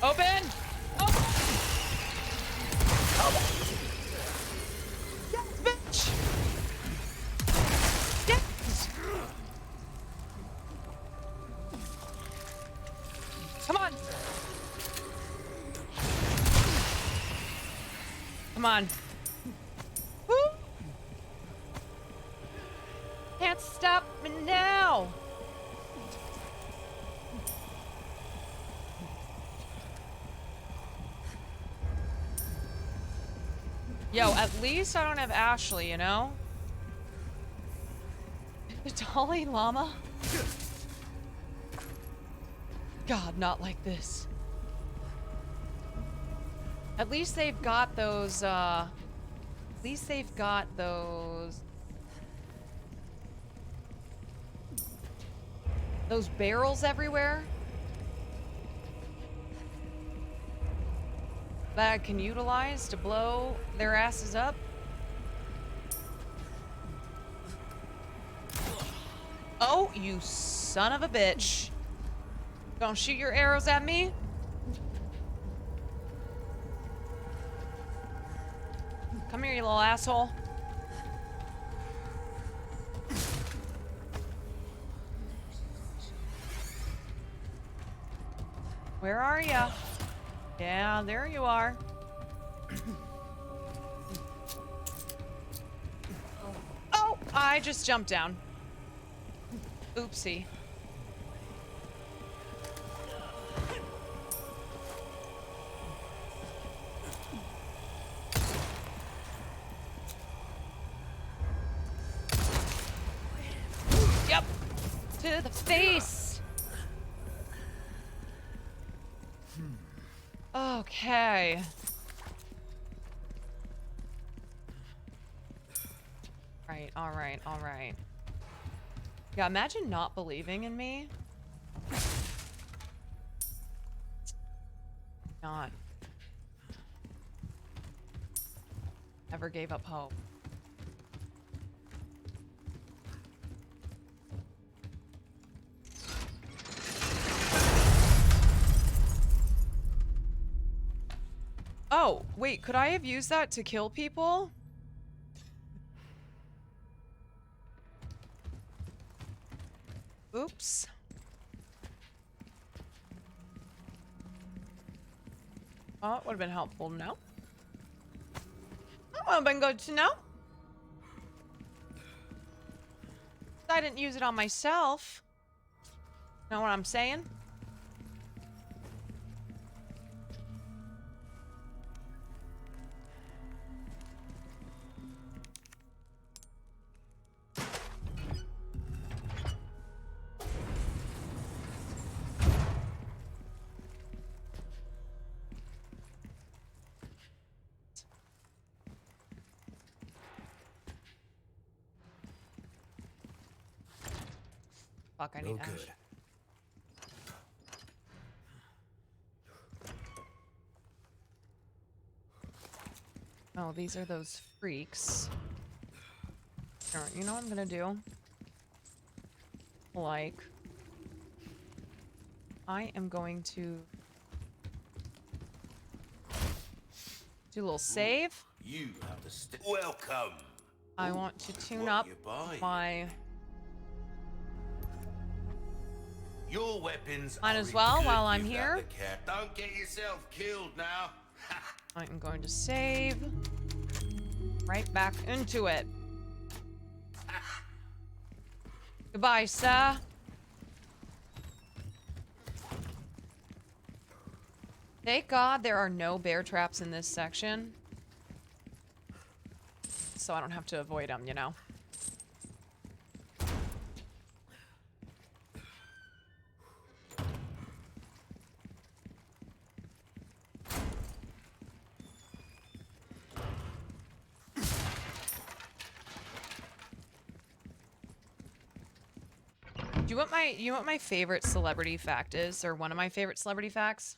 Open! Open! Open! Yes, bitch! Yes! Come on! Come on. Woo! Can't stop me now! Yo, at least I don't have Ashley, you know? The Dalai Lama? God, not like this. At least they've got those, at least they've got those barrels everywhere that I can utilize to blow their asses up. Oh, you son of a bitch. Don't shoot your arrows at me. Come here, you little asshole. Where are ya? Yeah, there you are. Oh, I just jumped down. Oopsie. Yep. To the face. Okay. All right. Yeah, imagine not believing in me. Not. Never gave up hope. Oh, wait, could I have used that to kill people? Oops. Oh, it would have been helpful to know. That would have been good to know. I didn't use it on myself. Know what I'm saying? Fuck, I need ash. good. Oh, these are those freaks. Sure, you know what I'm gonna do? Like, I am going to do a little save. You have to welcome. I want to tune up my Your weapons might are as in well good while I'm use here. at the camp. Don't get yourself killed now. I am going to save right back into it. Goodbye, sir. Thank God there are no bear traps in this section. So I don't have to avoid them, you know? You know what my favorite celebrity fact is, or one of my favorite celebrity facts?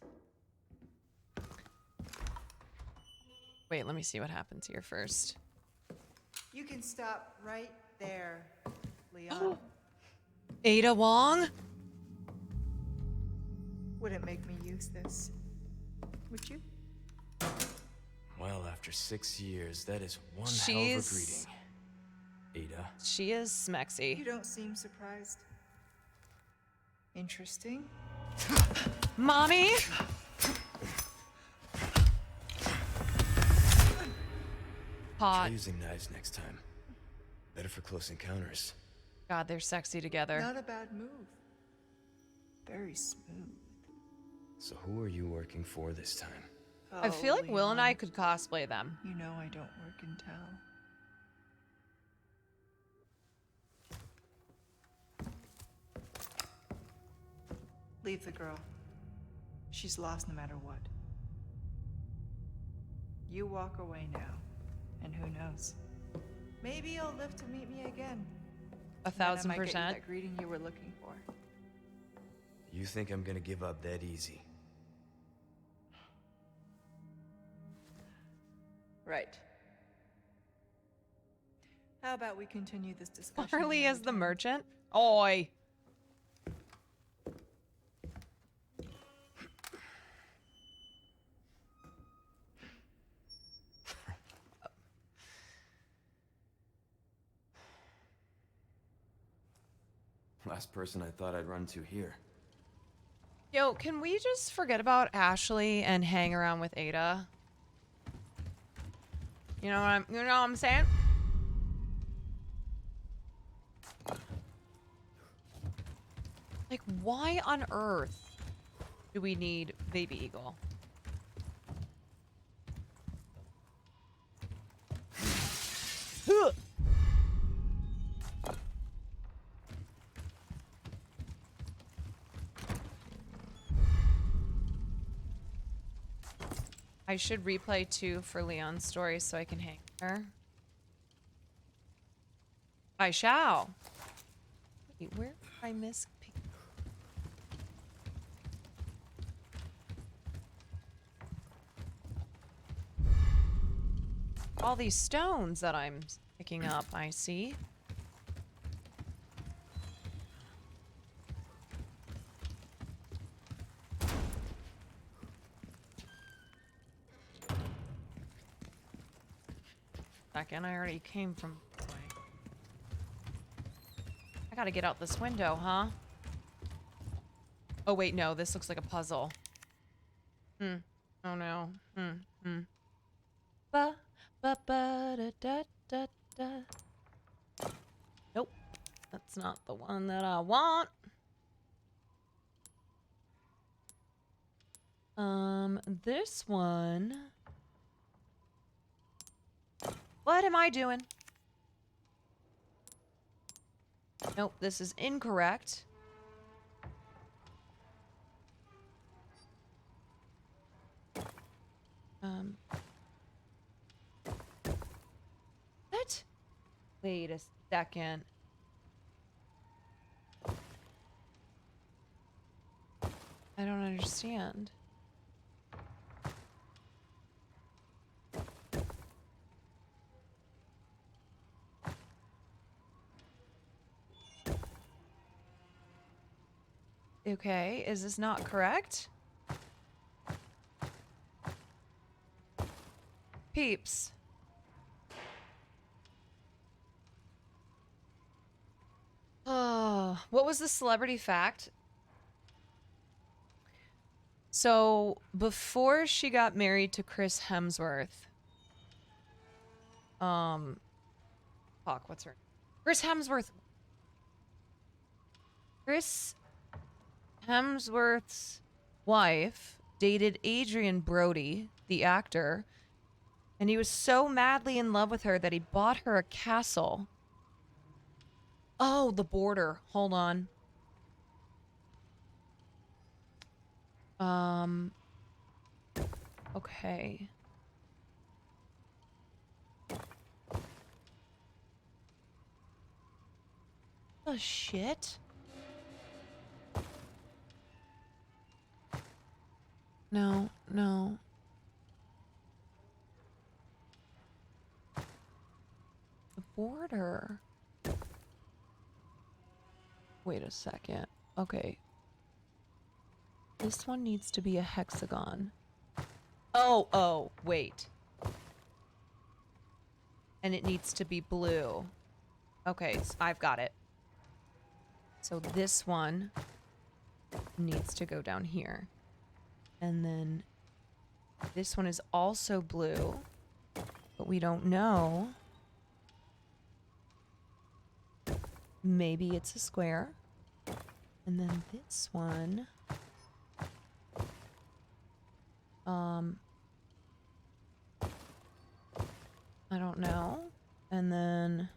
Wait, let me see what happens here first. You can stop right there, Leon. Ada Wong? Wouldn't make me use this, would you? Well, after 6 years, that is one hell of a She's- greeting. Ada. She is smexy. You don't seem surprised. Interesting. Mommy? Hot. Try using knives next time. Better for close encounters. God, they're sexy together. Not a bad move. Very smooth. So who are you working for this time? I feel like Will and I could cosplay them. You know I don't work in town. Leave the girl. She's lost no matter what. You walk away now, and who knows? Maybe you'll live to meet me again. 1000%. That greeting you were looking for. You think I'm gonna give up that easy? Right. How about we continue this discussion? Harley as the merchant? Oi. Last person I thought I'd run to here. Yo, can we just forget about Ashley and hang around with Ada? You know what I'm saying? Like, why on earth do we need Baby Eagle? I should replay 2 for Leon's story so I can hang her. I shall. Wait, where did I miss? All these stones that I'm picking up, I see. Second, I already came from this way. I gotta get out this window, huh? Oh wait, no, this looks like a puzzle. Oh no. Ba ba ba da da da da. Nope. That's not the one that I want. This one. What am I doing? Nope, this is incorrect. What? Wait a second. I don't understand. Okay, is this not correct? Peeps. Oh, what was the celebrity fact? So, before she got married to Chris Hemsworth, fuck, what's her? Chris Hemsworth's wife dated Adrian Brody, the actor, and he was so madly in love with her that he bought her a castle. Oh, the border. Hold on. Okay. The shit? No, no. The border. Wait a second. Okay. This one needs to be a hexagon. Oh, wait. And it needs to be blue. Okay, so I've got it. So this one needs to go down here. And then this one is also blue, but we don't know. Maybe it's a square. And then this one... I don't know. And then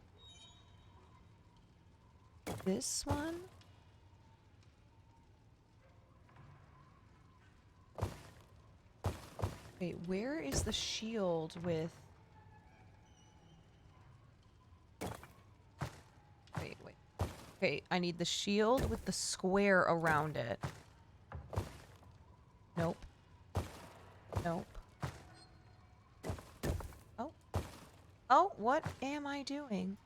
this one. Wait, where is the shield with... Wait. Okay, I need the shield with the square around it. Nope. Nope. Oh, what am I doing?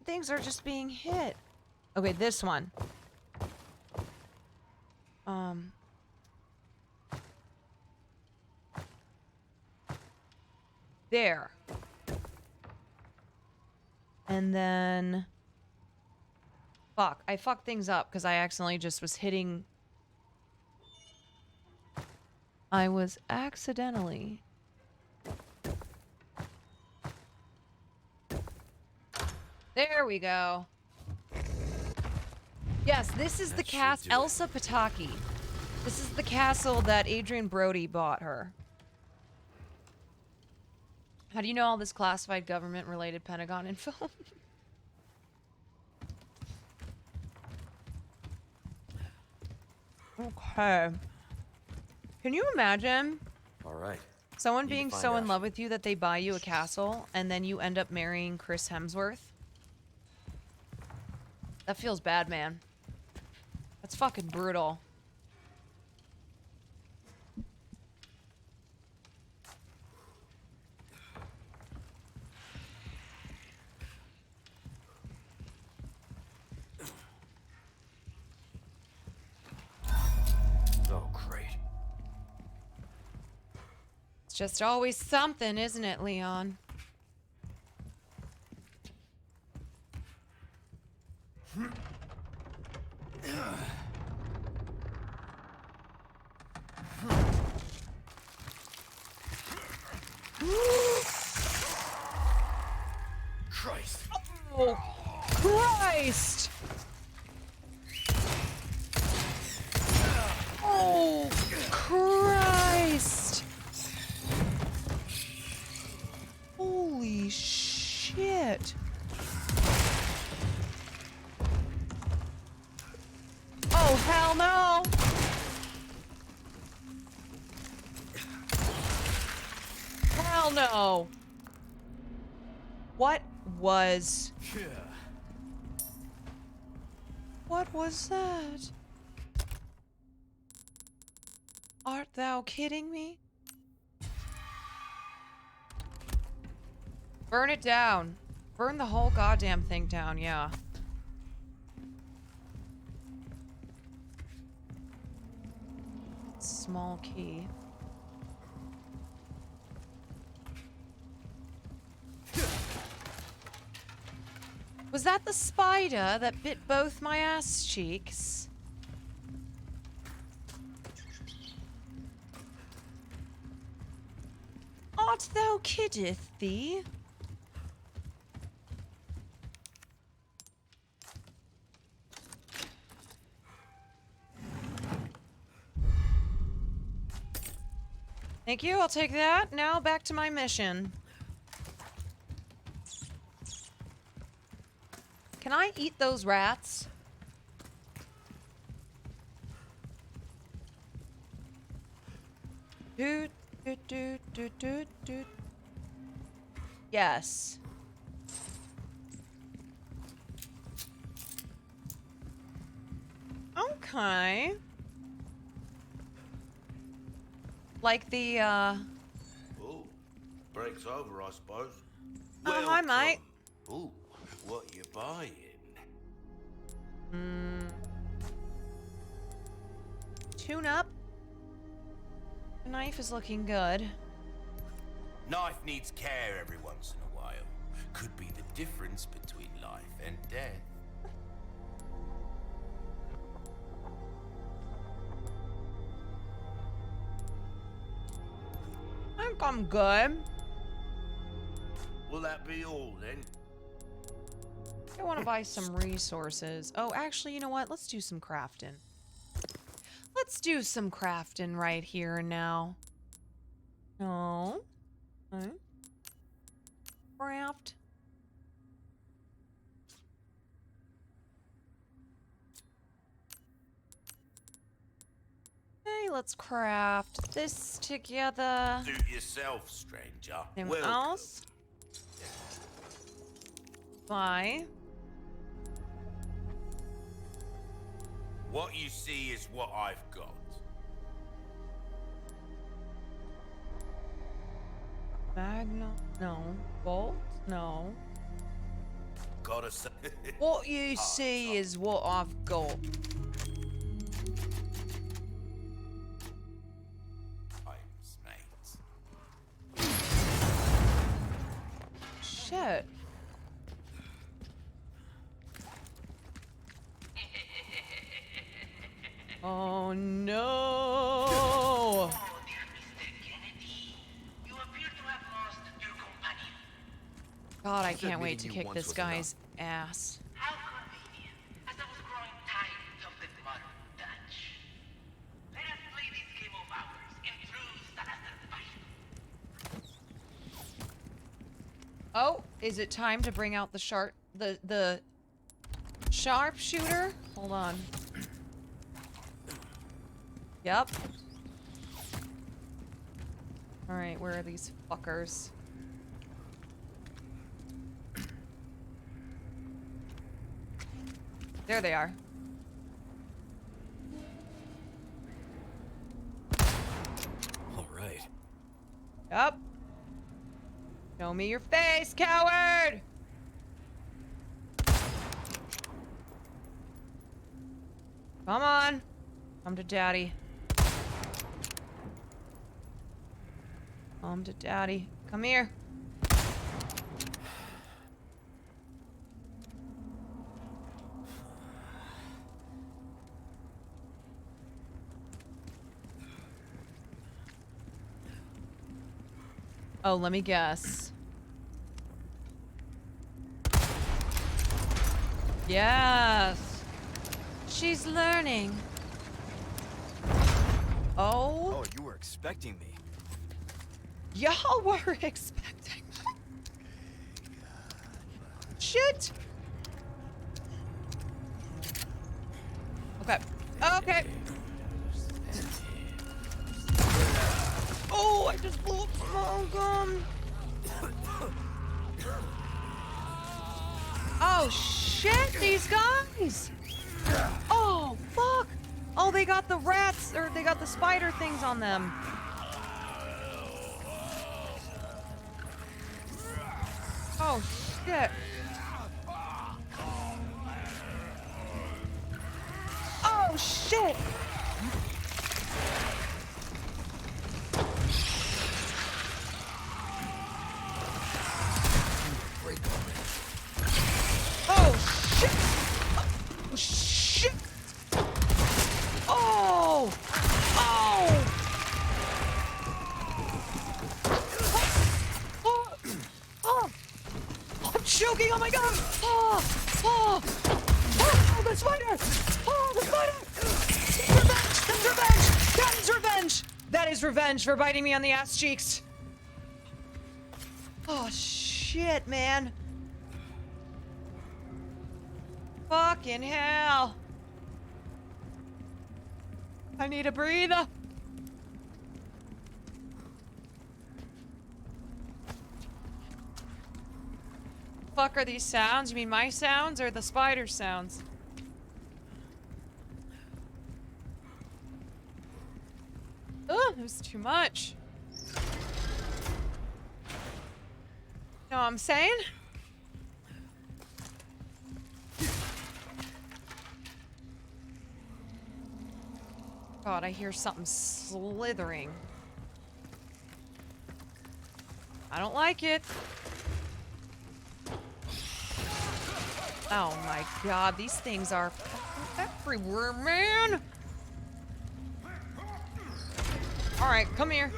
Things are just being hit. Okay, this one. There. And then... Fuck, I fucked things up because I accidentally just was hitting... I was accidentally... There we go. Yes, this is the castle, Elsa Pataki. This is the castle that Adrian Brody bought her. How do you know all this classified government-related Pentagon info? Okay. Can you imagine? All right. Someone being so in love with you that they buy you a castle, and then you end up marrying Chris Hemsworth? That feels bad, man. That's fucking brutal. Oh, great. It's just always something, isn't it, Leon? Christ. Oh, Christ! Oh, Christ! Holy shit! Oh, hell no! Hell no! What was... What was that? Art thou kidding me? Burn it down. Burn the whole goddamn thing down, yeah. Small key. Was that the spider that bit both my ass cheeks? Art thou kiddeth thee? Thank you, I'll take that. Now back to my mission. Can I eat those rats? Doot, doot, doot, doot, doot, doot. Yes. Okay. Like the, Ooh, breaks over, I suppose. Oh, hi, mate. Ooh, what you buying? Tune up. The knife is looking good. Knife needs care every once in a while. Could be the difference between life and death. I think I'm good. Will that be all then? I want to buy some resources. Oh, actually, you know what? Let's do some crafting. Let's do some crafting right here and now. No. Okay. Craft. Okay, let's craft this together. Suit yourself, stranger. Anyone Welcome. else? Bye. What you see is what I've got. Magnum? No. Bolt? No. Gotta say. What you see is what I've got. Shit. Oh no! God, I can't wait to kick this guy's ass. Oh, is it time to bring out the the sharpshooter? Hold on. Yep. All right, where are these fuckers? There they are. All right. Yep. Show me your face, coward! Come on. Come to daddy. Come to daddy. Come here. Oh, let me guess. Yes. She's learning. Oh. Oh, you were expecting me. Y'all were expecting. Shit. Okay. Okay. Oh, I just blew up my gun. Oh shit, these guys. Oh fuck. Oh, they got the rats, or they got the spider things on them. Oh shit. Oh shit. Oh shit. Oh shit. Oh. Oh. Oh. Oh. I'm choking. Oh my god. Oh. Oh. Oh, the spider. Oh, the spider. Revenge. That's revenge. That is revenge. That is revenge for biting me on the ass cheeks. Oh shit, man. Fucking hell. I need a breather. Fuck are these sounds? You mean my sounds or the spider sounds? It was too much. Know what I'm saying? God, I hear something slithering. I don't like it. Oh my God, these things are everywhere, man. All right, come here.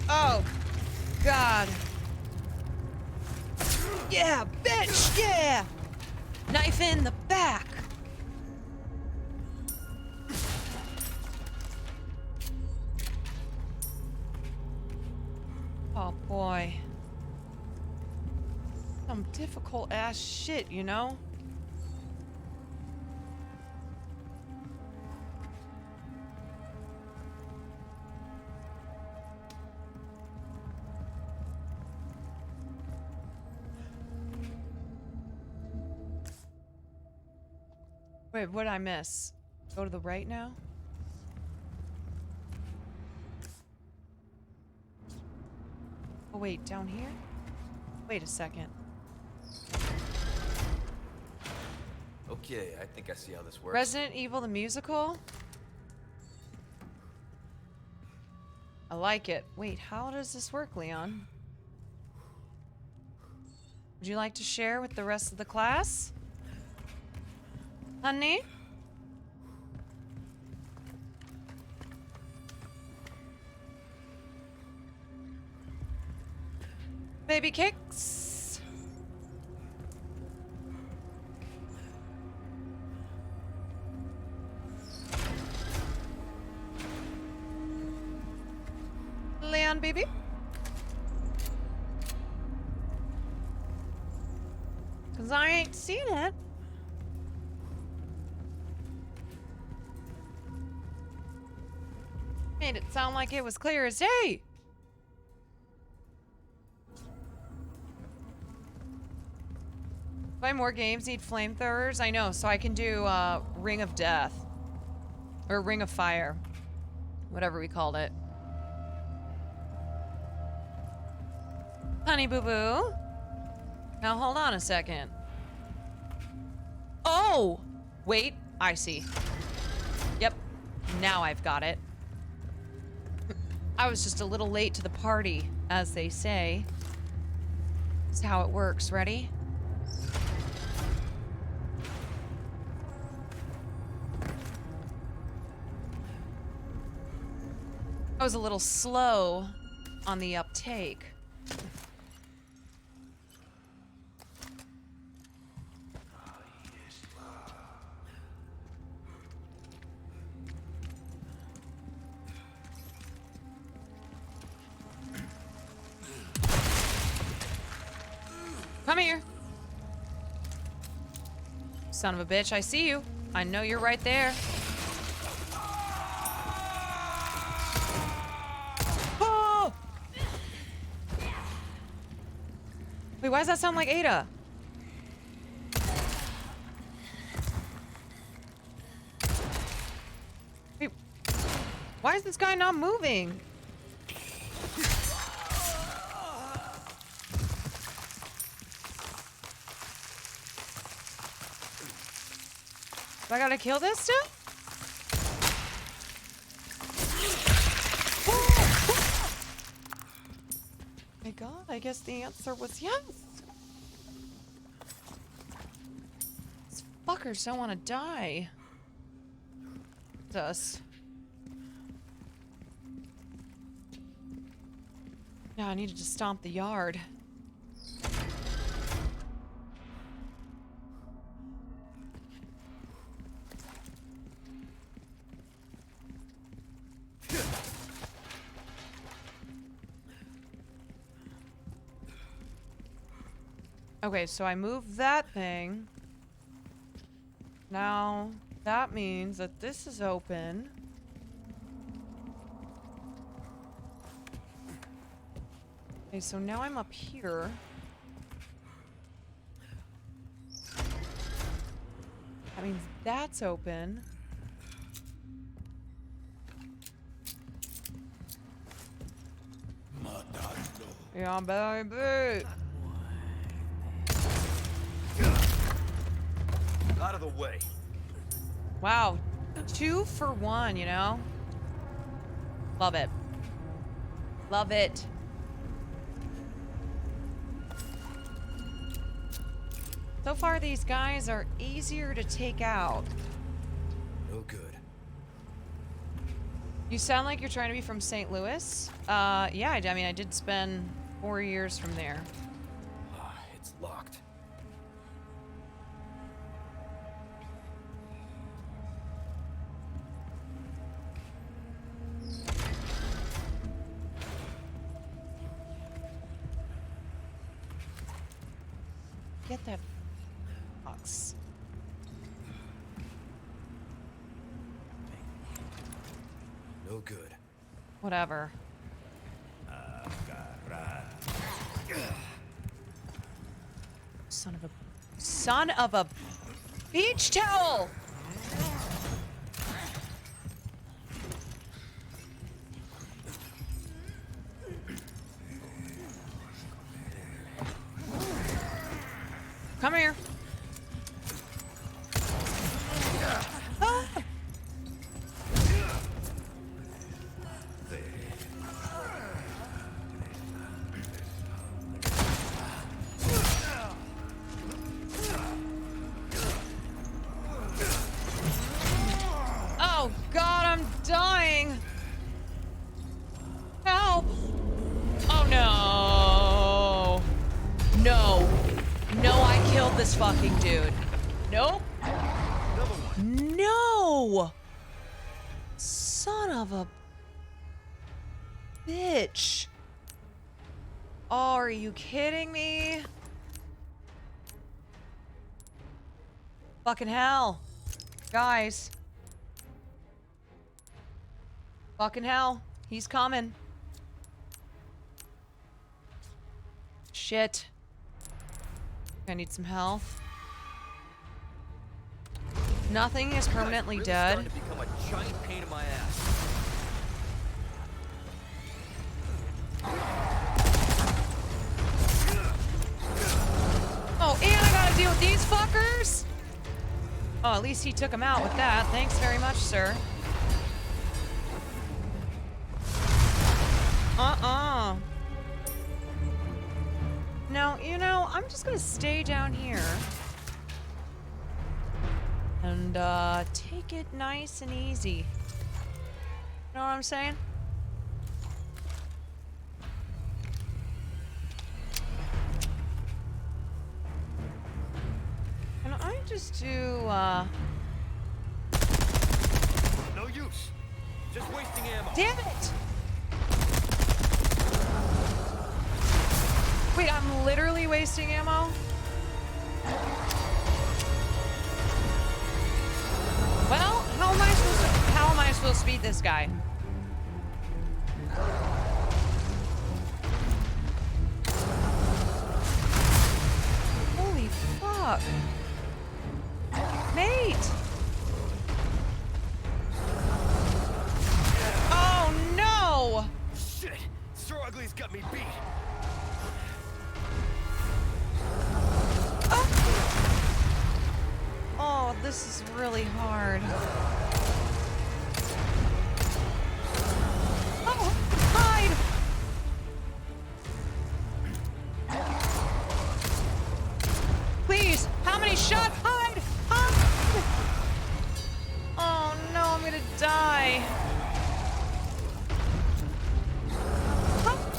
Oh, God. Yeah, bitch, yeah. Knife in the back. Oh, boy. Some difficult ass shit, you know? Wait, what'd I miss? Go to the right now? Oh, wait, down here? Wait a second. Okay, I think I see how this works. Resident Evil the musical? I like it. Wait, how does this work, Leon? Would you like to share with the rest of the class? Honey? Baby cakes? Leon, baby? Cause I ain't seen it. Made it sound like it was clear as day. Play more games, need flamethrowers. I know, so I can do Ring of Death. Or Ring of Fire. Whatever we called it. Honey boo boo. Now hold on a second. Oh! Wait, I see. Yep, now I've got it. I was just a little late to the party, as they say. This is how it works. Ready? I was a little slow on the uptake. Come here. Son of a bitch, I see you. I know you're right there. Oh! Wait, why does that sound like Ada? Wait, why is this guy not moving? Do I gotta kill this still? My God, I guess the answer was yes. These fuckers don't want to die. Us. Yeah, I needed to stomp the yard. Okay, so I moved that thing. Now, that means that this is open. Okay, so now I'm up here. That means that's open. Yeah, baby. Out of the way. Wow. 2 for 1, you know? Love it. Love it. So far, these guys are easier to take out. No good. You sound like you're trying to be from St. Louis. Yeah, I mean, I did spend 4 years from there. It's locked. Get that box. No good. Whatever. Son of a beach towel! Come here. Ah! Oh God, I'm dying. Help! Oh no. No. No, I killed this fucking dude. Nope. No! Son of a bitch. Oh, are you kidding me? Fucking hell. Guys. Fucking hell. He's coming. Shit. I need some health. Nothing is permanently dead. To become a giant pain in my ass. Oh, and I gotta deal with these fuckers? Oh, at least he took him out with that. Thanks very much, sir. Now, you know, I'm just gonna stay down here. And, take it nice and easy. You know what I'm saying? Can I just do, No use. Just wasting ammo. Damn it! Wait, I'm literally wasting ammo? Well, how am I supposed to beat this guy? Holy fuck. Mate! Oh no! Shit! Sir Ugly's got me beat. Oh, this is really hard. Oh, hide! Please, how many shots? Hide! Hide! Oh no, I'm gonna die.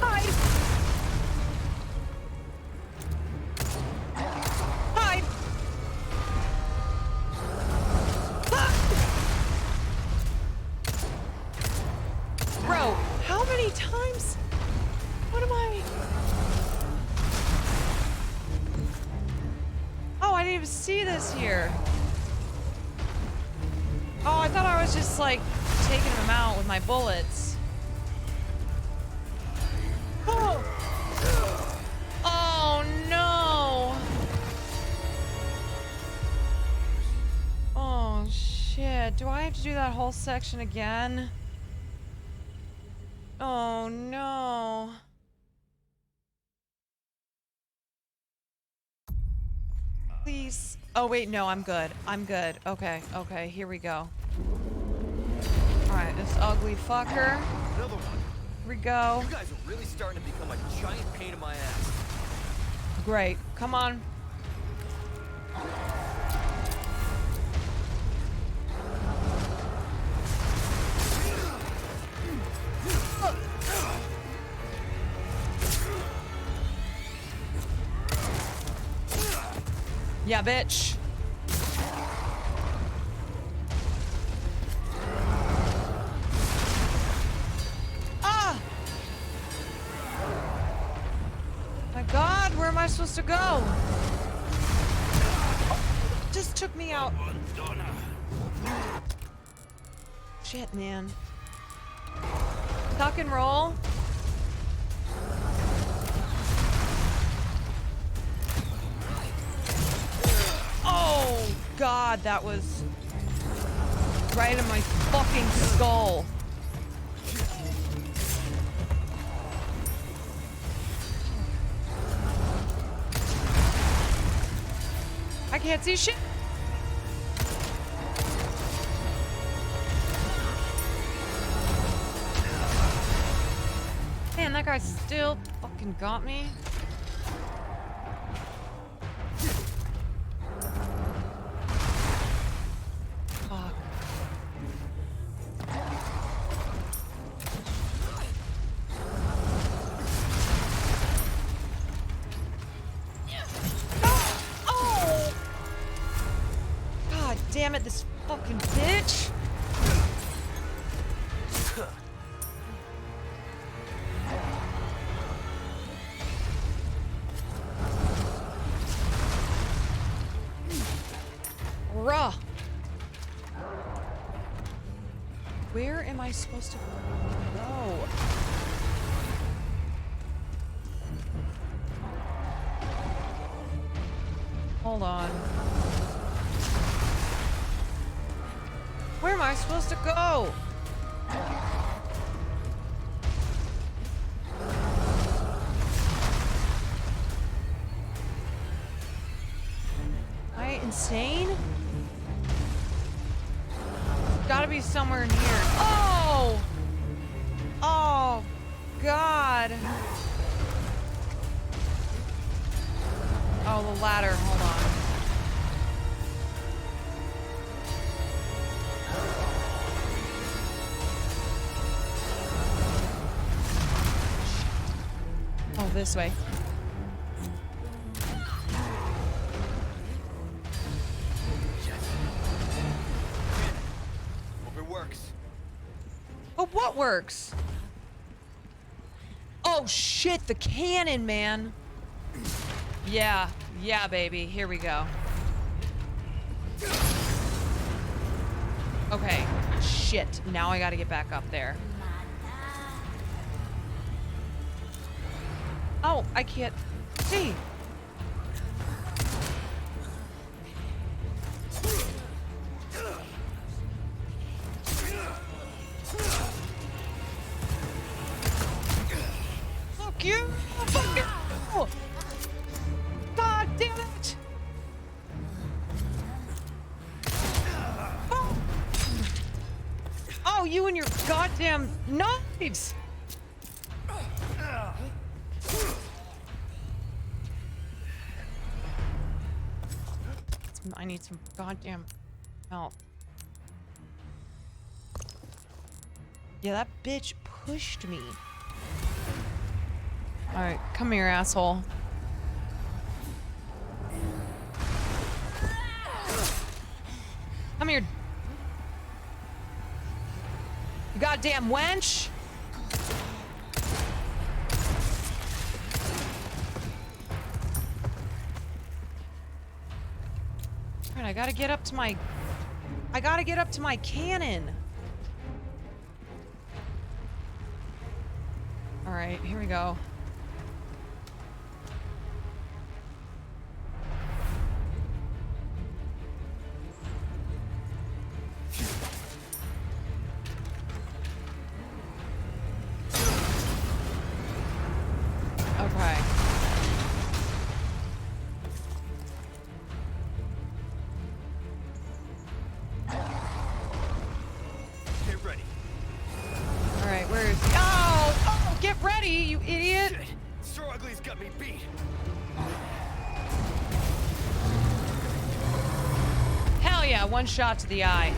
Hide! Hide! Bro, how many times? What am I? Oh, I didn't even see this here. Oh, I thought I was just like taking him out with my bullets. Oh! Oh no! shit. Do I have to do that whole section again? Oh no. Please. Oh wait, no, I'm good. I'm good. Okay, okay, here we go. Alright, this ugly fucker. Another one. Here we go. You guys are really starting to become a giant pain in my ass. Great. Come on. Yeah, bitch. Ah! My God, where am I supposed to go? Just took me out. Shit, man. Tuck and roll. Oh, God, that was right in my fucking skull. I can't see shit. Man, that guy still fucking got me. Fuck. Oh! God damn it, this fucking bitch! Ruh! Where am I supposed to go? Hold on. Where am I supposed to go? Am I insane? Gotta be somewhere in here. Oh! Oh, God. Oh, the ladder. Hold on. Oh, this way. But what works? Oh shit, the cannon, man. Yeah, yeah, baby. Here we go. Okay, shit. Now I gotta get back up there. Oh, I can't see. Fuck you! Fuck you! God damn it! Oh, oh, you and your goddamn knives! I need some goddamn help. Yeah, that bitch pushed me. Alright, come here, asshole. Come here. You goddamn wench! Alright, I gotta get up to my cannon. Alright, here we go. Ugly's got me beat. Hell yeah, one shot to the eye.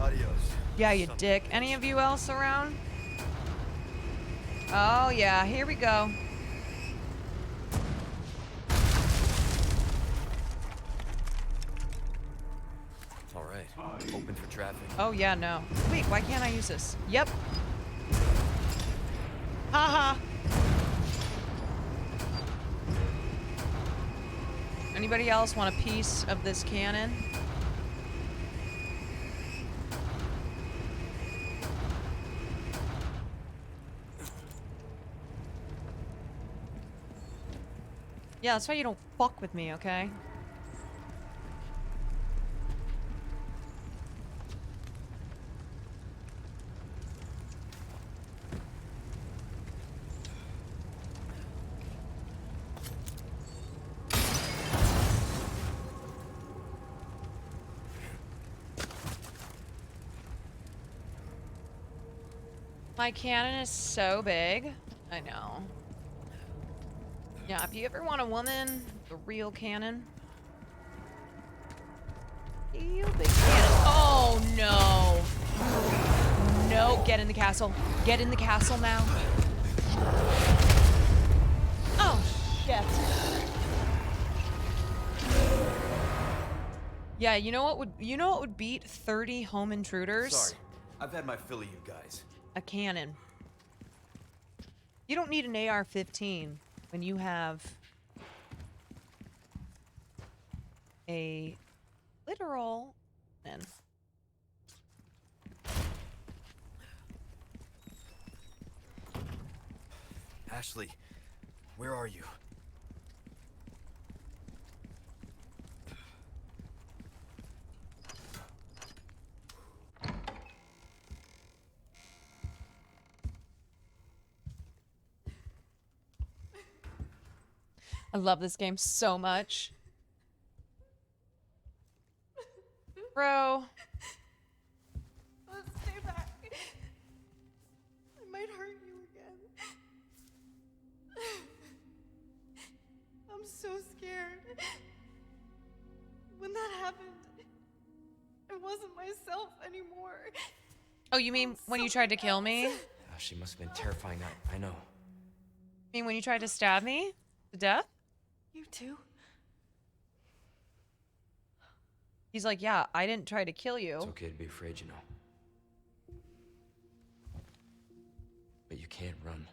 Adios. Yeah, you dick. Any of you else around? Oh yeah, here we go. All right, open for traffic. Oh yeah, no. Wait, why can't I use this? Yep. Haha. Anybody else want a piece of this cannon? Yeah, that's why you don't fuck with me, okay? My cannon is so big. I know. Yeah, if you ever want a woman, the real cannon. Real big cannon. Oh no. No, get in the castle. Get in the castle now. Oh shit. Yeah, you know what would beat 30 home intruders? Sorry, I've had my fill of you guys. A cannon. You don't need an AR-15 when you have a literal cannon. Ashley, where are you? I love this game so much. Bro. Let's stay back. I might hurt you again. I'm so scared. When that happened, I wasn't myself anymore. Oh, you mean when you tried to kill me? You Oh, she must have been terrifying. I know. mean when you tried to stab me to death? You too? He's like, yeah, I didn't try to kill you. It's okay to be afraid, you know. But you can't run.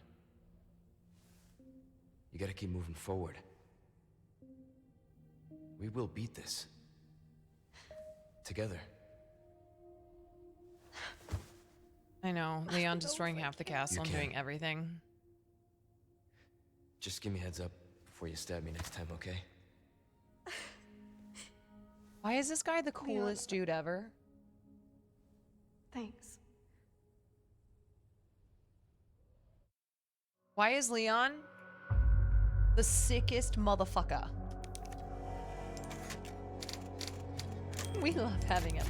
You gotta keep moving forward. We will beat this. Together. I know. Leon destroying half the castle and can. doing everything. Just give me a heads up before you stab me next time, okay? Why is this guy the coolest dude ever? Thanks. Why is Leon the sickest motherfucker? We love having him.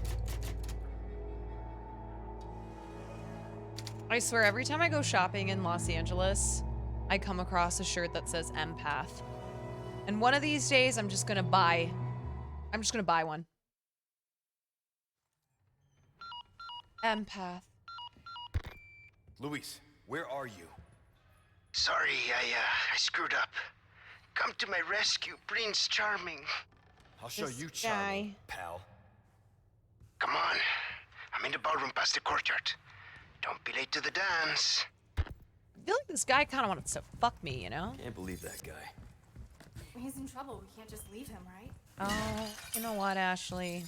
I swear, every time I go shopping in Los Angeles, I come across a shirt that says empath. And one of these days, I'm just gonna buy one. Empath. Luis, where are you? Sorry, I screwed up. Come to my rescue, Prince Charming. I'll show This you charming, pal. Come on. I'm in the ballroom past the courtyard. Don't be late to the dance. I feel like this guy kind of wants to fuck me, you know? Can't believe that guy. He's in trouble. We can't just leave him, right? Oh, you know what, Ashley?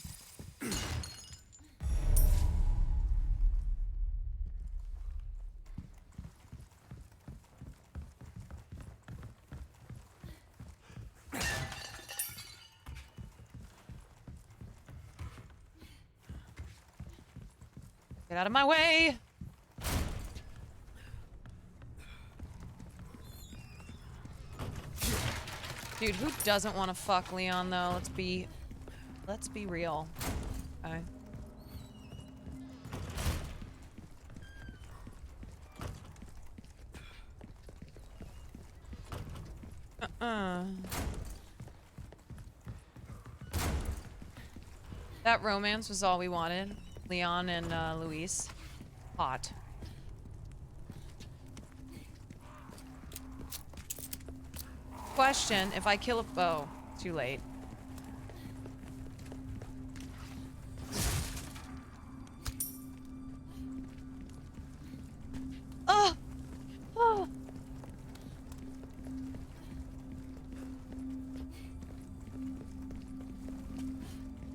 Get out of my way! Dude, who doesn't want to fuck Leon though? Let's be real. Okay. That romance was all we wanted. Leon and Luis. Hot. Question, if I kill a... Oh, too late. Oh! Oh!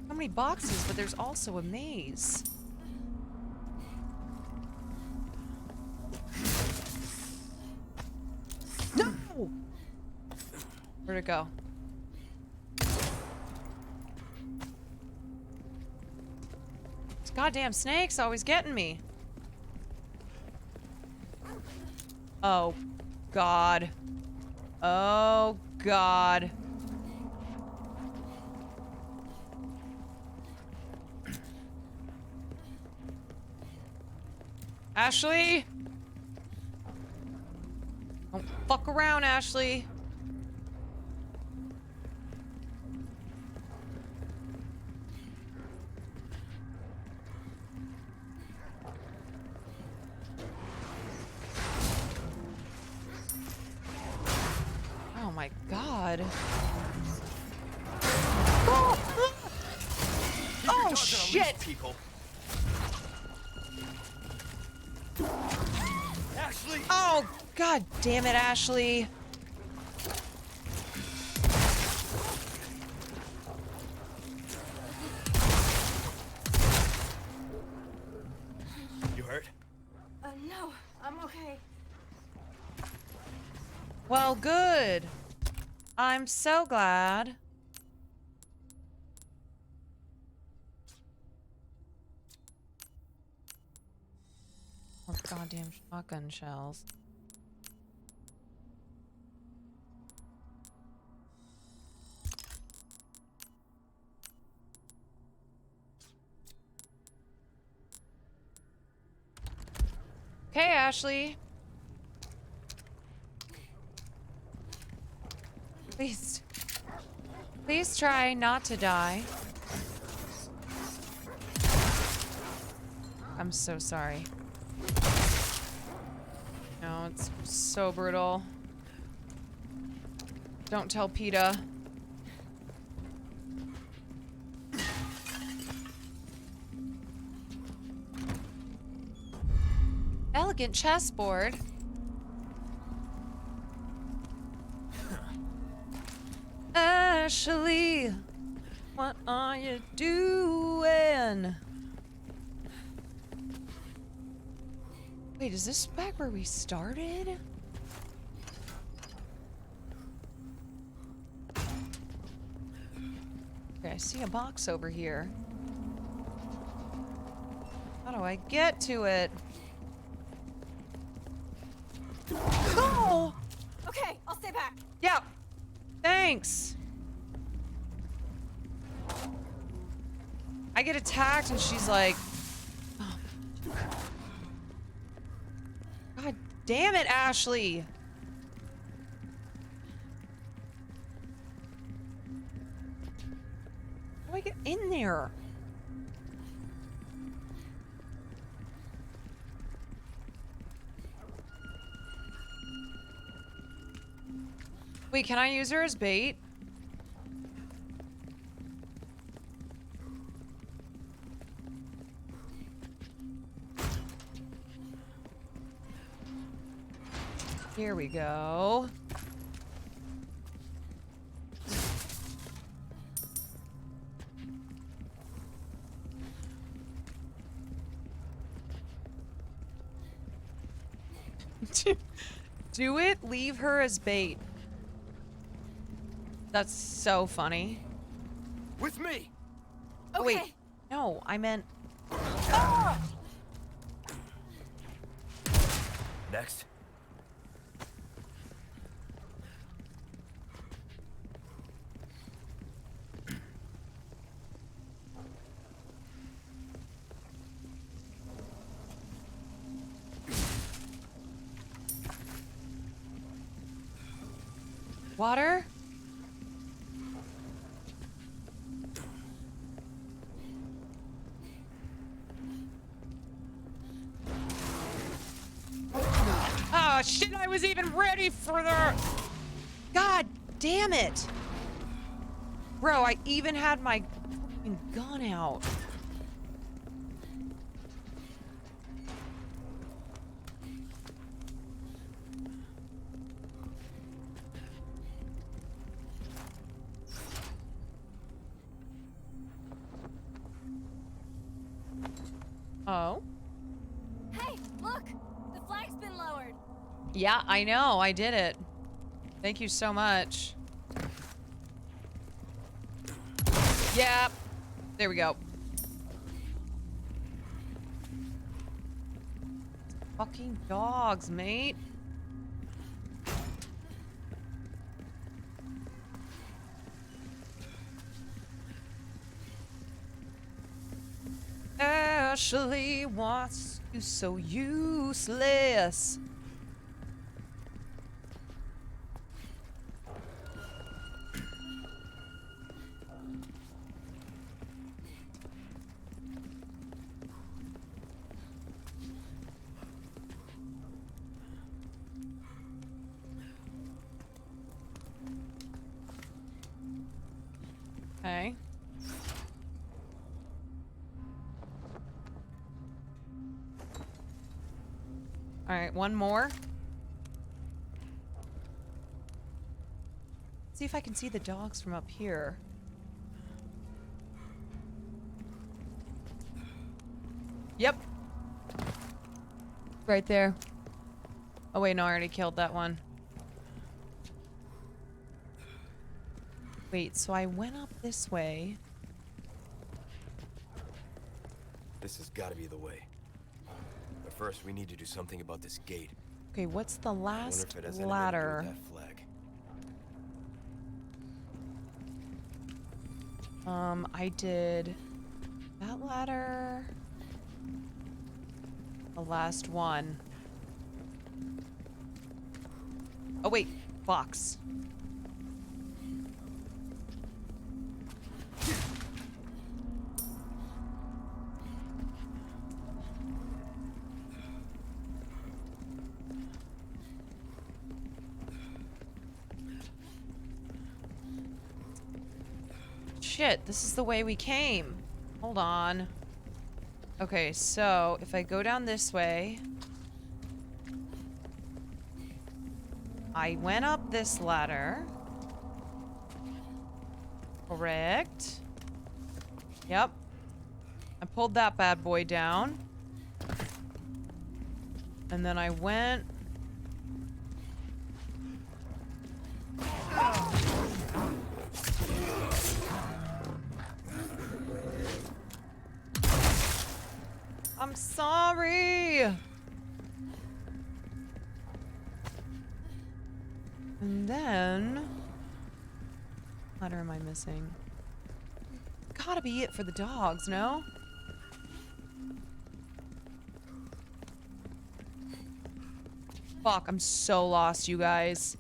How many boxes? But there's also a maze. No! Where'd it go? These goddamn snakes always getting me. Oh, God. Oh, God. Ashley! Don't fuck around, Ashley. Oh my God. Oh shit! People. Ashley! Oh, God damn it, Ashley. You hurt? No, I'm okay. Well, good. I'm so glad. Oh, goddamn shotgun shells. Okay, Ashley. Please try not to die. I'm so sorry. No, it's so brutal. Don't tell PETA. Elegant chessboard. Ashley, what are you doing? Wait, is this back where we started? Okay, I see a box over here. How do I get to it? Oh! Okay, I'll stay back. Yeah. Thanks. I get attacked and she's like, oh. God damn it, Ashley. How do I get in there? Wait, can I use her as bait? Here we go. Do it, leave her as bait. That's so funny. With me! Oh, wait. No, I meant... Next. Water? Oh, shit, I was even ready for the... God damn it. Bro, I even had my fucking gun out. Oh? Hey, look! The flag's been lowered. Yeah, I know. I did it. Thank you so much. Yep. There we go. Fucking dogs, mate. Ashley wants you so useless. Okay. All right, one more. See if I can see the dogs from up here. Yep. Right there. Oh wait, no, I already killed that one. Wait, so I went up this way. This has got to be the way. But first, we need to do something about this gate. Okay, what's the I wonder last if it has anything to do with ladder? that flag. I did that ladder. The last one. Oh wait, box. Shit, this is the way we came. Hold on. Okay, so if I go down this way, I went up this ladder. Correct. Yep. I pulled that bad boy down. And then I went... I'm sorry. And then... What ladder am I missing? Gotta be it for the dogs, no? Fuck, I'm so lost, you guys.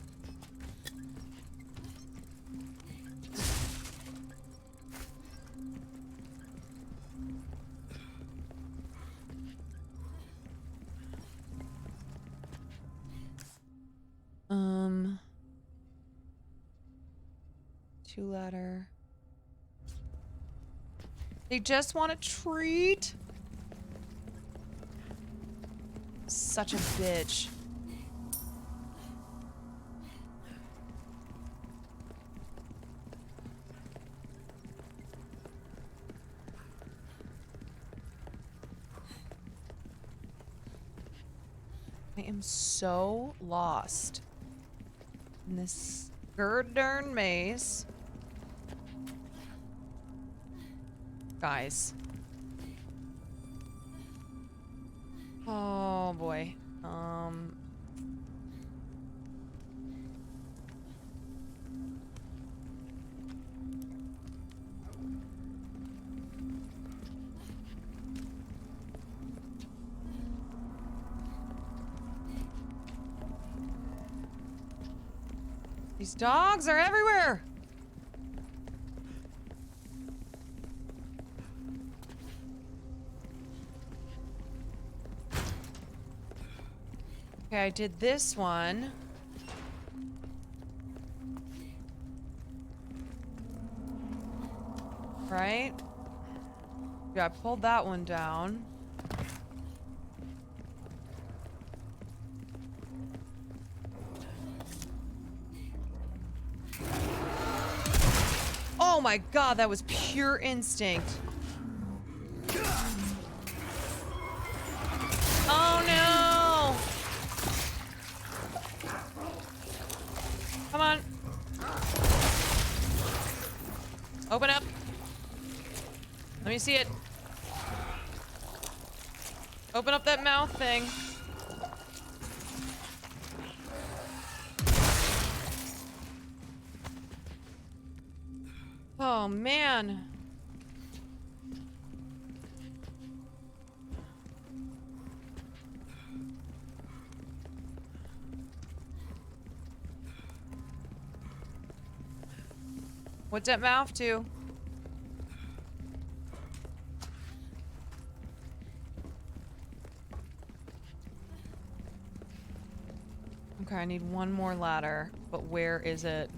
Two ladder. They just want a treat. Such a bitch. I am so lost in this darn maze. Guys. Oh boy. These dogs are everywhere. Okay, I did this one. Right? Yeah, I pulled that one down. Oh my god, that was pure instinct. Oh no! Come on. Open up. Let me see it. Open up that mouth thing. Oh, man. What's that mouth do? Okay, I need one more ladder, but where is it?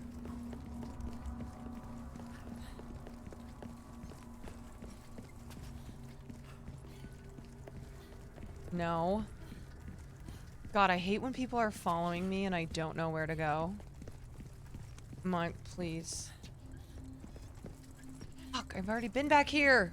No. God, I hate when people are following me and I don't know where to go. Mike, please. Fuck, I've already been back here.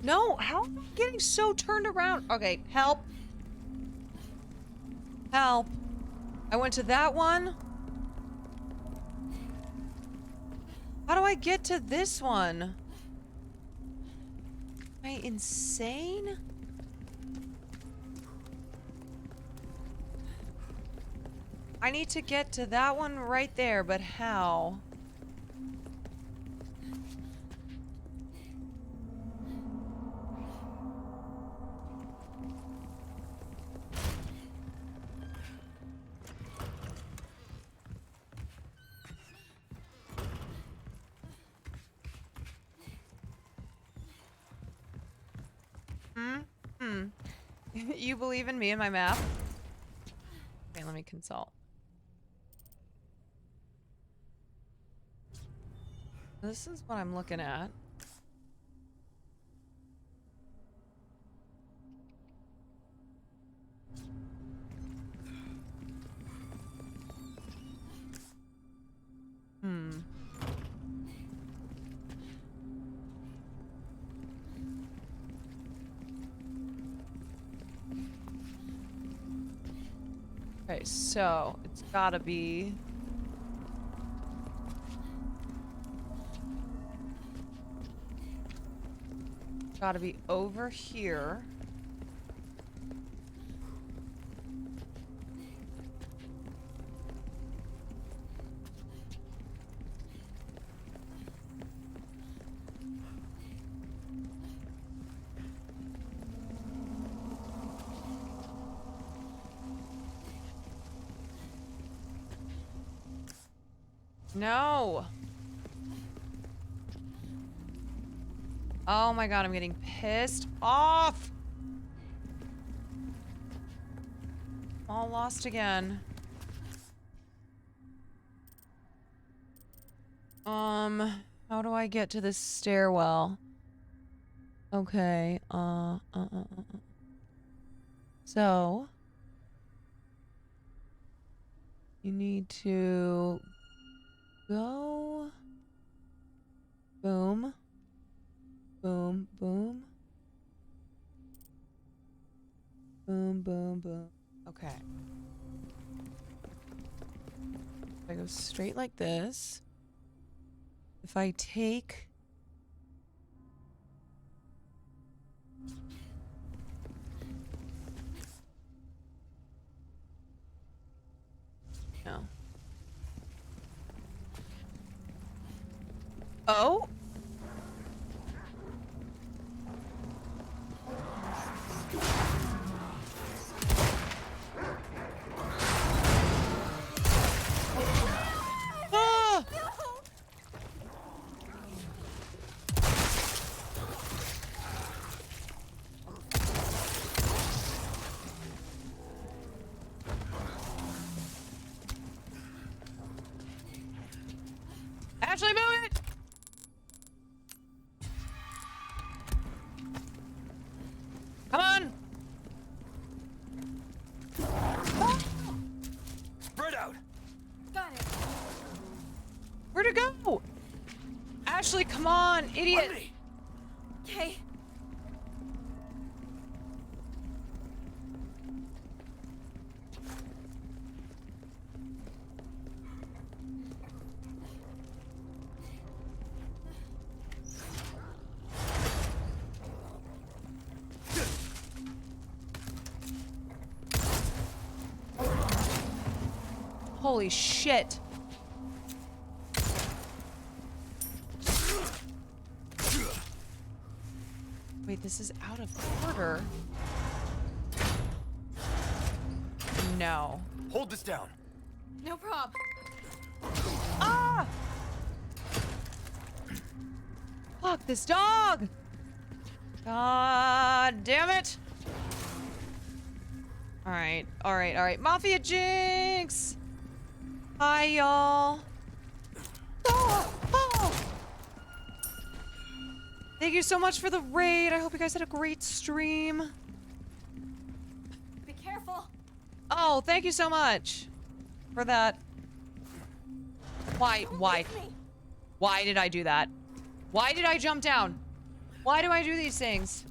No, how am I getting so turned around? Okay, help. Help. I went to that one. How do I get to this one? Am I insane? I need to get to that one right there, but how? You believe in me and my map? Okay, let me consult. This is what I'm looking at. Okay, so it's gotta be... Gotta be over here. No. Oh my god, I'm getting pissed off. All lost again. How do I get to this stairwell? Okay, So you need to go boom, boom, boom, boom, boom, boom. Okay. If I go straight like this, if I take no. Oh? Ashley, move it! Come on! Spread out. Got it. Where'd it go? Ashley, come on, idiot! Okay. Holy shit. Wait, this is out of order. No. Hold this down. No prob. Ah! Fuck this dog! God damn it! Alright, alright, alright. Mafia Jinx! Hi, y'all. Oh, oh. Thank you so much for the raid. I hope you guys had a great stream. Be careful. Oh, thank you so much for that. Why did I do that? Why did I jump down? Why do I do these things?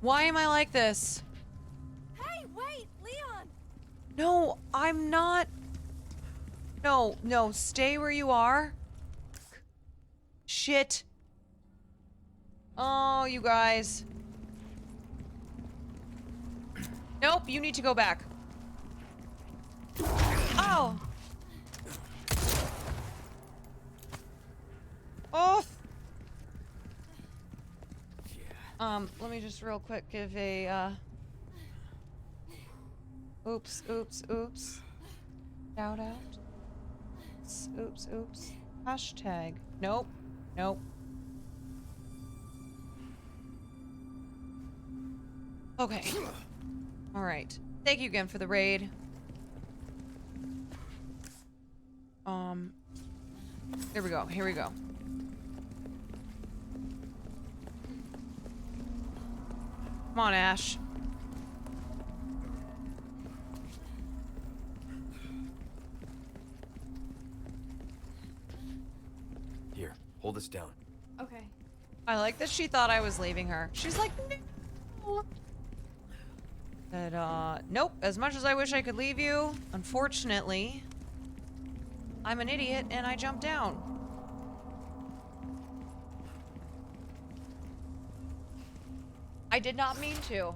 Why am I like this? Hey, wait, Leon. No, I'm not. No, no, stay where you are. Shit. Oh, you guys. Nope, you need to go back. Oh. Oh. Let me just real quick give a, oops, oops, oops. Shout out. Oops, oops. Hashtag. Nope. Nope. Okay. Alright. Thank you again for the raid. Here we go. Here we go. Come on, Ash. Here, hold this down. Okay. I like that she thought I was leaving her. She's like, no. But, nope. As much as I wish I could leave you, unfortunately, I'm an idiot and I jumped down. I did not mean to.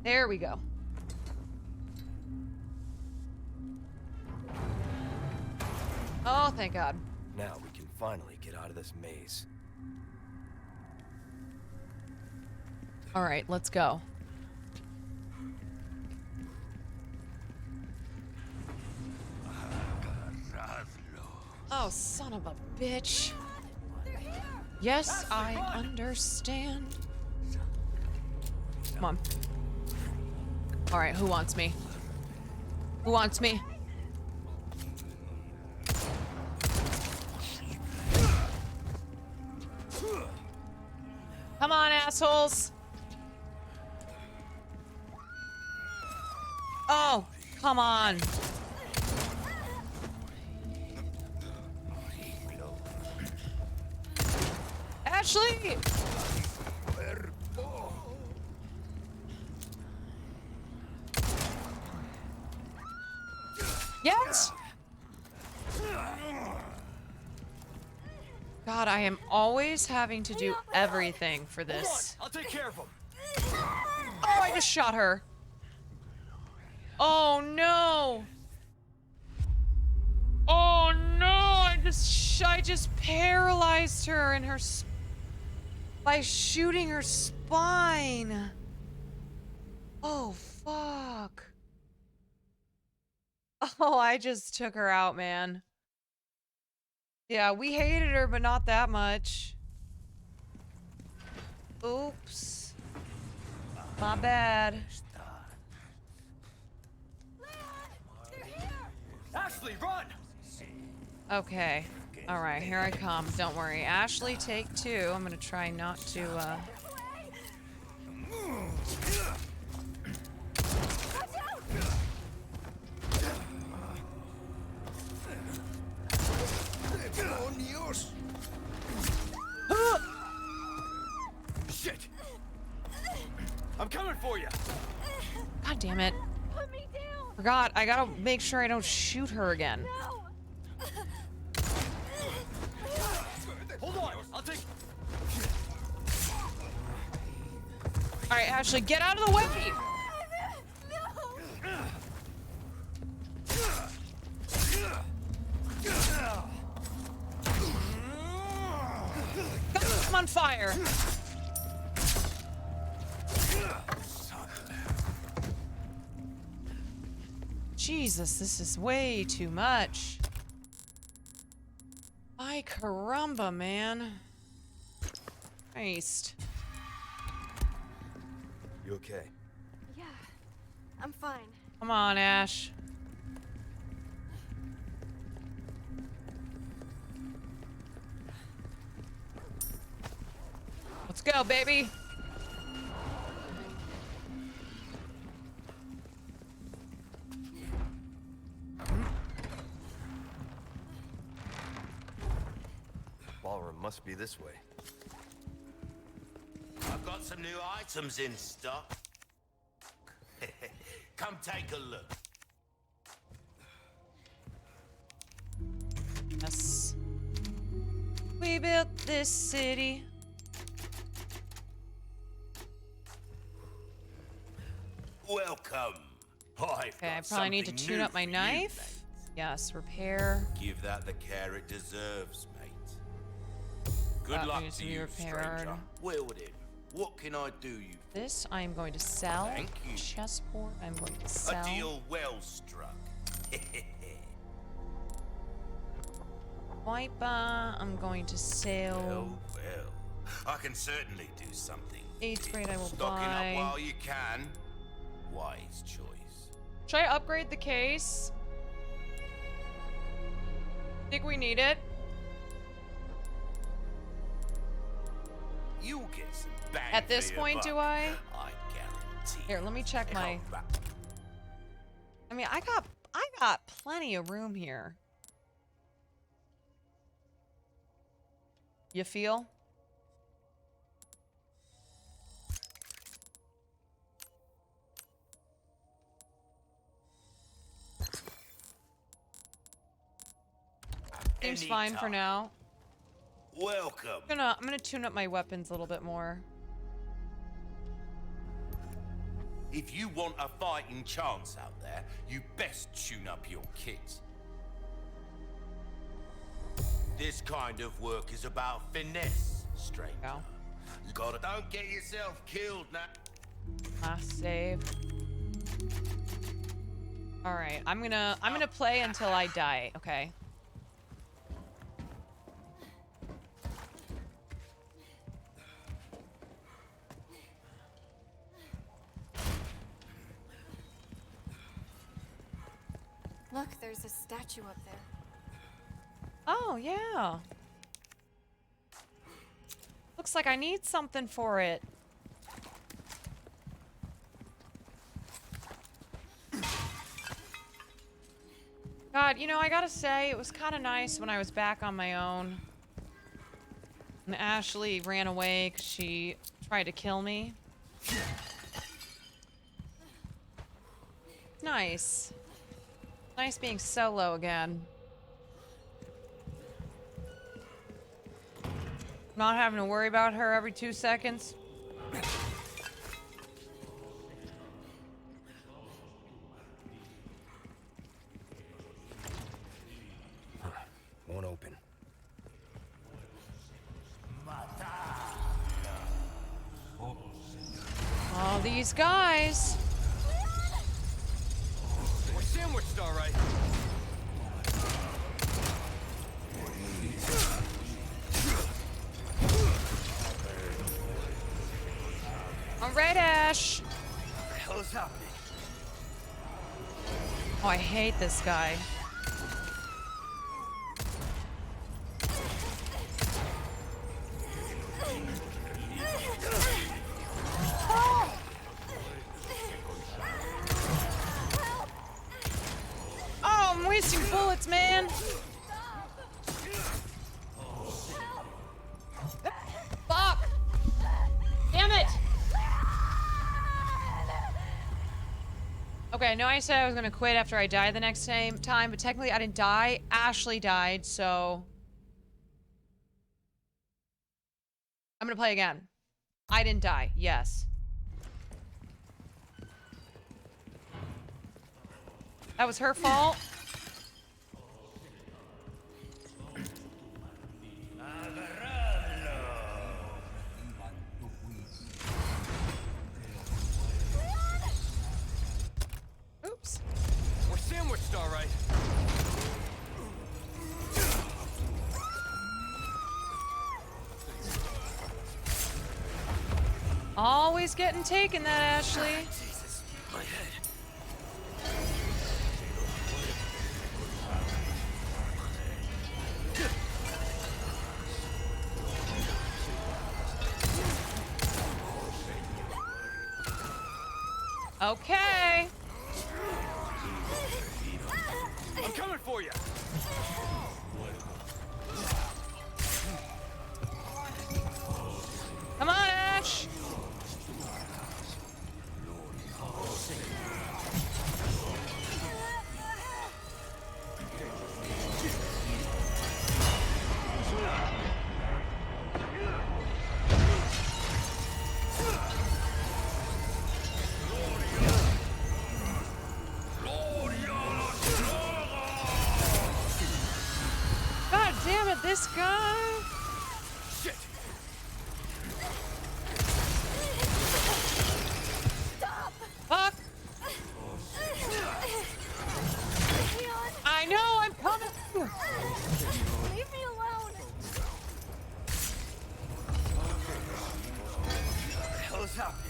There we go. Oh, thank God. Now we can finally get out of this maze. All right, let's go. Oh, son of a bitch. Yes, I understand. Come on. All right, who wants me? Who wants me? Come on, assholes. Oh, come on. Ashley! Yes! God, I am always having to do everything for this. I'll take care of him. Oh, I just shot her. Oh no! Oh no! I just paralyzed her in her by shooting her spine. Oh fuck! Oh, I just took her out, man. Yeah, we hated her, but not that much. Oops. My bad. Ashley, run! Okay. All right, here I come. Don't worry. Ashley, take 2. I'm gonna try not to, Shit! I'm coming for you! God damn it. Forgot, I gotta make sure I don't shoot her again. Hold on, I'll take... Alright, Ashley, get out of the way! I'm on fire! Jesus, this is way too much. Ay caramba, man. Christ. You okay? Yeah, I'm fine. Come on, Ash. Let's go, baby. Ballroom must be this way. I've got some new items in stock. Come take a look. Yes. We built this city. Welcome. Okay, I probably need to tune up my knife. Yes, repair. Give that the care it deserves, mate. Good That luck needs to to be you, repaired. stranger. Wield him. What can I do you? This I am going to sell. Thank you. Chessboard I'm going to sell. A deal well struck. Wiper I'm going to sell. Well, I can certainly do something. 8th grade I will Stocking buy. up while you can. Wise choice. Should I upgrade the case? Think we need it? You'll get some bang At this for your point, buck. do I? I guarantee. Here, let me check my... Hold back. I mean, I got plenty of room here. You feel? Seems fine for now. Welcome. I'm gonna tune up my weapons a little bit more. If you want a fighting chance out there, you best tune up your kit. This kind of work is about finesse, stranger. You don't get yourself killed now. Last save. All right, I'm gonna play until I die. Okay. Look, there's a statue up there. Oh, yeah. Looks like I need something for it. God, you know, I gotta say, it was kind of nice when I was back on my own. And Ashley ran away because she tried to kill me. Nice. Nice being solo again. Not having to worry about her every 2 seconds. Won't open. All these guys. We're sandwiched, all right. All right, Ash. What the hell is happening? Oh, I hate this guy. Okay, I know I said I was gonna quit after I die the next time, but technically I didn't die. Ashley died, so I'm gonna play again. I didn't die. Yes. That was her fault. Oops. We're sandwiched, all right. Always getting taken, that Ashley. Jesus, my head. Okay. I'm coming for you. Come on, Ash. God damn it, this guy. Shit. Fuck. I know, I'm coming. Leave me alone. What the hell is happening?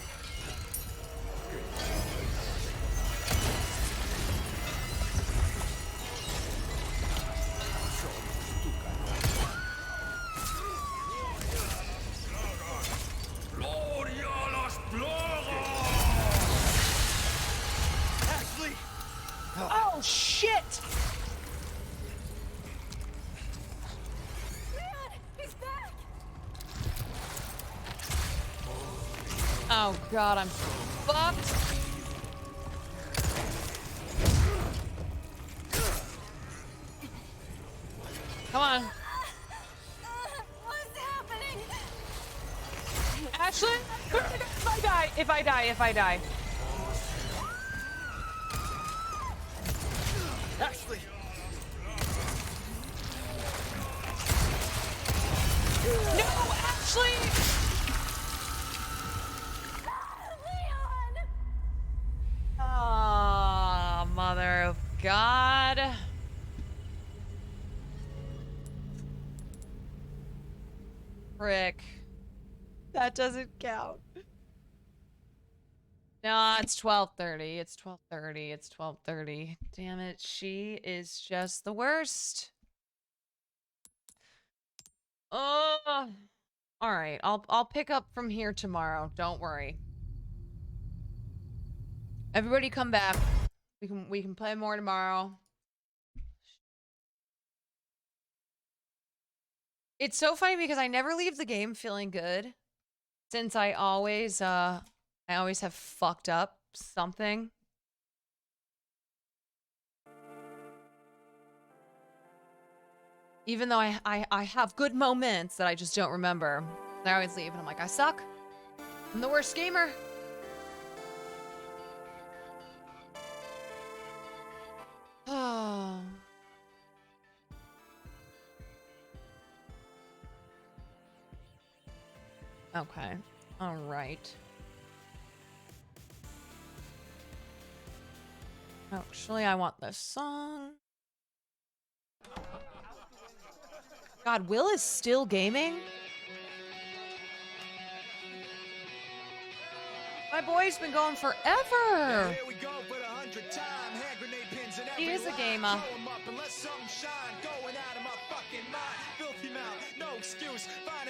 Ashley! Oh, shit. Leon, he's back. Oh, God, I'm fucked. Come on. What's happening? Ashley? If I die. Ashley! No, Ashley! Leon! Oh, mother of God. Frick. That doesn't count. No, it's 12:30. It's 12:30. It's 12:30. Damn it. She is just the worst. Oh. All right. I'll pick up from here tomorrow. Don't worry. Everybody come back. We can play more tomorrow. It's so funny because I never leave the game feeling good, since I always have fucked up something. Even though I have good moments that I just don't remember. I always leave and I'm like, I suck. I'm the worst gamer. Oh. Okay. All right. Actually, I want this song. God, Will is still gaming? My boy's been going forever. He is a gamer.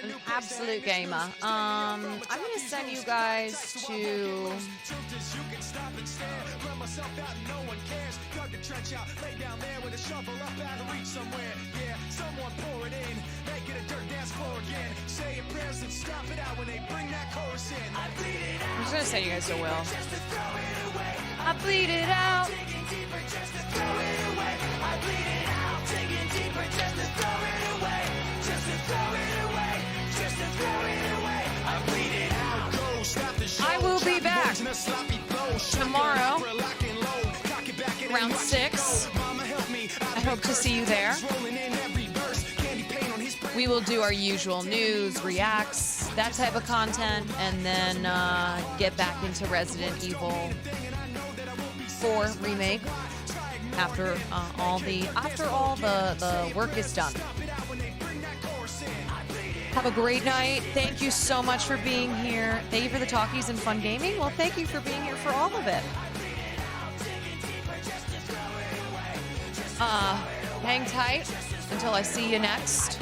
An absolute gamer. I'm gonna send you guys to I'm just gonna send you guys to Will. I bleed it out. I will be back tomorrow around 6. I hope to see you there. We will do our usual news, reacts, that type of content, and then get back into Resident Evil 4 remake after all the work is done. Have a great night. Thank you so much for being here. Thank you for the talkies and fun gaming. Well, thank you for being here for all of it. Hang tight until I see you next.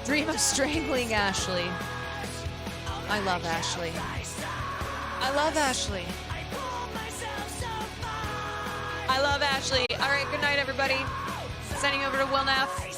Dream of strangling Ashley. I love Ashley. I love Ashley. I love Ashley. All right, good night, everybody. Sending over to Will Neff.